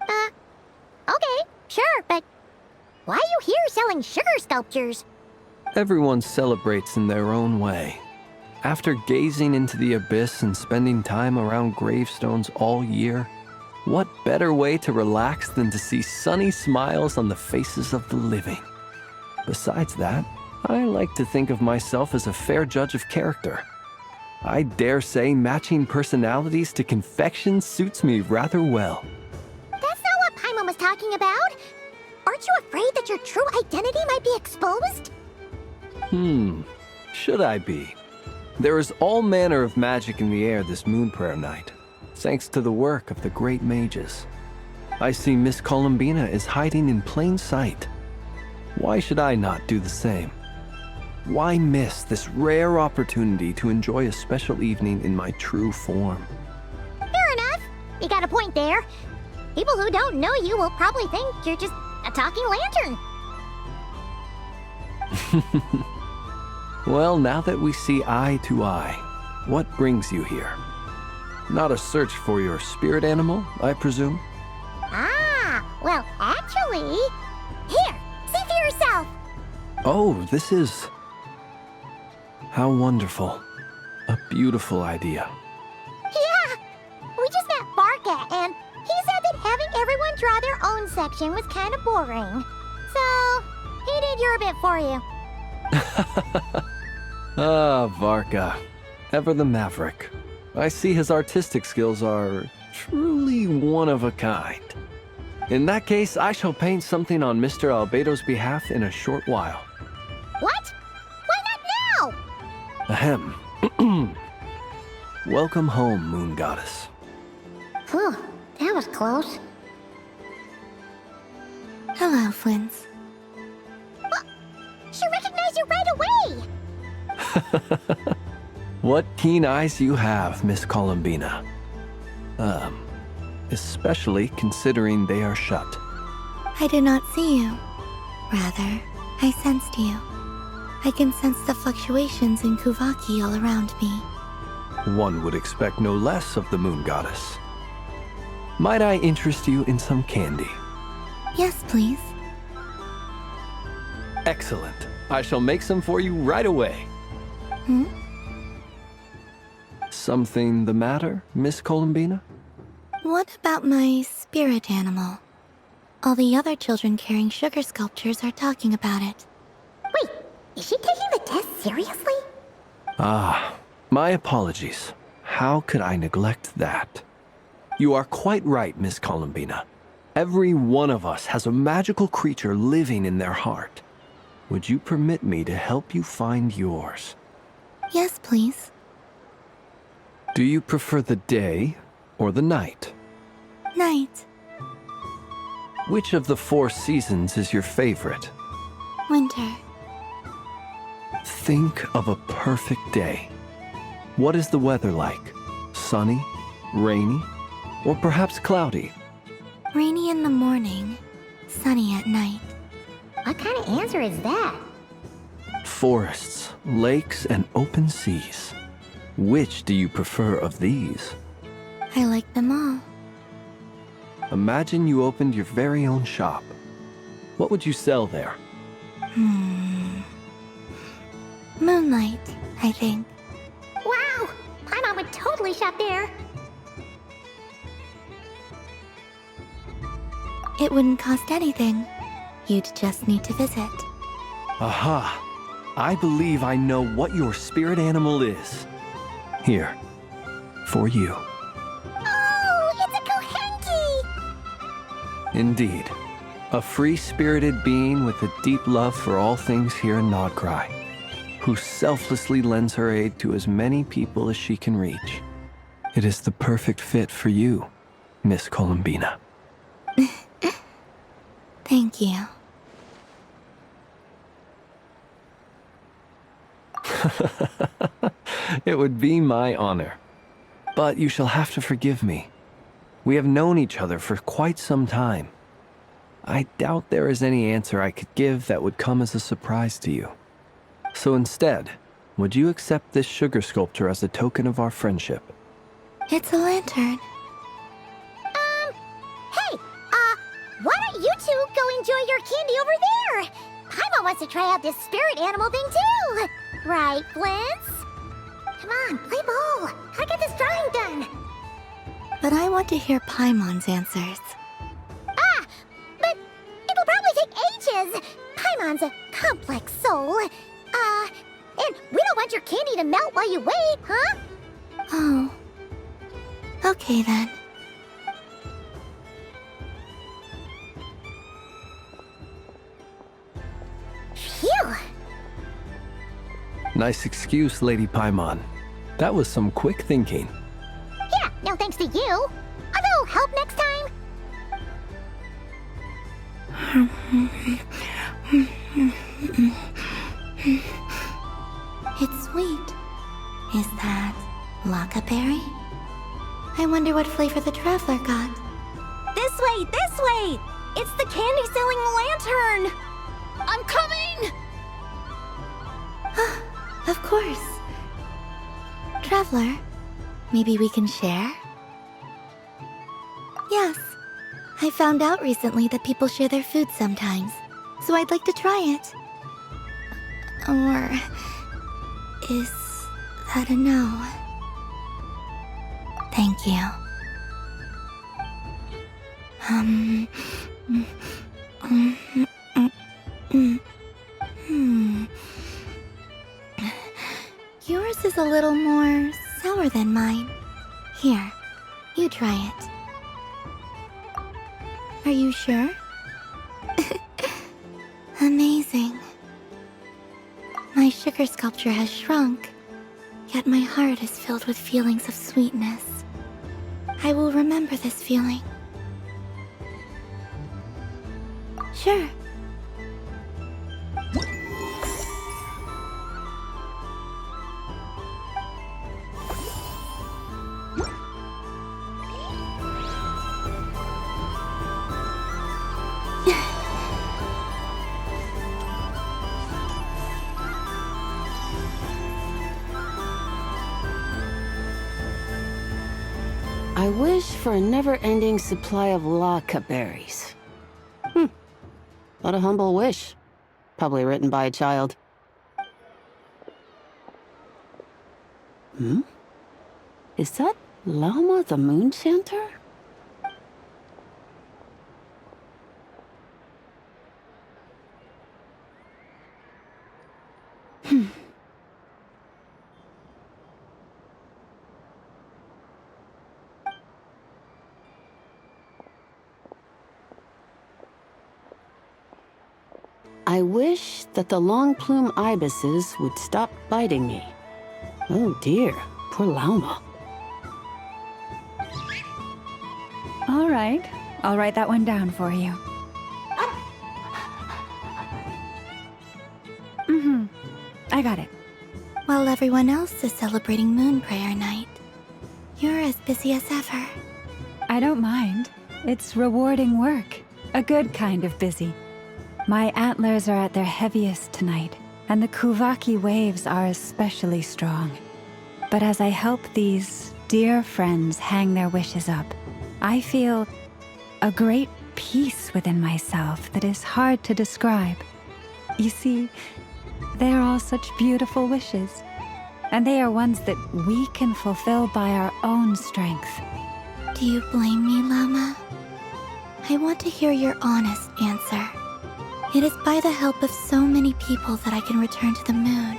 Okay, sure, but why are you here selling sugar sculptures? Everyone celebrates in their own way. After gazing into the abyss and spending time around gravestones all year, what better way to relax than to see sunny smiles on the faces of the living? Besides that, I like to think of myself as a fair judge of character. I dare say matching personalities to confection suits me rather well. That's not what Paimon was talking about. Aren't you afraid that your true identity might be exposed? Should I be? There is all manner of magic in the air this moon prayer night, thanks to the work of the great mages. I see Miss Columbina is hiding in plain sight. Why should I not do the same? Why miss this rare opportunity to enjoy a special evening in my true form? Fair enough. You got a point there. People who don't know you will probably think you're just a talking lantern. Well, now that we see eye to eye, what brings you here? Not a search for your spirit animal, I presume? Ah, well, actually... Here, see for yourself. Oh, this is... How wonderful. A beautiful idea. Yeah, we just met Barca, and he said that having everyone draw their own section was kind of boring. So, he did your bit for you. Ah, Varka. Ever the maverick. I see his artistic skills are truly one of a kind. In that case, I shall paint something on Mr. Albedo's behalf in a short while. What? Why not now? Ahem. Welcome home, Moon Goddess. Phew, that was close. Hello, Flint's. She recognized you right away! What keen eyes you have, Miss Columbina. Especially considering they are shut. I did not see you. Rather, I sensed you. I can sense the fluctuations in Kuvaki all around me. One would expect no less of the moon goddess. Might I interest you in some candy? Yes, please. Excellent. I shall make some for you right away. Hmm? Something the matter, Miss Columbina? What about my spirit animal? All the other children carrying sugar sculptures are talking about it. Wait, is she taking the test seriously? Ah, my apologies. How could I neglect that? You are quite right, Miss Columbina. Every one of us has a magical creature living in their heart. Would you permit me to help you find yours? Yes, please. Do you prefer the day or the night? Night. Which of the 4 seasons is your favorite? Winter. Think of a perfect day. What is the weather like? Sunny, rainy, or perhaps cloudy? Rainy in the morning, sunny at night. What kind of answer is that? Forests, lakes, and open seas. Which do you prefer of these? I like them all. Imagine you opened your very own shop. What would you sell there? Moonlight, I think. Wow! Paimon would totally shop there. It wouldn't cost anything. You'd just need to visit. Aha! I believe I know what your spirit animal is. Here, for you. Oh, it's a Kohenki! Indeed. A free-spirited being with a deep love for all things here in Nodcry, who selflessly lends her aid to as many people as she can reach. It is the perfect fit for you, Miss Columbina. Thank you. It would be my honor. But you shall have to forgive me. We have known each other for quite some time. I doubt there is any answer I could give that would come as a surprise to you. So instead, would you accept this sugar sculpture as a token of our friendship? It's a lantern. Hey, why don't you two go enjoy your candy over there? Paimon wants to try out this spirit animal thing too. Right, Flint's? Come on, play ball. Gotta get this drawing done. But I want to hear Paimon's answers. But it'll probably take ages. Paimon's a complex soul. And we don't want your candy to melt while you wait, huh? Oh. Okay then. Phew. Nice excuse, Lady Paimon. That was some quick thinking. Yeah, no thanks to you. Although, help next time. It's sweet. Is that Lockaberry? I wonder what flavor the traveler got. This way, this way! It's the candy-selling lantern! I'm coming! Of course. Traveler, maybe we can share? Yes. I found out recently that people share their food sometimes, so I'd like to try it. Or is that a no? Thank you. Yours is a little more sour than mine. Here, you try it. Are you sure? Amazing. My sugar sculpture has shrunk, yet my heart is filled with feelings of sweetness. I will remember this feeling. Sure. I wish for a never-ending supply of laka berries. What a humble wish. Probably written by a child. Is that Llama the Moon Chanter? I wish that the long plume ibises would stop biting me. Oh dear, poor Llama. All right, I'll write that one down for you. I got it. While everyone else is celebrating Moon Prayer Night, you're as busy as ever. I don't mind. It's rewarding work. A good kind of busy. My antlers are at their heaviest tonight, and the Kuvaki waves are especially strong. But as I help these dear friends hang their wishes up, I feel a great peace within myself that is hard to describe. You see, they are all such beautiful wishes, and they are ones that we can fulfill by our own strength. Do you blame me, Llama? I want to hear your honest answer. It is by the help of so many people that I can return to the moon.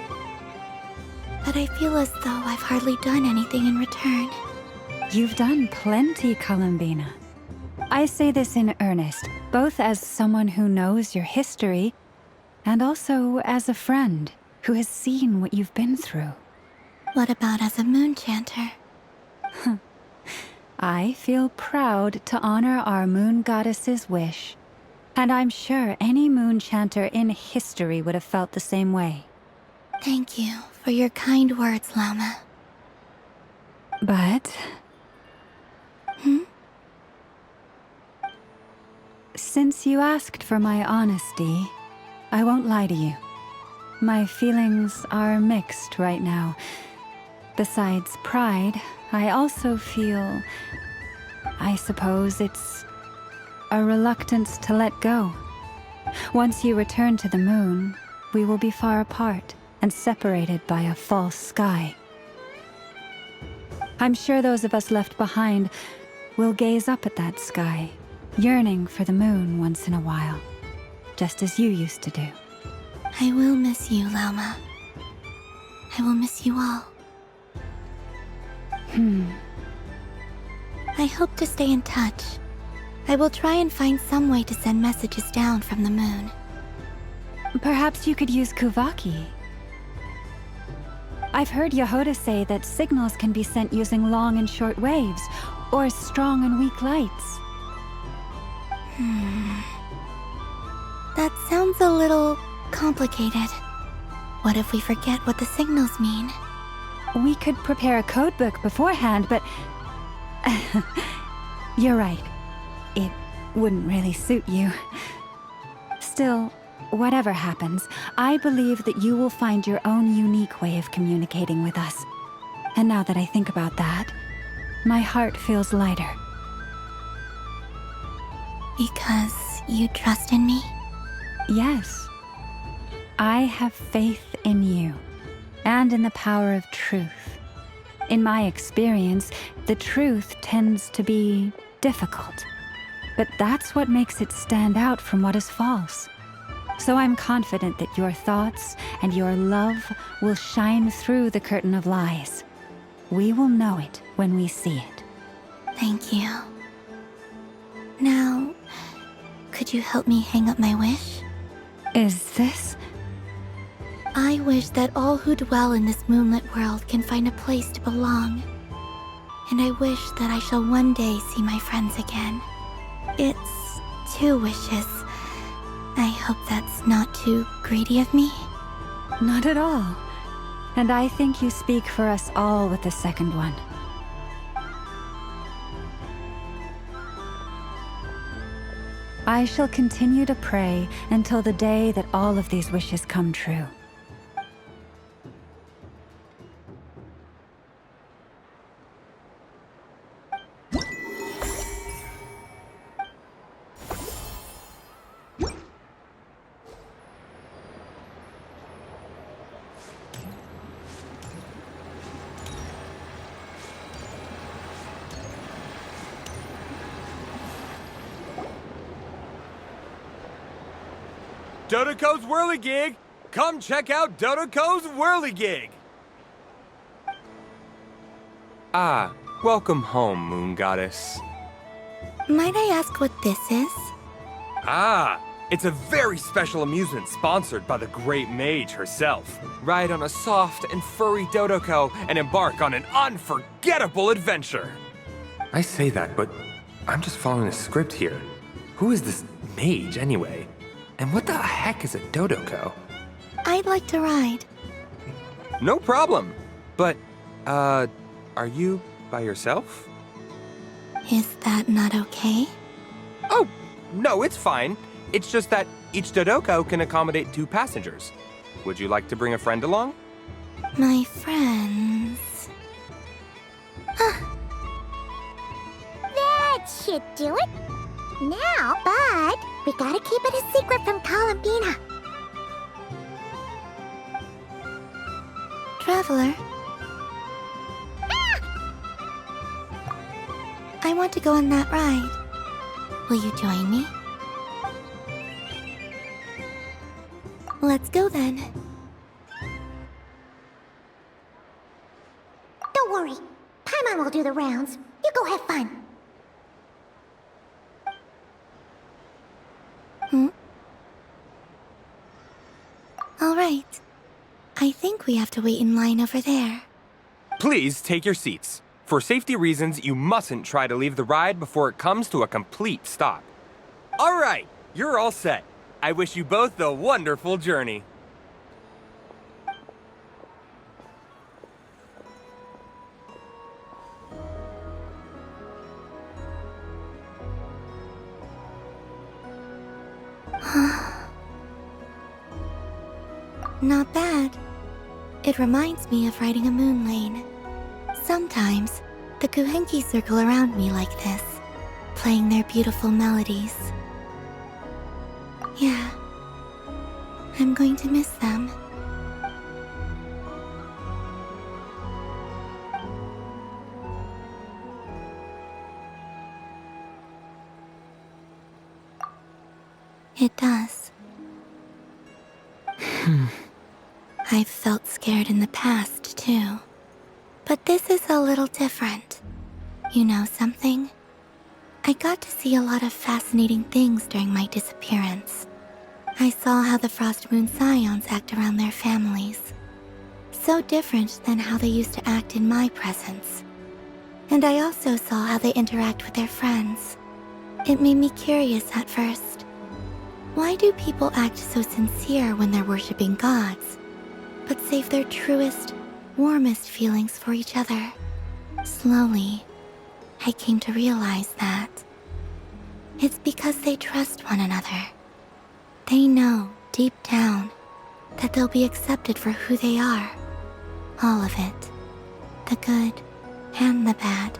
But I feel as though I've hardly done anything in return. You've done plenty, Columbina. I say this in earnest, both as someone who knows your history, and also as a friend who has seen what you've been through. What about as a moon chanter? I feel proud to honor our moon goddess's wish. And I'm sure any moon chanter in history would have felt the same way. Thank you for your kind words, Llama. But... Since you asked for my honesty, I won't lie to you. My feelings are mixed right now. Besides pride, I also feel... I suppose it's a reluctance to let go. Once you return to the moon, we will be far apart and separated by a false sky. I'm sure those of us left behind will gaze up at that sky, yearning for the moon once in a while, just as you used to do. I will miss you, Llama. I will miss you all. I hope to stay in touch. I will try and find some way to send messages down from the moon. Perhaps you could use Kuvaki. I've heard Yehoda say that signals can be sent using long and short waves, or strong and weak lights. That sounds a little complicated. What if we forget what the signals mean? We could prepare a codebook beforehand, but... You're right. It wouldn't really suit you. Still, whatever happens, I believe that you will find your own unique way of communicating with us. And now that I think about that, my heart feels lighter. Because you trust in me? Yes. I have faith in you, and in the power of truth. In my experience, the truth tends to be difficult. But that's what makes it stand out from what is false. So I'm confident that your thoughts and your love will shine through the curtain of lies. We will know it when we see it. Thank you. Now, could you help me hang up my wish? Is this? I wish that all who dwell in this moonlit world can find a place to belong. And I wish that I shall one day see my friends again. It's 2 wishes. I hope that's not too greedy of me. Not at all. And I think you speak for us all with the second one. I shall continue to pray until the day that all of these wishes come true. Dodoko's Whirligig! Come check out Dodoko's Whirligig! Ah, welcome home, Moon Goddess. Might I ask what this is? Ah, it's a very special amusement sponsored by the Great Mage herself. Ride on a soft and furry Dodoko and embark on an unforgettable adventure. I say that, but I'm just following a script here. Who is this mage, anyway? And what the heck is a Dodoko? I'd like to ride. No problem. But, are you by yourself? Is that not okay? Oh, no, it's fine. It's just that each Dodoko can accommodate 2 passengers. Would you like to bring a friend along? My friends. That should do it. Now, but we gotta keep it a secret from Columbina. Traveler. I want to go on that ride. Will you join me? Let's go then. Don't worry. Paimon will do the rounds. You go have fun. All right. I think we have to wait in line over there. Please take your seats. For safety reasons, you mustn't try to leave the ride before it comes to a complete stop. All right, you're all set. I wish you both a wonderful journey. Not bad. It reminds me of riding a moon lane. Sometimes, the Kuhenki circle around me like this, playing their beautiful melodies. Yeah, I'm going to miss them. It does. I've felt scared in the past, too. But this is a little different. You know something? I got to see a lot of fascinating things during my disappearance. I saw how the Frost Moon Scions act around their families. So different than how they used to act in my presence. And I also saw how they interact with their friends. It made me curious at first. Why do people act so sincere when they're worshipping gods, but save their truest, warmest feelings for each other? Slowly, I came to realize that it's because they trust one another. They know, deep down, that they'll be accepted for who they are. All of it. The good and the bad.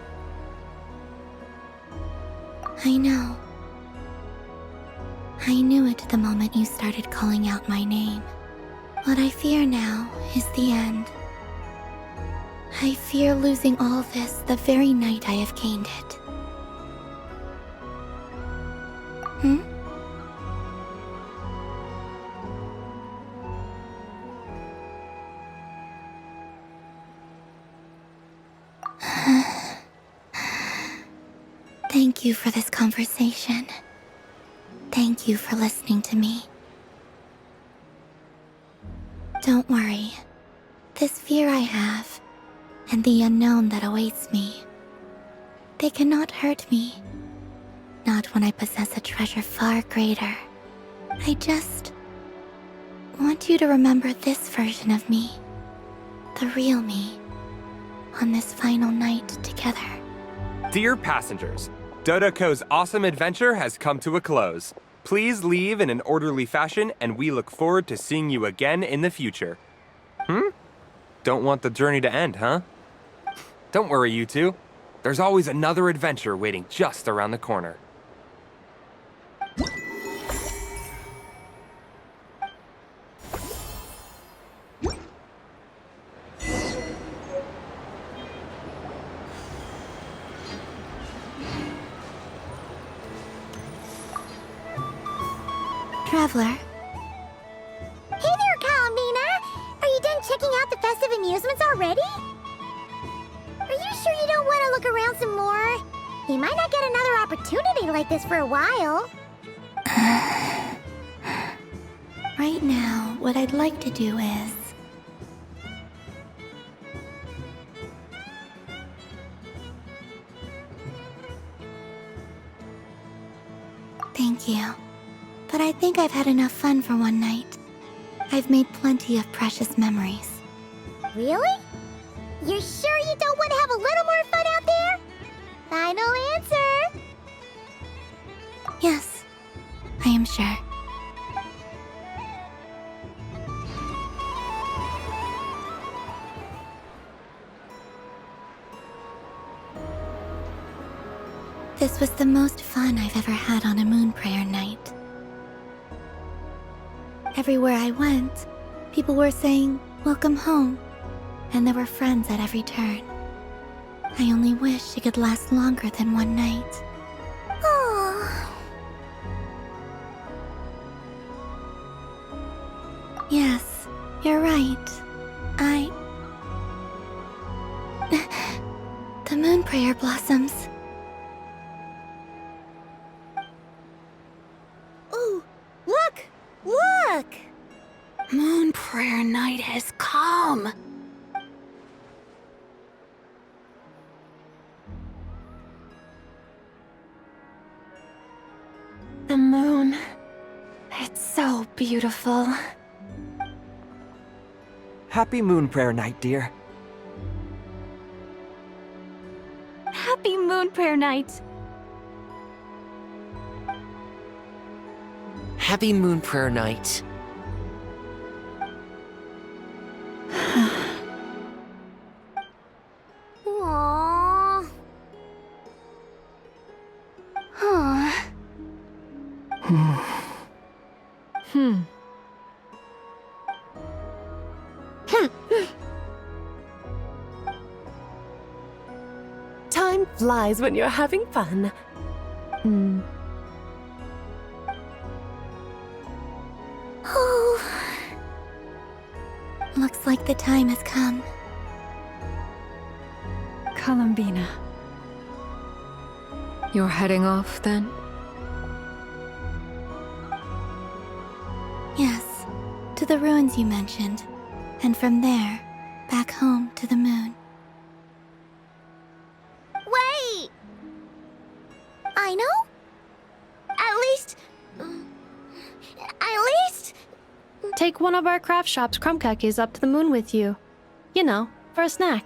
I know. I knew it the moment you started calling out my name. What I fear now is the end. I fear losing all this the very night I have gained it. Thank you for this conversation. Thank you for listening to me. Don't worry. This fear I have, and the unknown that awaits me, they cannot hurt me. Not when I possess a treasure far greater. I just want you to remember this version of me, the real me, on this final night together. Dear passengers, Dodoko's awesome adventure has come to a close. Please leave in an orderly fashion, and we look forward to seeing you again in the future. Don't want the journey to end, huh? Don't worry, you two. There's always another adventure waiting just around the corner. Traveler, already? Are you sure you don't want to look around some more? You might not get another opportunity like this for a while. Right now, what I'd like to do is... Thank you. But I think I've had enough fun for one night. I've made plenty of precious memories. Really? You're sure you don't want to have a little more fun out there? Final answer! Yes, I am sure. This was the most fun I've ever had on a moon prayer night. Everywhere I went, people were saying, "Welcome home," and there were friends at every turn. I only wish it could last longer than one night. Oh. Yes, you're right. The moon prayer blossoms. Ooh, look! Look! Moon prayer night has come. The moon. It's so beautiful. Happy Moon Prayer Night, dear. Happy Moon Prayer Night! Happy Moon Prayer Night. Aww. Huh. Time flies when you're having fun. Oh. Looks like the time has come. Columbina. You're heading off then? Yes, to the ruins you mentioned. And from there, back home to the moon. Wait! I know? At least... Take one of our craft shop's crumb cookies up to the moon with you. You know, for a snack.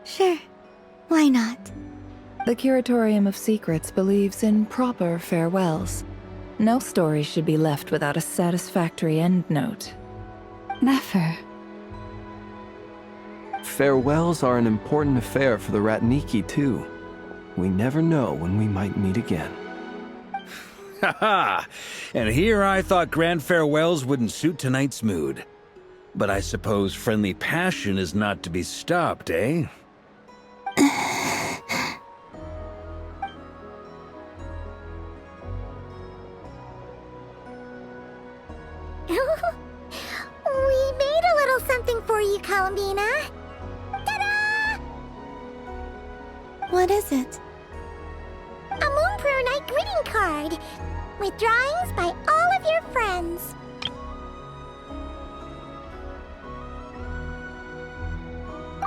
Sure. Why not? The Curatorium of Secrets believes in proper farewells. No story should be left without a satisfactory endnote. Never. Farewells are an important affair for the Ratniki, too. We never know when we might meet again. Haha! And here I thought grand farewells wouldn't suit tonight's mood. But I suppose friendly passion is not to be stopped, eh? We made a little something for you, Columbina. Ta-da! What is it? A Moon Prayer Night greeting card with drawings by all of your friends.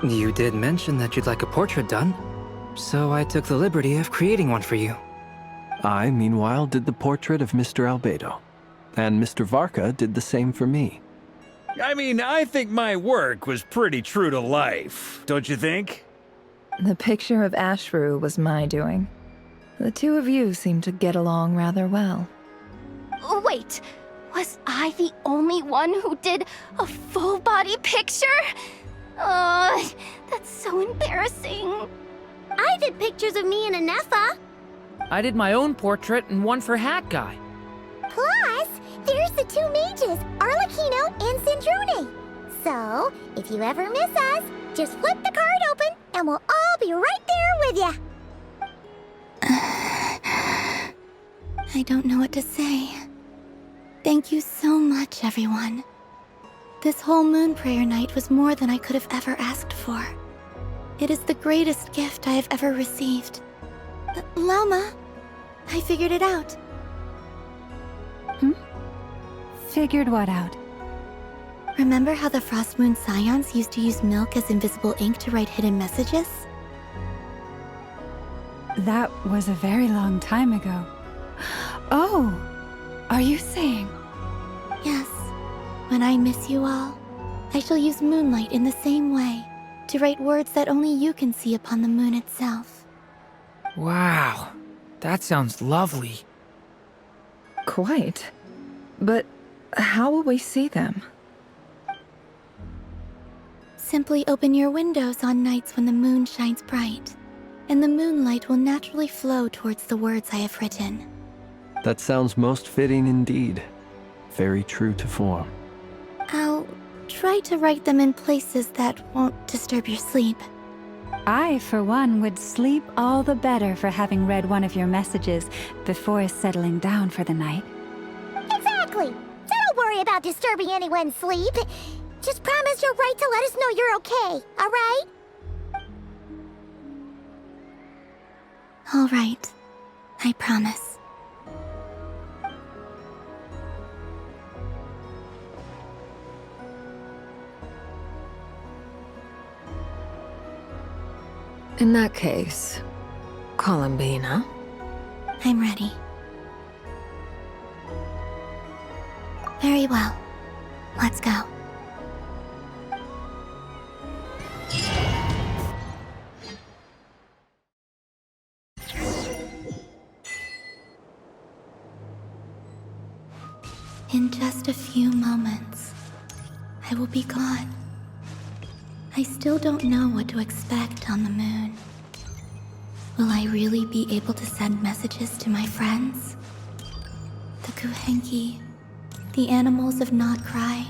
You did mention that you'd like a portrait done, so I took the liberty of creating one for you. I, meanwhile, did the portrait of Mr. Albedo, and Mr. Varka did the same for me. I mean, I think my work was pretty true to life, don't you think? The picture of Ashru was my doing. The two of you seem to get along rather well. Wait, was I the only one who did a full-body picture? That's so embarrassing. I did pictures of me and Anefa. I did my own portrait and one for Hat Guy. Plus, there's the two mages, Arlecchino and Sandrone. So, if you ever miss us, just flip the card open and we'll all be right there with you. I don't know what to say. Thank you so much, everyone. This whole moon prayer night was more than I could have ever asked for. It is the greatest gift I have ever received. Lama, I figured it out. Figured what out? Remember how the Frost Moon Scions used to use milk as invisible ink to write hidden messages? That was a very long time ago. Oh, are you saying? Yes. When I miss you all, I shall use moonlight in the same way to write words that only you can see upon the moon itself. Wow, that sounds lovely. Quite. But how will we see them? Simply open your windows on nights when the moon shines bright, and the moonlight will naturally flow towards the words I have written. That sounds most fitting indeed. Very true to form. I'll try to write them in places that won't disturb your sleep. I, for one, would sleep all the better for having read one of your messages before settling down for the night. Exactly! So don't worry about disturbing anyone's sleep. Just promise you'll write to let us know you're okay, alright? All right. I promise. In that case, Columbina? I'm ready. Very well. Let's go. In just a few moments, I will be gone. I still don't know what to expect on the moon. Will I really be able to send messages to my friends? The Kuhenki, the animals of Not Cry.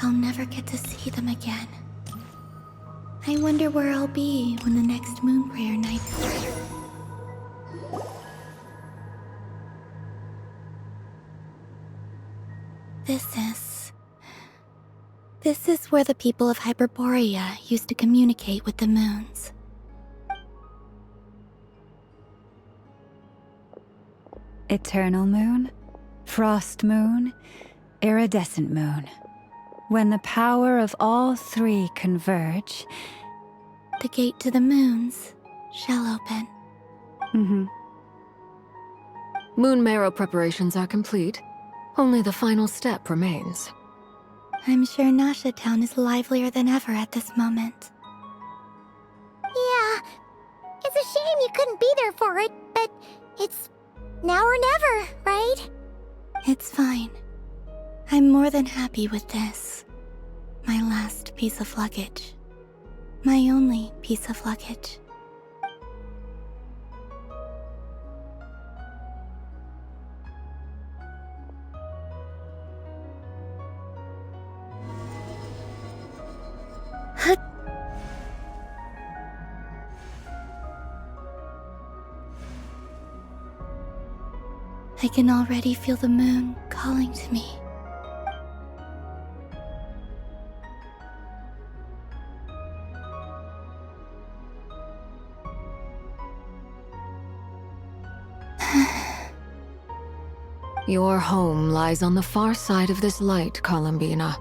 I'll never get to see them again. I wonder where I'll be when the next moon prayer night is. This is where the people of Hyperborea used to communicate with the moons. Eternal moon, frost moon, iridescent moon. When the power of all three converge, the gate to the moons shall open. Moon marrow preparations are complete. Only the final step remains. I'm sure Nasha Town is livelier than ever at this moment. Yeah, it's a shame you couldn't be there for it, but it's now or never, right? It's fine. I'm more than happy with this. My last piece of luggage. My only piece of luggage. I can already feel the moon calling to me. Your home lies on the far side of this light, Columbina.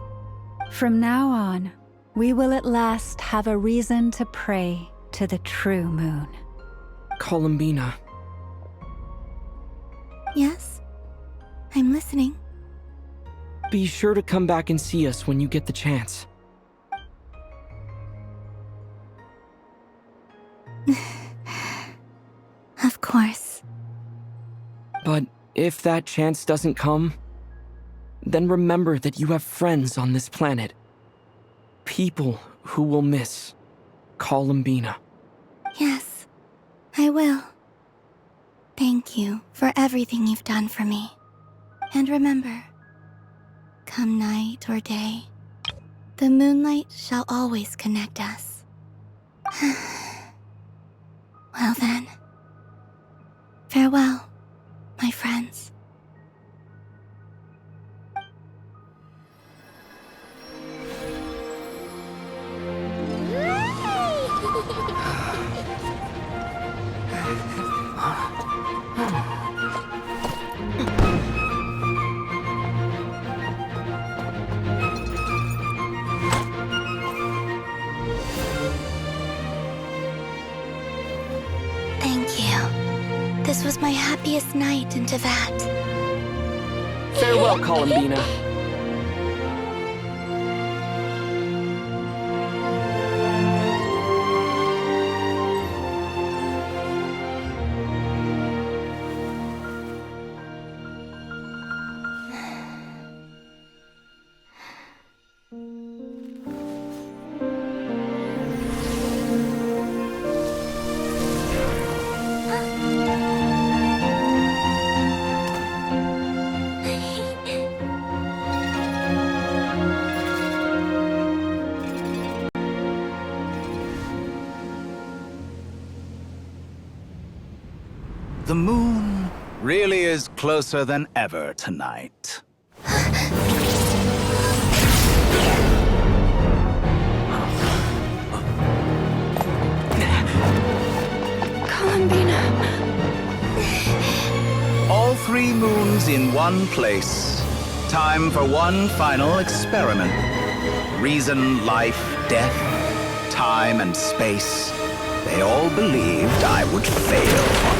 From now on, we will at last have a reason to pray to the true moon. Columbina. Yes? I'm listening. Be sure to come back and see us when you get the chance. Of course. But if that chance doesn't come, then remember that you have friends on this planet. People who will miss Columbina. Yes, I will. Thank you for everything you've done for me. And remember, come night or day, the moonlight shall always connect us. Well then, farewell, my friends. This was my happiest night in Tevat. Farewell, Columbina. The moon really is closer than ever tonight. Columbina. All 3 moons in one place. Time for one final experiment. Reason, life, death, time, and space. They all believed I would fail.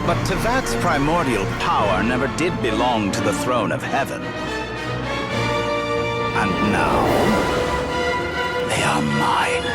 But Tevat's primordial power never did belong to the throne of heaven. And now, they are mine.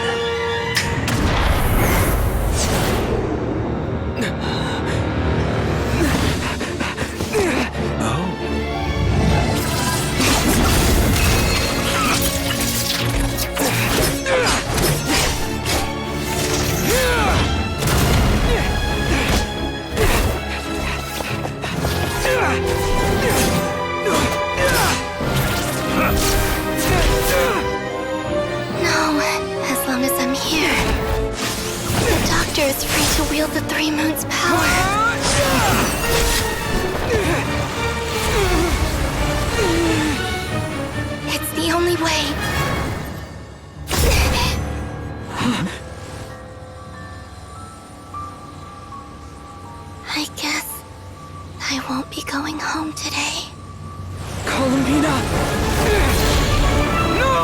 Is free to wield the 3 moons' power. It's the only way. I guess I won't be going home today. Columbina! No!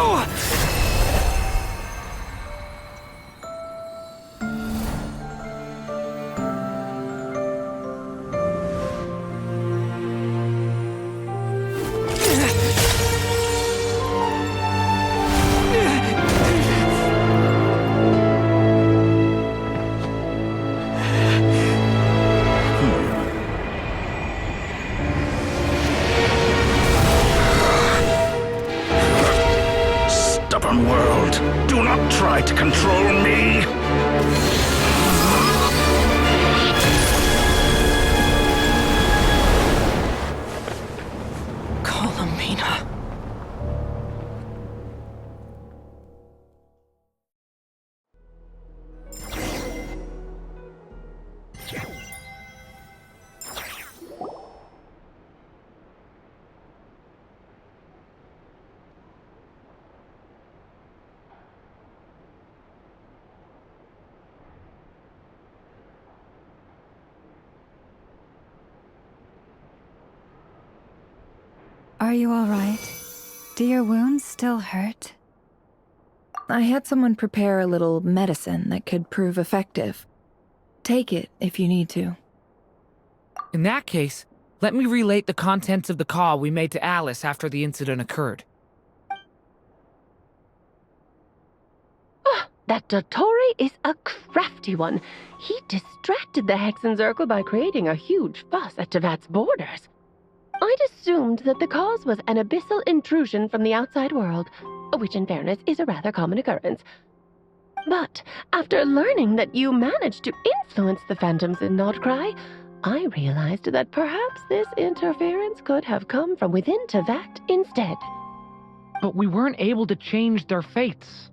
World, do not try to control me! Columbina. Are you all right? Do your wounds still hurt? I had someone prepare a little medicine that could prove effective. Take it if you need to. In that case, let me relate the contents of the call we made to Alice after the incident occurred. That Dottore is a crafty one. He distracted the Hexenzirkel by creating a huge fuss at Tevat's borders. I'd assumed that the cause was an abyssal intrusion from the outside world, which in fairness is a rather common occurrence. But after learning that you managed to influence the phantoms in Nodcry, I realized that perhaps this interference could have come from within Tevat instead. But we weren't able to change their fates.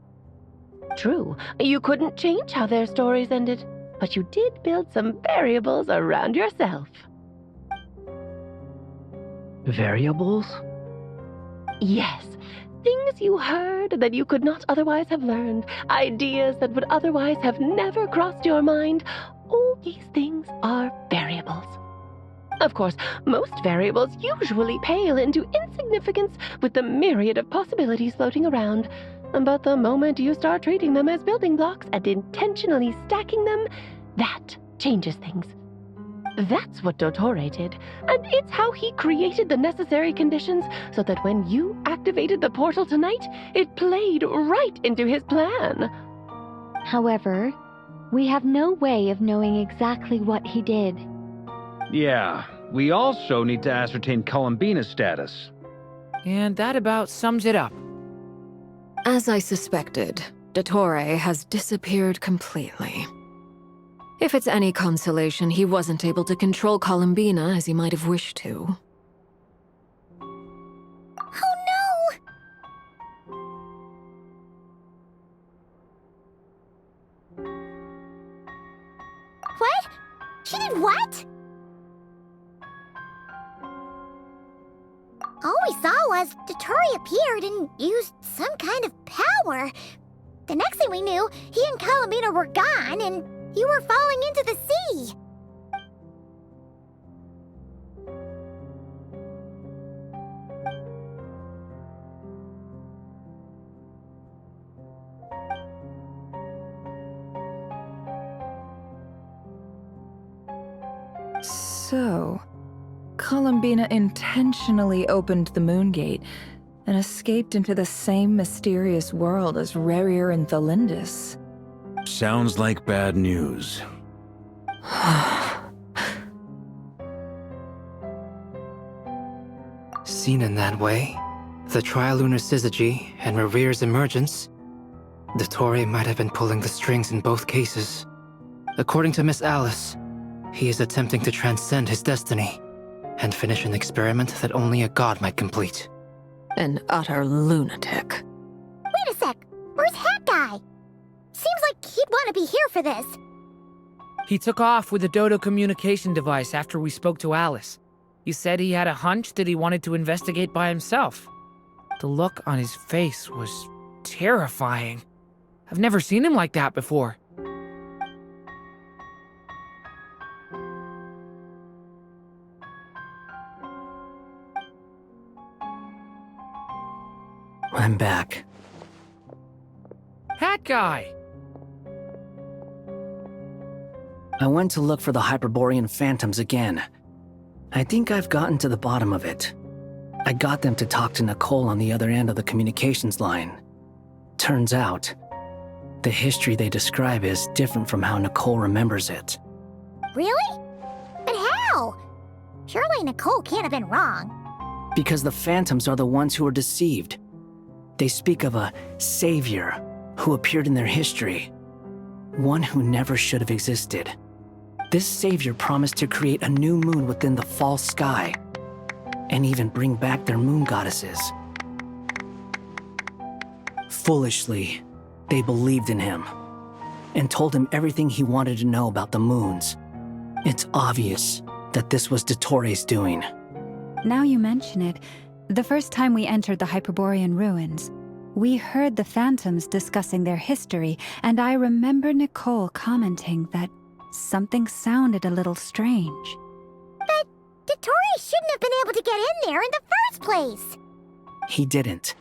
True, you couldn't change how their stories ended, but you did build some variables around yourself. Variables? Yes. Things you heard that you could not otherwise have learned. Ideas that would otherwise have never crossed your mind. All these things are variables. Of course, most variables usually pale into insignificance with the myriad of possibilities floating around. But the moment you start treating them as building blocks and intentionally stacking them, that changes things. That's what Dottore did, and it's how he created the necessary conditions so that when you activated the portal tonight, it played right into his plan. However, we have no way of knowing exactly what he did. Yeah, we also need to ascertain Columbina's status. And that about sums it up. As I suspected, Dottore has disappeared completely. If it's any consolation, he wasn't able to control Columbina as he might have wished to. Oh no! What? She did what? All we saw was Dottore appeared and used some kind of power. The next thing we knew, he and Columbina were gone and you were falling into the sea. So, Columbina intentionally opened the moon gate and escaped into the same mysterious world as Rerir and Thalindis. Sounds like bad news. Seen in that way, the trilunar syzygy and Rerir's emergence, Dottore might have been pulling the strings in both cases. According to Miss Alice, he is attempting to transcend his destiny and finish an experiment that only a god might complete. An utter lunatic. Wait a sec, where's Hat Guy? Seems like he'd want to be here for this. He took off with the Dodo communication device after we spoke to Alice. He said he had a hunch that he wanted to investigate by himself. The look on his face was terrifying. I've never seen him like that before. I'm back. Hat Guy! I went to look for the Hyperborean phantoms again. I think I've gotten to the bottom of it. I got them to talk to Nicole on the other end of the communications line. Turns out, the history they describe is different from how Nicole remembers it. Really? But how? Surely Nicole can't have been wrong. Because the phantoms are the ones who are deceived. They speak of a savior who appeared in their history. One who never should have existed. This savior promised to create a new moon within the false sky, and even bring back their moon goddesses. Foolishly, they believed in him, and told him everything he wanted to know about the moons. It's obvious that this was Dottore's doing. Now you mention it, the first time we entered the Hyperborean ruins, we heard the phantoms discussing their history, and I remember Nicole commenting that something sounded a little strange. But Dottore shouldn't have been able to get in there in the first place! He didn't.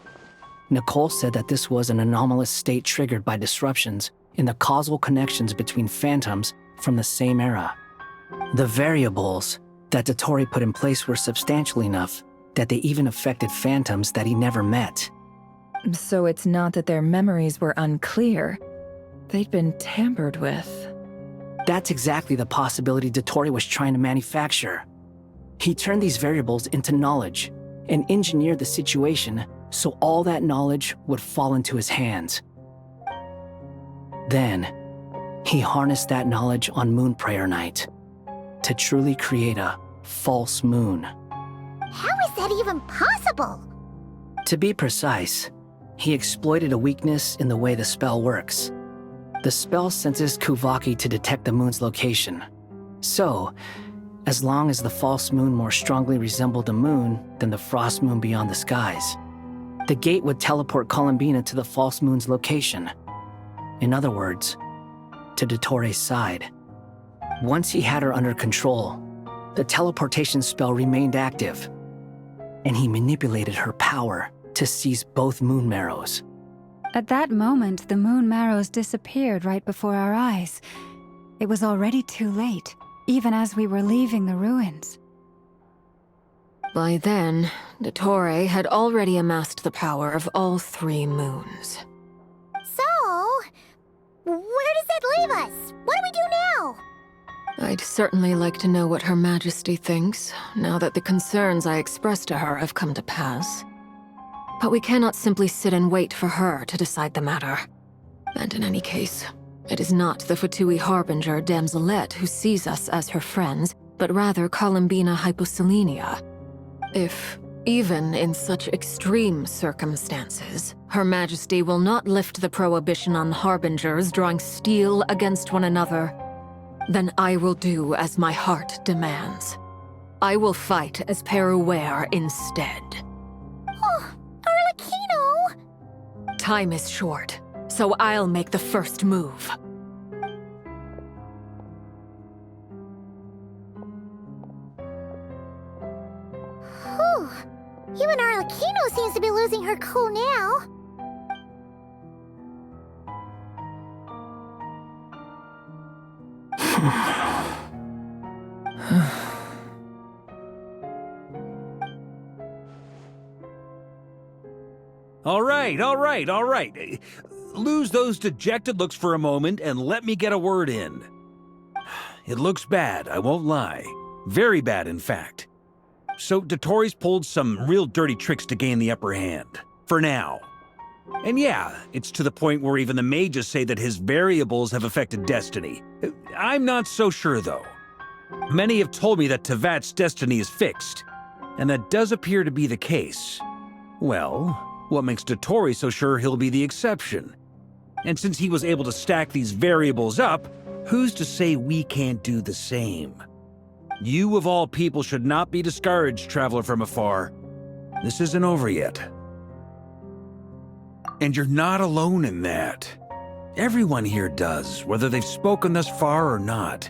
Nicole said that this was an anomalous state triggered by disruptions in the causal connections between phantoms from the same era. The variables that Dottore put in place were substantial enough that they even affected phantoms that he never met. So it's not that their memories were unclear. They'd been tampered with. That's exactly the possibility Dottore was trying to manufacture. He turned these variables into knowledge and engineered the situation so all that knowledge would fall into his hands. Then, he harnessed that knowledge on Moon Prayer Night to truly create a false moon. How is that even possible? To be precise, he exploited a weakness in the way the spell works. The spell senses Kuvaki to detect the moon's location. So, as long as the false moon more strongly resembled the moon than the frost moon beyond the skies, the gate would teleport Columbina to the false moon's location. In other words, to Dottore's side. Once he had her under control, the teleportation spell remained active, and he manipulated her power to seize both moon marrows. At that moment, the moon marrows disappeared right before our eyes. It was already too late, even as we were leaving the ruins. By then, Dottore had already amassed the power of all 3 moons. So, where does that leave us? What do we do now? I'd certainly like to know what Her Majesty thinks, now that the concerns I expressed to her have come to pass. But we cannot simply sit and wait for her to decide the matter. And in any case, it is not the Fatui Harbinger Damselette who sees us as her friends, but rather Columbina Hyposelenia. If, even in such extreme circumstances, Her Majesty will not lift the prohibition on Harbingers drawing steel against one another, then I will do as my heart demands. I will fight as Peruware instead. Oh, Arlecchino! Time is short, so I'll make the first move. Whew. Even Arlecchino seems to be losing her cool now. All right. Lose those dejected looks for a moment and let me get a word in. It looks bad, I won't lie. Very bad, in fact. So Dottore's pulled some real dirty tricks to gain the upper hand. For now. And yeah, it's to the point where even the mages say that his variables have affected destiny. I'm not so sure, though. Many have told me that Tevat's destiny is fixed, and that does appear to be the case. Well, what makes Dottore so sure he'll be the exception? And since he was able to stack these variables up, who's to say we can't do the same? You of all people should not be discouraged, traveler from afar. This isn't over yet. And you're not alone in that. Everyone here does, whether they've spoken thus far or not.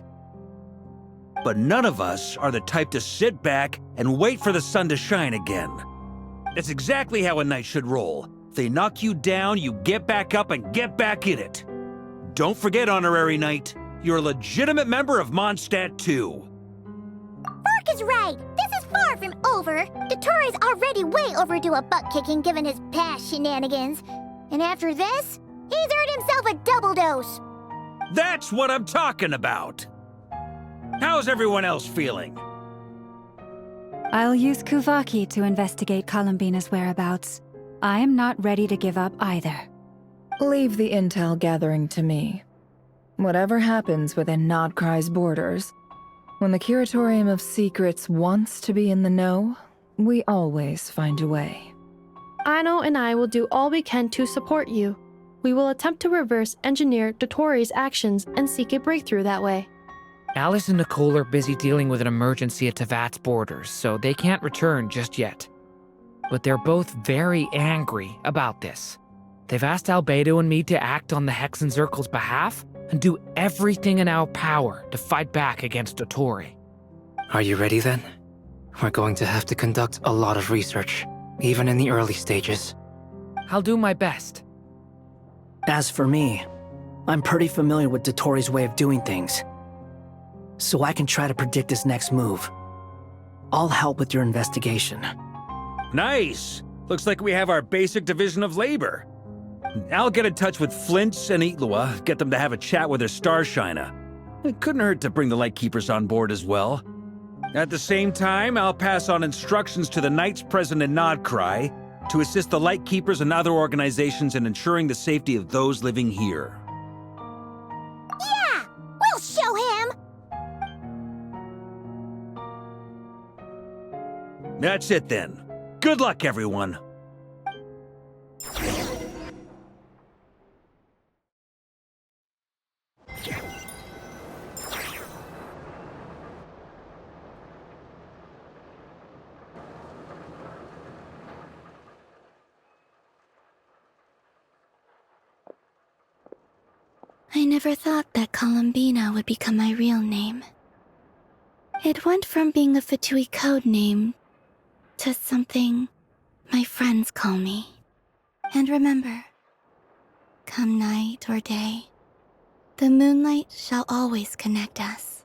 But none of us are the type to sit back and wait for the sun to shine again. That's exactly how a knight should roll. If they knock you down, you get back up and get back in it. Don't forget, Honorary Knight, you're a legitimate member of Mondstadt too. Mark is right. This is far from over. Dottore's already way overdue a butt-kicking given his past shenanigans. And after this, he's earned himself a double dose. That's what I'm talking about. How's everyone else feeling? I'll use Kuvaki to investigate Columbina's whereabouts. I am not ready to give up either. Leave the intel gathering to me. Whatever happens within Nodcry's borders, when the Curatorium of Secrets wants to be in the know, we always find a way. Aino and I will do all we can to support you. We will attempt to reverse engineer Dottore's actions and seek a breakthrough that way. Alice and Nicole are busy dealing with an emergency at Tevat's borders, so they can't return just yet. But they're both very angry about this. They've asked Albedo and me to act on the Hexenzirkel's behalf and do everything in our power to fight back against Dottore. Are you ready then? We're going to have to conduct a lot of research, even in the early stages. I'll do my best. As for me, I'm pretty familiar with Dottore's way of doing things, so I can try to predict his next move. I'll help with your investigation. Nice! Looks like we have our basic division of labor. I'll get in touch with Flint's and Itlua, get them to have a chat with their Starshiner. It couldn't hurt to bring the Lightkeepers on board as well. At the same time, I'll pass on instructions to the Knights present in Nodcry to assist the Lightkeepers and other organizations in ensuring the safety of those living here. Yeah! We'll show him! That's it then. Good luck, everyone. I never thought that Columbina would become my real name. It went from being a Fatui code name to something my friends call me. And remember, come night or day, the moonlight shall always connect us.